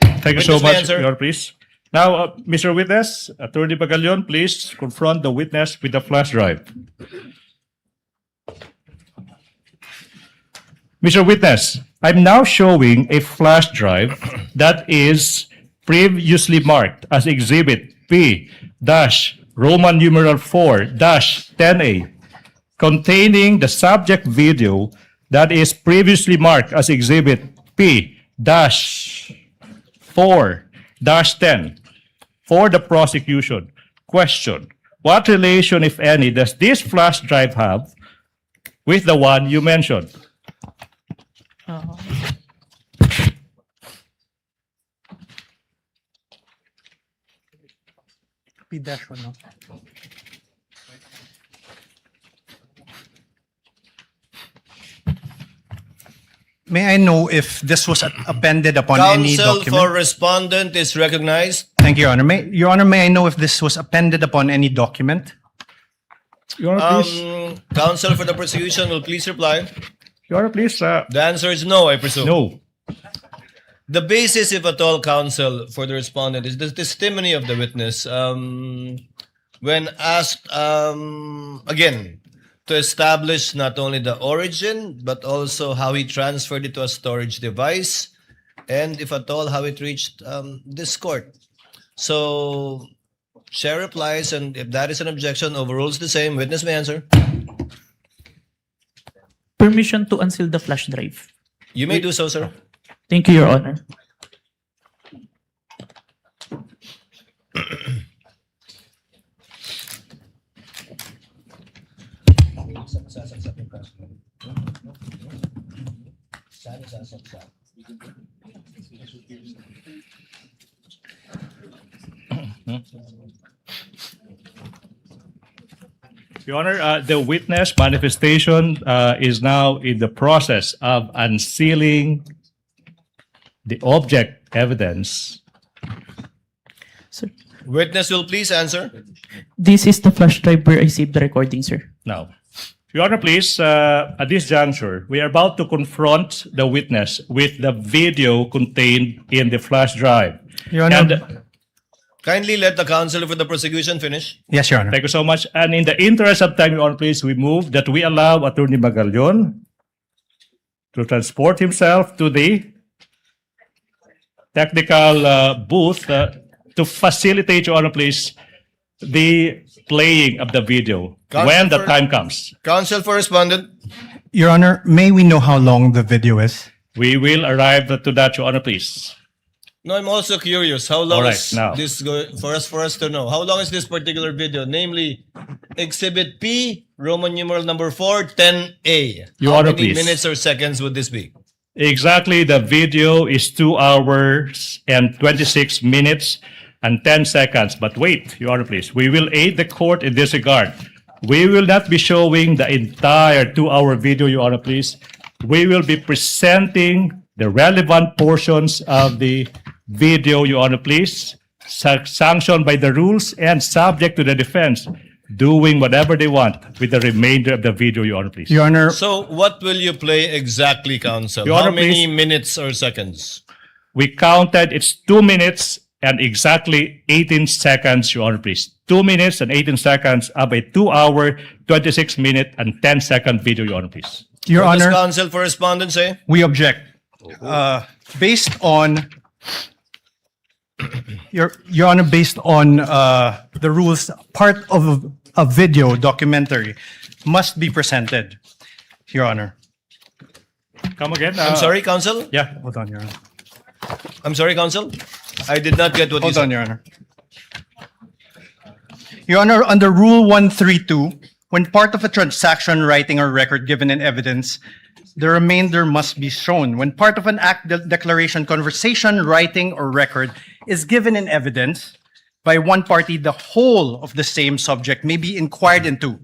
Thank you so Witness may much, answer. Your Honor, please. Now, Mr. Witness, Attorney Bagalion, please confront the witness with the flash drive. Mr. Witness, I'm now showing a flash drive that is previously marked as Exhibit P-Roman numeral 4-10A, containing the subject video that is previously marked as Exhibit P-4-10 for the prosecution. Question: what relation, if any, does this flash drive have with the one you mentioned? May I know if this was appended upon any Counsel document? for respondent is recognized. Thank you, Your Honor. Your Honor, may I know if this was appended upon any document? Your Honor, please. Counsel for the prosecution will please reply. Your Honor, please. The answer is no, I presume. No. The basis, if at all, counsel for the respondent is the testimony of the witness. When asked again to establish not only the origin but also how he transferred it to a storage device, and if at all how it reached this court. So chair replies, and if that is an objection, overrules the same. Witness may answer. Permission to unseal the flash drive. You may do so, sir. Thank you, Your Honor. Your Honor, the witness manifestation is now in the process of unsealing the object evidence. Sir, Witness will please answer. this is the flash drive where I saved the recording, sir. Now, Your Honor, please, at this juncture, we are about to confront the witness with the video contained in the flash drive. Your Honor. And Kindly let the counsel for the prosecution finish. Yes, Your Honor. thank you so much. And in the interest of time, Your Honor, please, we move that we allow Attorney Magallon to transport himself to the technical booth to facilitate, Your Honor, please, the playing of the video when the time comes. Counsel for respondent. Your Honor, may we know how long the video is? We will arrive to that, Your Honor, please. No, I'm also curious. How long All right, is now. this for us to know? How long is this particular video? Namely, Exhibit P, Roman numeral number 4, 10A. Your How Honor, many please. minutes or seconds would this be? Exactly, the video is 2 hours and 26 minutes and 10 seconds. But wait, Your Honor, please. We will aid the court in this regard. We will not be showing the entire 2-hour video, Your Honor, please. We will be presenting the relevant portions of the video, Your Honor, please, sanctioned by the rules and subject to the defense doing whatever they want with the remainder of the video, Your Honor, please. Your Honor, So, what will you play exactly, counsel? Your How Honor, many please. minutes or seconds? We counted, it's 2 minutes and exactly 18 seconds, Your Honor, please. 2 minutes and 18 seconds of a 2-hour, 26-minute, and 10-second video, Your Honor, please. Your What does Honor, counsel for respondent say? we object. Based on Your Honor, based on the rules, part of a video documentary must be presented, Your Honor. Come again? I'm sorry, counsel? Yeah, hold on, Your Honor. I'm sorry, counsel? I did not get what you Hold said. on, Your Honor. Your Honor, under Rule 132, when part of a transaction, writing, or record given in evidence, the remainder must be shown. When part of an act, declaration, conversation, writing, or record is given in evidence by one party, the whole of the same subject may be inquired into.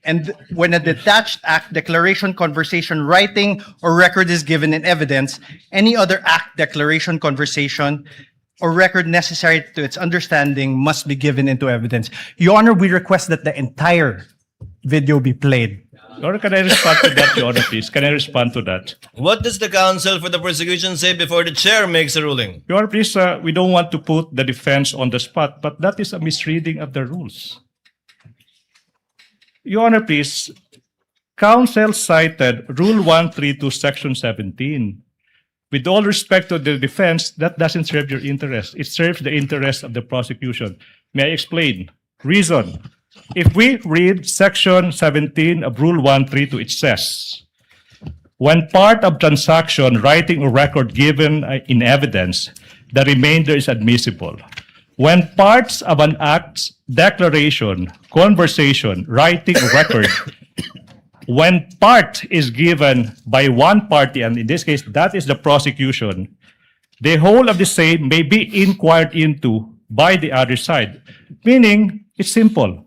And when a detached act, declaration, conversation, writing, or record is given in evidence, any other act, declaration, conversation, or record necessary to its understanding must be given into evidence. Your Honor, we request that the entire video be played. Your Honor, can I respond to that, Your Honor, please? Can I respond to that? What does the counsel for the prosecution say before the chair makes a ruling? Your Honor, please, we don't want to put the defense on the spot, but that is a misreading of the rules. Your Honor, please, counsel cited Rule 132, Section 17. With all respect to the defense, that doesn't serve your interest. It serves the interest of the prosecution. May I explain? Reason. If we read Section 17 of Rule 132, it says, when part of transaction, writing, or record given in evidence, the remainder is admissible. When parts of an act, declaration, conversation, writing, or record, when part is given by one party, and in this case, that is the prosecution, the whole of the same may be inquired into by the other side. Meaning, it's simple.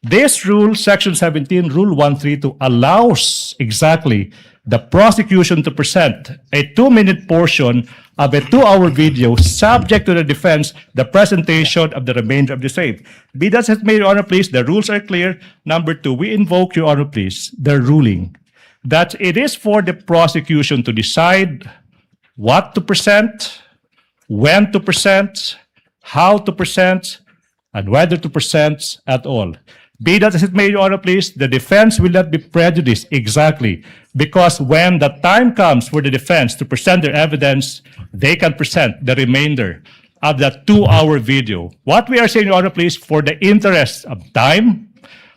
This rule, Section 17, Rule 132, allows exactly the prosecution to present a 2-minute portion of a 2-hour video subject to the defense, the presentation of the remainder of the same. Be that as it may, Your Honor, please, the rules are clear. Number 2, we invoke, Your Honor, please, the ruling that it is for the prosecution to decide what to present, when to present, how to present, and whether to present at all. Be that as it may, Your Honor, please, the defense will not be prejudiced exactly because when the time comes for the defense to present their evidence, they can present the remainder of that 2-hour video. What we are saying, Your Honor, please, for the interest of time,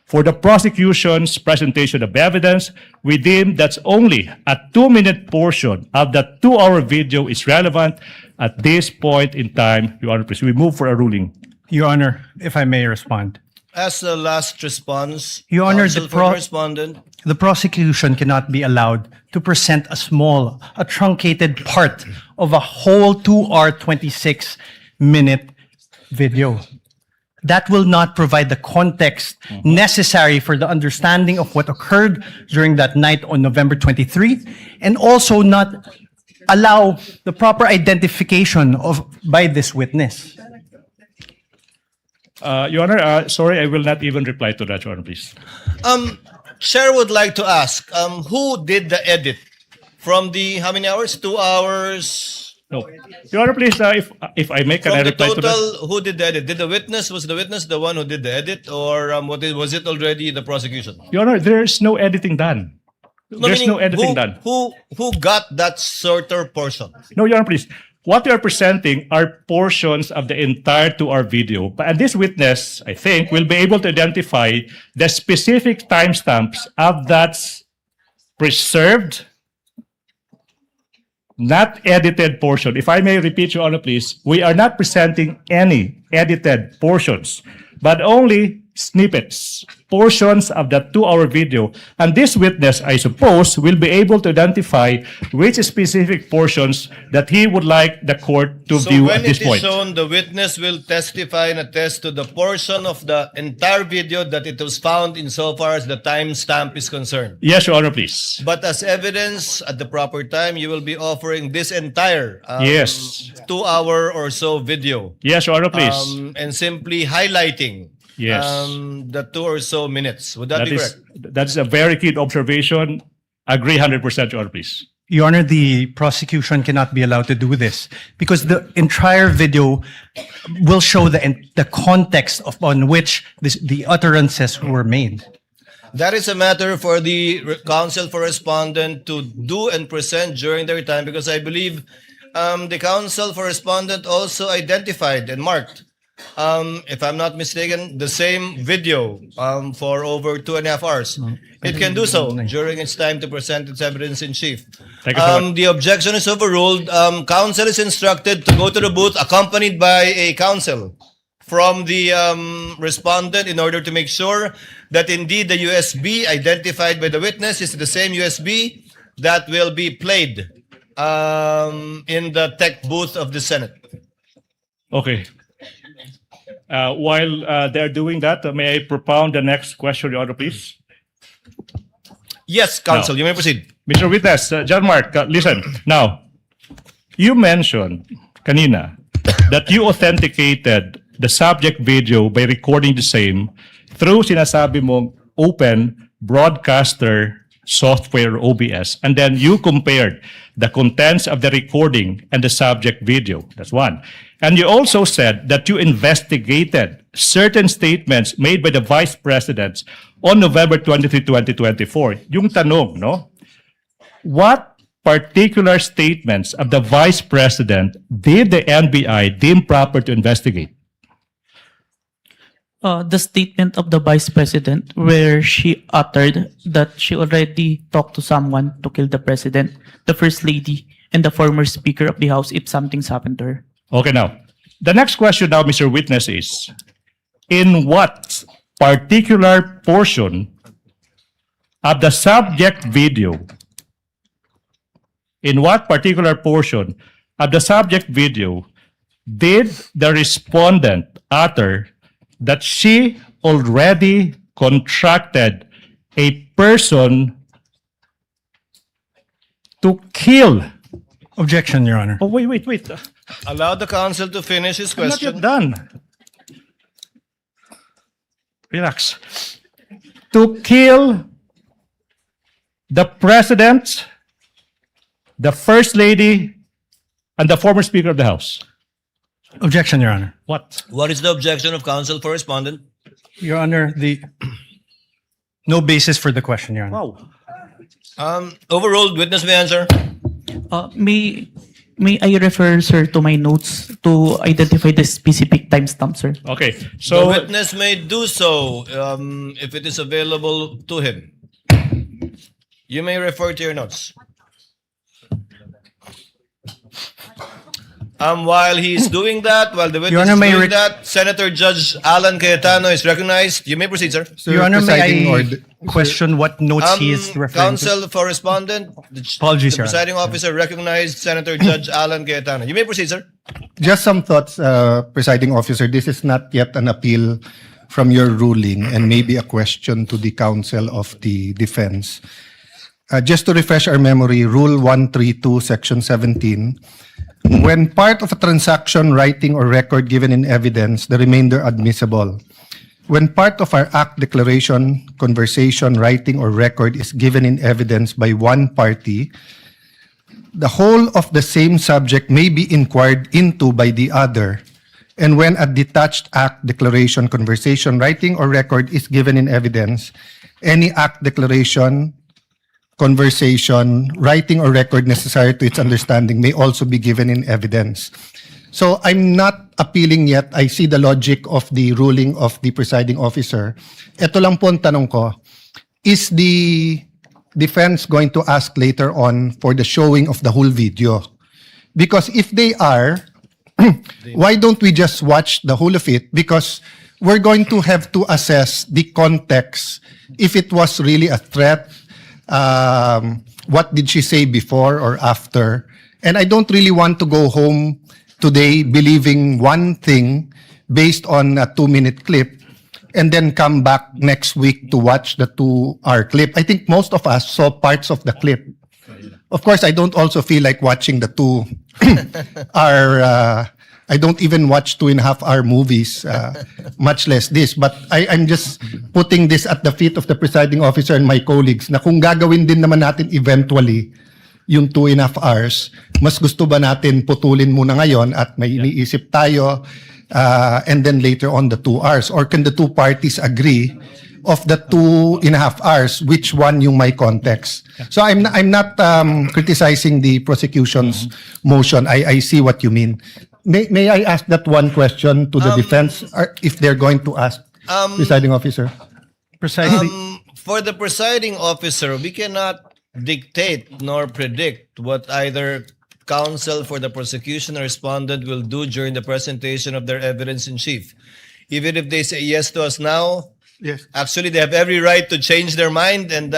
for the prosecution's presentation of evidence, we deem that's only a 2-minute portion of that 2-hour video is relevant at this point in time, Your Honor, please. We move for a ruling. Your Honor, if I may respond. As the last response, Your Honor, counsel for the respondent. The prosecution cannot be allowed to present a truncated part of a whole 2 hour, 26-minute video. that will not provide the context necessary for the understanding of what occurred during that night on November 23, and also not allow the proper identification by this witness. Your Honor, sorry, I will not even reply to that, Your Honor, please. Chair would like to ask, who did the edit from the how many hours? 2 hours. No, Your Honor, please, if I make From an the reply to that. total, who did the edit? Did the witness, was the witness the one who did the edit, or was it already the prosecution? Your Honor, there's no editing done. There's meaning no editing done. Who got that shorter portion? No, Your Honor, please. What we are presenting are portions of the entire 2-hour video. And this witness, I think, will be able to identify the specific timestamps of that preserved, not edited portion. If I may repeat, Your Honor, please, we are not presenting any edited portions, but only snippets, portions of that 2-hour video. And this witness, I suppose, will be able to identify which specific portions that he would like the court to view at this point. So when it is shown, the witness will testify and attest to the portion of the entire video that it was found insofar as the timestamp is concerned. Yes, Your Honor, please. But as evidence at the proper time, you will be offering this entire Yes. 2-hour or so video. Yes, Your Honor, please. And simply highlighting Yes. the 2 or so minutes. Would that be correct? That is a very keen observation. Agree 100%, Your Honor, please. Your Honor, the prosecution cannot be allowed to do this because the entire video will show the context upon which the utterances were made. That is a matter for the counsel for respondent to do and present during their time, because I believe the counsel for respondent also identified and marked, if I'm not mistaken, the same video for over 2.5 hours. It can do so during its time to present its evidence in chief. Thank you so much. The objection is overruled. Counsel is instructed to go to the booth accompanied by a counsel from the respondent in order to make sure that indeed the USB identified by the witness is the same USB that will be played in the tech booth of the Senate. Okay. While they're doing that, may I propound the next question, Your Honor, please? Yes, counsel, Now, you may proceed. Mr. Witness, John Mark, listen. Now, you mentioned kanina that you authenticated the subject video by recording the same through sinasabi mong open broadcaster software OBS, and then you compared the contents of the recording and the subject video. That's one. And you also said that you investigated certain statements made by the Vice President on November 23, 2024. Yung tanong, no? What particular statements of the Vice President did the NBI deem proper to investigate? The statement of the Vice President where she uttered that she already talked to someone to kill the President, the First Lady, and the former Speaker of the House if something's happened to her. Okay, now, the next question now, Mr. Witness, is in what particular portion of the subject video, in what particular portion of the subject video did the respondent utter that she already contracted a person to kill? Objection, Your Honor. Oh, wait. Allow the counsel to finish his I'm not question. yet done. Relax. To kill the President, the First Lady, and the former Speaker of the House. Objection, Your Honor. What? What is the objection of counsel for respondent? Your Honor, no basis for the question, Your Honor. Wow. Overruled. Witness may answer. May I refer, sir, to my notes to identify the specific timestamp, sir? Okay, The so witness may do so if it is available to him. You may refer to your notes. While he's doing that, while the witness Honor, is may doing that, Senator Judge Alan Cayetano is recognized. You may proceed, sir. Your Honor, may presiding I order- question what notes he is referring to? Counsel for respondent, Apologies, the Your Honor. presiding officer recognized Senator Judge Alan Cayetano. You may proceed, sir. Just some thoughts, presiding officer. This is not yet an appeal from your ruling and maybe a question to the counsel of the defense. Just to refresh our memory, Rule 132, Section 17, when part of a transaction, writing, or record given in evidence, the remainder admissible. When part of our act, declaration, conversation, writing, or record is given in evidence by one party, the whole of the same subject may be inquired into by the other. And when a detached act, declaration, conversation, writing, or record is given in evidence, any act, declaration, conversation, writing, or record necessary to its understanding may also be given in evidence. So I'm not appealing yet. I see the logic of the ruling of the presiding officer. Ito lang po ang tanong ko, is the defense going to ask later on for the showing of the whole video? Because if they are, why don't we just watch the whole of it? Because we're going to have to assess the context. If it was really a threat, what did she say before or after? And I don't really want to go home today believing one thing based on a 2-minute clip and then come back next week to watch the 2-hour clip. I think most of us saw parts of the clip. Of course, I don't also feel like watching the 2-hour, I don't even watch 2.5-hour movies, much less this. But I'm just putting this at the feet of the presiding officer and my colleagues na kung gagawin din naman natin eventually yung 2.5 hours, mas gusto ba natin putulin muna ngayon at may iniisip tayo and then later on the 2 hours? Or can the two parties agree of the 2.5 hours, which one yung may context? So I'm not criticizing the prosecution's motion. I see what you mean. May I ask that one question to the defense, if they're going to ask, presiding officer? Precisely. For the presiding officer, we cannot dictate nor predict what either counsel for the prosecution or respondent will do during the presentation of their evidence in chief. Even if they say yes to us now, yes, actually they have every right to change their mind and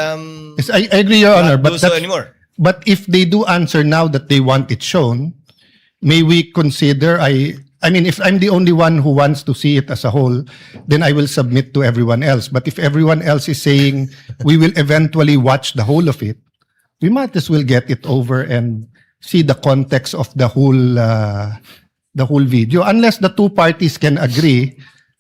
yes, I agree, Your Honor, not but do so anymore. But if they do answer now that they want it shown, may we consider, I mean, if I'm the only one who wants to see it as a whole, then I will submit to everyone else. But if everyone else is saying we will eventually watch the whole of it, we might as well get it over and see the context of the whole video. Unless the two parties can agree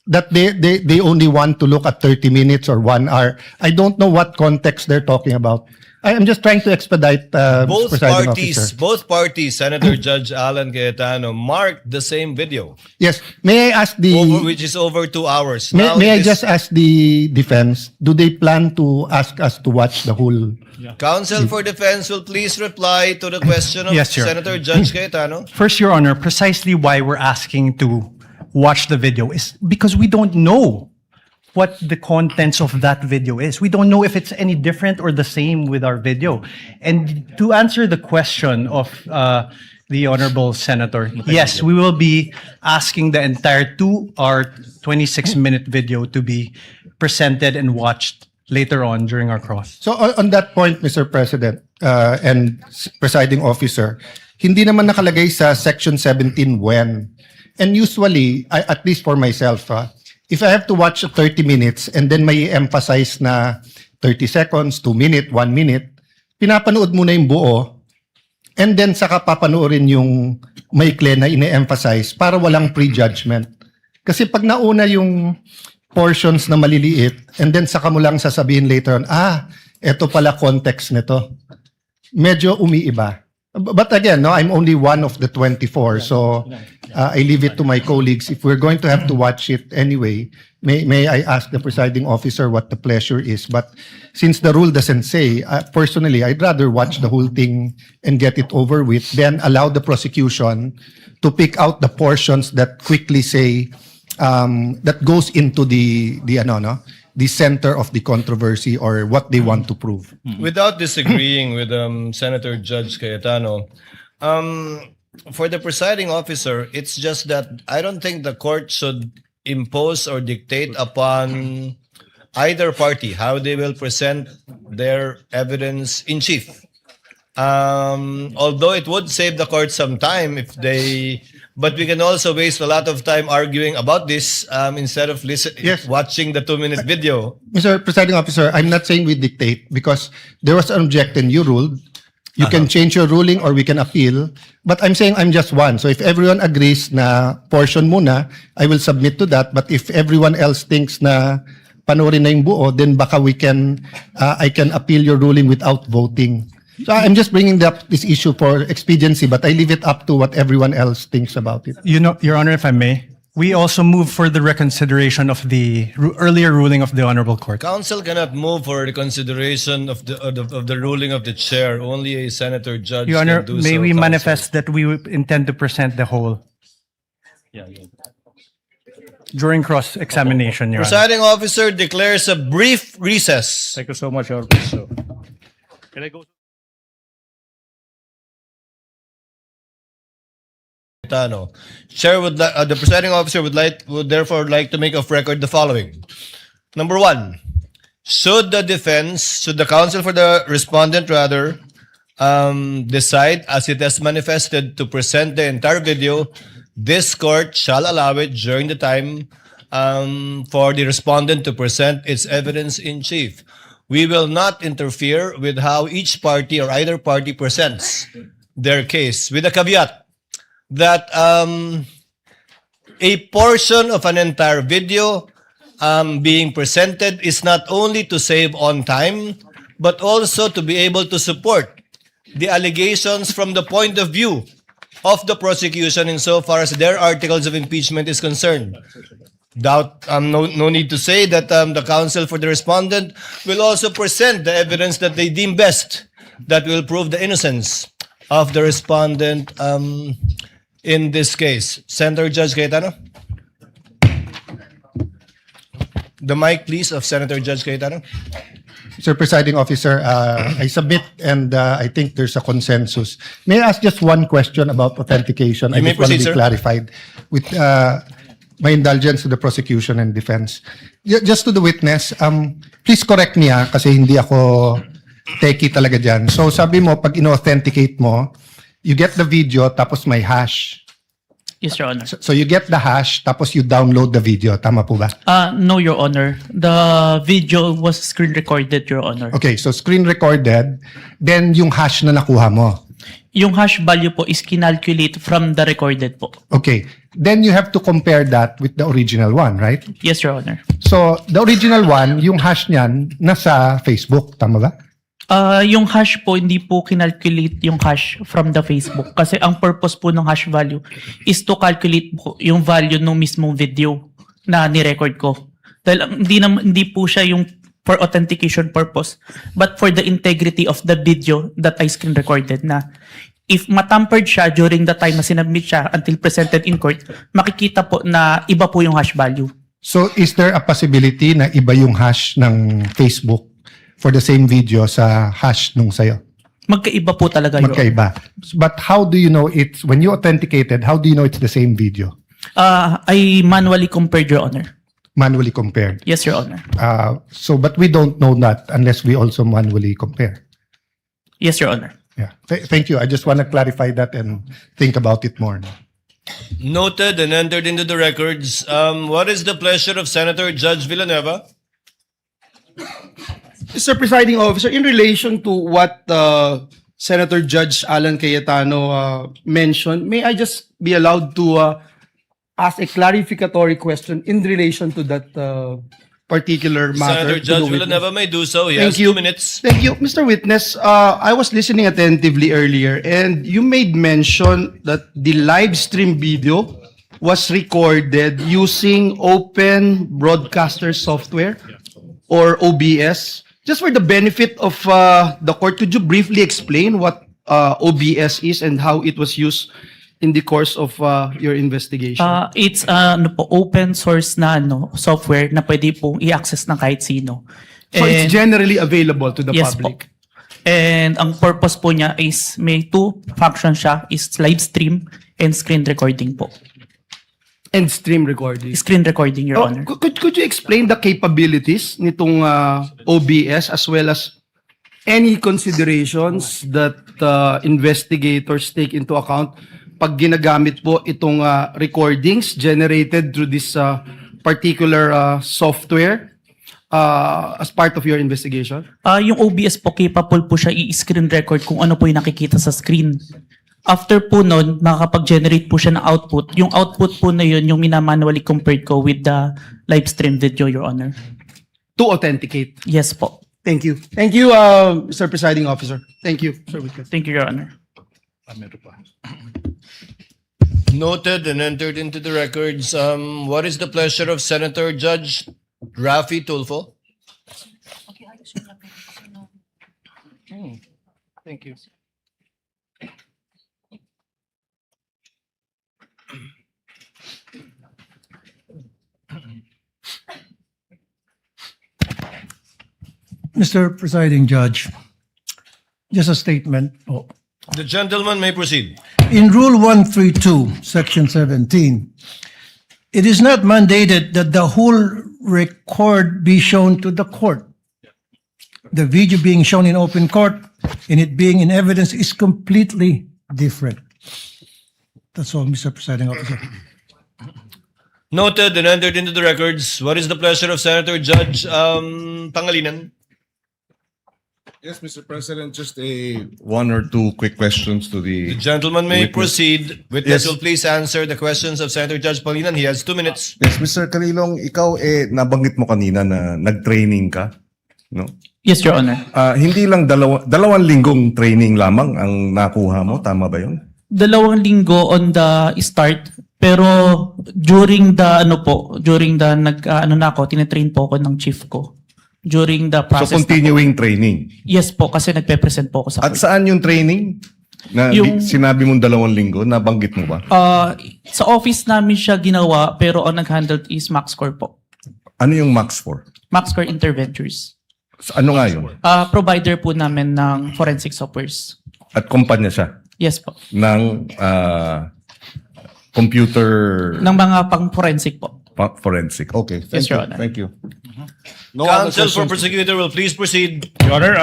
that they only want to look at 30 minutes or 1 hour. I don't know what context they're talking about. I am just trying to expedite Both presiding parties, officer. Senator Judge Alan Cayetano, marked the same video, Yes. May I ask which is over 2 hours. May, Now may I it is- just ask the defense, do they plan to ask us to watch the whole? Counsel for Defense will please reply to the question of Yes, Your Senator Judge Cayetano. First, Your Honor, precisely why we're asking to watch the video is because we don't know what the contents of that video is. We don't know if it's any different or the same with our video. And to answer the question of the Honorable Senator, yes, we will be asking the entire 2-hour, 26-minute video to be presented and watched later on during our cross. So on that point, Mr. President and presiding officer, hindi naman nakalagay sa Section 17 when. And usually, at least for myself, if I have to watch 30 minutes and then may emphasize na 30 seconds, 2 minutes, 1 minute, pinapanood muna yung buo and then saka papanoorin yung maikli na ine-emphasize para walang prejudgment. Kasi pag nauna yung portions na maliliit and then saka mo lang sasabihin later on, eto pala context nito. Medyo umiiba. But again, no, I'm only one of the 24, so I leave it to my colleagues. If we're going to have to watch it anyway, may I ask the presiding officer what the pleasure is? But since the rule doesn't say, personally, I'd rather watch the whole thing and get it over with, then allow the prosecution to pick out the portions that quickly say, that goes into the center of the controversy or what they want to prove. Without disagreeing with Senator Judge Cayetano, for the presiding officer, it's just that I don't think the court should impose or dictate upon either party how they will present their evidence in chief. Although it would save the court some time if they, but we can also waste a lot of time arguing about this instead of watching the 2-minute video. Mr. Presiding Officer, I'm not saying we dictate because there was an objection. You ruled. You can change your ruling or we can appeal. But I'm saying I'm just one. So if everyone agrees na portion muna, I will submit to that. But if everyone else thinks na panoorin na yung buo, then baka I can appeal your ruling without voting. So I'm just bringing up this issue for expediency, but I leave it up to what everyone else thinks about it. You know, Your Honor, if I may, we also move for the reconsideration of the earlier ruling of the Honorable Court. Counsel cannot move for reconsideration of the ruling of the chair. Only a senator judge Your Honor, can do may so, we counsel. manifest that we intend to present the whole during cross-examination, Your Honor. Presiding officer declares a brief recess. Thank you so much, Your Honor. So, can I go? Chair the presiding officer would therefore like to make of record the following. Number 1, should the counsel for the respondent rather decide as it has manifested to present the entire video, this court shall allow it during the time for the respondent to present its evidence in chief. We will not interfere with how each party or either party presents their case, with a caveat that a portion of an entire video being presented is not only to save on time, but also to be able to support the allegations from the point of view of the prosecution insofar as their articles of impeachment is concerned. No need to say that the counsel for the respondent will also present the evidence that they deem best that will prove the innocence of the respondent in this case. Senator Judge Cayetano. The mic, please, of Senator Judge Cayetano. Mr. Presiding Officer, I submit and I think there's a consensus. May I ask just one question about authentication? You I may just want to proceed, be sir. clarified with my indulgence to the prosecution and defense. Just to the witness, please correct me kasi hindi ako techie talaga dyan. So sabi mo, pag ino-authenticate mo, you get the video tapos may hash. Yes, Your Honor. So you get the hash tapos you download the video. Tama po ba? No, Your Honor. The video was screen recorded, Your Honor. Okay, so screen recorded, then yung hash na nakuha mo. Yung hash value po is kinalculate from the recorded po. Okay, then you have to compare that with the original one, right? Yes, Your Honor. So the original one, yung hash niyan, nasa Facebook. Tama ba? Yung hash po, hindi po kinalculate yung hash from the Facebook. Kasi ang purpose po ng hash value is to calculate po yung value ng mismong video na ni-record ko. Dahil hindi po siya yung for authentication purpose, but for the integrity of the video that I screen recorded na if matampered siya during the time na sinubmit siya until presented in court, makikita po na iba po yung hash value. So is there a possibility na iba yung hash ng Facebook for the same video sa hash nung sayo? Magkaiba po talaga yun. Magkaiba. But how do you know it's, when you authenticated, how do you know it's the same video? I manually compared, Your Honor. Manually compared? Yes, Your Honor. But we don't know that unless we also manually compare. Yes, Your Honor. Yeah. Thank you. I just want to clarify that and think about it more. Noted and entered into the records. What is the pleasure of Senator Judge Villanueva? Mr. Presiding Officer, in relation to what Senator Judge Alan Cayetano mentioned, may I just be allowed to ask a clarificatory question in relation to that particular matter? Senator Judge Villanueva may do so. He Thank has you. 2 minutes. Thank you. Mr. Witness, I was listening attentively earlier and you made mention that the live stream video was recorded using Open Broadcaster Software or OBS. Just for the benefit of the court, could you briefly explain what OBS is and how it was used in the course of your investigation? It's open source na software na pwede pong i-access ng kahit sino. So it's generally available to the Yes public? Po. And ang purpose po niya is may 2 functions siya, is live stream and screen recording po. And stream recording? Screen recording, Your Honor. Could you explain the capabilities nitong OBS as well as any considerations that investigators take into account pag ginagamit po itong recordings generated through this particular software as part of your investigation? Yung OBS po, capable po siya i-screen record kung ano po yung nakikita sa screen. After po nun, makakapag-generate po siya ng output. Yung output po na yun, yung minamanually compared ko with the live stream video, Your Honor. To authenticate? Yes po. Thank you. Thank you, Mr. Presiding Officer. Thank you, Sir Witness. Thank you, Your Honor. Noted and entered into the records. What is the pleasure of Senator Judge Raffy Tulfo? Thank you. Mr. Presiding Judge, just a statement. The gentleman may proceed. In Rule 132, Section 17, it is not mandated that the whole record be shown to the court. The video being shown in open court and it being in evidence is completely different. That's all, Mr. Presiding Officer. Noted and entered into the records. What is the pleasure of Senator Judge Pangilinan? Yes, Mr. President, just one or two quick questions to the... The gentleman may witness. proceed. Witness Yes. will please answer the questions of Senator Judge Pangilinan. He has 2 minutes. Yes, Mr. Kalilong, ikaw nabanggit mo kanina na nag-training ka, no? Yes, Your Honor. Hindi lang dalawang linggong training lamang ang nakuha mo, tama ba 'yon? 2 linggo on the start, pero during the tinetrain po ako ng chief ko. During the So process. continuing training. Yes po, kasi nagpe-present po ako sa At saan yung training? Na sinabi mong 2 linggo, nabanggit mo ba? sa office namin siya ginawa, pero ang nag-handle is MaxCore po. Ano yung Max for? MaxCore Interventures. Ano nga yun? Provider po namin ng forensic softwares. At kumpanya siya? Yes po. Ng computer... Ng mga pang-forensic po. Forensic. Okay. Yes, Your Honor. Thank you. Counsel for prosecutor will please proceed. Your Honor,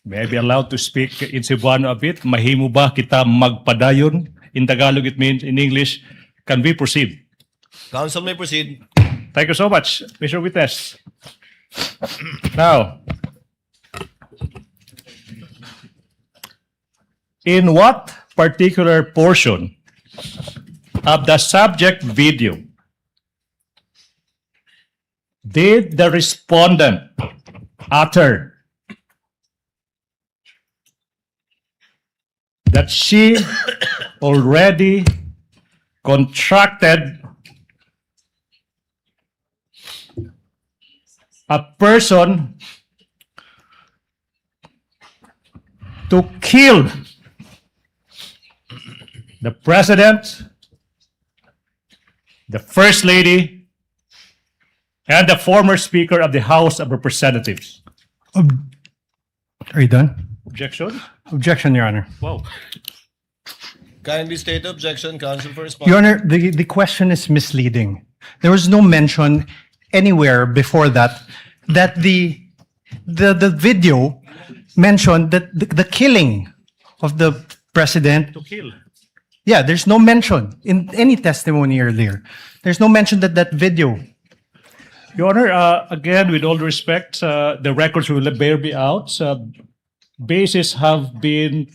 may I be allowed to speak in Cebuano a bit? Mahimo ba kita magpadayon? In Tagalog it means, in English, can we proceed? Counsel may proceed. Thank you so much, Mr. Witness. Now, in what particular portion of the subject video did the respondent utter that she already contracted a person to kill the President, the First Lady, and the former Speaker of the House of Representatives? Are you done? Objection? Objection, Your Honor. Wow. Kindly state objection, counsel for response. Your Honor, the question is misleading. There was no mention anywhere before that the video mentioned that the killing of the president. To kill. Yeah, there's no mention in any testimony earlier. There's no mention that video. Your Honor, again, with all respect, the records will bear me out. Bases have been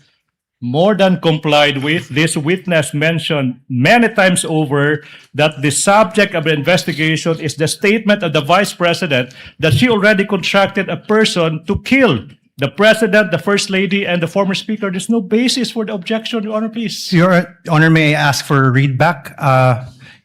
more than complied with. This witness mentioned many times over that the subject of the investigation is the statement of the Vice President that she already contracted a person to kill the President, the First Lady, and the former Speaker. There's no basis for the objection, Your Honor, please. Your Honor, may I ask for a readback?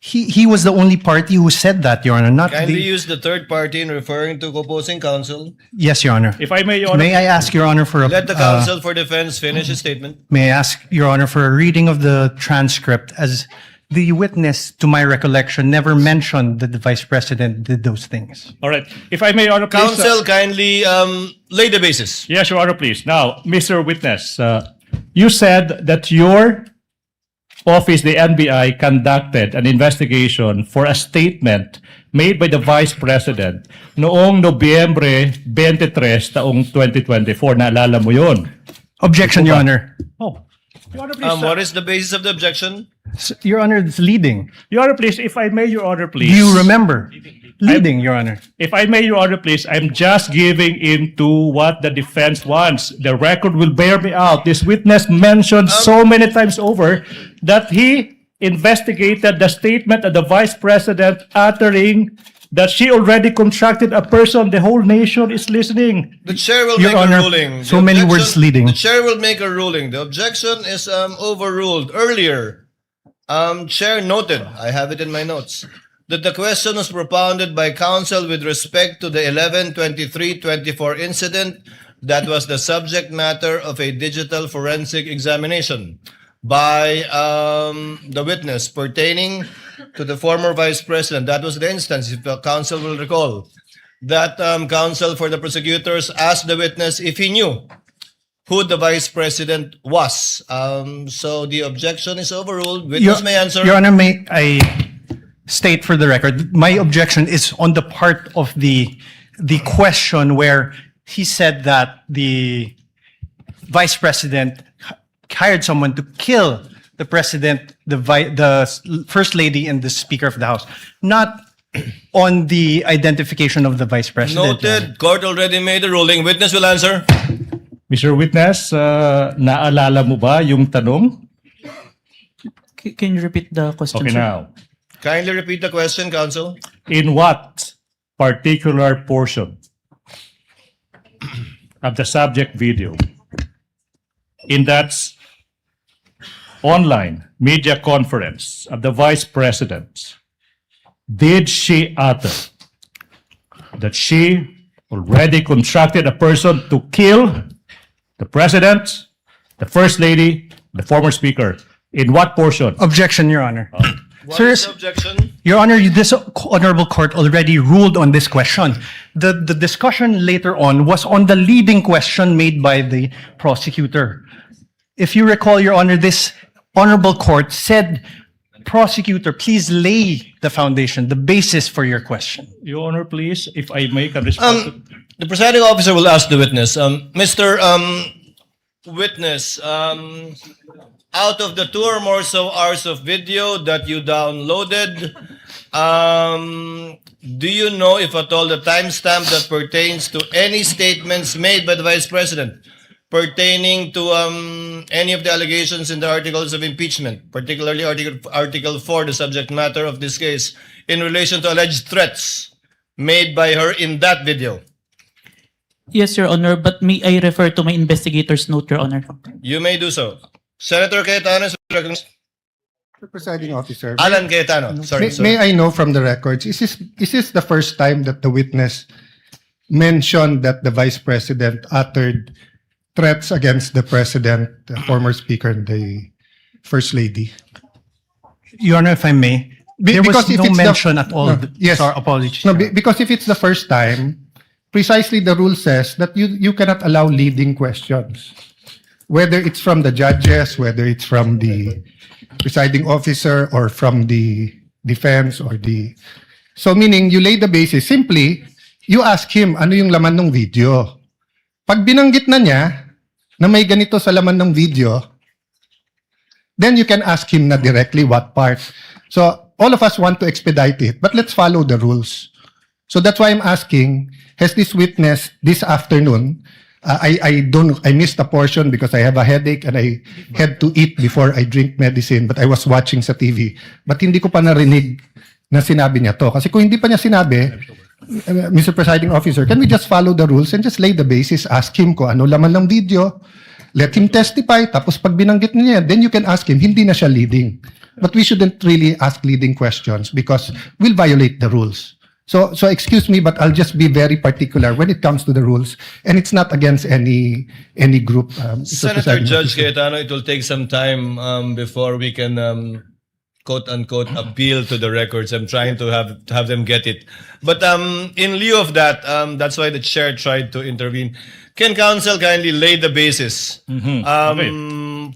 He was the only party who said that, Your Honor, not Kindly the... use the third party in referring to opposing counsel. Yes, Your Honor. If I may, Your Honor. May I ask, Your Honor, for a... Let the counsel for defense finish his statement. May I ask, Your Honor, for a reading of the transcript, as the witness, to my recollection, never mentioned that the Vice President did those things. All right. If I may, Your Honor, please. Counsel, kindly lay the basis. Yes, Your Honor, please. Now, Mr. Witness, you said that your office, the NBI, conducted an investigation for a statement made by the Vice President noong Nobyembre 23 taong 2024. Naalala mo yun? Objection, Your Honor. Oh. Your Honor, please. What is the basis of the objection? Your Honor, it's leading. Your Honor, please, if I may, Your Honor, please. Do you remember? Leading, Your Honor. If I may, Your Honor, please, I'm just giving into what the defense wants. The record will bear me out. This witness mentioned so many times over that he investigated the statement of the Vice President uttering that she already contracted a person. The whole nation is listening. The chair will Your make Honor, a ruling. so The many objection- words leading. The chair will make a ruling. The objection is overruled. Earlier, chair noted, I have it in my notes, that the question was propounded by counsel with respect to the 11/23/24 incident that was the subject matter of a digital forensic examination by the witness pertaining to the former Vice President. That was the instance, if the counsel will recall, that counsel for the prosecutors asked the witness if he knew who the Vice President was. So the objection is overruled. Witness may answer. Your Honor, may I state for the record, my objection is on the part of the question where he said that the Vice President hired someone to kill the President, the First Lady, and the Speaker of the House, not on the identification of the Vice President. Noted. Court already made a ruling. Witness will answer. Mr. Witness, naalala mo ba yung tanong? Can you repeat the question, Okay, sir? now. Kindly repeat the question, counsel. In what particular portion of the subject video in that online media conference of the Vice President did she utter that she already contracted a person to kill the President, the First Lady, the former Speaker? In what portion? Objection, Your Honor. What is the objection? Your Honor, this honorable court already ruled on this question. The discussion later on was on the leading question made by the prosecutor. If you recall, Your Honor, this honorable court said, prosecutor, please lay the foundation, the basis for your question. Your Honor, please, if I may, can respond to... The presiding officer will ask the witness. Mr. Witness, out of the 2 or more so hours of video that you downloaded, do you know, if at all, the timestamp that pertains to any statements made by the Vice President pertaining to any of the allegations in the articles of impeachment, particularly Article 4, the subject matter of this case, in relation to alleged threats made by her in that video? Yes, Your Honor, but may I refer to my investigator's note, Your Honor? You may do so. Senator Cayetano is recognized. Mr. Presiding Officer, Alan Cayetano. Sorry, may I know from the records, is this the first time that the witness mentioned that the Vice President uttered threats against the President, the former Speaker, and the First Lady? Your Honor, if I may, there was Because if no it's the- mention at all. No, yes. Sorry, apologies. No, because if it's the first time, precisely the rule says that you cannot allow leading questions. Whether it's from the judges, whether it's from the presiding officer, or from the defense, or the... So meaning, you lay the basis. Simply, you ask him, ano yung laman ng video? Pag binanggit na niya, na may ganito sa laman ng video, then you can ask him na directly what part. So, all of us want to expedite it, but let's follow the rules. So that's why I'm asking, has this witness this afternoon, I missed a portion because I have a headache and I had to eat before I drink medicine, but I was watching sa TV. But hindi ko pa narinig na sinabi niya to. Kasi kung hindi pa niya sinabi, Mr. Presiding Officer, can we just follow the rules and just lay the basis, ask him kung ano laman ng video, let him testify, tapos pag binanggit niya, then you can ask him, hindi na siya leading. But we shouldn't really ask leading questions because we'll violate the rules. So excuse me, but I'll just be very particular when it comes to the rules, and it's not against any group. Senator Judge Cayetano, it will take some time before we can quote-unquote appeal to the records. I'm trying to have them get it. But in lieu of that, that's why the chair tried to intervene. Can counsel kindly lay the basis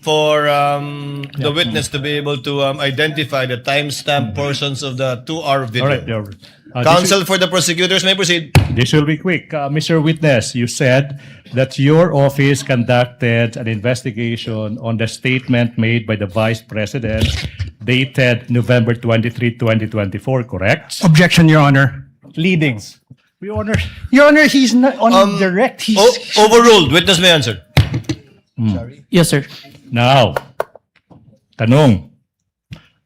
for the witness to be able to identify the timestamp portions of the 2-hour video? All right, Counsel for the prosecutors may proceed. This will be quick. Mr. Witness, you said that your office conducted an investigation on the statement made by the Vice President dated November 23, 2024, correct? Objection, Your Honor. Leading. Your Honor. Your Honor, he's not on direct. He's Overruled. Witness may answer. Yes, sir. Now, tanong,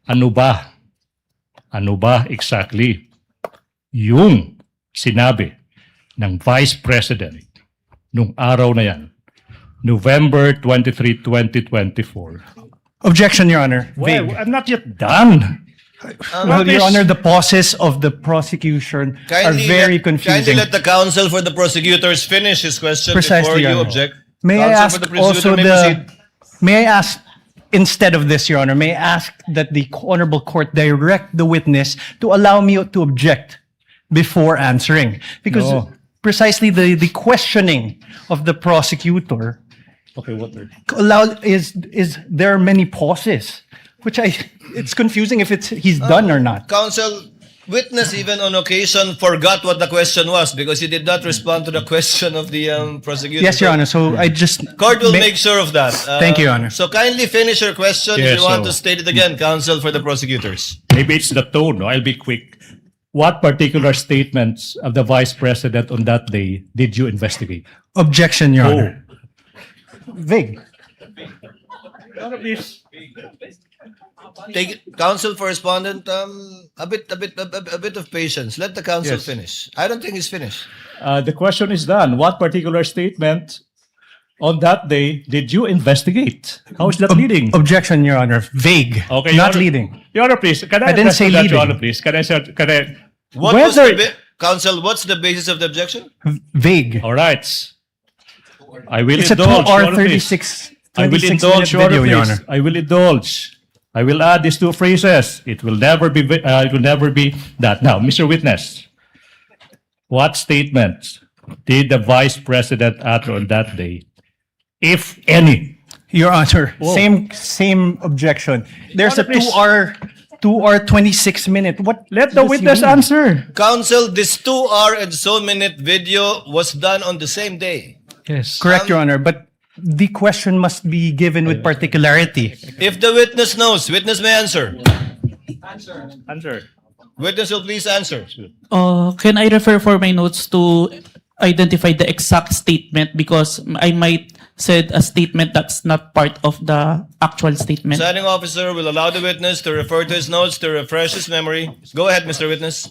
ano ba exactly yung sinabi ng Vice President nung araw na yan, November 23, 2024? Objection, Your Honor. Well, Vague. I'm not yet done. Well, Your Honor, the pauses of the prosecution are very Kindly confusing. let the counsel for the prosecutors finish his question Precisely, before you Your Honor. object. May I Counsel ask for the prosecutor also may proceed. may I ask, instead of this, Your Honor, may I ask that the Honorable Court direct the witness to allow me to object before answering? Because No. precisely the questioning of the prosecutor Okay, what? is there are many pauses, which it's confusing if he's done or not. Counsel, witness even on occasion forgot what the question was because he did not respond to the question of the prosecutor. Yes, Your Honor. So I just Court will make sure of that. Thank you, Your Honor. So kindly finish your question if Yes, you want so- to state it again, counsel for the prosecutors. Maybe it's the tone. No? I'll be quick. What particular statements of the Vice President on that day did you investigate? Objection, Your Oh. Honor. Vague. Please. Take it, counsel for respondent. A bit of patience. Let the counsel Yes. finish. I don't think he's finished. The question is done. What particular statement on that day did you investigate? How is that leading? Objection, Your Honor. Vague. Okay, Your Not Honor- leading. Your Honor, please. Can I I didn't address say to that, leading. Your Honor, please? Can I? What was Whether- the counsel? What's the basis of the objection? Vague. All right. I will It's a indulge. 2 hour Your Honor, please. 36 I will 26 indulge, minute video, Your please. Honor. I will indulge. I will add these two phrases. It will never be. It will never be that. Now, Mr. Witness, what statements did the Vice President utter on that day, if any? Your Honor, Whoa. same objection. There's a Honor, please. 2 hour 26 minute. What? Let the does he witness mean? answer. Counsel, this 2 hour and so minute video was done on the same day. Yes. Correct, Your Honor, but the question must be given with particularity. If the witness knows, witness may answer. Answer. Witness will please answer. Can I refer for my notes to identify the exact statement because I might said a statement that's not part of the actual statement. Presiding officer will allow the witness to refer to his notes to refresh his memory. Go ahead, Mr. Witness.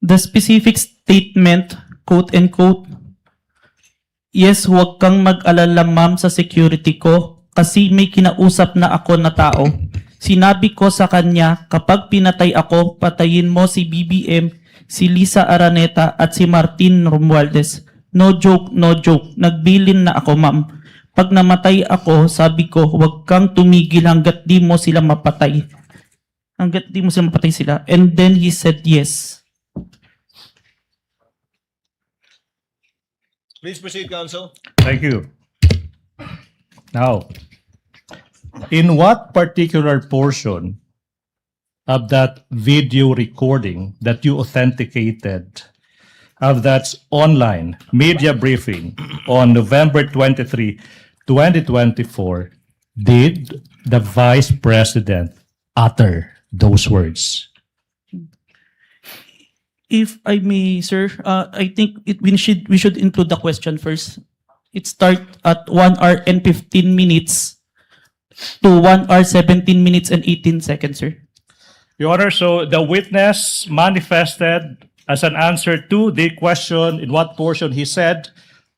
The specific statement, quote unquote, yes, huwag kang mag-alala ma'am sa security ko kasi may kinausap na ako na tao. Sinabi ko sa kanya, kapag pinatay ako, patayin mo si BBM, si Liza Araneta at si Martin Romualdez. No joke, no joke. Nagbilin na ako ma'am. Pag namatay ako, sabi ko, huwag kang tumigil hanggat di mo sila mapatay. Hanggat di mo sila mapatay sila. And then he said yes. Please proceed, counsel. Thank you. Now, in what particular portion of that video recording that you authenticated of that online media briefing on November 23, 2024, did the Vice President utter those words? If I may, sir, I think we should include the question first. It starts at 1 hour and 15 minutes to 1 hour 17 minutes and 18 seconds, sir. Your Honor, so the witness manifested as an answer to the question in what portion he said,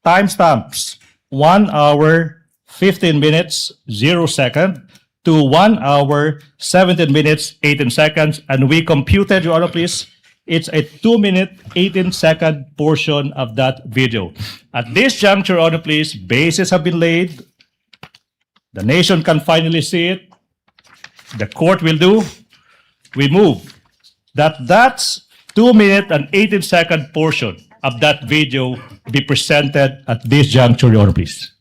timestamps 1 hour 15 minutes 0 second to 1 hour 17 minutes 18 seconds, and we computed, Your Honor, please, it's a 2-minute 18-second portion of that video. At this juncture, Your Honor, please, bases have been laid. The nation can finally see it. The court will do. We move. That's 2-minute and 18-second portion of that video be presented at this juncture, Your Honor, please.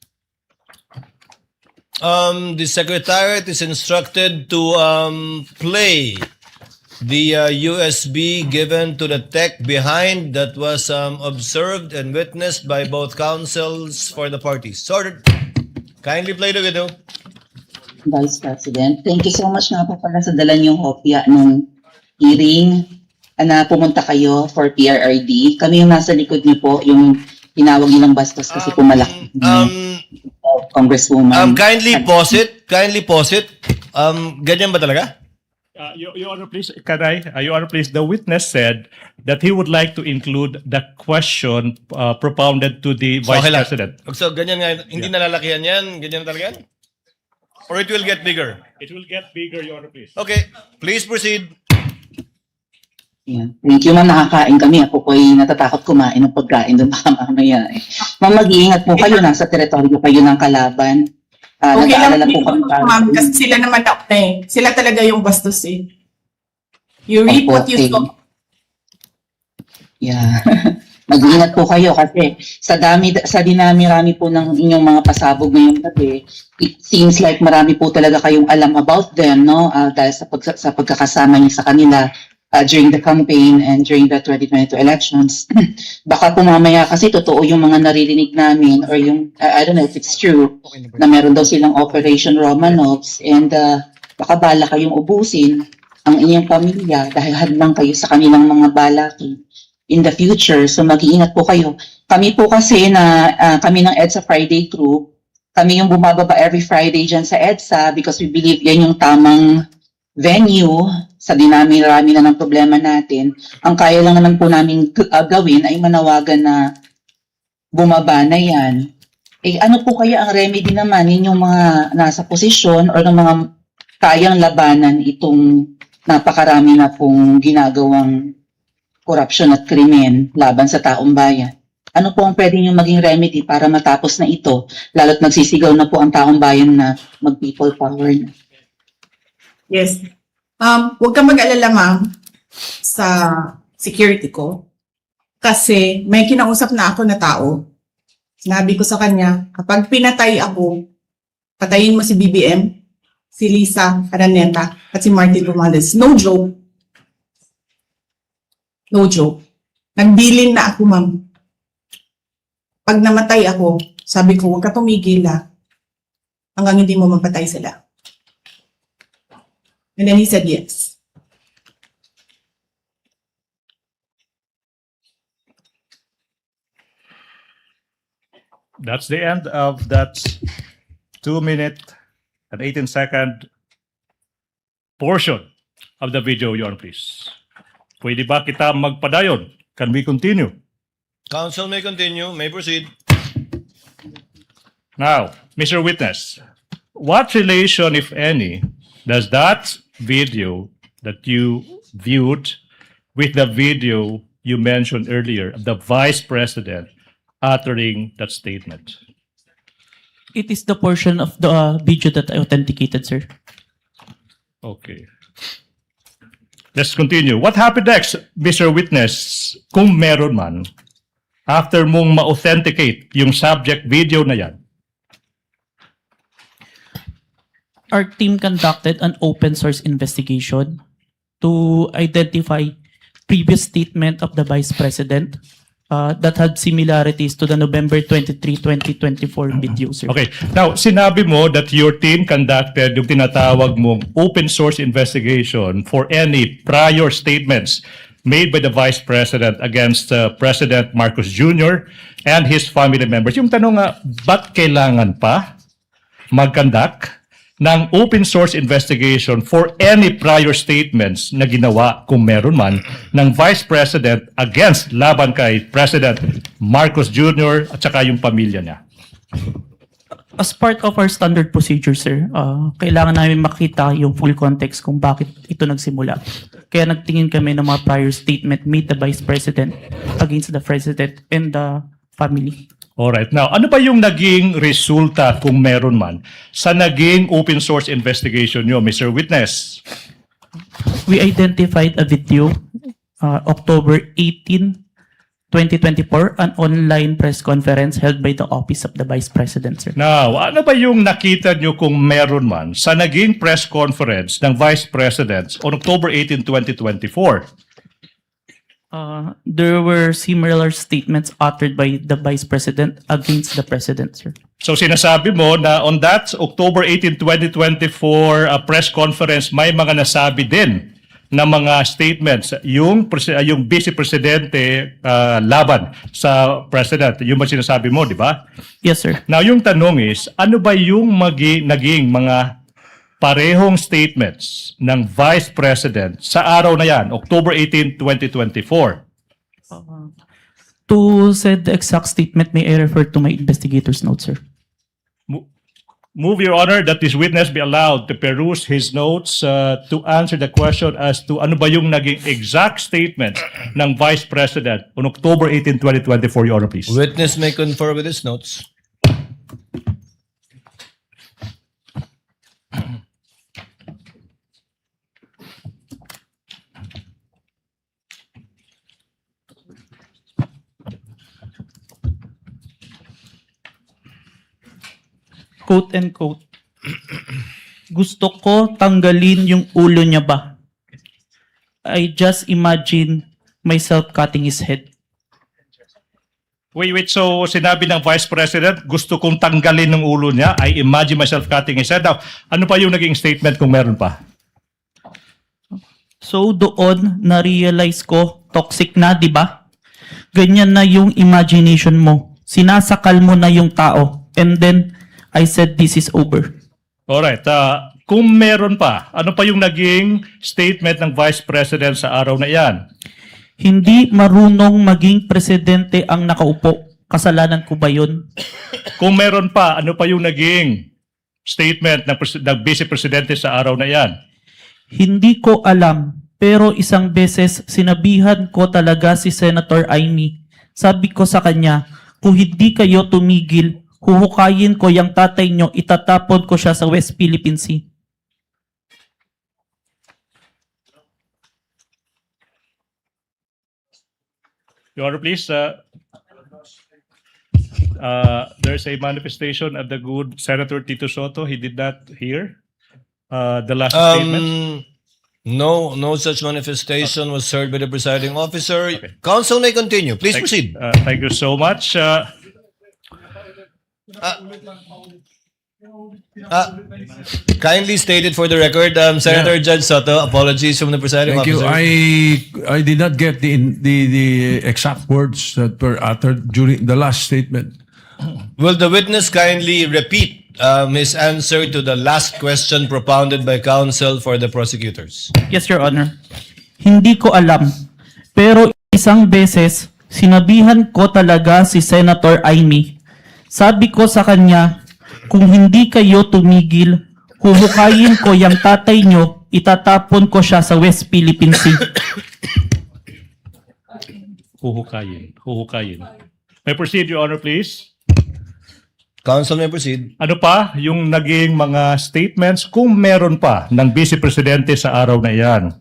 The Secretariat is instructed to play the USB given to the tech behind that was observed and witnessed by both counsels for the parties. Sorted. Kindly play the video. Vice President, thank you so much nga po pala sa dala niyong hopya nung hearing na pumunta kayo for PRRD. Kami yung nasa likod niyo po, yung tinawag nilang bastos kasi po malaki. Congresswoman. Kindly pause it. Kindly pause it. Ganyan ba talaga? Your Honor, please, Your Honor, please, the witness said that he would like to include the question propounded to the Vice Okay lang. President. So, ganyan nga, hindi nalalakihan yan? Ganyan talaga yan? Or it will get bigger? It will get bigger, Your Honor, please. Okay, please proceed. Yan. Thank you, ma'am. Nakakain kami. Ako po ay natatakot kumain ng pagkain doon baka mamaya. Ma'am, mag-iingat po kayo. Nasa teritoryo kayo ng kalaban. Okay lang Nag-aalala po kami para- ma'am, kasi sila naman sila talaga yung bastos eh. You reap what you sow. Yeah. Mag-iingat po kayo kasi sa dinami-rami po ng inyong mga pasabog ngayong gabi, it seems like marami po talaga kayong alam about them, no? Dahil sa pagkakasama niyo sa kanila during the campaign and during the 2022 elections. Baka po mamaya kasi totoo yung mga naririnig namin or yung, I don't know if it's true, na meron daw silang Operation Romanovs and baka bala kayong ubusin ang inyong pamilya dahil hadlang kayo sa kanilang mga balakin in the future. So mag-iingat po kayo. Kami po kasi kami ng EDSA Friday crew, kami yung bumababa every Friday dyan sa EDSA because we believe yan yung tamang venue sa dinami-rami na ng problema natin. Ang kaya lang naman po namin gawin ay manawagan na bumaba na yan. Eh ano po kaya ang remedy naman ninyong mga nasa posisyon or ng mga kayang labanan itong napakarami na pong ginagawang korupsyon at krimen laban sa taong bayan? Ano po ang pwede nyo maging remedy para matapos na ito? Lalo't nagsisigaw na po ang taong bayan na mag-people power na. Yes. Huwag kang mag-alala, ma'am, sa security ko. Kasi may kinausap na ako na tao. Sinabi ko sa kanya, kapag pinatay ako, patayin mo si BBM, si Liza Araneta, at si Martin Romualdez. No joke. No joke. Nagbilin na ako, ma'am. Pag namatay ako, sabi ko, huwag ka tumigil hanggang hindi mo mapatay sila. And then he said yes. That's the end of that 2-minute and 18-second portion of the video, Your Honor, please. Pwede ba kita magpadayon? Can we continue? Counsel may continue, may proceed. Now, Mr. Witness, what relation, if any, does that video that you viewed with the video you mentioned earlier of the Vice President uttering that statement? It is the portion of the video that I authenticated, sir. Okay. Let's continue. What happened next, Mr. Witness, kung meron man, after mong ma-authenticate yung subject video na yan? Our team conducted an open source investigation to identify previous statement of the Vice President that had similarities to the November 23, 2024 video, sir. Okay. Now, sinabi mo that your team conducted yung tinatawag mong open source investigation for any prior statements made by the Vice President against President Marcos Jr. and his family members. Yung tanong nga, ba't kailangan pa mag-conduct ng open source investigation for any prior statements na ginawa, kung meron man, ng Vice President against laban kay President Marcos Jr. at saka yung pamilya niya? As part of our standard procedure, sir, kailangan namin makita yung full context kung bakit ito nagsimula. Kaya nagtingin kami ng mga prior statement made the Vice President against the President and the family. Alright. Now, ano ba yung naging resulta, kung meron man, sa naging open source investigation nyo, Mr. Witness? We identified a video, October 18, 2024, an online press conference held by the Office of the Vice President, sir. Now, ano ba yung nakita nyo kung meron man sa naging press conference ng Vice President on October 18, 2024? There were similar statements uttered by the Vice President against the President, sir. So sinasabi mo na on that October 18, 2024 press conference, may mga nasabi din na mga statements yung Vice Presidente laban sa President. Yung ba sinasabi mo, di ba? Yes, sir. Now, yung tanong is, ano ba yung naging mga parehong statements ng Vice President sa araw na yan, October 18, 2024? To said the exact statement, may I refer to my investigator's notes, sir? Move, Your Honor, that this witness be allowed to peruse his notes to answer the question as to ano ba yung naging exact statement ng Vice President on October 18, 2024, Your Honor, please. Witness may confer with his notes. Quote and quote, gusto ko tanggalin yung ulo niya ba? I just imagine myself cutting his head. Wait, so sinabi ng Vice President, gusto kong tanggalin ng ulo niya, I imagine myself cutting his head. Now, ano pa yung naging statement kung meron pa? So doon, na-realize ko, toxic na, di ba? Ganyan na yung imagination mo. Sinasakal mo na yung tao. And then, I said this is over. Alright, kung meron pa, ano pa yung naging statement ng Vice President sa araw na iyan? Hindi marunong maging presidente ang nakaupo. Kasalanan ko ba yun? Kung meron pa, ano pa yung naging statement ng Vice Presidente sa araw na iyan? Hindi ko alam, pero isang beses sinabihan ko talaga si Senator Amy. Sabi ko sa kanya, kung hindi kayo tumigil, huhukayin ko yung tatay nyo, itatapon ko siya sa West Philippine Sea. Your Honor, please. There's a manifestation of the good Senator Tito Soto. He did not hear the last statement. No such manifestation was heard by the presiding officer. Okay. Counsel may continue. Please proceed. Thank you so much. Kindly stated for the record, Senator Judge Soto, apologies from the presiding Thank officer. you. I did not get the exact words that were uttered during the last statement. Will the witness kindly repeat his answer to the last question propounded by counsel for the prosecutors? Yes, Your Honor. Hindi ko alam, pero isang beses sinabihan ko talaga si Senator Amy. Sabi ko sa kanya, kung hindi kayo tumigil, huhukayin ko yung tatay nyo, itatapon ko siya sa West Philippine Sea. Huhukayin. May proceed, Your Honor, please. Counsel may proceed. Ano pa yung naging mga statements kung meron pa ng Vice Presidente sa araw na iyan?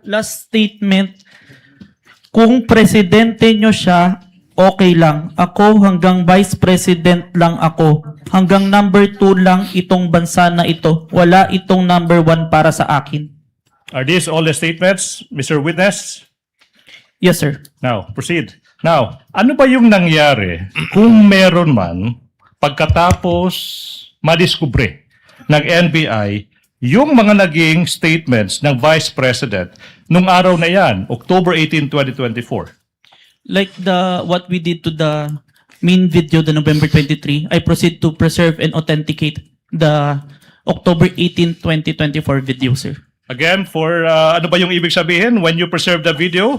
Last statement, kung presidente nyo siya, okay lang. Ako hanggang Vice President lang ako. Hanggang number 2 lang itong bansa na ito. Wala itong number 1 para sa akin. Are these all the statements, Mr. Witness? Yes, sir. Now, proceed. Now, ano ba yung nangyari kung meron man pagkatapos madiskubre ng NBI yung mga naging statements ng Vice President nung araw na yan, October 18, 2024? Like what we did to the main video, the November 23, I proceed to preserve and authenticate the October 18, 2024 video, sir. Again, for ano ba yung ibig sabihin when you preserve the video?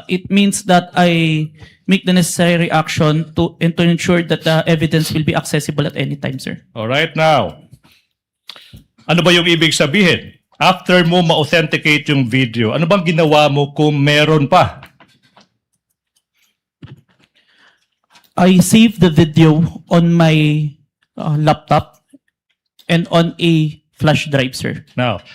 It means that I make the necessary action to ensure that the evidence will be accessible at any time, sir. All right, now. Ano ba yung ibig sabihin? After mo ma-authenticate yung video, ano bang ginawa mo kung meron pa? I saved the video on my laptop and on a flash drive, sir. Now,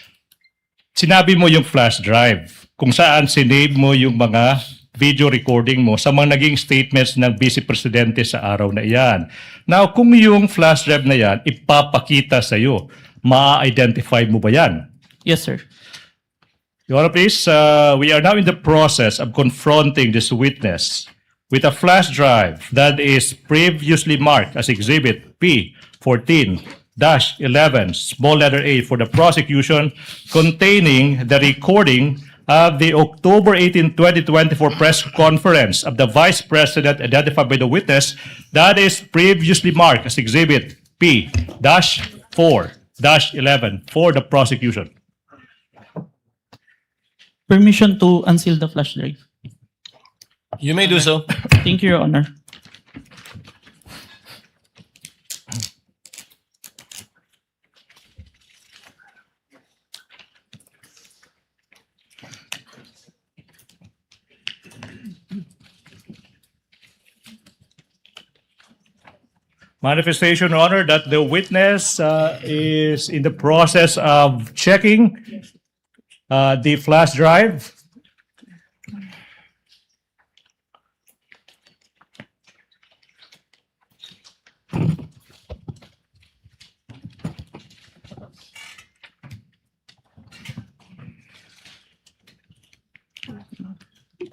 sinabi mo yung flash drive kung saan sinave mo yung mga video recording mo sa mga naging statements ng Vice Presidente sa araw na iyan. Now, kung yung flash drive na yan, ipapakita sa iyo, ma-identify mo ba yan? Yes, sir. Your Honor, please, we are now in the process of confronting this witness with a flash drive that is previously marked as Exhibit P14-11, small letter A, for the prosecution, containing the recording of the October 18, 2024 press conference of the Vice President identified by the witness that is previously marked as Exhibit P-4-11 for the prosecution. Permission to unseal the flash drive. You may do so. Thank you, Your Honor. Manifestation, Your Honor, that the witness is in the process of checking the flash drive.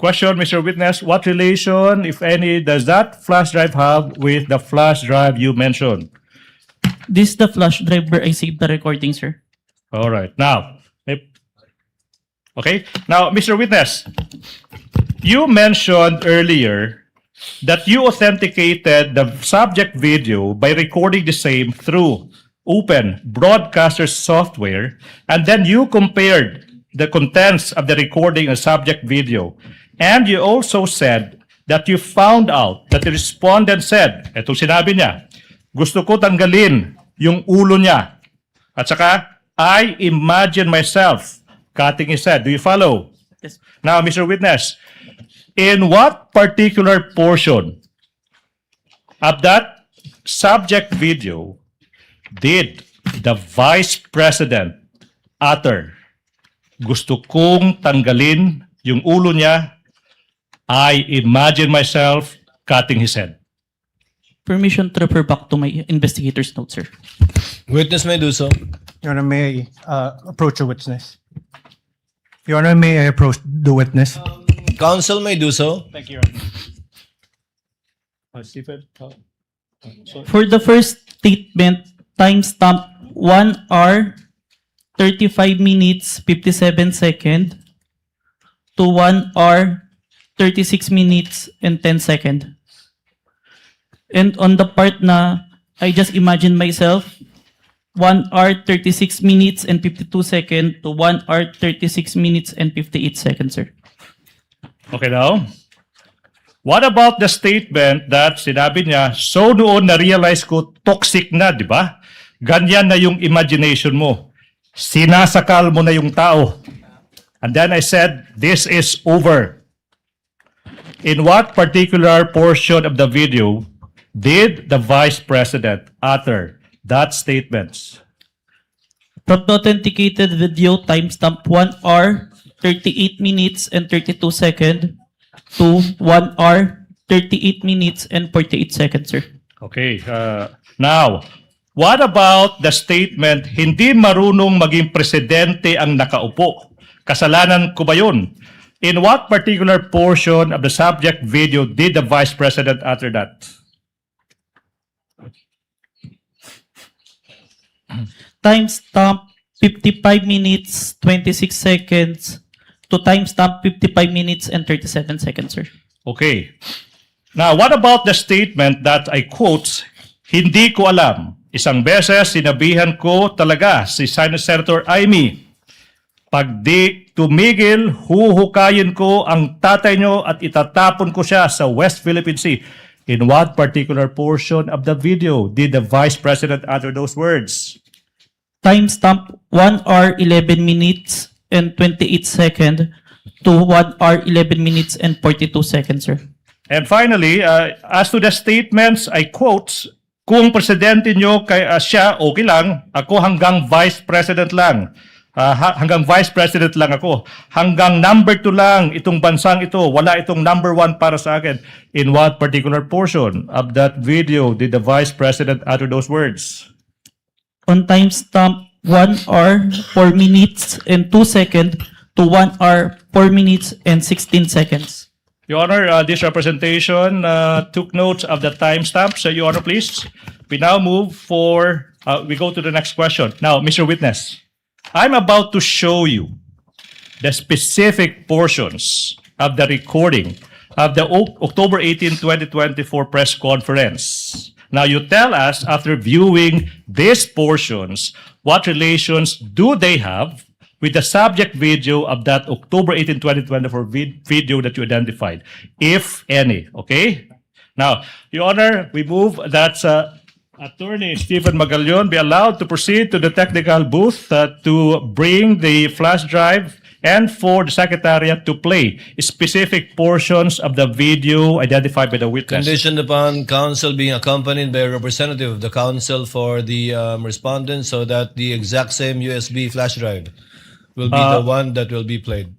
Question, Mr. Witness, what relation, if any, does that flash drive have with the flash drive you mentioned? This is the flash drive where I saved the recording, sir. All right. Now, okay. Now, Mr. Witness, you mentioned earlier that you authenticated the subject video by recording the same through open broadcaster software, and then you compared the contents of the recording and subject video. And you also said that you found out that the respondent said, etong sinabi niya, gusto ko tanggalin yung ulo niya. At saka, I imagine myself cutting his head. Do you follow? Yes. Now, Mr. Witness, in what particular portion of that subject video did the Vice President utter, gusto kong tanggalin yung ulo niya, I imagine myself cutting his head? Permission to refer back to my investigator's note, sir. Witness may do so. Your Honor, may I approach the witness? Your Honor, may I approach the witness? Counsel may do so. Thank you, Stephen. For the first statement, timestamp 1 hour, 35 minutes, 57 seconds to 1 hour, 36 minutes, and 10 seconds. And on the part na, I just imagine myself, 1 hour, 36 minutes, and 52 seconds to 1 hour, 36 minutes, and 58 seconds, sir. Okay now. What about the statement that sinabi niya, so noon na-realize ko toxic na, di ba? Ganyan na yung imagination mo. Sinasakal mo na yung tao. And then I said, this is over. In what particular portion of the video did the Vice President utter that statement? From the authenticated video, timestamp 1 hour, 38 minutes, and 32 seconds to 1 hour, 38 minutes, and 48 seconds, sir. Okay. Now, what about the statement, hindi marunong maging presidente ang nakaupo? Kasalanan ko ba yun? In what particular portion of the subject video did the Vice President utter that? Timestamp 55 minutes, 26 seconds to timestamp 55 minutes and 37 seconds, sir. Okay. Now, what about the statement that I quote, hindi ko alam. Isang beses, sinabihan ko talaga si Senator Amy, pag di tumigil, huhukayin ko ang tatay nyo at itatapon ko siya sa West Philippine Sea. In what particular portion of the video did the Vice President utter those words? Timestamp 1 hour, 11 minutes and 28 seconds to 1 hour, 11 minutes and 42 seconds, sir. And finally, as to the statements, I quote, kung presidente nyo kay siya, okay lang, ako hanggang Vice President lang. Hanggang Vice President lang ako. Hanggang number 2 lang itong bansang ito. Wala itong number 1 para sa akin. In what particular portion of that video did the Vice President utter those words? On timestamp 1 hour 4 minutes and 2 seconds to 1 hour 4 minutes and 16 seconds. Your Honor, this representation took notes of the timestamps. Your Honor, please. We now move we go to the next question. Now, Mr. Witness, I'm about to show you the specific portions of the recording of the October 18, 2024 press conference. Now, you tell us, after viewing these portions, what relations do they have with the subject video of that October 18, 2024 video that you identified, if any, okay? Now, Your Honor, we move that Attorney Stephen Magallon be allowed to proceed to the technical booth to bring the flash drive and for the Secretariat to play specific portions of the video identified by the witness. Conditioned upon counsel being accompanied by a representative of the counsel for the respondent so that the exact same USB flash drive will be the one that will be played.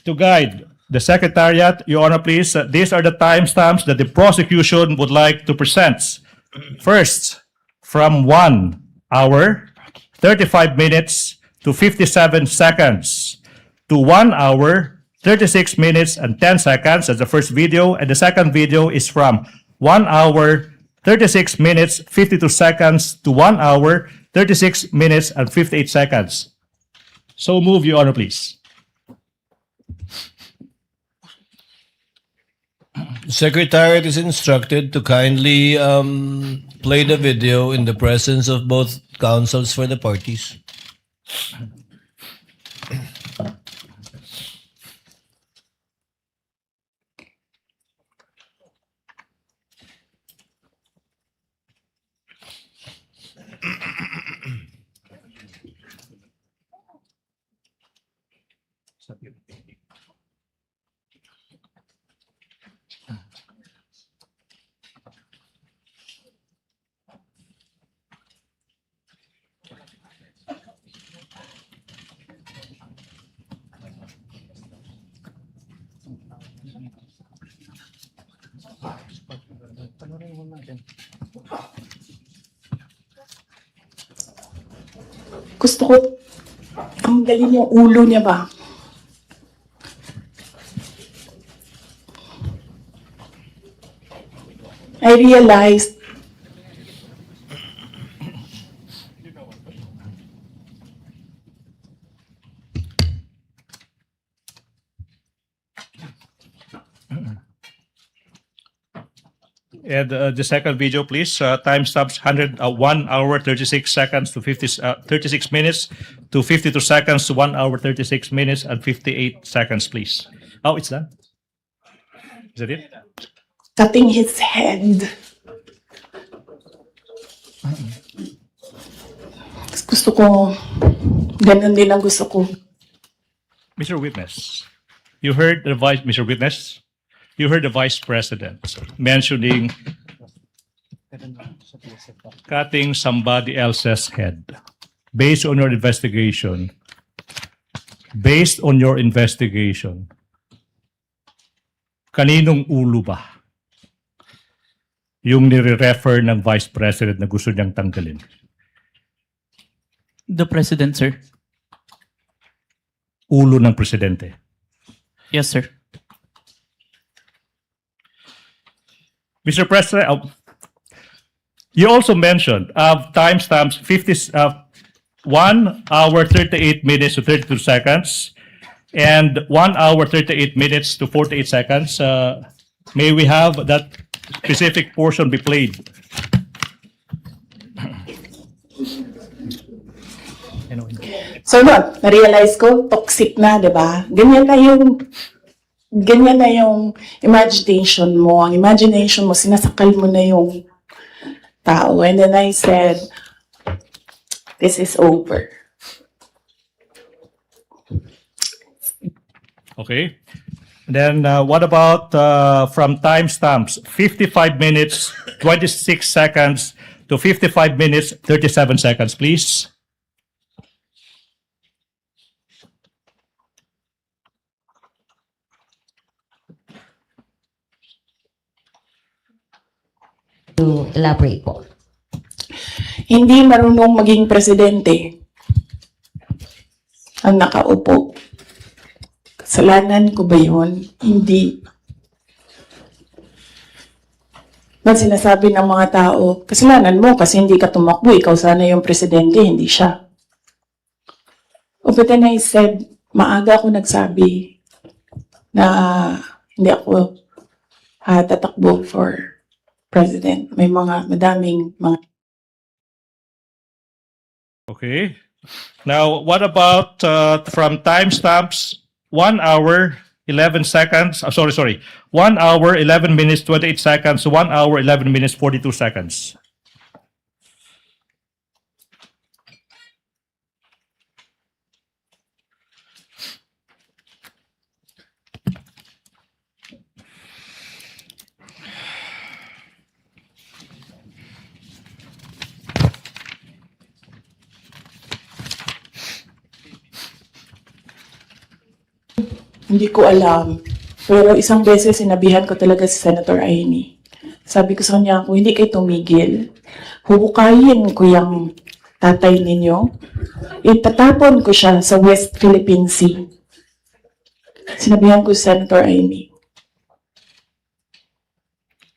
To guide the Secretariat, Your Honor, please, these are the timestamps that the prosecution would like to present. First, from 1 hour, 35 minutes to 57 seconds to 1 hour, 36 minutes and 10 seconds. That's the first video. And the second video is from 1 hour, 36 minutes, 52 seconds to 1 hour, 36 minutes and 58 seconds. So move, Your Honor, please. Secretariat is instructed to kindly play the video in the presence of both counsels for the parties. Gusto ko, ang galing yung ulo niya ba? I realized And the second video, please. Timestamps 1 hour 36 seconds to 36 minutes to 52 seconds to 1 hour 36 minutes and 58 seconds, please. Oh, it's done. Is that it? cutting his head. Gusto ko, ganun din ang gusto ko. Mr. Witness, you heard the Mr. Witness, you heard the Vice President mentioning cutting somebody else's head. Based on your investigation, kaninong ulo ba yung nire-refer ng Vice President na gusto niyang tanggalin? The President, sir. Ulo ng Presidente. Yes, sir. Mr. President, you also mentioned timestamps 1 hour 38 minutes to 32 seconds and 1 hour 38 minutes to 48 seconds. May we have that specific portion be played? So, na-realize ko, toxic na, di ba? Ganyan na yung imagination mo. Ang imagination mo, sinasakal mo na yung tao. And then I said, this is over. Okay. Then what about from timestamps 55 minutes, 26 seconds to 55 minutes, 37 seconds, please? To elaborate po. Hindi marunong maging presidente ang nakaupo. Kasalanan ko ba yun? Hindi. Ba't sinasabi ng mga tao, kasalanan mo kasi hindi ka tumakbo, ikaw sana yung presidente, hindi siya. But then I said, maaga ako nagsabi na hindi ako tatakbo for president. May madaming mga. Okay. Now, what about from timestamps 1 hour 11 seconds? 1 hour 11 minutes 28 seconds. 1 hour 11 minutes 42 seconds. Hindi ko alam. Pero isang beses sinabihan ko talaga si Senator Aine. Sabi ko sa kanya, kung hindi kayo tumigil, huhukayin ko yung tatay ninyo. Itatapon ko siya sa West Philippine Sea. Sinabihan ko si Senator Aine.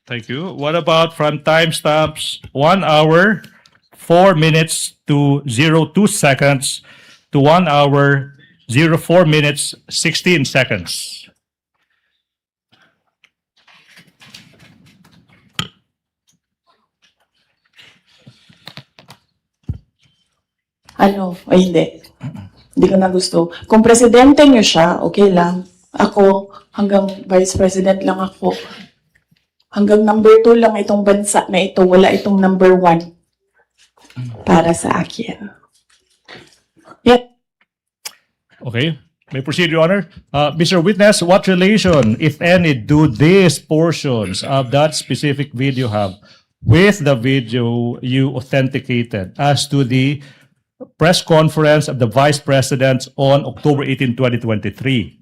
Thank you. What about from timestamps 1 hour 4 minutes to 02 seconds to 1 hour 04 minutes 16 seconds? Ay hindi. Hindi ko na gusto. Kung presidente nyo siya, okay lang. Ako, hanggang vice president lang ako. Hanggang number 2 lang itong bansa na ito. Wala itong number 1 para sa akin. Yet, Okay. May proceed, Your Honor. Mr. Witness, what relation, if any, do these portions of that specific video have with the video you authenticated as to the press conference of the Vice President on October 18, 2023?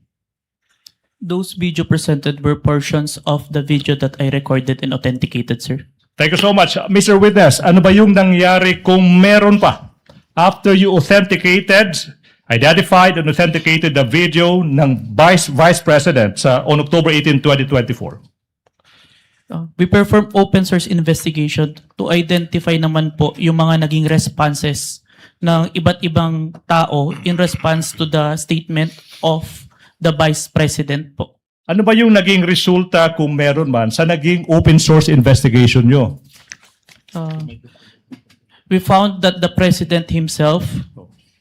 Those video presented were portions of the video that I recorded and authenticated, sir. Thank you so much. Mr. Witness, ano ba yung nangyari kung meron pa? After you authenticated, identified and authenticated the video ng Vice President on October 18, 2024. We perform open source investigation to identify naman po yung mga naging responses ng iba't ibang tao in response to the statement of the Vice President po. Ano ba yung naging resulta kung meron man sa naging open source investigation nyo? We found that the President himself,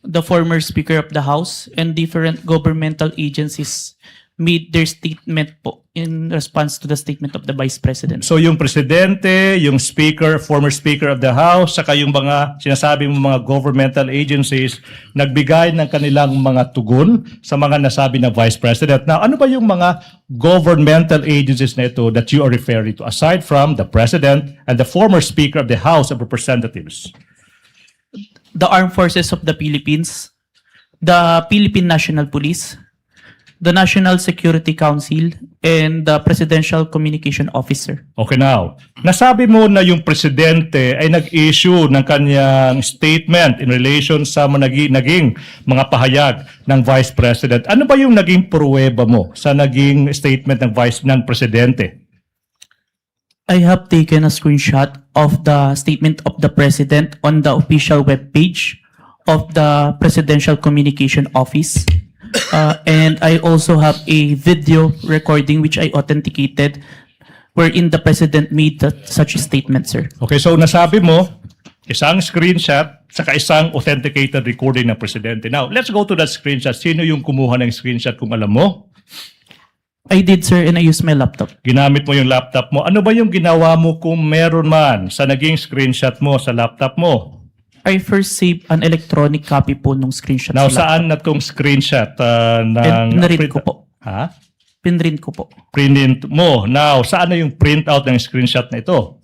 the former Speaker of the House, and different governmental agencies made their statement po in response to the statement of the Vice President. So yung Presidente, yung Speaker, former Speaker of the House, saka yung mga sinasabi mo mga governmental agencies, nagbigay ng kanilang mga tugon sa mga nasabi ng Vice President. Now, ano ba yung mga governmental agencies na ito that you are referring to, aside from the President and the former Speaker of the House of Representatives? The Armed Forces of the Philippines, the Philippine National Police, the National Security Council, and the Presidential Communication Officer. Okay, now, nasabi mo na yung Presidente ay nag-issue ng kanyang statement in relation sa naging mga pahayag ng Vice President. Ano ba yung naging pruweba mo sa naging statement ng Presidente? I have taken a screenshot of the statement of the President on the official webpage of the Presidential Communication Office. And I also have a video recording which I authenticated wherein the President made such a statement, sir. Okay, so nasabi mo, isang screenshot saka isang authenticated recording ng Presidente. Now, let's go to that screenshot. Sino yung kumuha ng screenshot kung alam mo? I did, sir, and I used my laptop. Ginamit mo yung laptop mo. Ano ba yung ginawa mo kung meron man sa naging screenshot mo sa laptop mo? I first saved an electronic copy po nung screenshot. Now, saan na tong screenshot ng... Pinrint ko po. Ha? Pinrint ko po. Print mo. Now, saan na yung printout ng screenshot na ito?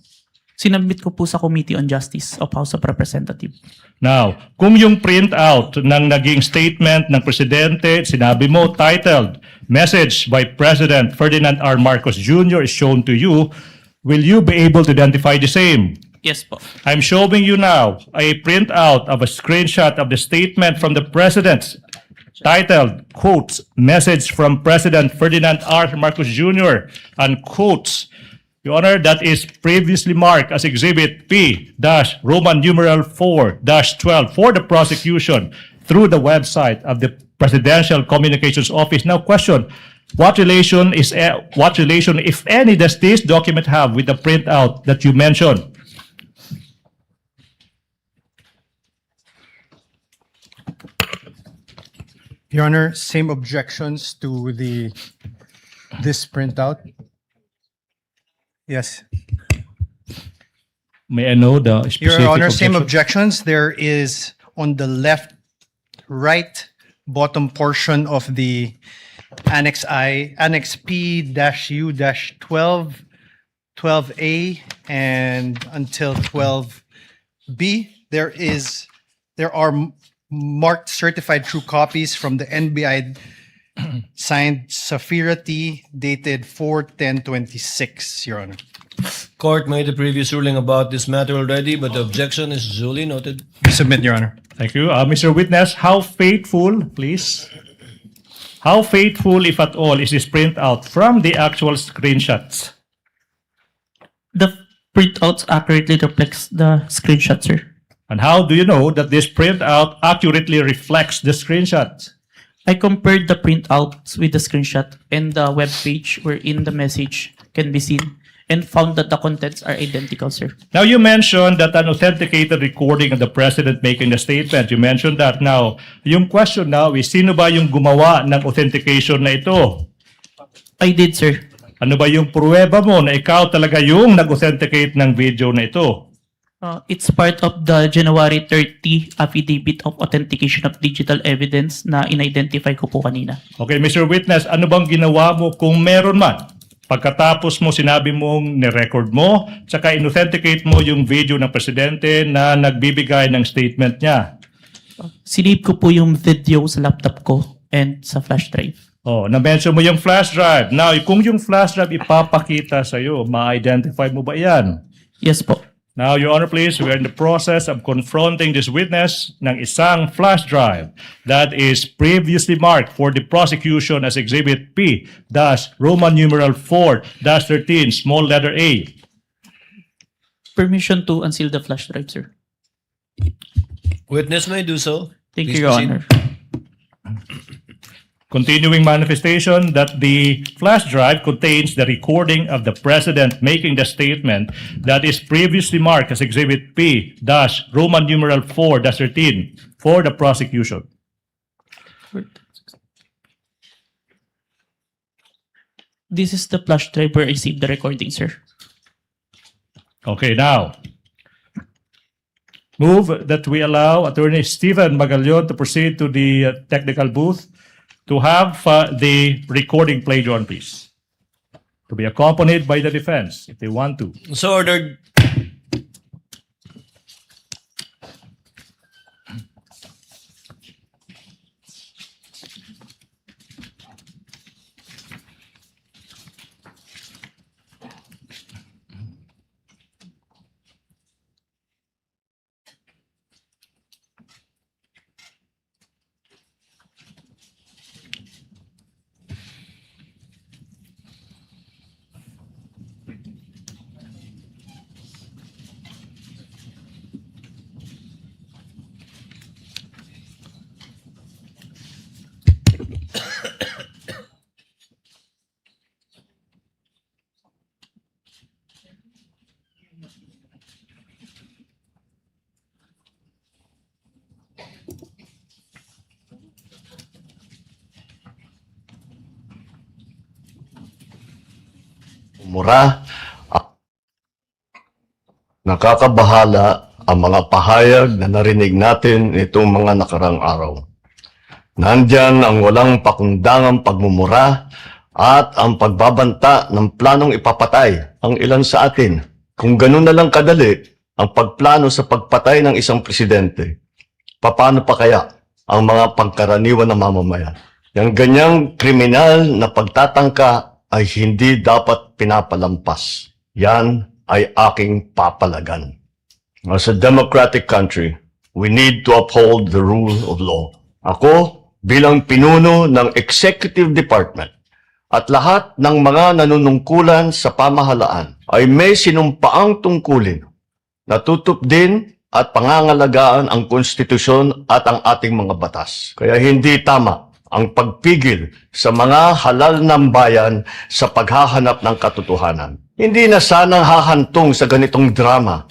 Sinabit ko po sa Committee on Justice of House of Representatives. Now, kung yung printout ng naging statement ng Presidente, sinabi mo, titled, Message by President Ferdinand R. Marcos Jr. is shown to you, Will you be able to identify the same? Yes po. I'm showing you now a printout of a screenshot of the statement from the President titled, quotes, message from President Ferdinand Marcos Jr., and quotes, Your Honor, that is previously marked as Exhibit P-Roman numeral 4-12 for the prosecution through the website of the Presidential Communications Office. Now question, what relation, if any, does this document have with the printout that you mentioned? Your Honor, same objections to this printout. Yes. May I know the specific Your Honor, same objection? objections. There is on the right bottom portion of the Annex P-U-12, 12A, and until 12B. There are marked certified true copies from the NBI signed Safira T, dated 4/10/26, Your Honor. Court made a previous ruling about this matter already, but the objection is duly noted. Submit, Your Honor. Thank you. Mr. Witness, how faithful, please? How faithful, if at all, is this printout from the actual screenshots? The printouts accurately reflects the screenshot, sir. And how do you know that this printout accurately reflects the screenshots? I compared the printouts with the screenshot and the web page wherein the message can be seen and found that the contents are identical, sir. Now, you mentioned that an authenticated recording of the President making the statement. You mentioned that. Now, yung question now is, sino ba yung gumawa ng authentication na ito? I did, sir. Ano ba yung pruweba mo na ikaw talaga yung nag-authenticate ng video na ito? It's part of the January 30 Affidavit of Authentication of Digital Evidence na in-identify ko po kanina. Okay, Mr. Witness, ano bang ginawa mo kung meron man? Pagkatapos mo, sinabi mong ni-record mo, tsaka in-authenticate mo yung video ng Presidente na nagbibigay ng statement niya. Sinave ko po yung video sa laptop ko and sa flash drive. Oh, na-mention mo yung flash drive. Now, kung yung flash drive ipapakita sa'yo, ma-identify mo ba yan? Yes po. Now, Your Honor, please, we are in the process of confronting this witness ng isang flash drive that is previously marked for the prosecution as Exhibit P-Roman numeral 4-13, small letter A. Permission to unseal the flash drive, sir. Witness may do so. Thank Please you, Your proceed. Honor. Continuing manifestation that the flash drive contains the recording of the President making the statement that is previously marked as Exhibit P-Roman numeral 4-13 for the prosecution. This is the flash drive where I saved the recording, sir. Okay, now, move that we allow Attorney Stephen Magallon to proceed to the technical booth to have the recording played on, please. To be accompanied by the defense, if they want to. So ordered. Mura. Nakakabahala ang mga pahayag na narinig natin itong mga nakarang araw. Nandyan ang walang pakundangang pagmumura at ang pagbabanta ng planong ipapatay ang ilan sa atin. Kung ganun na lang kadali ang pagplano sa pagpatay ng isang presidente, paano pa kaya ang mga pagkaraniwan ng mamamayan? Yung ganyang kriminal na pagtatangka ay hindi dapat pinapalampas. Yan ay aking papalagan. As a democratic country, we need to uphold the rule of law. Ako, bilang pinuno ng Executive Department at lahat ng mga nanunungkulan sa pamahalaan ay may sinumpaang tungkulin na tutupdin at pangangalagaan ang konstitusyon at ang ating mga batas. Kaya hindi tama ang pagpigil sa mga halal ng bayan sa paghahanap ng katotohanan. Hindi na sanang hahantong sa ganitong drama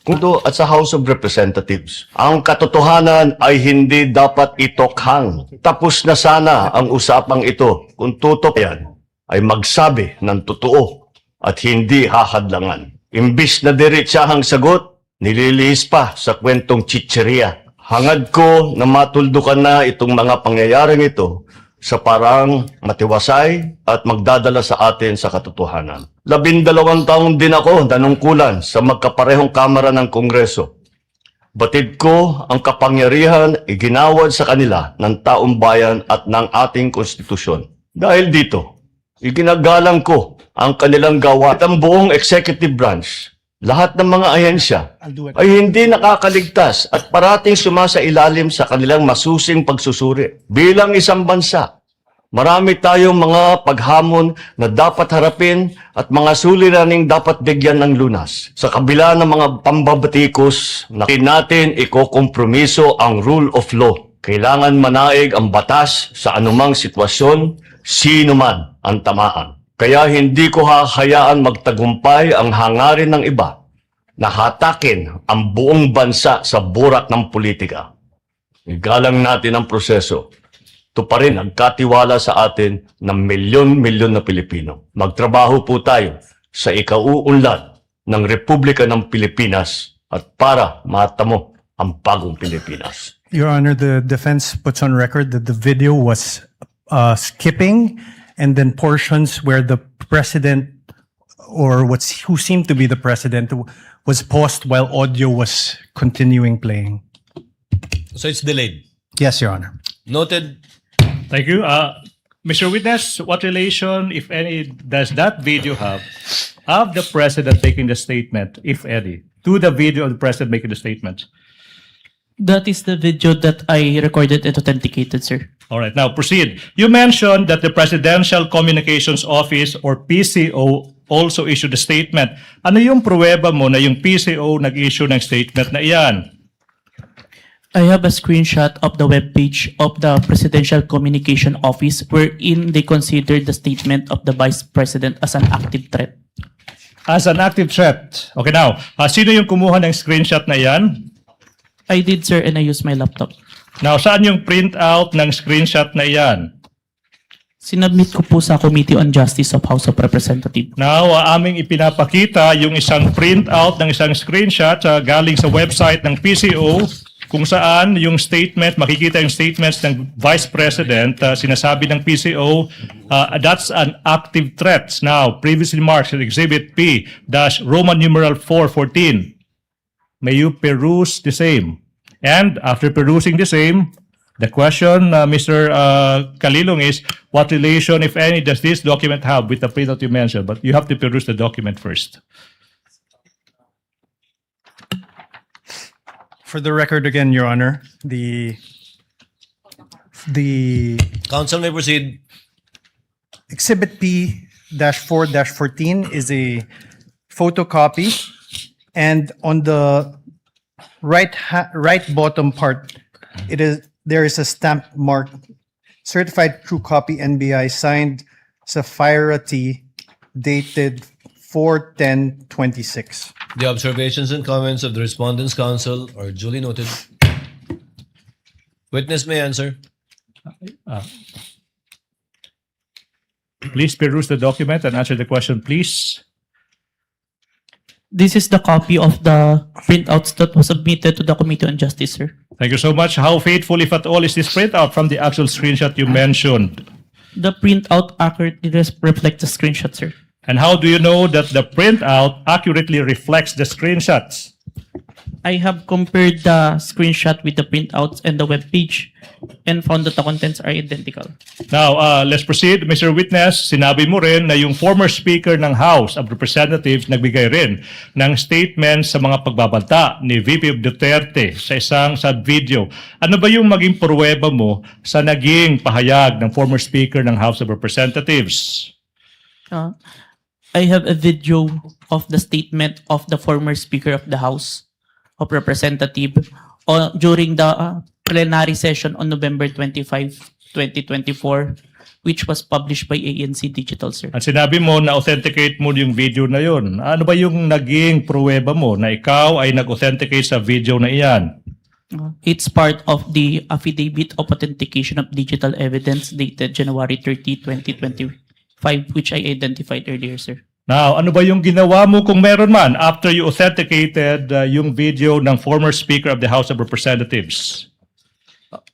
kundo at sa House of Representatives. Ang katotohanan ay hindi dapat itokhang. Tapos na sana ang usapang ito kung tutok yan ay magsabi ng totoo at hindi hahadlangan. Imbis na diretsahang sagot, nililihis pa sa kwentong chicheria. Hangad ko na matuldukan na itong mga pangyayaring ito sa parang matiwasay at magdadala sa atin sa katotohanan. 12 taon din ako nanungkulan sa magkaparehong kamara ng Kongreso. Batid ko ang kapangyarihan iginawad sa kanila ng taong bayan at ng ating konstitusyon. Dahil dito, iginagalang ko ang kanilang gawa at ang buong executive branch. Lahat ng mga ahensya ay hindi nakakaligtas at parating sumasailalim sa kanilang masusing pagsusuri. Bilang isang bansa, marami tayong mga paghamon na dapat harapin at mga suliraning dapat bigyan ng lunas. Sa kabila ng mga pambabatikos, natin ikokompromiso ang rule of law. Kailangan manaig ang batas sa anumang sitwasyon, sino man ang tamaan. Kaya hindi ko hahayaan magtagumpay ang hangarin ng iba na hatakin ang buong bansa sa burak ng politika. Igalang natin ang proseso. Ito pa rin ang katiwala sa atin ng milyon-milyon na Pilipino. Magtrabaho po tayo sa ikauunlad ng Republika ng Pilipinas at para matamo ang bagong Pilipinas. Your Honor, the defense puts on record that the video was skipping and then portions where the president or who seemed to be the president was paused while audio was continuing playing. So it's delayed. Yes, Your Honor. Noted. Thank you. Mr. Witness, what relation, if any, does that video have of the president making the statement, if any, to the video of the president making the statement? That is the video that I recorded and authenticated, sir. All right, now proceed. You mentioned that the Presidential Communications Office or PCO also issued a statement. Ano yung pruweba mo na yung PCO nag-issue ng statement na iyan? I have a screenshot of the webpage of the Presidential Communication Office wherein they considered the statement of the Vice President as an active threat. As an active threat. Okay, now, sino yung kumuha ng screenshot na iyan? I did, sir, and I used my laptop. Now, saan yung printout ng screenshot na iyan? Sinubmit ko po sa Committee on Justice of House of Representatives. Now, aming ipinapakita yung isang printout ng isang screenshot galing sa website ng PCO kung saan yung statement, makikita yung statements ng Vice President, sinasabi ng PCO, that's an active threat. Now, previously marked in Exhibit P, Roman numeral 414. May you peruse the same. And after perusing the same, the question, Mr. Kalilong, is what relation, if any, does this document have with the printout you mentioned? But you have to peruse the document first. For the record again, Your Honor, the Counsel may proceed. Exhibit P-4-14 is a photocopy, and on the right bottom part, there is a stamp mark, certified true copy NBI, signed Sapphira T, dated 4/10/26. The observations and comments of the Respondents' Counsel are duly noted. Witness may answer. Please peruse the document and answer the question, please. This is the copy of the printouts that was submitted to the Committee on Justice, sir. Thank you so much. How faithful, if at all, is this printout from the actual screenshot you mentioned? The printout accurately reflects the screenshot, sir. And how do you know that the printout accurately reflects the screenshots? I have compared the screenshot with the printouts and the web page and found that the contents are identical. Now, let's proceed. Mr. Witness, sinabi mo rin na yung former Speaker ng House of Representatives nagbigay rin ng statement sa mga pagbabanta ni VP Duterte sa isang video. Ano ba yung maging pruweba mo sa naging pahayag ng former Speaker ng House of Representatives? I have a video of the statement of the former Speaker of the House of Representatives during the plenary session on November 25, 2024, which was published by ANC Digital, sir. At sinabi mo na authenticate mo yung video na yun. Ano ba yung naging pruweba mo na ikaw ay nag-authenticate sa video na iyan? It's part of the affidavit of authentication of digital evidence dated January 30, 2025, which I identified earlier, sir. Now, ano ba yung ginawa mo kung meron man after you authenticated yung video ng former Speaker of the House of Representatives?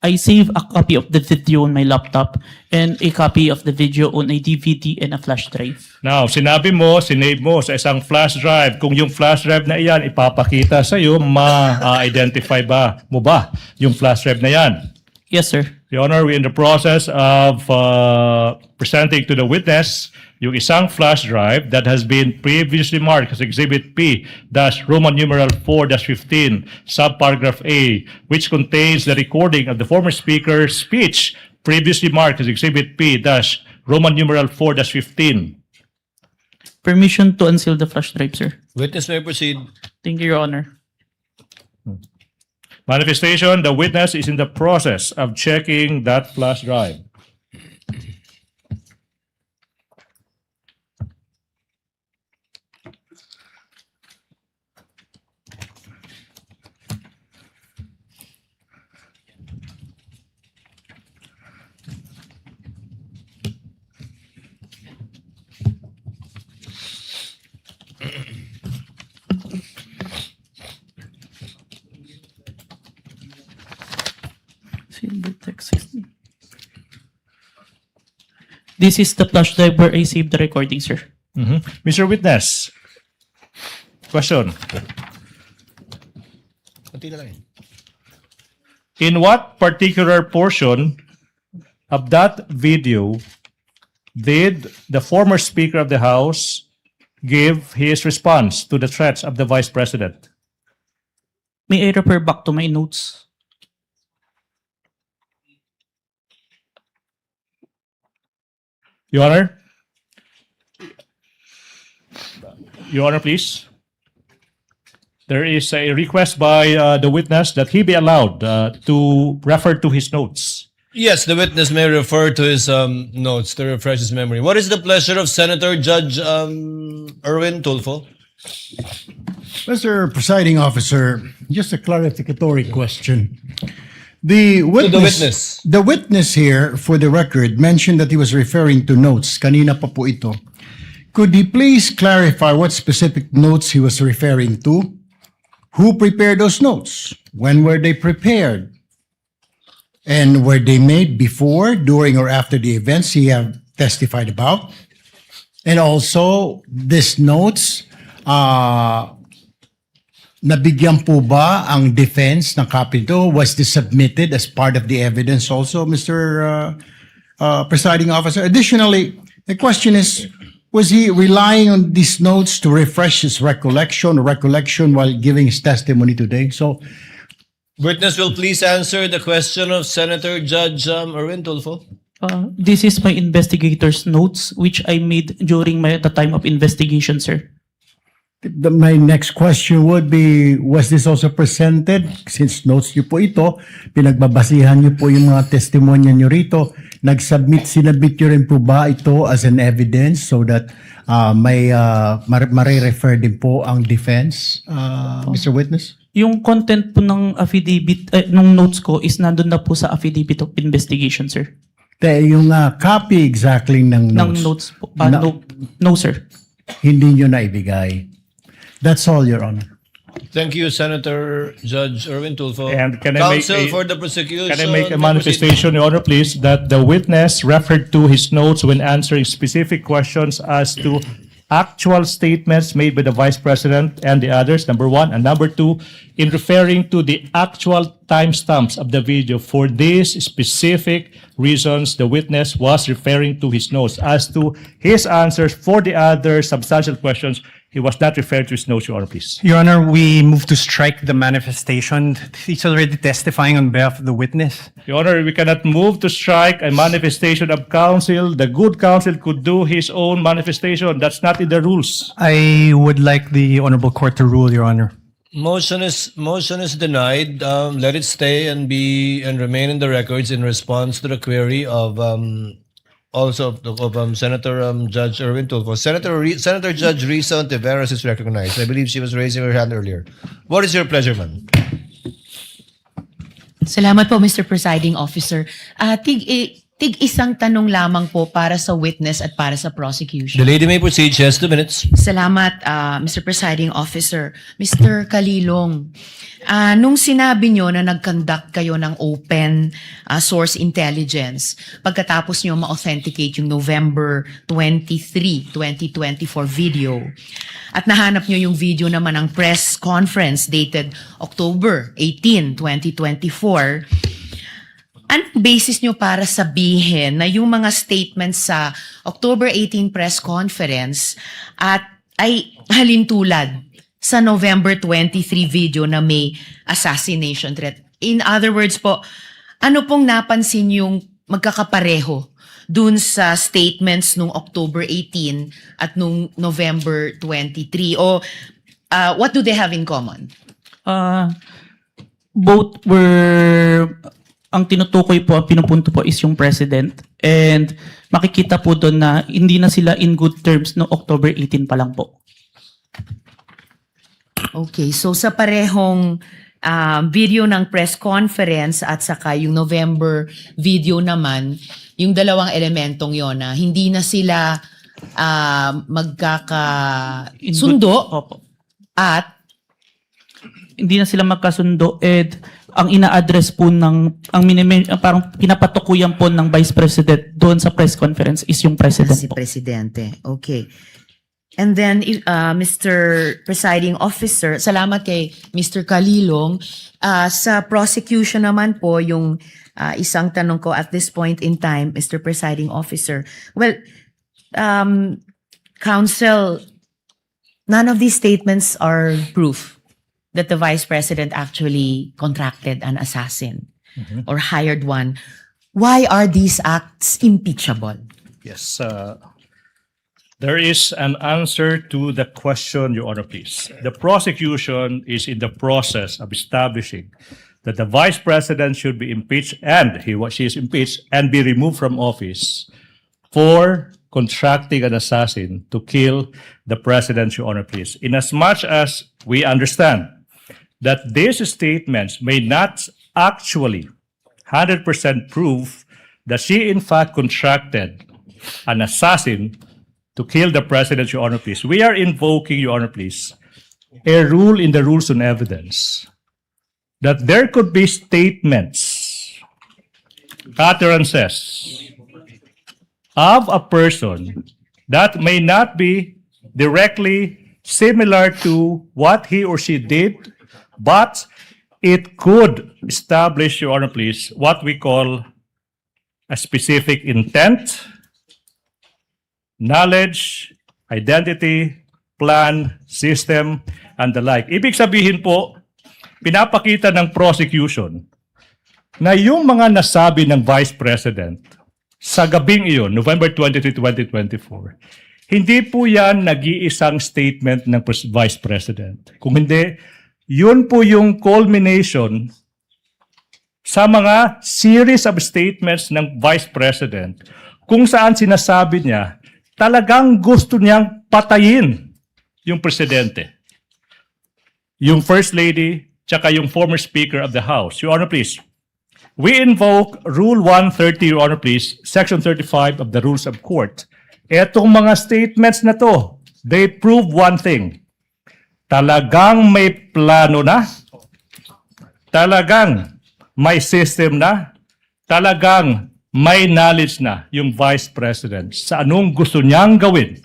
I saved a copy of the video on my laptop and a copy of the video on a DVD and a flash drive. Now, sinabi mo, sinave mo sa isang flash drive. Kung yung flash drive na iyan ipapakita sa iyo, ma-identify ba mo ba yung flash drive na yan? Yes, sir. Your Honor, we're in the process of presenting to the witness yung isang flash drive that has been previously marked as Exhibit P-Roman numeral 4-15, subparagraph A, which contains the recording of the former Speaker's speech previously marked as Exhibit P-Roman numeral 4-15. Permission to unseal the flash drive, sir. Witness may proceed. Thank you, Your Honor. Manifestation, the witness is in the process of checking that flash drive. This is the flash drive where I saved the recording, sir. Mr. Witness, question. In what particular portion of that video did the former Speaker of the House give his response to the threats of the Vice President? May I refer back to my notes? Your Honor? Your Honor, please. There is a request by the witness that he be allowed to refer to his notes. Yes, the witness may refer to his notes to refresh his memory. What is the pleasure of Senator Judge Erwin Tulfo? Mr. Presiding Officer, just a clarificatory question. The witness, the witness here, for the record, mentioned that he was referring to notes. Kanina pa po ito. Could he please clarify what specific notes he was referring to? Who prepared those notes? When were they prepared? And were they made before, during, or after the events he have testified about? And also, these notes, nabigyan po ba ang defense ng copy ito? Was this submitted as part of the evidence also, Mr. Presiding Officer? Additionally, the question is, was he relying on these notes to refresh his recollection while giving his testimony today? So, Witness will please answer the question of Senator Judge Erwin Tulfo. This is my investigator's notes, which I made during the time of investigation, sir. my next question would be, was this also presented? Since notes niyo po ito, pinagbabasihan niyo po yung mga testimonya niyo rito, sinabit niyo rin po ba ito as an evidence so that mare-refer din po ang defense, Mr. Witness? Yung content po ng affidavit, nung notes ko is nandun na po sa affidavit of investigation, sir. Yung copy exactly ng notes? Ng notes po. No, sir. Hindi nyo naibigay. That's all, Your Honor. Thank you, Senator Judge Erwin Tulfo. And can I make Counsel a- for the prosecution. Can I make a manifestation, Your Honor, please, that the witness referred to his notes when answering specific questions as to actual statements made by the Vice President and the others, number one. And number two, in referring to the actual timestamps of the video for these specific reasons, the witness was referring to his notes. As to his answers for the other substantial questions, he was not referring to his notes, Your Honor, please. Your Honor, we move to strike the manifestation. He's already testifying on behalf of the witness. Your Honor, we cannot move to strike a manifestation of counsel. The good counsel could do his own manifestation. That's not in the rules. I would like the Honorable Court to rule, Your Honor. Motion is denied. Let it stay and remain in the records in response to the query of Senator Judge Erwin Tulfo. Senator Judge Risa Ontiveros is recognized. I believe she was raising her hand earlier. What is your pleasure, ma'am? Salamat po, Mr. Presiding Officer. Tig isang tanong lamang po para sa witness at para sa prosecution. The lady may proceed. She has 2 minutes. Salamat, Mr. Presiding Officer. Mr. Kalilong, nung sinabi nyo na nag-conduct kayo ng open source intelligence, pagkatapos nyo ma-authenticate yung November 23, 2024 video, at nahanap nyo yung video naman ng press conference dated October 18, 2024, anong basis nyo para sabihin na yung mga statements sa October 18 press conference ay halintulad sa November 23 video na may assassination threat? In other words po, ano pong napansin yung magkakapareho dun sa statements nung October 18 at nung November 23? O what do they have in common? Both were... Ang tinutukoy po, ang pinupunto po is yung president. And makikita po doon na hindi na sila in good terms no October 18 pa lang po. Okay, so sa parehong video ng press conference at saka yung November video naman, yung dalawang elementong yon na hindi na sila magkakasundo at hindi na sila magkasundo and ang ina-address po parang pinapatukuyan po ng Vice President doon sa press conference is yung President si po. Presidente. Okay. And then, Mr. Presiding Officer, salamat kay Mr. Kalilong. Sa prosecution naman po, yung isang tanong ko at this point in time, Mr. Presiding Officer. Well, counsel, none of these statements are proof that the Vice President actually contracted an assassin or hired one. Why are these acts impeachable? Yes. There is an answer to the question, Your Honor, please. The prosecution is in the process of establishing that the Vice President should be impeached and she is impeached and be removed from office for contracting an assassin to kill the President, Your Honor, please. Inasmuch as we understand that these statements may not actually 100% prove that she in fact contracted an assassin to kill the President, Your Honor, please. We are invoking, Your Honor, please, a rule in the Rules on Evidence that there could be statements, utterances of a person that may not be directly similar to what he or she did, but it could establish, Your Honor, please, what we call a specific intent, knowledge, identity, plan, system, and the like. Ibig sabihin po, pinapakita ng prosecution na yung mga nasabi ng Vice President sa gabing iyon, November 23, 2024, hindi po yan nag-iisang statement ng Vice President. Kung hindi, yun po yung culmination sa mga series of statements ng Vice President kung saan sinasabi niya talagang gusto niyang patayin yung presidente, yung First Lady, tsaka yung former Speaker of the House. Your Honor, please. We invoke Rule 130, Your Honor, please, Section 35 of the Rules of Court. Etong mga statements na to, they prove one thing. Talagang may plano na, talagang may system na, talagang may knowledge na yung Vice President sa anong gusto niyang gawin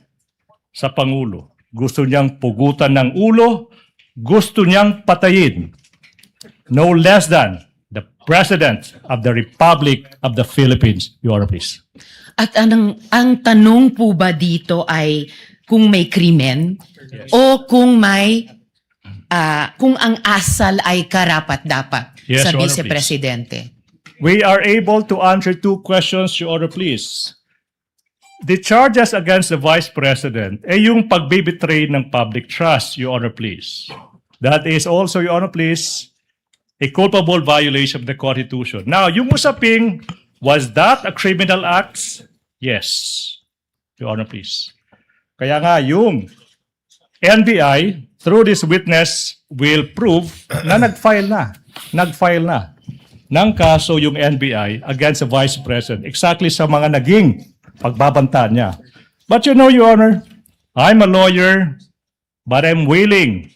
sa Pangulo. Gusto niyang pugutan ng ulo, gusto niyang patayin. No less than the President of the Republic of the Philippines. Your Honor, please. At ang tanong po ba dito ay kung may krimen o kung may kung ang asal ay karapat-dapat Yes, sa Your Honor, Vice-Presidente? We are able to answer two questions, Your Honor, please. The charges against the Vice President ay yung pagbibitray ng public trust, Your Honor, please. That is also, Your Honor, please, a culpable violation of the Constitution. Now, yung usaping, was that a criminal act? Yes, Your Honor, please. Kaya nga, yung NBI, through this witness, will prove na nag-file na ng kaso yung NBI against the Vice President exactly sa mga naging pagbabanta niya. But you know, Your Honor, I'm a lawyer, but I'm willing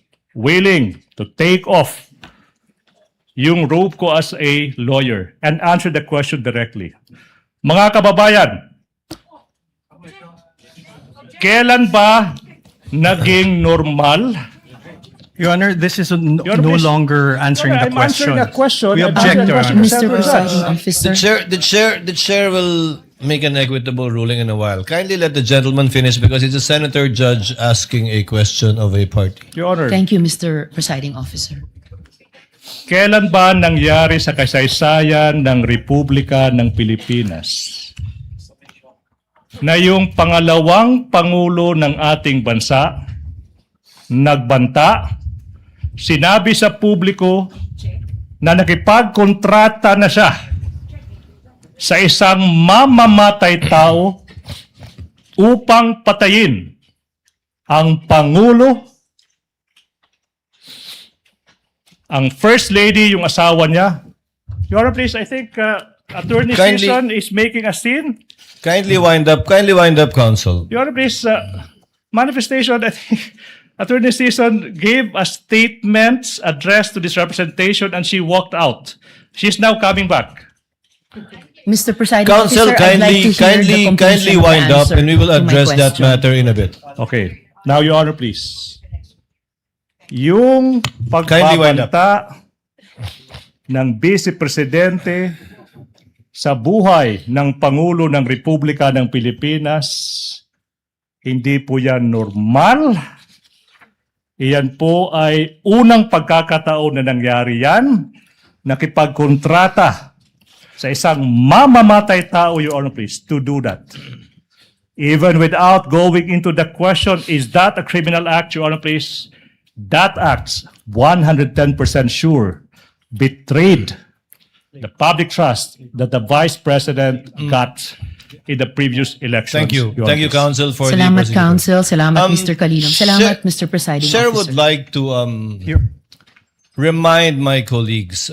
to take off yung robe ko as a lawyer and answer the question directly. Mga kababayan, kailan ba naging normal? Your Honor, this is no please. longer answering the I'm question. answering the question. We I'm object, answering Your the Honor. question. Mr. Presiding Officer. The chair will make an equitable ruling in a while. Kindly let the gentleman finish because it's a senator judge asking a question of a party. Your Honor, Thank you, Mr. Presiding Officer. kailan ba nangyari sa kasaysayan ng Republika ng Pilipinas na yung pangalawang pangulo ng ating bansa nagbanta, sinabi sa publiko na nakipagkontrata na siya sa isang mamamatay tao upang patayin ang Pangulo, ang First Lady, yung asawa niya. Your Honor, please, I think Attorney Season is making a scene. Kindly wind up, counsel. Your Honor, please, manifestation, I think Attorney Season gave a statement addressed to this representation and she walked out. She's now coming back. Mr. Presiding Counsel, Officer, I'd like to hear the conclusion kindly of the wind up answer and we will to my address that question. matter in a bit. Okay. Now, Your Honor, please. Yung Kindly wind up. pagbabanta ng Vice Presidente sa buhay ng Pangulo ng Republika ng Pilipinas, hindi po yan normal. Iyan po ay unang pagkakataon na nangyari yan, nakipagkontrata sa isang mamamatay tao, Your Honor, please, to do that. Even without going into the question, is that a criminal act, Your Honor, please? That act, 110% sure, betrayed the public trust that the Vice President got in the previous elections. Thank you. Your Thank Honor, you, please. counsel, for the Salamat, prosecutor. Counsel. Salamat, Mr. Kalinong. Salamat, Chair- Mr. Presiding Chair Officer. would like to remind my colleagues,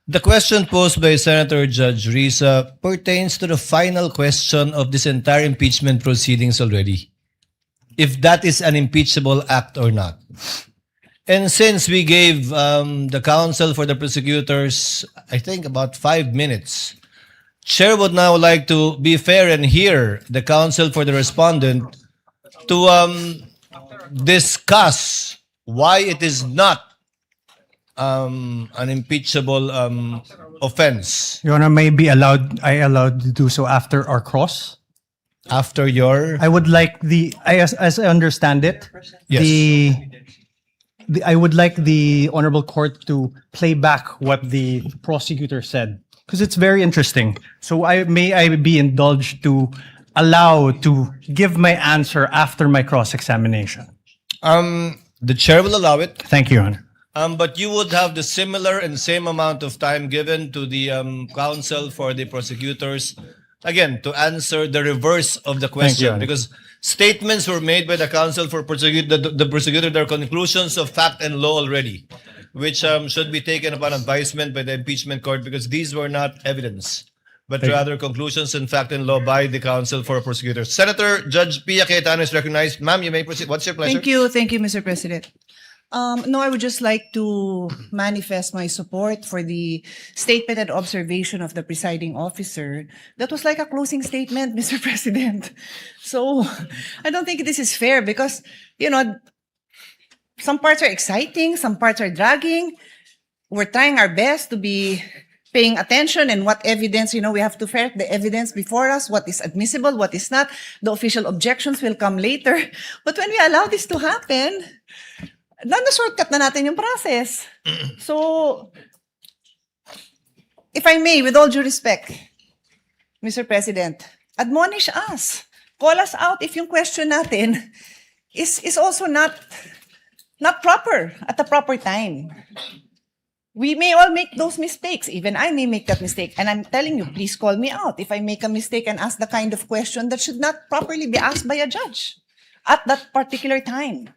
the question posed by Senator Judge Risa pertains to the final question of this entire impeachment proceedings already. If that is an impeachable act or not. And since we gave the counsel for the prosecutors, I think about 5 minutes, Chair would now like to be fair and hear the counsel for the respondent to discuss why it is not an impeachable offense. Your Honor, I allowed to do so after our cross? After your... I would like as I understand it, Yes. I would like the Honorable Court to play back what the prosecutor said, because it's very interesting. So I be indulged to allow to give my answer after my cross-examination. The chair will allow it. Thank you, Your Honor. But you would have the similar and same amount of time given to the counsel for the prosecutors, again, to answer the reverse of the Thank you, question. Your Honor. Because statements were made by the counsel for the prosecutor, their conclusions of fact and law already, which should be taken upon advisement by the impeachment court because these were not evidence, but rather conclusions in fact and law by the counsel for prosecutors. Senator Judge Pia Cayetano is recognized. Ma'am, you may proceed. What's your pleasure? Thank you, Mr. President. No, I would just like to manifest my support for the statement and observation of the presiding officer. That was like a closing statement, Mr. President. So I don't think this is fair because, you know, some parts are exciting, some parts are dragging. We're trying our best to be paying attention and what evidence, you know, we have to ferret the evidence before us, what is admissible, what is not. The official objections will come later. But when we allow this to happen, shortcut na natin yung process. So, if I may, with all due respect, Mr. President, admonish us. Call us out if yung question natin is also not proper at the proper time. We may all make those mistakes. Even I may make that mistake. And I'm telling you, please call me out if I make a mistake and ask the kind of question that should not properly be asked by a judge at that particular time.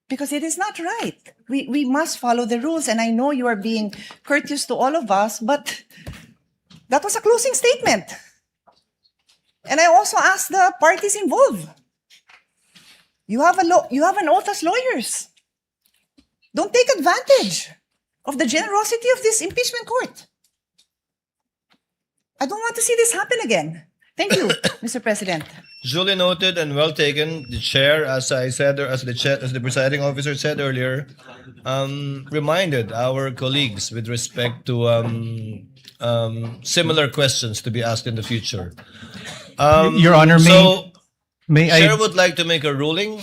Because it is not right. We must follow the rules. And I know you are being courteous to all of us, but that was a closing statement. And I also asked the parties involved. You have an oath as lawyers. Don't take advantage of the generosity of this impeachment court. I don't want to see this happen again. Thank you, Mr. President. Duly noted and well taken. The chair, as I said, or as the presiding officer said earlier, reminded our colleagues with respect to similar questions to be asked in the future. Your Honor, may I? Chair would like to make a ruling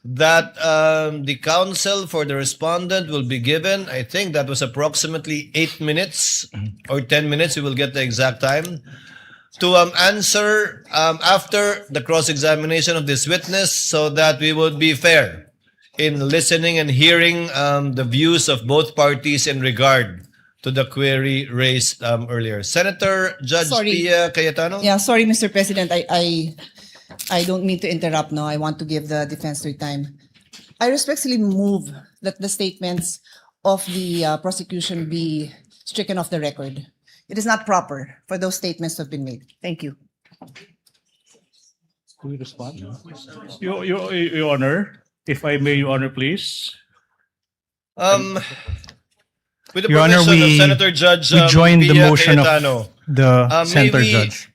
that the counsel for the respondent will be given, I think that was approximately 8 minutes or 10 minutes, we will get the exact time, to answer after the cross-examination of this witness so that we would be fair in listening and hearing the views of both parties in regard to the query raised earlier. Senator Judge Pia Cayetano? Yeah, sorry, Mr. President. I don't mean to interrupt now. I want to give the defense their time. I respectfully move that the statements of the prosecution be stricken off the record. It is not proper for those statements to have been made. Thank you. Can we respond? Your Honor, if I may, Your Honor, please. With the Your Honor, permission of we Senator Judge joined the Pia motion Cayetano, of the Senator Judge.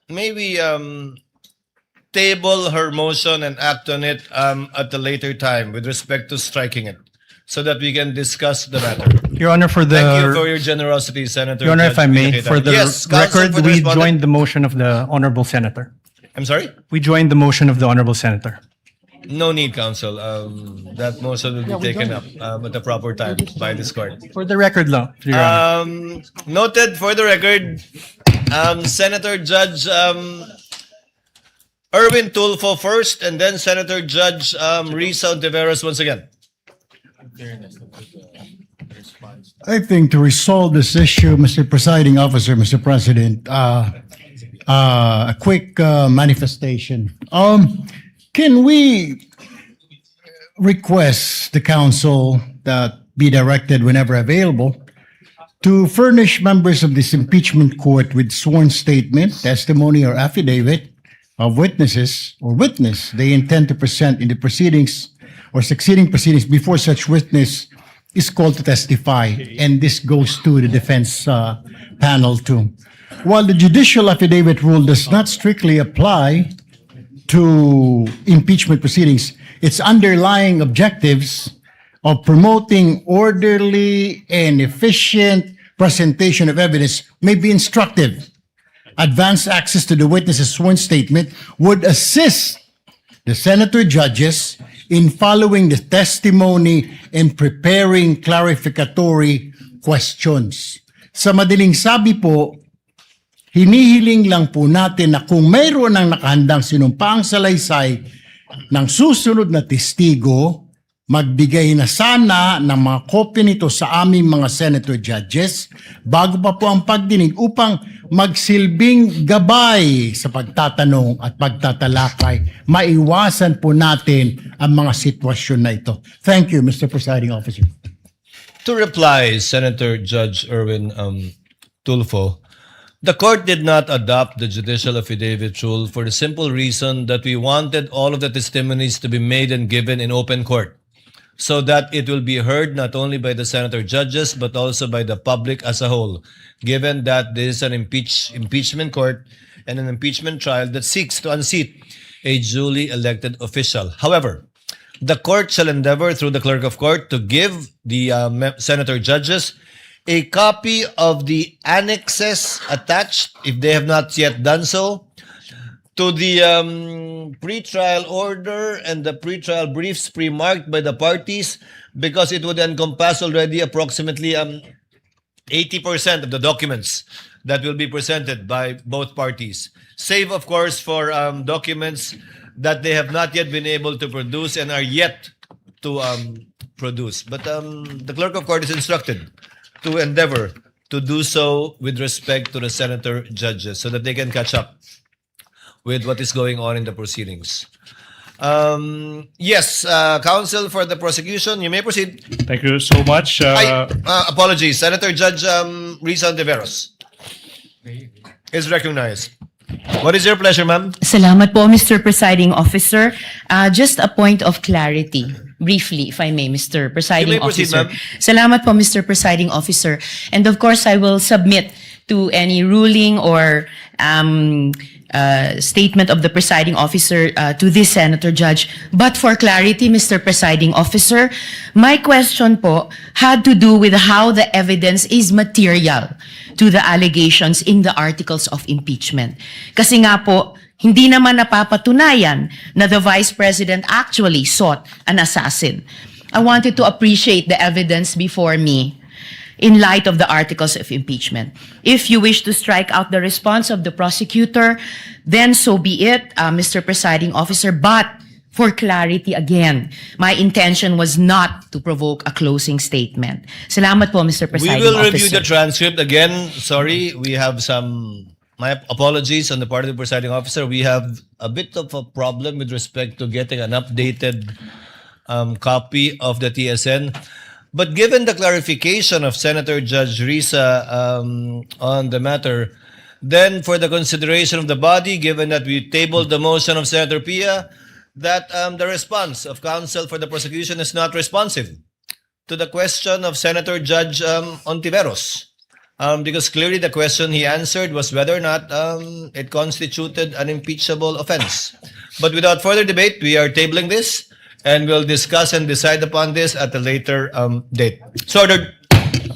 May we table her motion and act on it at a later time with respect to striking it so that we can discuss the matter. Your Honor, for the Thank you for your generosity, Senator. Your Honor, Judge if I Pia may, Cayetano. for the Yes, counsel record, for the we respondent. joined the motion of the Honorable Senator. I'm sorry? We joined the motion of the Honorable Senator. No need, counsel. That motion will be taken up at the proper time by this court. For the record lang, Your Honor. Noted for the record, Senator Judge Erwin Tulfo first, and then Senator Judge Risa Ontiveros once again. I think to resolve this issue, Mr. Presiding Officer, Mr. President, a quick manifestation. Can we request the council that be directed whenever available to furnish members of this impeachment court with sworn statement, testimony, or affidavit of witnesses or witness they intend to present in the proceedings or succeeding proceedings before such witness is called to testify, and this goes to the defense panel too. While the judicial affidavit rule does not strictly apply to impeachment proceedings, its underlying objectives of promoting orderly and efficient presentation of evidence may be instructive. Advanced access to the witness's sworn statement would assist the senator judges in following the testimony and preparing clarificatory questions. Sa madaling sabi po, hinihiling lang po natin na kung mayroon ng nakahandang sinumpaang salaysay ng susunod na testigo, magbigay na sana ng mga kopya nito sa aming mga senator judges bago pa po ang pagdinig upang magsilbing gabay sa pagtatanong at pagtatalakay. Maiwasan po natin ang mga sitwasyon na ito. Thank you, Mr. Presiding Officer. To reply, Senator Judge Erwin Tulfo, the court did not adopt the judicial affidavit rule for the simple reason that we wanted all of the testimonies to be made and given in open court, so that it will be heard not only by the senator judges but also by the public as a whole, given that this is an impeachment court and an impeachment trial that seeks to unseat a duly elected official. However, the court shall endeavor through the clerk of court to give the senator judges a copy of the annexes attached, if they have not yet done so, to the pretrial order and the pretrial briefs pre-marked by the parties, because it would encompass already approximately 80% of the documents that will be presented by both parties, save of course for documents that they have not yet been able to produce and are yet to produce. But the clerk of court is instructed to endeavor to do so with respect to the senator judges so that they can catch up with what is going on in the proceedings. Yes, counsel for the prosecution, you may proceed. Thank you so much. Apologies, Senator Judge Riza Ontiveros is recognized. What is your pleasure, ma'am? Salamat po, Mr. Presiding Officer. Just a point of clarity, briefly, if I may, Mr. Presiding You may proceed, Officer. ma'am. Salamat po, Mr. Presiding Officer. And of course, I will submit to any ruling or statement of the presiding officer to this Senator Judge. But for clarity, Mr. Presiding Officer, my question po had to do with how the evidence is material to the allegations in the articles of impeachment. Kasi nga po, hindi naman napapatunayan na the Vice President actually sought an assassin. I wanted to appreciate the evidence before me in light of the articles of impeachment. If you wish to strike out the response of the prosecutor, then so be it, Mr. Presiding Officer. But for clarity again, my intention was not to provoke a closing statement. Salamat po, Mr. We Presiding will Officer. review the transcript again. Sorry, we have my apologies on the part of the presiding officer. We have a bit of a problem with respect to getting an updated copy of the TSN. But given the clarification of Senator Judge Riza on the matter, then for the consideration of the body, given that we tabled the motion of Senator Pia, that the response of counsel for the prosecution is not responsive to the question of Senator Judge Ontiveros. Because clearly the question he answered was whether or not it constituted an impeachable offense. But without further debate, we are tabling this and we'll discuss and decide upon this at a later date. So ordered.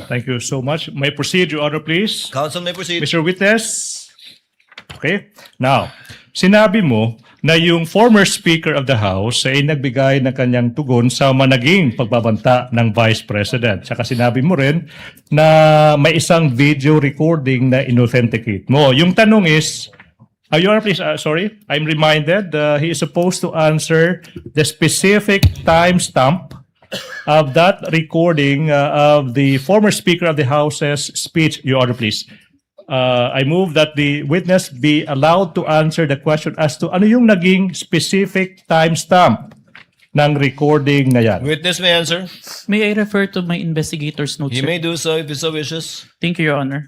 Thank you so much. May I proceed, Your Honor, please? Counsel may proceed. Mr. Witness. Okay. Now, sinabi mo na yung former Speaker of the House ay nagbigay ng kanyang tugon sa managing pagbabanta ng Vice President. Saka sinabi mo rin na may isang video recording na inauthenticate mo. Yung tanong is, Your Honor, please, sorry, I'm reminded he is supposed to answer the specific timestamp of that recording of the former Speaker of the House's speech. Your Honor, please. I move that the witness be allowed to answer the question as to ano yung naging specific timestamp ng recording na yan. Witness may answer. May I refer to my investigator's notes, He sir? may do so if he so wishes. Thank you, Your Honor.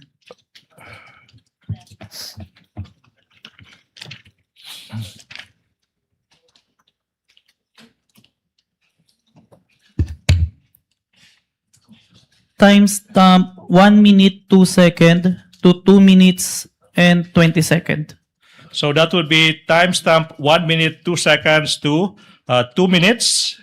Timestamp 1 minute 2 second to 2 minutes and 20 second. So that would be timestamp 1 minute 2 seconds to 2 minutes.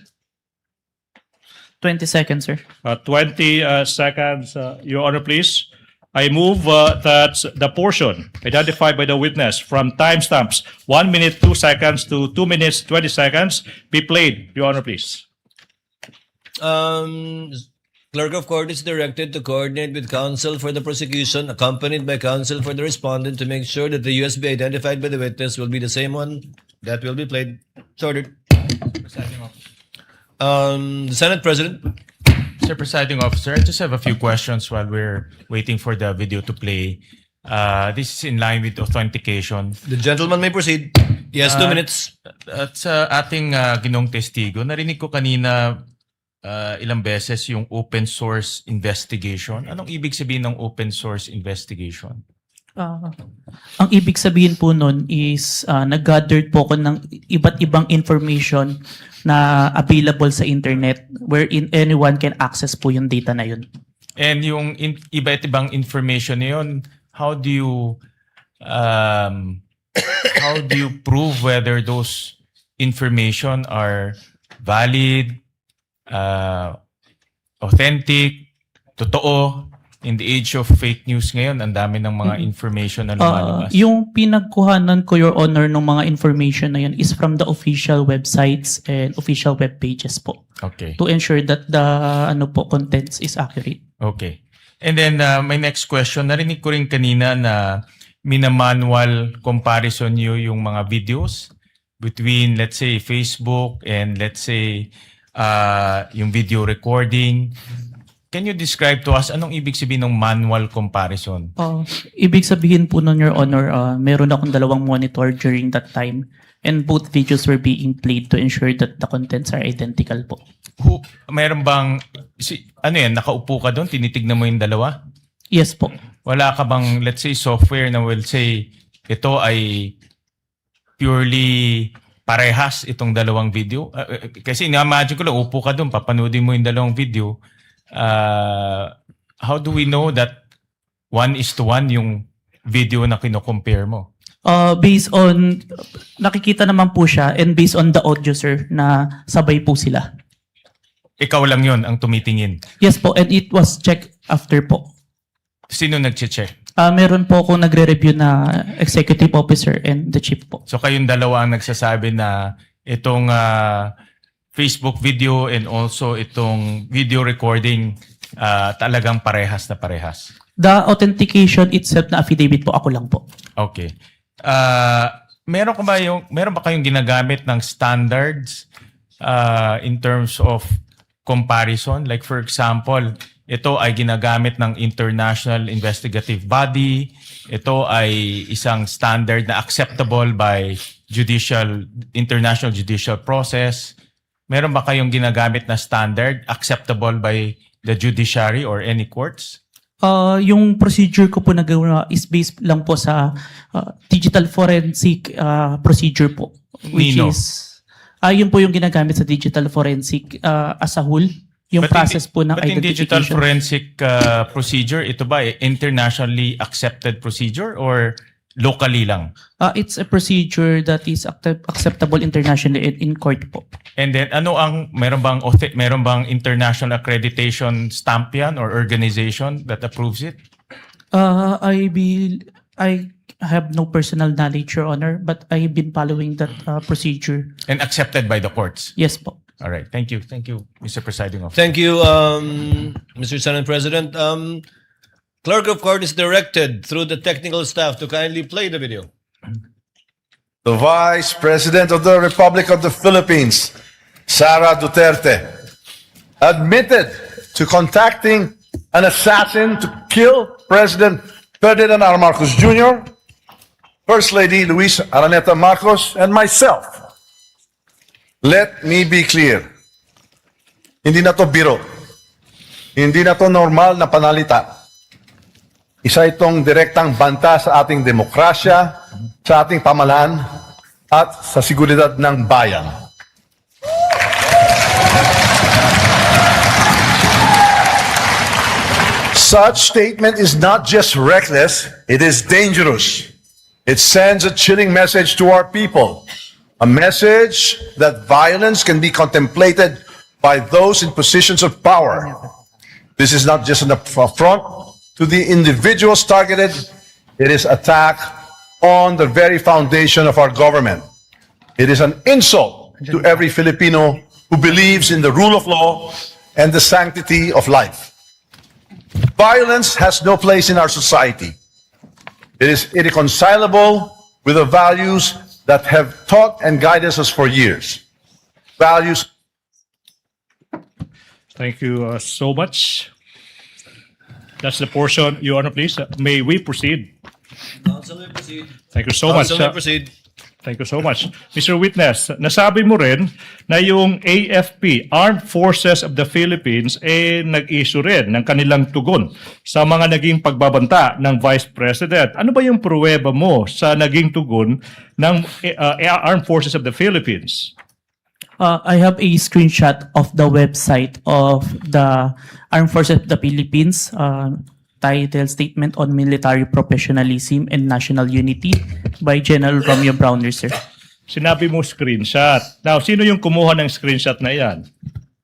20 seconds, sir. 20 seconds, Your Honor, please. I move that the portion identified by the witness from timestamps 1 minute 2 seconds to 2 minutes 20 seconds be played. Your Honor, please. Clerk of Court is directed to coordinate with counsel for the prosecution, accompanied by counsel for the respondent, to make sure that the USB identified by the witness will be the same one that will be played. It's ordered. The Senate President. Mr. Presiding Officer, I just have a few questions while we're waiting for the video to play. This is in line with authentication. The gentleman may proceed. Yes, 2 minutes. At sa ating ginong testigo, narinig ko kanina ilang beses yung open source investigation. Anong ibig sabihin ng open source investigation? Ang ibig sabihin po nun is nag-gathered po ko ng iba't ibang information na available sa internet wherein anyone can access po yung data na yun. And yung iba't ibang information na yun, how do you prove whether those information are valid, authentic, totoo? In the age of fake news ngayon, ang dami ng mga information na lumalabas. Yung pinagkuhanan ko, Your Honor, ng mga information na yun is from the official websites and official web pages po. Okay. To ensure that the contents is accurate. Okay. And then my next question, narinig ko rin kanina na minamanual comparison nyo yung mga videos between, let's say, Facebook and let's say, yung video recording. Can you describe to us anong ibig sabihin ng manual comparison? Ibig sabihin po nun, Your Honor, meron akong 2 monitor during that time and both videos were being played to ensure that the contents are identical po. Meron bang, nakaupo ka doon, tinitignan mo yung dalawa? Yes po. Wala ka bang, let's say, software na will say, ito ay purely parehas itong dalawang video? Kasi na-imagine ko lang, upo ka doon, papanoodin mo yung dalawang video. How do we know that 1:1 yung video na kino-compare mo? Based on, nakikita naman po siya and based on the audio, sir, na sabay po sila. Ikaw lang yon ang tumitingin? Yes po, and it was checked after po. Sino nag-check? Meron po akong nagre-review na executive officer and the chief po. So kayong dalawa ang nagsasabi na itong Facebook video and also itong video recording talagang parehas na parehas. The authentication itself na affidavit po, ako lang po. Okay. Meron ba kayong ginagamit ng standards in terms of comparison? Like for example, ito ay ginagamit ng international investigative body. Ito ay isang standard na acceptable by international judicial process. Meron ba kayong ginagamit na standard acceptable by the judiciary or any courts? Yung procedure ko po nagawa is based lang po sa digital forensic procedure po. Which Nino? is, yun po yung ginagamit sa digital forensic as a whole. Yung process po ng But in digital identification. forensic procedure, ito ba internationally accepted procedure or locally lang? It's a procedure that is acceptable internationally in court po. And then meron bang international accreditation stamp yan or organization that approves it? I have no personal knowledge, Your Honor, but I've been following that procedure. And accepted by the courts? Yes po. All right. Thank you. Thank you, Mr. Presiding Officer. Thank you, Mr. Senate President. Clerk of Court is directed through the technical staff to kindly play the video. The Vice President of the Republic of the Philippines, Sara Duterte, admitted to contacting an assassin to kill President Ferdinand Marcos Jr., First Lady Liza Araneta-Marcos, and myself. Let me be clear. Hindi na to biro. Hindi na to normal na panalita. Isa itong direktang banta sa ating demokrasya, sa ating pamahalaan, at sa seguridad ng bayan. Such statement is not just reckless, it is dangerous. It sends a chilling message to our people. A message that violence can be contemplated by those in positions of power. This is not just an affront to the individuals targeted, it is attack on the very foundation of our government. It is an insult to every Filipino who believes in the rule of law and the sanctity of life. Violence has no place in our society. It is irreconcilable with the values that have taught and guided us for years. Values. Thank you so much. That's the portion, Your Honor, please. May we proceed? Council may proceed. Thank you so much. Council may proceed. Thank you so much. Mr. Witness, nasabi mo rin na yung AFP, Armed Forces of the Philippines, nag-issue rin ng kanilang tugon sa mga naging pagbabanta ng Vice President. Ano ba yung pruweba mo sa naging tugon ng Armed Forces of the Philippines? I have a screenshot of the website of the Armed Forces of the Philippines, titled Statement on Military Professionalism and National Unity by General Romeo Browner, sir. Sinabi mo screenshot. Now, sino yung kumuha ng screenshot na yan?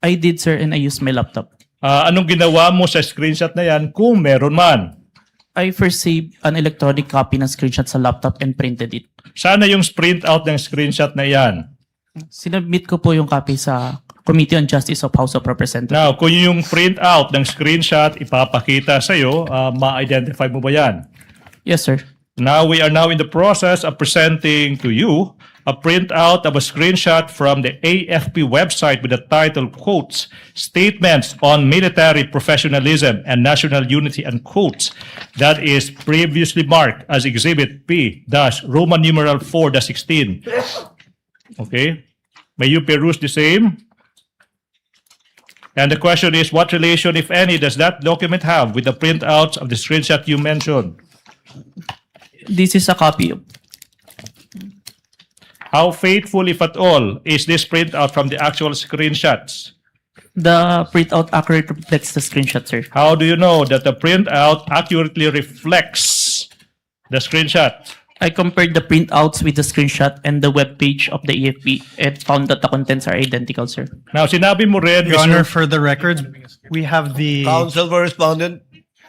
I did, sir, and I used my laptop. Anong ginawa mo sa screenshot na yan kung meron man? I first saved an electronic copy ng screenshot sa laptop and printed it. Sana yung print out ng screenshot na yan. Sinubmit ko po yung copy sa Committee on Justice of House of Representatives. Now, kung yung print out ng screenshot ipapakita sa'yo, ma-identify mo ba yan? Yes, sir. Now, we are now in the process of presenting to you a printout of a screenshot from the AFP website with the title, quotes, Statements on Military Professionalism and National Unity, and quotes, that is previously marked as Exhibit P-Roman numeral 4-16. Okay? May you peruse the same? And the question is, what relation, if any, does that document have with the printouts of the screenshot you mentioned? This is a copy. How faithful, if at all, is this printout from the actual screenshots? The printout accurately reflects the screenshot, sir. How do you know that the printout accurately reflects the screenshot? I compared the printouts with the screenshot and the web page of the AFP and found that the contents are identical, sir. Now, sinabi mo rin, Your Honor, for the record, we have the Counsel for respondent.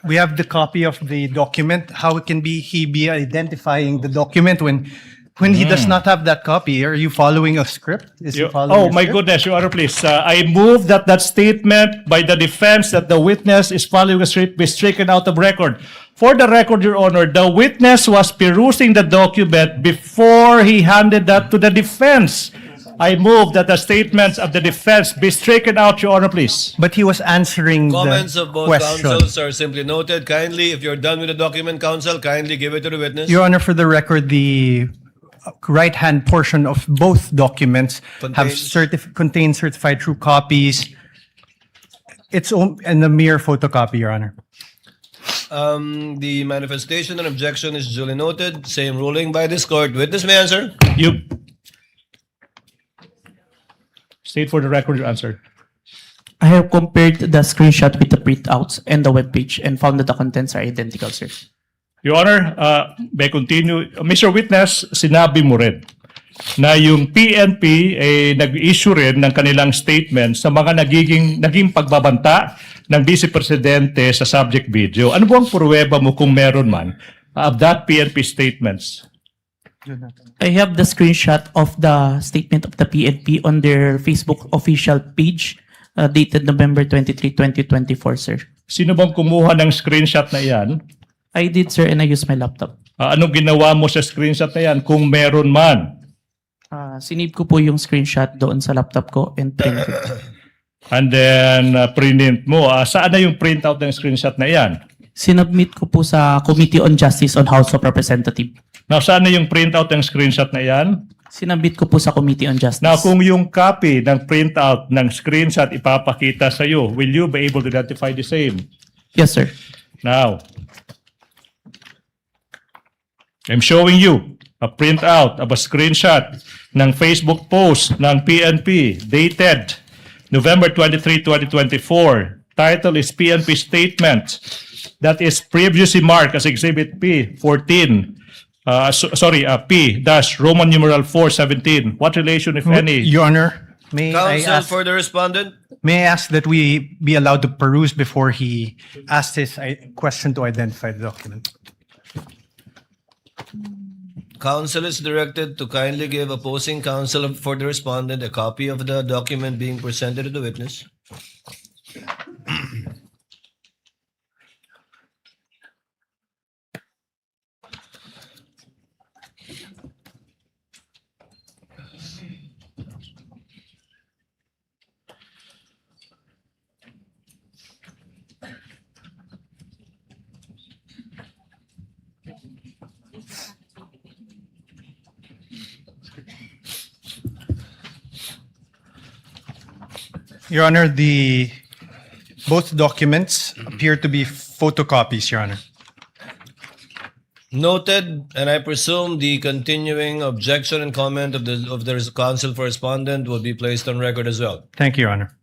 we have the copy of the document. How can he be identifying the document when he does not have that copy? Are you following a script? Is he following Oh a my script? goodness, Your Honor, please. I move that statement by the defense that the witness is following a script be stricken out of record. For the record, Your Honor, the witness was perusing the document before he handed that to the defense. I move that the statements of the defense be stricken out, Your Honor, please. But he was answering Comments the of both question. counsels are simply noted. Kindly, if you're done with the document, counsel, kindly give it to the witness. Your Honor, for the record, the right-hand portion of both documents contain certified true copies. It's and a mere photocopy, Your Honor. The manifestation and objection is duly noted. Same ruling by this court. Witness may answer. You state for the record your answer. I have compared the screenshot with the printouts and the web page and found that the contents are identical, sir. Your Honor, may continue. Mr. Witness, sinabi mo rin na yung PNP nag-issue rin ng kanilang statement sa mga naging pagbabanta ng Vice Presidente sa subject video. Ano bang pruweba mo kung meron man of that PNP statements? I have the screenshot of the statement of the PNP on their Facebook official page dated November 23, 2024, sir. Sino bang kumuha ng screenshot na yan? I did, sir, and I used my laptop. Anong ginawa mo sa screenshot na yan kung meron man? Sinave ko po yung screenshot doon sa laptop ko and printed. And then print mo. Saan na yung printout ng screenshot na yan? Sinubmit ko po sa Committee on Justice on House of Representatives. Now, saan na yung printout ng screenshot na yan? Sinabit ko po sa Committee on Justice. Now, kung yung copy ng printout ng screenshot ipapakita sa iyo, will you be able to identify the same? Yes, sir. Now, I'm showing you a printout of a screenshot ng Facebook post ng PNP dated November 23, 2024. Title is PNP Statement that is previously marked as Exhibit P14. P-Roman numeral 417. What relation, if any? Your Honor, may I Counsel ask, for the respondent. may I ask that we be allowed to peruse before he asks his question to identify the document? Counsel is directed to kindly give opposing counsel for the respondent a copy of the document being presented to the witness. Your Honor, both documents appear to be photocopies, Your Honor. Noted, and I presume the continuing objection and comment of the counsel for respondent will be placed on record as well. Thank you, Your Honor.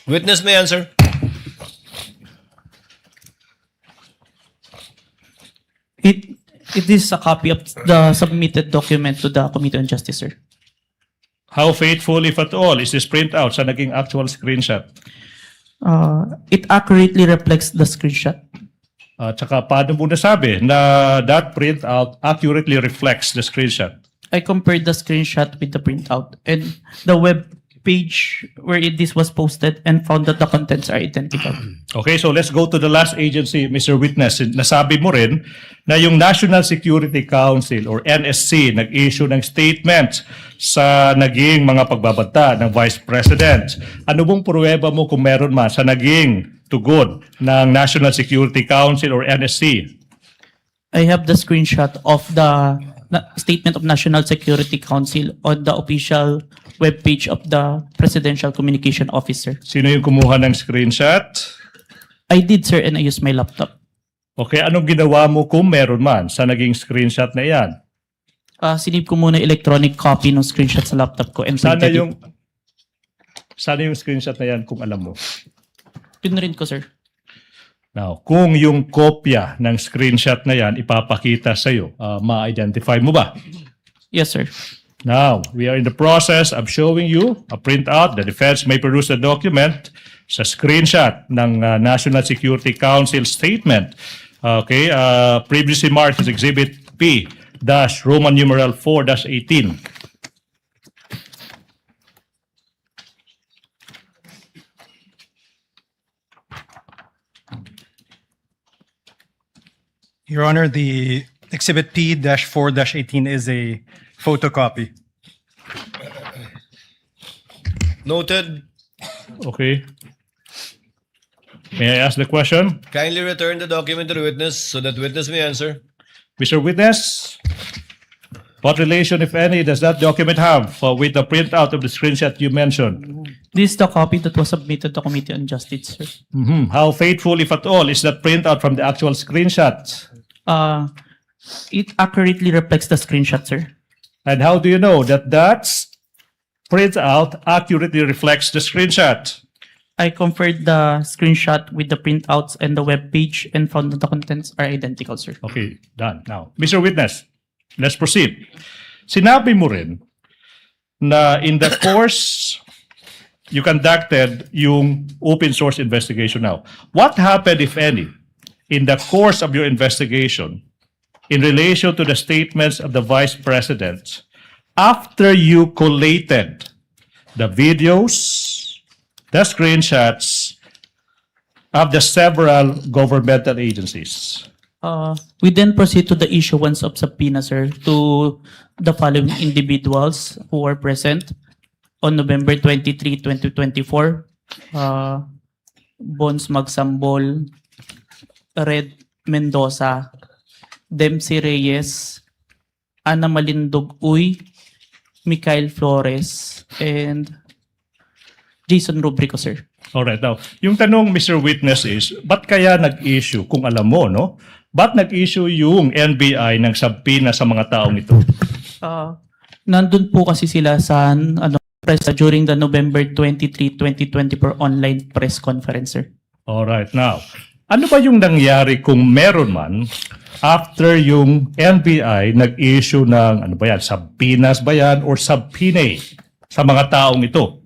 Witness may answer. It is a copy of the submitted document to the Committee on Justice, sir. How faithful, if at all, is this printout sa naging actual screenshot? It accurately reflects the screenshot. At saka paano mo nasabi na that printout accurately reflects the screenshot? I compared the screenshot with the printout and the web page where this was posted and found that the contents are identical. Okay, so let's go to the last agency, Mr. Witness. Nasabi mo rin na yung National Security Council or NSC nag-issue ng statement sa naging mga pagbabanta ng Vice President. Ano bang pruweba mo kung meron man sa naging tugon ng National Security Council or NSC? I have the screenshot of the statement of National Security Council on the official webpage of the Presidential Communication Officer. Sino yung kumuha ng screenshot? I did, sir, and I used my laptop. Okay, anong ginawa mo kung meron man sa naging screenshot na yan? Sinip ko muna electronic copy ng screenshot sa laptop ko and printed it. Sana yung screenshot na yan kung alam mo. Yun rin ko, sir. Now, kung yung kopya ng screenshot na yan ipapakita sa'yo, ma-identify mo ba? Yes, sir. Now, we are in the process of showing you a printout. The defense may produce the document sa screenshot ng National Security Council statement. Okay, previously marked as Exhibit P Roman numeral 4-18. Your Honor, the Exhibit P-4-18 is a photocopy. Noted. Okay. May I ask the question? Kindly return the document to the witness so that witness may answer. Mr. Witness, what relation, if any, does that document have with the printout of the screenshot you mentioned? This is the copy that was submitted to Committee on Justice, sir. How faithful, if at all, is that printout from the actual screenshot? It accurately reflects the screenshot, sir. And how do you know that that printout accurately reflects the screenshot? I compared the screenshot with the printouts and the web page and found that the contents are identical, sir. Okay, done. Now, Mr. Witness, let's proceed. Sinabi mo rin na in the course you conducted yung open source investigation now. What happened, if any, in the course of your investigation in relation to the statements of the Vice President after you collated the videos, the screenshots of the several governmental agencies? We then proceed to the issuance of subpoena, sir, to the following individuals who are present on November 23, 2024. Bons Magsambol, Red Mendoza, Dempsey Reyes, Ana Malindog Uy, Mikhail Flores, and Jason Rubrico, sir. Alright, now, yung tanong, Mr. Witness, is, ba't kaya nag-issue, kung alam mo, no? Ba't nag-issue yung NBI ng subpoena sa mga taong ito? Nandun po kasi sila sa press during the November 23, 2024 online press conference, sir. Alright, now, ano ba yung nangyari kung meron man after yung NBI nag-issue ng, ano ba yan, subpoenas ba yan or subpoenaed sa mga taong ito?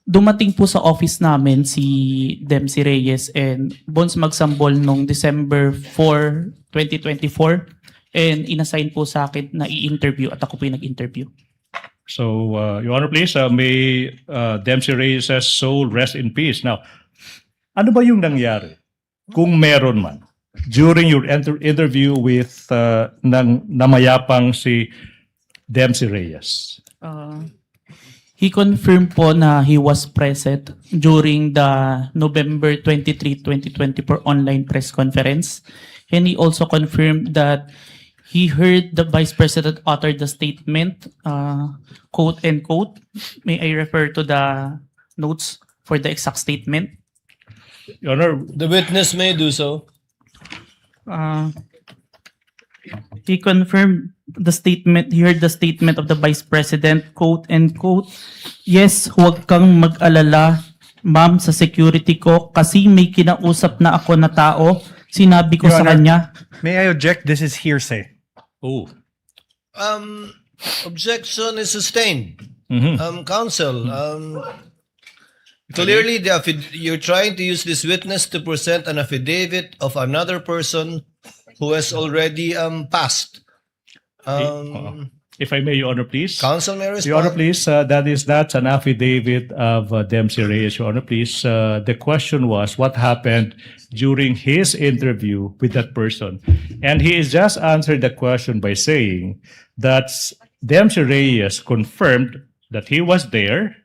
Dumating po sa office namin si Dempsey Reyes and Bons Magsambol noong December 4, 2024 and inassign po sa akin na i-interview at ako po yung nag-interview. So, Your Honor, please, may Dempsey Reyes' soul rest in peace. Now, ano ba yung nangyari kung meron man during your interview with namayapang si Dempsey Reyes? He confirmed po na he was present during the November 23, 2024 online press conference. And he also confirmed that he heard the Vice President utter the statement, quote and quote. May I refer to the notes for the exact statement? Your Honor, The witness may do so. He confirmed the statement, he heard the statement of the Vice President, quote and quote, yes, huwag kang mag-alala, ma'am, sa security ko kasi may kinausap na ako na tao, sinabi ko Your sa Honor, kanya. May I object? This is hearsay. oh, Objection is sustained. mhm. Counsel, clearly you're trying to use this witness to present an affidavit of another person who has already passed. If I may, Your Honor, please. Counsel may Your Honor, respond. please, that is not an affidavit of Dempsey Reyes, Your Honor, please. The question was what happened during his interview with that person. And he has just answered the question by saying that Dempsey Reyes confirmed that he was there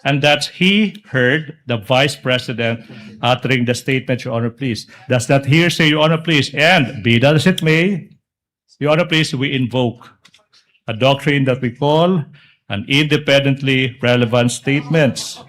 and that he heard the Vice President uttering the statement, Your Honor, please. Does that hearsay, Your Honor, please? And be that as it may, Your Honor, please, we invoke a doctrine that we call an independently relevant statements.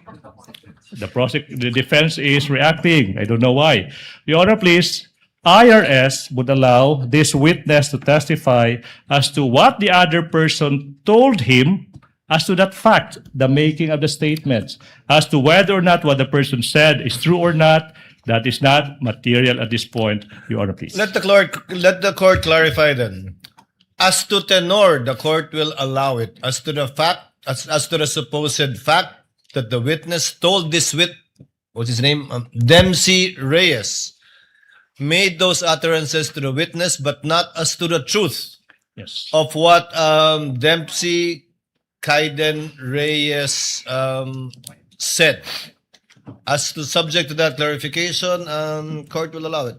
The defense is reacting. I don't know why. Your Honor, please, IRS would allow this witness to testify as to what the other person told him as to that fact, the making of the statements, as to whether or not what the person said is true or not. That is not material at this point, Your Honor, please. Let the court clarify then. As to tenor, the court will allow it. As to the fact, as to the supposed fact that the witness told this what's his name? Dempsey Reyes made those utterances to the witness, but not as to the truth Yes. of what Dempsey Kaiden Reyes said. As to subject to that clarification, court will allow it.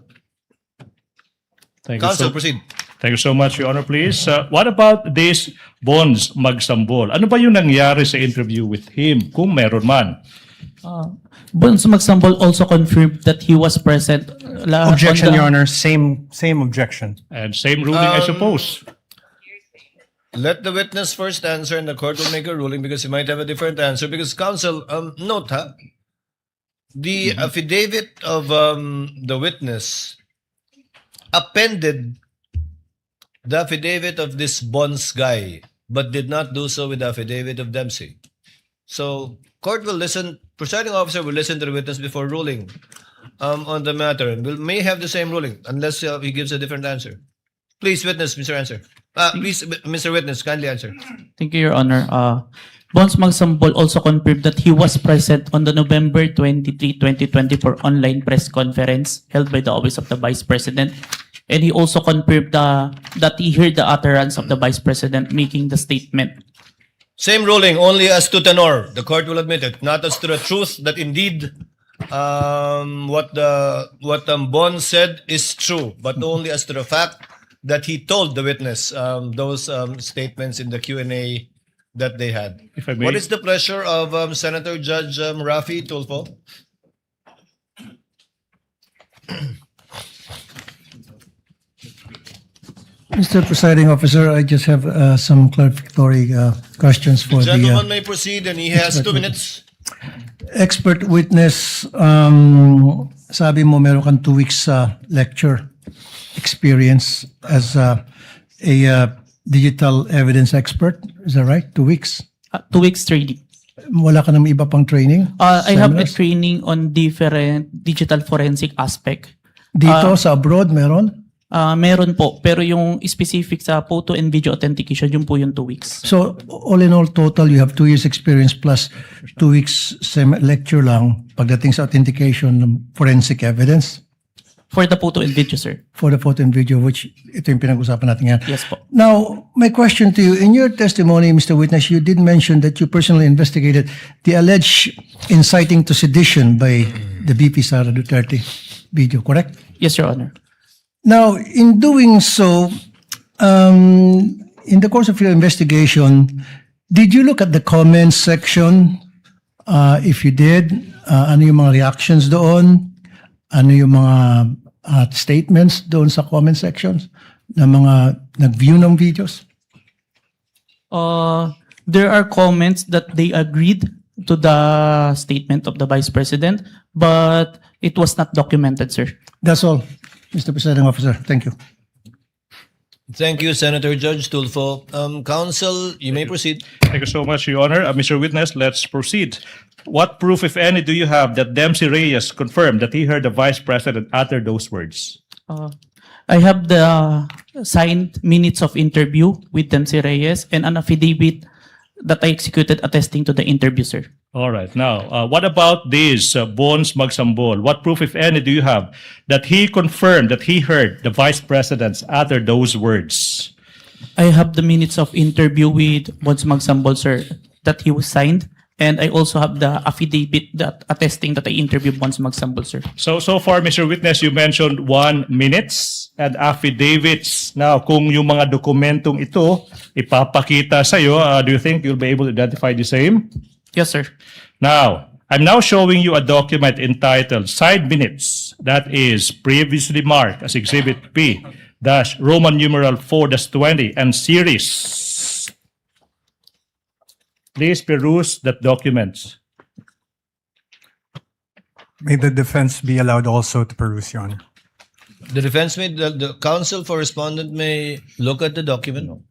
Thank you Counsel, so- proceed. Thank you so much, Your Honor, please. What about this Bonds Magsambol? Ano ba yung nangyari sa interview with him, kung meron man? Bonds Magsambol also confirmed that he was present. Objection, Your Honor. Same objection. And same ruling, I suppose. Let the witness first answer and the court will make a ruling because he might have a different answer. Because counsel, note, the affidavit of the witness appended the affidavit of this Bonds guy, but did not do so with the affidavit of Dempsey. So, court will listen, presiding officer will listen to the witness before ruling on the matter, and may have the same ruling unless he gives a different answer. Please, witness, Mr. Answer. Please, Mr. Witness, kindly answer. Thank you, Your Honor. Bonds Magsambol also confirmed that he was present on the November 23, 2024 online press conference held by the Office of the Vice President. And he also confirmed that he heard the utterance of the Vice President making the statement. Same ruling, only as to tenor. The court will admit it, not as to the truth that indeed what Bon said is true, but only as to the fact that he told the witness those statements in the Q&A that they had. If I may. What is the pleasure of Senator Judge Rafi Tulfo? Mr. Presiding Officer, I just have some clarificatory questions for The gentleman the may proceed and he has 2 minutes. expert witness. Sabi mo meron kang 2 weeks lecture experience as a digital evidence expert. Is that right? 2 weeks? 2 weeks training. Wala ka naman iba pang training? I have a Seminars? training on different digital forensic aspect. Dito sa abroad meron? Meron po, pero yung specific sa photo and video authentication, yun po yung 2 weeks. So all in all total, you have 2 years experience plus 2 weeks lecture lang pagdating sa authentication ng forensic evidence For the photo and video, sir. for the photo and video, which ito yung pinag-usapan natin yan. Yes po. Now, my question to you, in your testimony, Mr. Witness, you did mention that you personally investigated the alleged inciting to sedition by the VP Sara Duterte video, correct? Yes, Your Honor. Now, in doing so, in the course of your investigation, did you look at the comments section? If you did, ano yung mga reactions doon? Ano yung mga statements doon sa comment sections ng mga nag-view ng videos? There are comments that they agreed to the statement of the Vice President, but it was not documented, sir. That's all, Mr. Presiding Officer. Thank you. Thank you, Senator Judge Tulfo. Counsel, you may proceed. Thank you so much, Your Honor. Mr. Witness, let's proceed. What proof, if any, do you have that Dempsey Reyes confirmed that he heard the Vice President utter those words? I have the signed minutes of interview with Dempsey Reyes and an affidavit that I executed attesting to the interview, sir. All right. Now, what about this Bones Magsambol? What proof, if any, do you have that he confirmed that he heard the Vice President utter those words? I have the minutes of interview with Bones Magsambol, sir, that he was signed. And I also have the affidavit that attesting that I interviewed Bones Magsambol, sir. So far, Mr. Witness, you mentioned 1 minutes and affidavits. Now, kung yung mga dokumentong ito ipapakita sa'yo, do you think you'll be able to identify the same? Yes, sir. Now, I'm now showing you a document entitled Side Minutes that is previously marked as Exhibit P Roman numeral 4-20 and series. Please peruse that document. May the defense be allowed also to peruse, Your Honor. The defense may, the counsel for respondent may look at the document.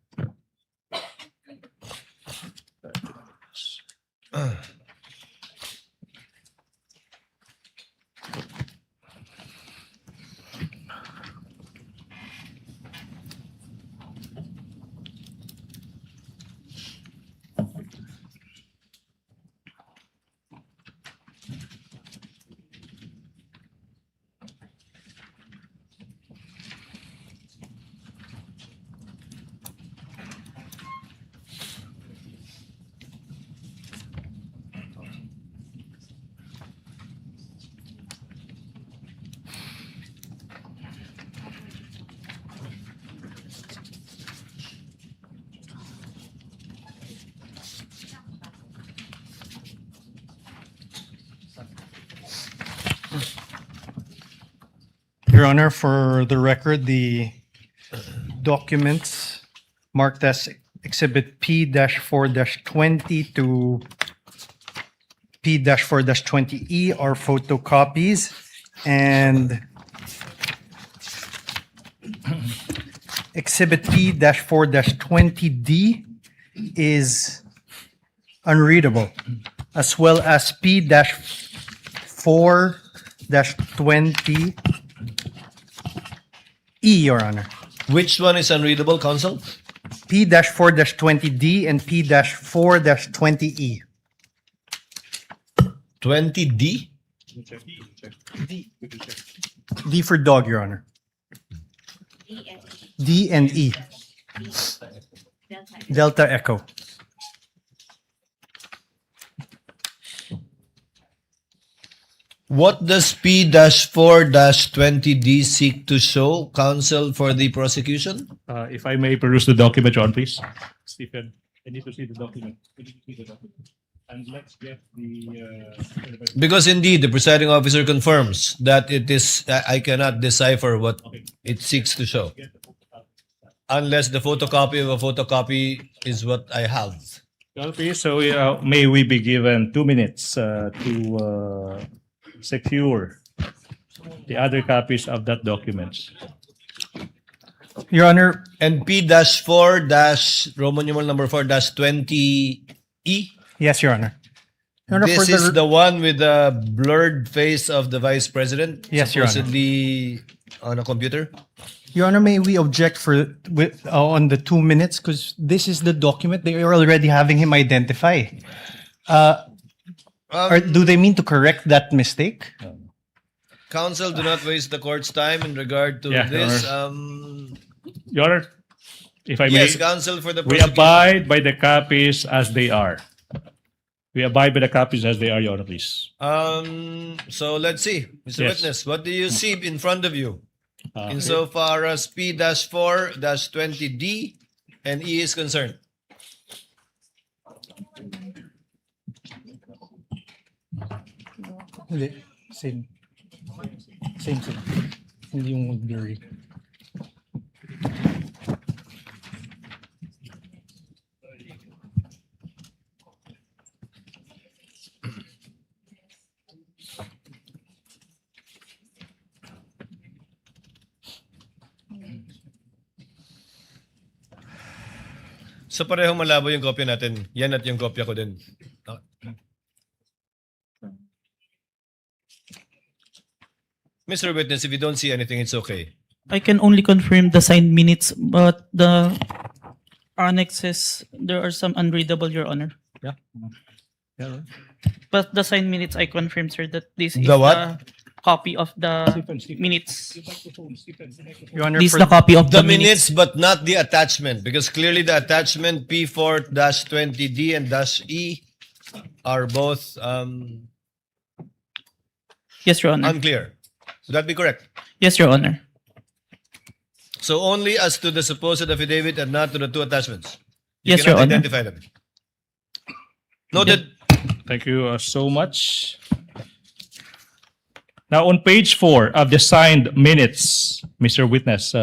Your Honor, for the record, the documents marked as Exhibit P-4-20 to P-4-20E are photocopies, and Exhibit P-4-20D is unreadable, as well as P-4-20E, Your Honor. Which one is unreadable, counsel? P-4-20D and P-4-20E. 20D? D for dog, Your Honor. D and E. Delta Echo. What does P-4-20D seek to show, counsel for the prosecution? If I may peruse the document, John, please. Stephen, I need to see the document. And let's get the... Because indeed, the presiding officer confirms that it is, I cannot decipher what it seeks to show. Unless the photocopy of a photocopy is what I have. Well, please, so may we be given 2 minutes to secure the other copies of that document. Your Honor. And P-4- Roman numeral 4-20E? Yes, Your Honor. Your Honor, This is the one with the blurred face of the Vice President? Yes, Your Honor. Supposedly on a computer? Your Honor, may we object on the 2 minutes? Because this is the document. They are already having him identify. Or do they mean to correct that mistake? Counsel, do not waste the court's time in regard to Yeah, this. Your Honor, if I may, Yes, counsel for the we prosecution. abide by the copies as they are. We abide by the copies as they are, Your Honor, please. So let's see, Mr. Yes. Witness, what do you see in front of you? Insofar as P-4-20D and E is concerned. Hindi. Same. Same. Hindi yung blurry. So pareho malabo yung kopya natin. Yan at yung kopya ko din. Mr. Witness, if you don't see anything, it's okay. I can only confirm the signed minutes, but the annexes, there are some unreadable, Your Honor. Yeah. Yeah. But the signed minutes, I confirm, sir, that this is The what? the copy of the minutes. Your Honor, This is for the copy of The the minutes, but not the attachment, because clearly the attachment P4-20D and -E are both Yes, Your Honor. unclear. Would that be correct? Yes, Your Honor. So only as to the supposed affidavit and not to the two attachments. You Yes, Your cannot Honor. identify them. Noted. Thank you so much. Now, on page 4 of the signed minutes, Mr. Witness,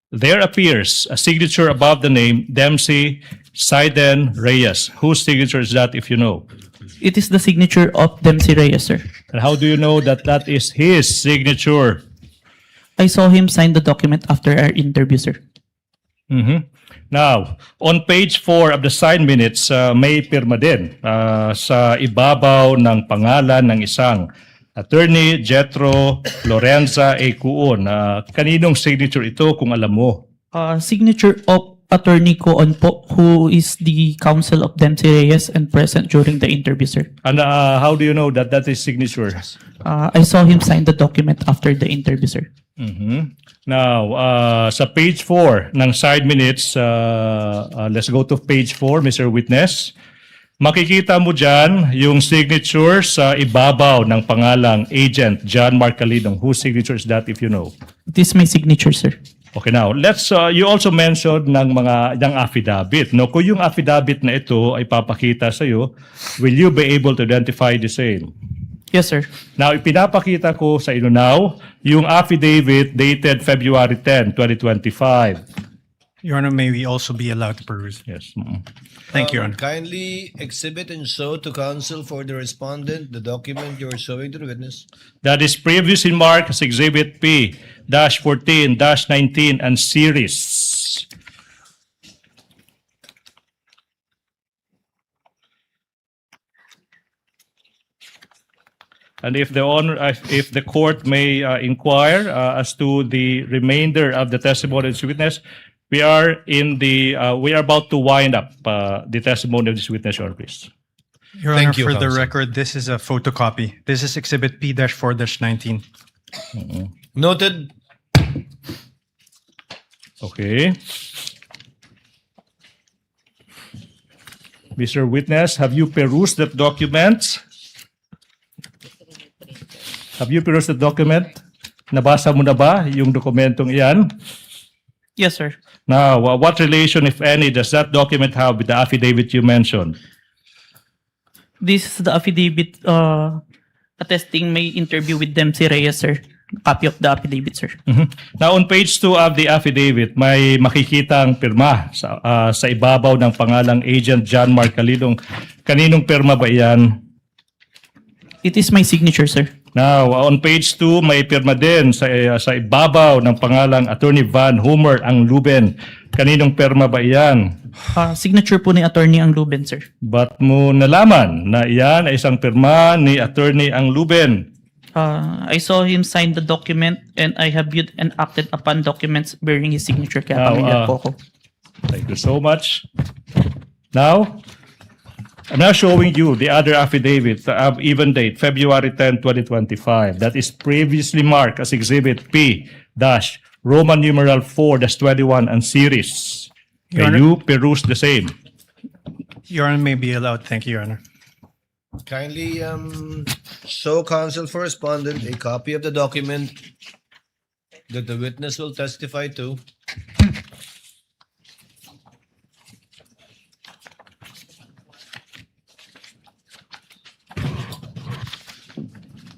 there appears a signature above the name Dempsey Saiden Reyes. Whose signature is that, if you know? It is the signature of Dempsey Reyes, sir. And how do you know that that is his signature? I saw him sign the document after our interview, sir. Now, on page 4 of the signed minutes, may pirma din sa ibabaw ng pangalan ng isang Attorney Jetro Lorenza A. Cuon. Kaninong signature ito kung alam mo? Signature of Attorney Coon po, who is the counsel of Dempsey Reyes and present during the interview, sir. And how do you know that that is signature? I saw him sign the document after the interview, sir. Now, sa page 4 ng side minutes, let's go to page 4, Mr. Witness. Makikita mo dyan yung signature sa ibabaw ng pangalang Agent John Marcalidong. Whose signature is that, if you know? It is my signature, sir. Okay, now, let's, you also mentioned ng affidavit. No? Kung yung affidavit na ito ay papakita sa'yo, will you be able to identify the same? Yes, sir. Now, ipinapakita ko sa inyo now yung affidavit dated February 10, 2025. Your Honor, may we also be allowed to peruse? Yes. Thank you, Your Honor. Kindly exhibit and show to counsel for the respondent the document you are showing to the witness. That is previously marked as Exhibit P-14, -19, and series. And if the court may inquire as to the remainder of the testimony of this witness, we are about to wind up the testimony of this witness, Your Honor, please. Your Thank Honor, you, for the counsel. record, this is a photocopy. This is Exhibit P-4-19. Noted. Okay. Mr. Witness, have you perused that document? Have you perused the document? Nabasa mo na ba yung dokumentong iyan? Yes, sir. Now, what relation, if any, does that document have with the affidavit you mentioned? This is the affidavit attesting my interview with Dempsey Reyes, sir. Copy of the affidavit, sir. Now, on page 2 of the affidavit, may makikitang pirma sa ibabaw ng pangalang Agent John Marcalidong. Kaninong pirma ba iyan? It is my signature, sir. Now, on page 2, may pirma din sa ibabaw ng pangalang Attorney Van Homer ang Luben. Kaninong pirma ba iyan? Signature po ni Attorney ang Luben, sir. Ba't mo nalaman na iyan ay isang pirma ni Attorney ang Luben? I saw him sign the document and I have viewed and acted upon documents bearing his signature. Kaya pamilyar po ako. Thank you so much. Now, I'm now showing you the other affidavit of even date, February 10, 2025. That is previously marked as Exhibit P-Roman numeral 4-21 and series. Your Can Honor. you peruse the same? Your Honor, may be allowed. Thank you, Your Honor. Kindly show counsel for respondent a copy of the document that the witness will testify to.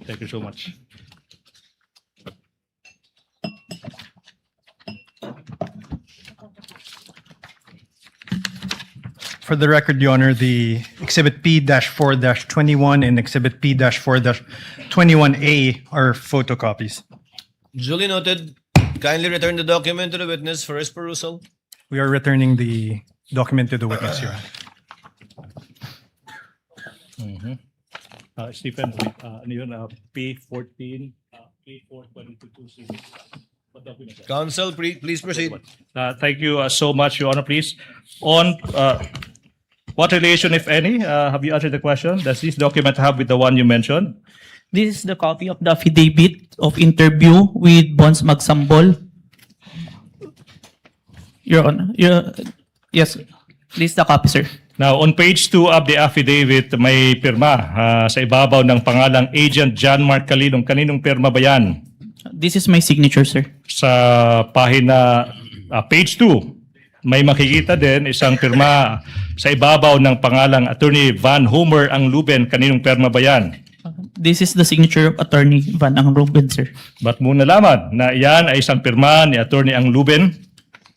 Thank you so much. For the record, Your Honor, the Exhibit P-4-21 and Exhibit P-4-21A are photocopies. Duly noted. Kindly return the document to the witness for his perusal. We are returning the document to the witness, Your Honor. Stephen, ano yun, P14, P4222C. Counsel, please proceed. Thank you so much, Your Honor. Please, on what relation, if any, have you answered the question? Does this document have with the one you mentioned? This is the copy of the affidavit of interview with Bons Magsambol. Your Honor, yes, this is the copy, sir. Now, on page 2 of the affidavit, may pirma sa ibabaw ng pangalang Agent John Mark Calilong. Kaninong pirma ba yan? This is my signature, sir. Sa pahina, page 2, may makikita din isang pirma sa ibabaw ng pangalang Attorney Van Homer ang Luben. Kaninong pirma ba yan? This is the signature of Attorney Van Ang Ruben, sir. Ba't mo nalaman na iyan ay isang pirma ni Attorney ang Luben?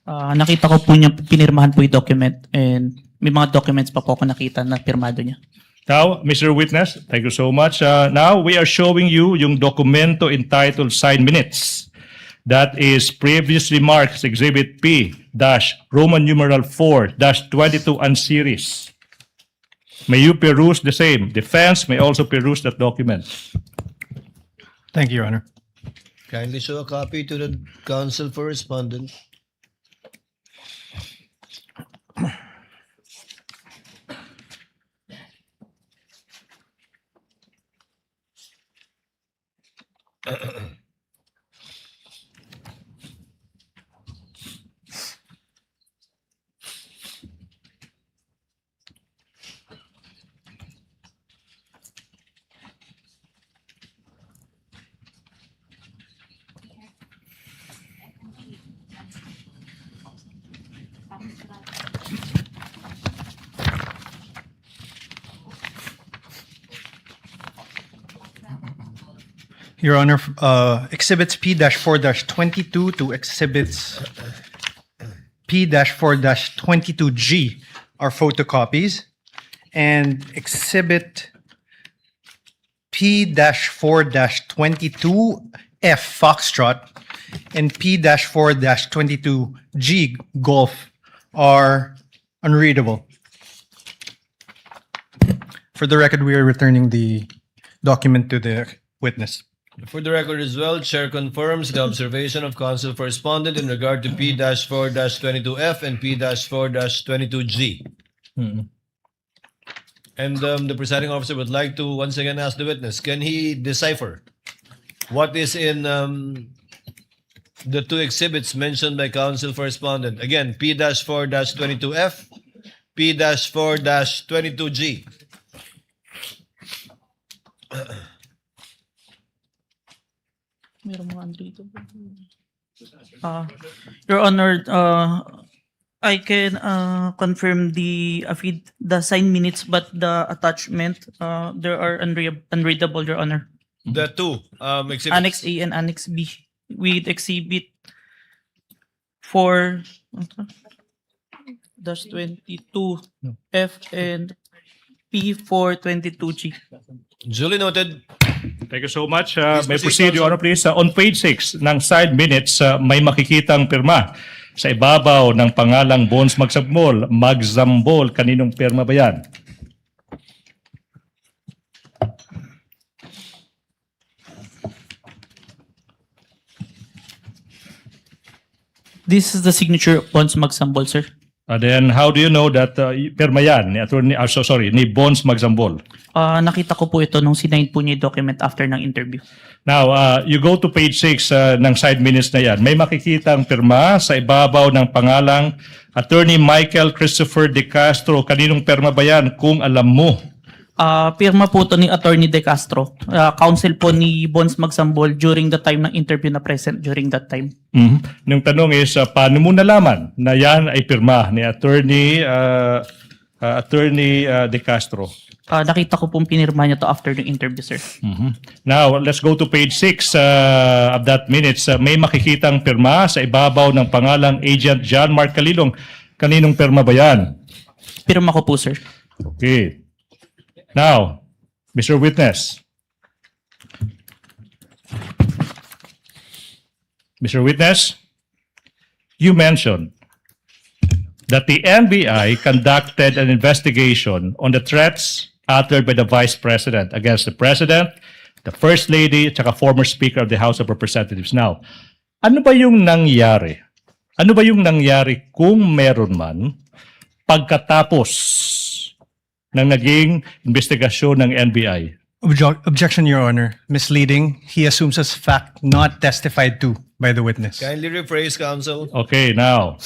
Nakita ko po niya, pinirmahan po yung document and may mga documents pa po ako nakita na pirmado niya. Now, Mr. Witness, thank you so much. Now, we are showing you yung dokumento entitled Signed Minutes. That is previously marked as Exhibit P-Roman numeral 4-22 and series. May you peruse the same. Defense may also peruse that document. Thank you, Your Honor. Kindly show a copy to the counsel for respondent. Your Honor, Exhibits P-4-22 to Exhibits P-4-22G are photocopies, and Exhibit P-4-22F Foxtrot and P-4-22G Golf are unreadable. For the record, we are returning the document to the witness. For the record as well, Chair confirms the observation of counsel for respondent in regard to P-4-22F and P-4-22G. And the presiding officer would like to once again ask the witness, can he decipher what is in the two exhibits mentioned by counsel for respondent? Again, P-4-22F, P-4-22G. Your Honor, I can confirm the signed minutes, but the attachment, there are unreadable, Your Honor. The two exhibits. Annex A and Annex B with Exhibit 4-22F and P-4-22G. Duly noted. Thank you so much. May proceed, Your Honor, please. On page 6 ng side minutes, may makikitang pirma sa ibabaw ng pangalang Bons Magsambol. Kaninong pirma ba yan? This is the signature of Bons Magsambol, sir. Then how do you know that pirma yan ni ni Bons Magsambol? Nakita ko po ito nung sinign po niya yung document after ng interview. Now, you go to page 6 ng side minutes na yan. May makikitang pirma sa ibabaw ng pangalang Attorney Michael Christopher De Castro. Kaninong pirma ba yan kung alam mo? Pirma po ito ni Attorney De Castro. Counsel po ni Bons Magsambol during the time ng interview na present during that time. Yung tanong is, paano mo nalaman na yan ay pirma ni Attorney De Castro? Nakita ko pong pinirma niya to after the interview, sir. Now, let's go to page 6 of that minutes. May makikitang pirma sa ibabaw ng pangalang Agent John Mark Calilong. Kaninong pirma ba yan? Pirma ko po, sir. Okay. Now, Mr. Witness. Mr. Witness, you mentioned that the NBI conducted an investigation on the threats uttered by the Vice President against the President, the First Lady, at saka former Speaker of the House of Representatives. Now, ano ba yung nangyari? Ano ba yung nangyari kung meron man pagkatapos ng naging investigasyon ng NBI? Objection, Your Honor. Misleading. He assumes as fact not testified to by the witness. Kindly rephrase, counsel. Okay, now,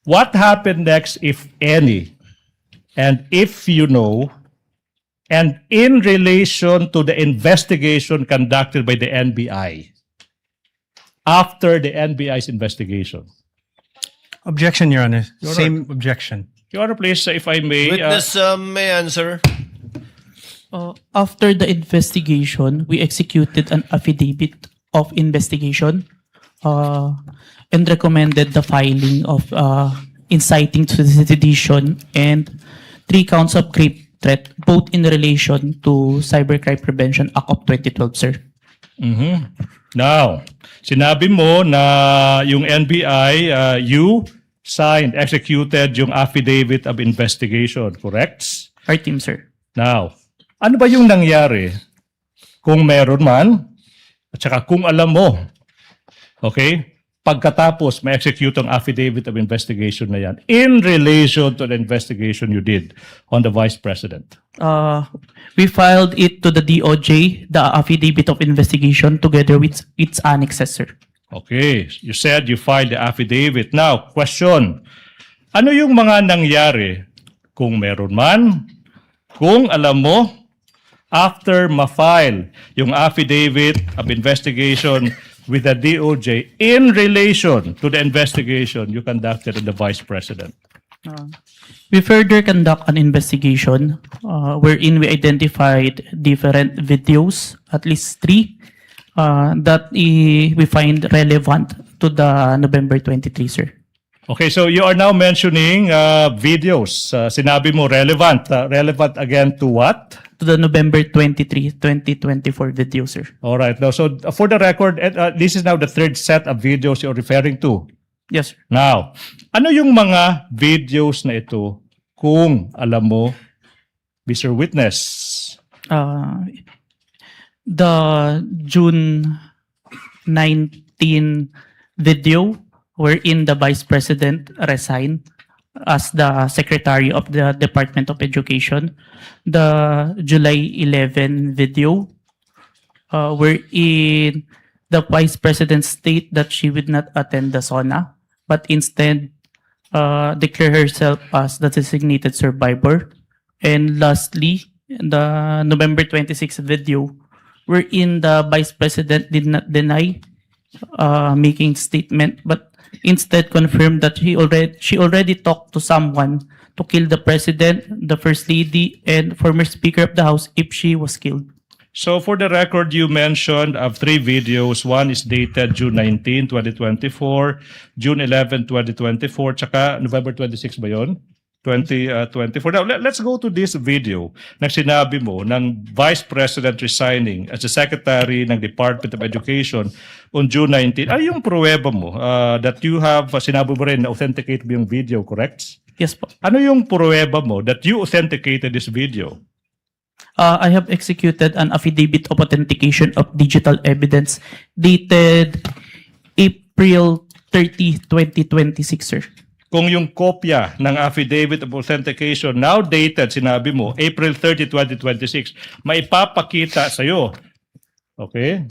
what happened next, if any, and if you know, and in relation to the investigation conducted by the NBI, after the NBI's investigation? Objection, Your Honor. Your Same objection. Your Honor, please, if I may. Witness may answer. After the investigation, we executed an affidavit of investigation and recommended the filing of inciting to sedition and 3 counts of grave threat, both in relation to Cybercrime Prevention Act of 2012, sir. Now, sinabi mo na yung NBI, you signed, executed yung affidavit of investigation, correct? Our team, sir. Now, ano ba yung nangyari kung meron man at saka kung alam mo, okay, pagkatapos may execute ang affidavit of investigation na yan in relation to the investigation you did on the Vice President? We filed it to the DOJ, the affidavit of investigation, together with its annexes, sir. Okay, you said you filed the affidavit. Now, question, ano yung mga nangyari kung meron man, kung alam mo, after ma-file yung affidavit of investigation with the DOJ in relation to the investigation you conducted on the Vice President? We further conduct an investigation wherein we identified different videos, at least 3, that we find relevant to the November 23, sir. Okay, so you are now mentioning videos. Sinabi mo relevant. Relevant again to what? To the November 23, 2024 video, sir. All right. Now, so for the record, this is now the 3rd set of videos you're referring to. Yes, sir. Now, ano yung mga videos na ito kung alam mo, Mr. Witness? The June 19 video wherein the Vice President resigned as the Secretary of the Department of Education. The July 11 video wherein the Vice President state that she would not attend the SONA, but instead declare herself as the designated survivor. And lastly, the November 26 video wherein the Vice President did not deny making statement, but instead confirmed that she already talked to someone to kill the President, the First Lady, and former Speaker of the House if she was killed. So for the record, you mentioned of 3 videos. One is dated June 19, 2024, June 11, 2024, tsaka November 26 ba yun? 2024. Now, let's go to this video na sinabi mo ng Vice President resigning as the Secretary ng Department of Education on June 19. Ay yung pruweba mo that you have, sinabi mo rin na authenticate mo yung video, correct? Yes po. Ano yung pruweba mo that you authenticated this video? I have executed an affidavit of authentication of digital evidence dated April 30, 2026, sir. Kung yung kopya ng affidavit of authentication now dated, sinabi mo, April 30, 2026, maipapakita sa'yo. Okay?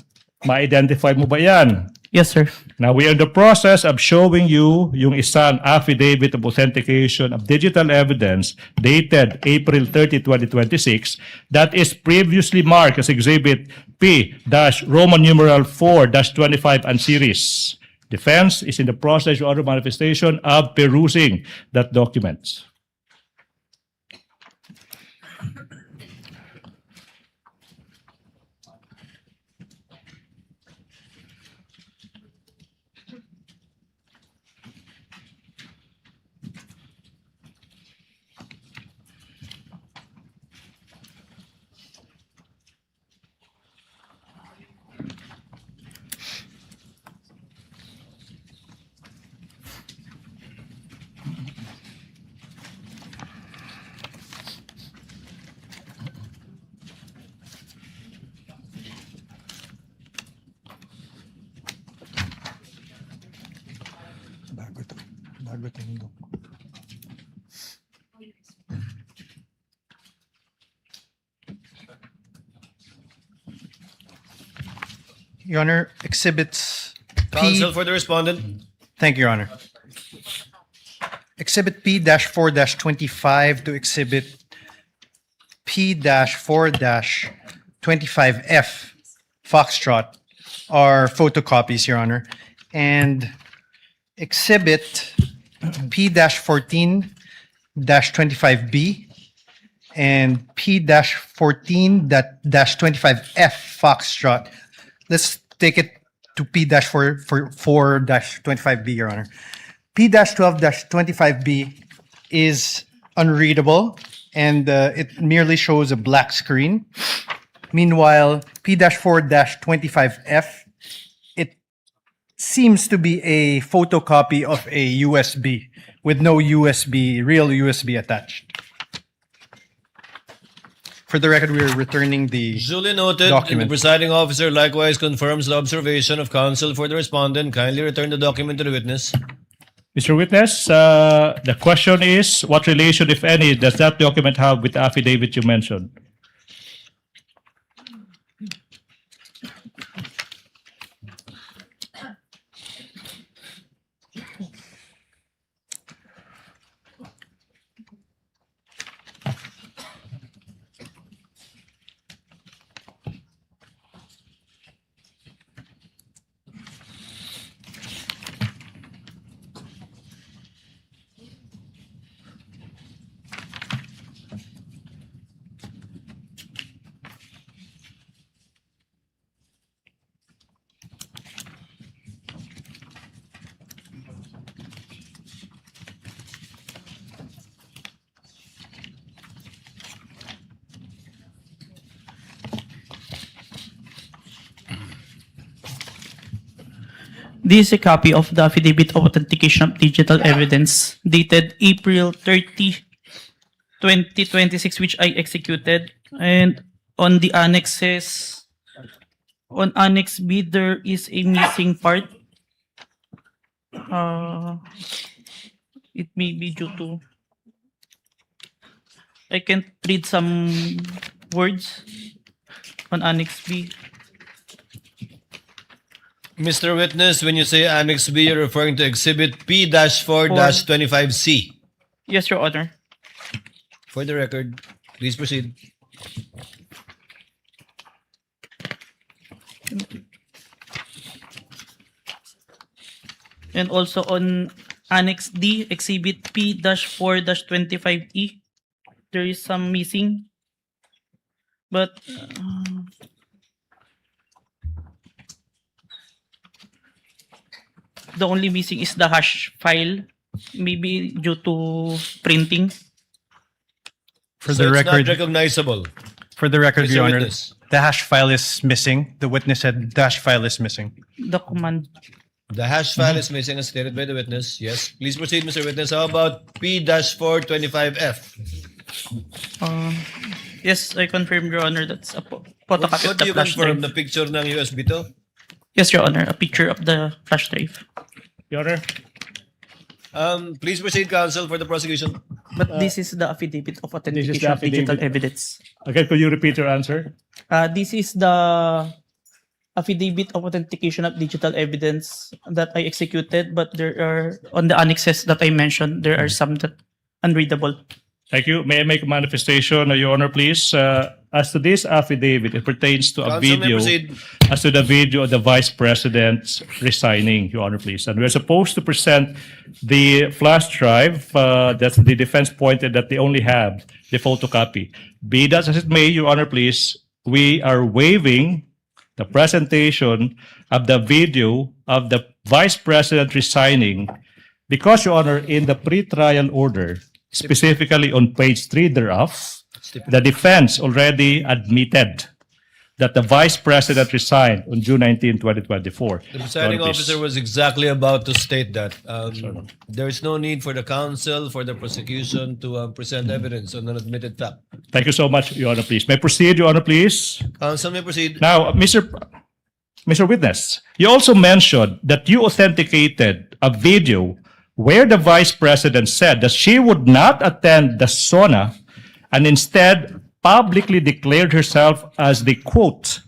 Ma-identify mo ba yan? Yes, sir. Now, we are in the process of showing you yung isang affidavit of authentication of digital evidence dated April 30, 2026 that is previously marked as Exhibit P-Roman numeral 4-25 and series. Defense is in the process of other manifestation of perusing that document. Your Honor, exhibits Counsel for the respondent. Thank you, Your Honor. Exhibit P-4-25 to Exhibit P-4-25F, Foxtrot, are photocopies, Your Honor. And Exhibit P-14-25B and P-14-25F, Foxtrot. Let's take it to P-4-25B, Your Honor. P-12-25B is unreadable and it merely shows a black screen. Meanwhile, P-4-25F, it seems to be a photocopy of a USB with no real USB attached. For the record, we are returning the Duly noted. document. And the presiding officer likewise confirms the observation of counsel for the respondent. Kindly return the document to the witness. Mr. Witness, the question is, what relation, if any, does that document have with the affidavit you mentioned? This is a copy of the Affidavit of Authentication of Digital Evidence dated April 30, 2026, which I executed. And on the annexes, on Annex B, there is a missing part. It may be due to... I can't read some words on Annex B. Mr. Witness, when you say Annex B, you're referring to Exhibit P-4-25C. Yes, Your Honor. For the record, please proceed. And also on Annex D, Exhibit P-4-25E, there is some missing. But the only missing is the hash file, maybe due to printing. For So the it's record, not recognizable. For the record, Mr. Your Honor, Witness. the hash file is missing. The witness said the hash file is missing. The command. The hash file is missing as stated by the witness. Yes. Please proceed, Mr. Witness. How about P-4-25F? Yes, I confirm, Your Honor, that's a photocopy What of do the you flash confirm? drive. The picture ng USB to? Yes, Your Honor, a picture of the flash drive. Your Honor. Please proceed, counsel, for the prosecution. But this is the Affidavit of Authentication the of Digital affidavit. Evidence. Again, could you repeat your answer? This is the Affidavit of Authentication of Digital Evidence that I executed, but there are, on the annexes that I mentioned, there are some that unreadable. Thank you. May I make a manifestation, Your Honor, please? As to this affidavit, it pertains to a Counsel may video. proceed. As to the video of the Vice President resigning, Your Honor, please. And we're supposed to present the flash drive that the defense pointed that they only have the photocopy. Be that as it may, Your Honor, please, we are waiving the presentation of the video of the Vice President resigning because, Your Honor, in the pre-trial order, specifically on page 3 thereof, the defense already admitted that the Vice President resigned on June 19, 2024. The presiding Your Honor, please. officer was exactly about to state that. There is no need for the counsel, for the prosecution to present evidence on an admitted fact. Thank you so much, Your Honor, please. May I proceed, Your Honor, please? Counsel may proceed. Now, Mr. Witness, you also mentioned that you authenticated a video where the Vice President said that she would not attend the SONA and instead publicly declared herself as the, quote,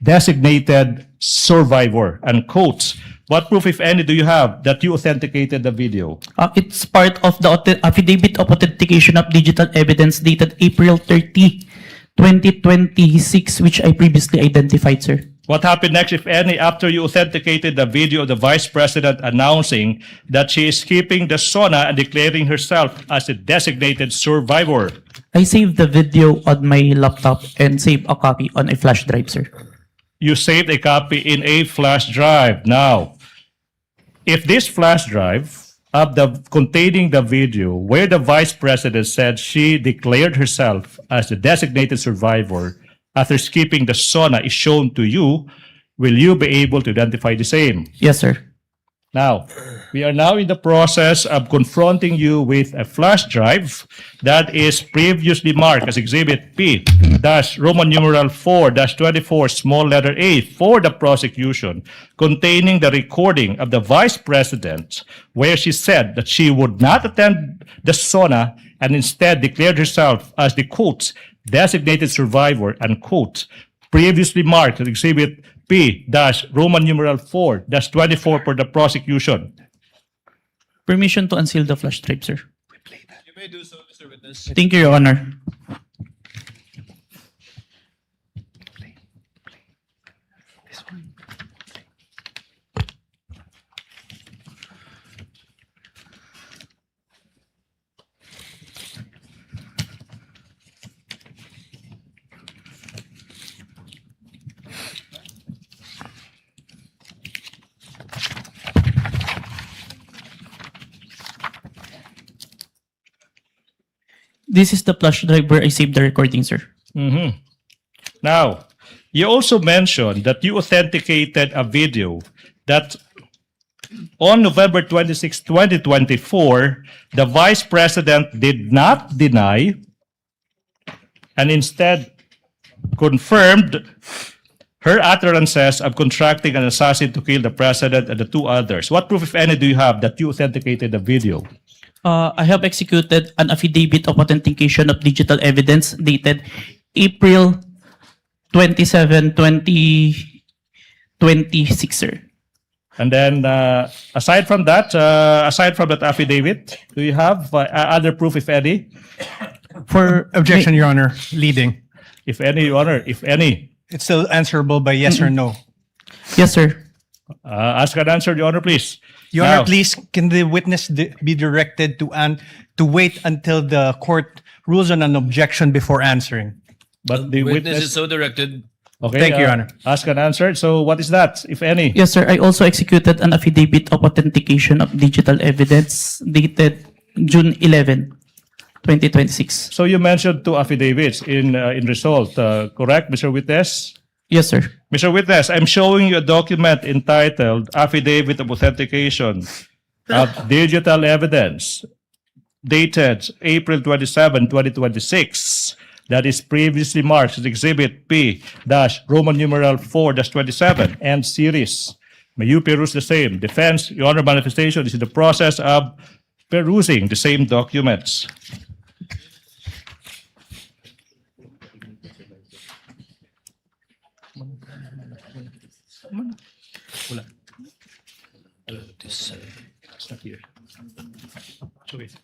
designated survivor, unquote. What proof, if any, do you have that you authenticated the video? It's part of the affidavit of authentication of digital evidence dated April 30, 2026, which I previously identified, sir. What happened next, if any, after you authenticated the video of the Vice President announcing that she is keeping the SONA and declaring herself as a designated survivor? I saved the video on my laptop and saved a copy on a flash drive, sir. You saved a copy in a flash drive. Now, if this flash drive containing the video where the Vice President said she declared herself as the designated survivor after skipping the SONA is shown to you, will you be able to identify the same? Yes, sir. Now, we are now in the process of confronting you with a flash drive that is previously marked as Exhibit P Roman numeral 4-24 small letter A for the prosecution, containing the recording of the Vice President where she said that she would not attend the SONA and instead declared herself as the, quote, designated survivor, unquote, previously marked as Exhibit P Roman numeral 4-24 for the prosecution. Permission to unseal the flash drive, sir. You may do so, Mr. Witness. Thank you, Your Honor. This is the flash drive where I saved the recording, sir. Mhm. Now, you also mentioned that you authenticated a video that on November 26, 2024, the Vice President did not deny and instead confirmed her utterances of contracting an assassin to kill the President and the two others. What proof, if any, do you have that you authenticated the video? I have executed an affidavit of authentication of digital evidence dated April 27, 2026, sir. And then, aside from that affidavit, do you have other proof, if any? For objection, Your Honor, leading. If any, Your Honor, if any. It's still answerable by yes or no. Yes, sir. Ask an answer, Your Honor, please. Your Now, Honor, please, can the witness be directed to wait until the court rules on an objection before answering? But the Witness is so directed. Okay, Thank you, Your Honor. Ask and answer. So what is that, if any? Yes, sir. I also executed an affidavit of authentication of digital evidence dated June 11, 2026. So you mentioned two affidavits in result, correct, Mr. Witness? Yes, sir. Mr. Witness, I'm showing you a document entitled Affidavit of Authentication of Digital Evidence, dated April 27, 2026. That is previously marked as Exhibit P Roman numeral 4-27 and series. May you peruse the same. Defense, Your Honor, manifestation is in the process of perusing the same documents. It's not here. Show it.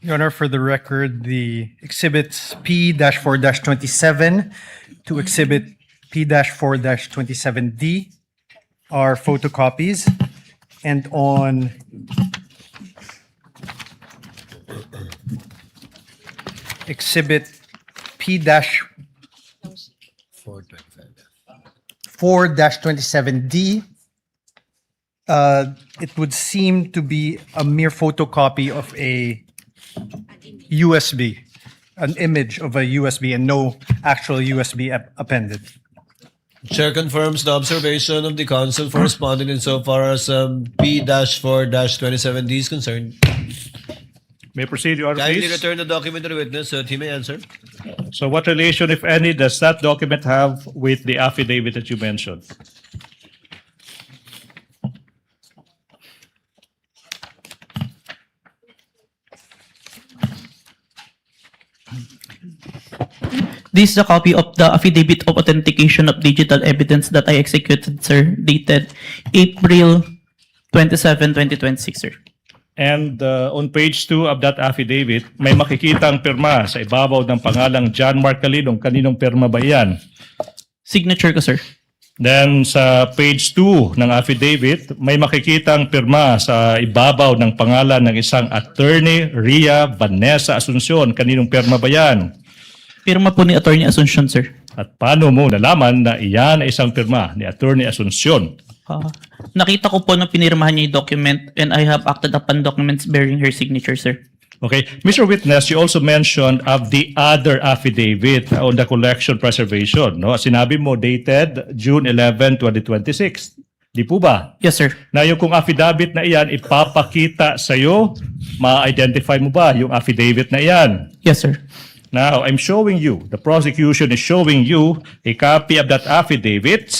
Your Honor, for the record, the exhibits P-4-27 to exhibit P-4-27D are photocopies, and on exhibit P-4-27D, it would seem to be a mere photocopy of a USB, an image of a USB and no actual USB appended. Chair confirms the observation of the counsel for respondent insofar as P-4-27D is concerned. May I proceed, Your Honor, Kindly please? return the document to the witness so that he may answer. So what relation, if any, does that document have with the affidavit that you mentioned? This is a copy of the affidavit of authentication of digital evidence that I executed, sir, dated April 27, 2026, sir. And on page 2 of that affidavit, may makikita ang pirma sa ibabaw ng pangalang John Mark Calilong. Kaninong pirma ba yan? Signature ko, sir. Then sa page 2 ng affidavit, may makikita ang pirma sa ibabaw ng pangalan ng isang attorney, Ria Vanessa Asuncion. Kaninong pirma ba yan? Pirma po ni Attorney Asuncion, sir. At paano mo nalaman na iyan ay isang pirma ni Attorney Asuncion? Nakita ko po na pinirmahan niya yung document and I have acted upon documents bearing her signature, sir. Okay. Mr. Witness, you also mentioned of the other affidavit on the collection preservation. No? Sinabi mo dated June 11, 2026. Di po ba? Yes, sir. Na yung kung affidavit na iyan, ipapakita sa'yo, ma-identify mo ba yung affidavit na iyan? Yes, sir. Now, I'm showing you, the prosecution is showing you a copy of that affidavit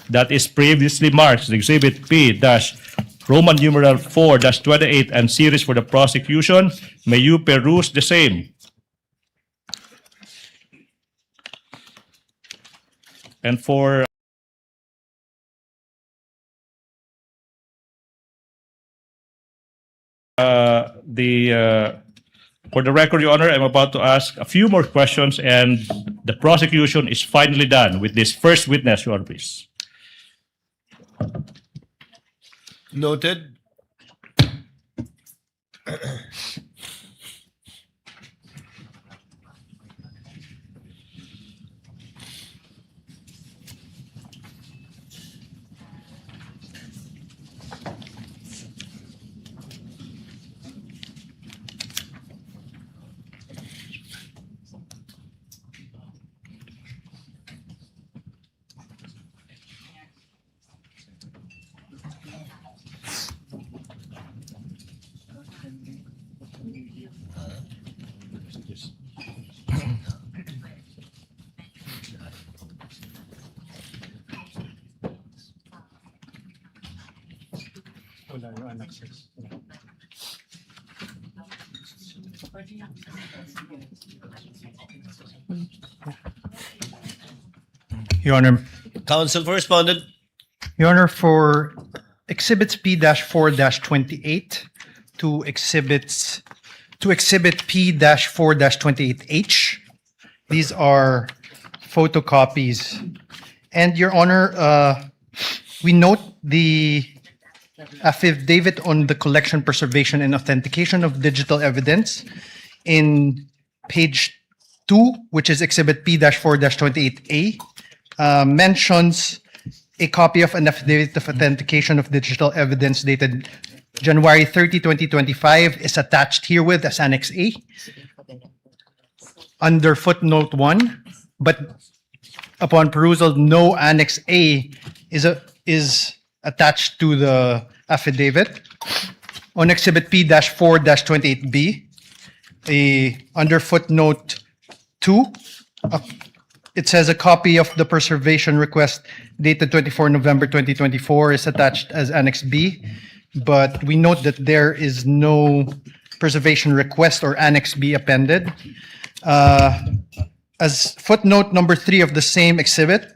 that is previously marked, Exhibit P-Roman numeral 4-28 and series for the prosecution. May you peruse the same. And for for the record, Your Honor, I'm about to ask a few more questions and the prosecution is finally done with this first witness, Your Honor, please. Noted. Your Honor. Counsel for respondent. Your Honor, for exhibits P-4-28 to exhibit P-4-28H, these are photocopies. And Your Honor, we note the affidavit on the collection, preservation, and authentication of digital evidence in page 2, which is exhibit P-4-28A, mentions a copy of an affidavit of authentication of digital evidence dated January 30, 2025 is attached herewith as Annex A under footnote 1, but upon perusal, no Annex A is attached to the affidavit. On exhibit P-4-28B, under footnote 2, it says a copy of the preservation request dated 24 November 2024 is attached as Annex B, but we note that there is no preservation request or Annex B appended. As footnote number 3 of the same exhibit,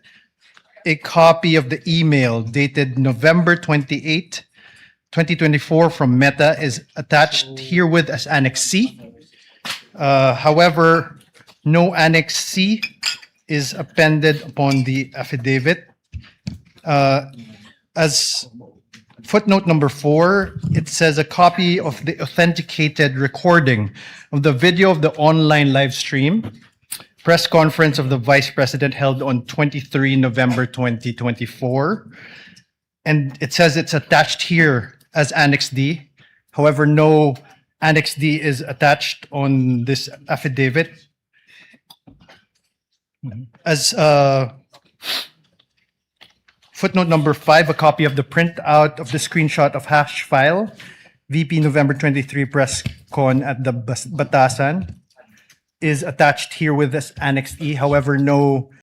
a copy of the email dated November 28, 2024 from Meta is attached herewith as Annex C. However, no Annex C is appended upon the affidavit. As footnote number 4, it says a copy of the authenticated recording of the video of the online live stream press conference of the Vice President held on 23 November 2024. And it says it's attached here as Annex D. However, no Annex D is attached on this affidavit. As footnote number 5, a copy of the printout of the screenshot of hash file, VP November 23 press con at the Batasan, is attached here with this Annex E. However, no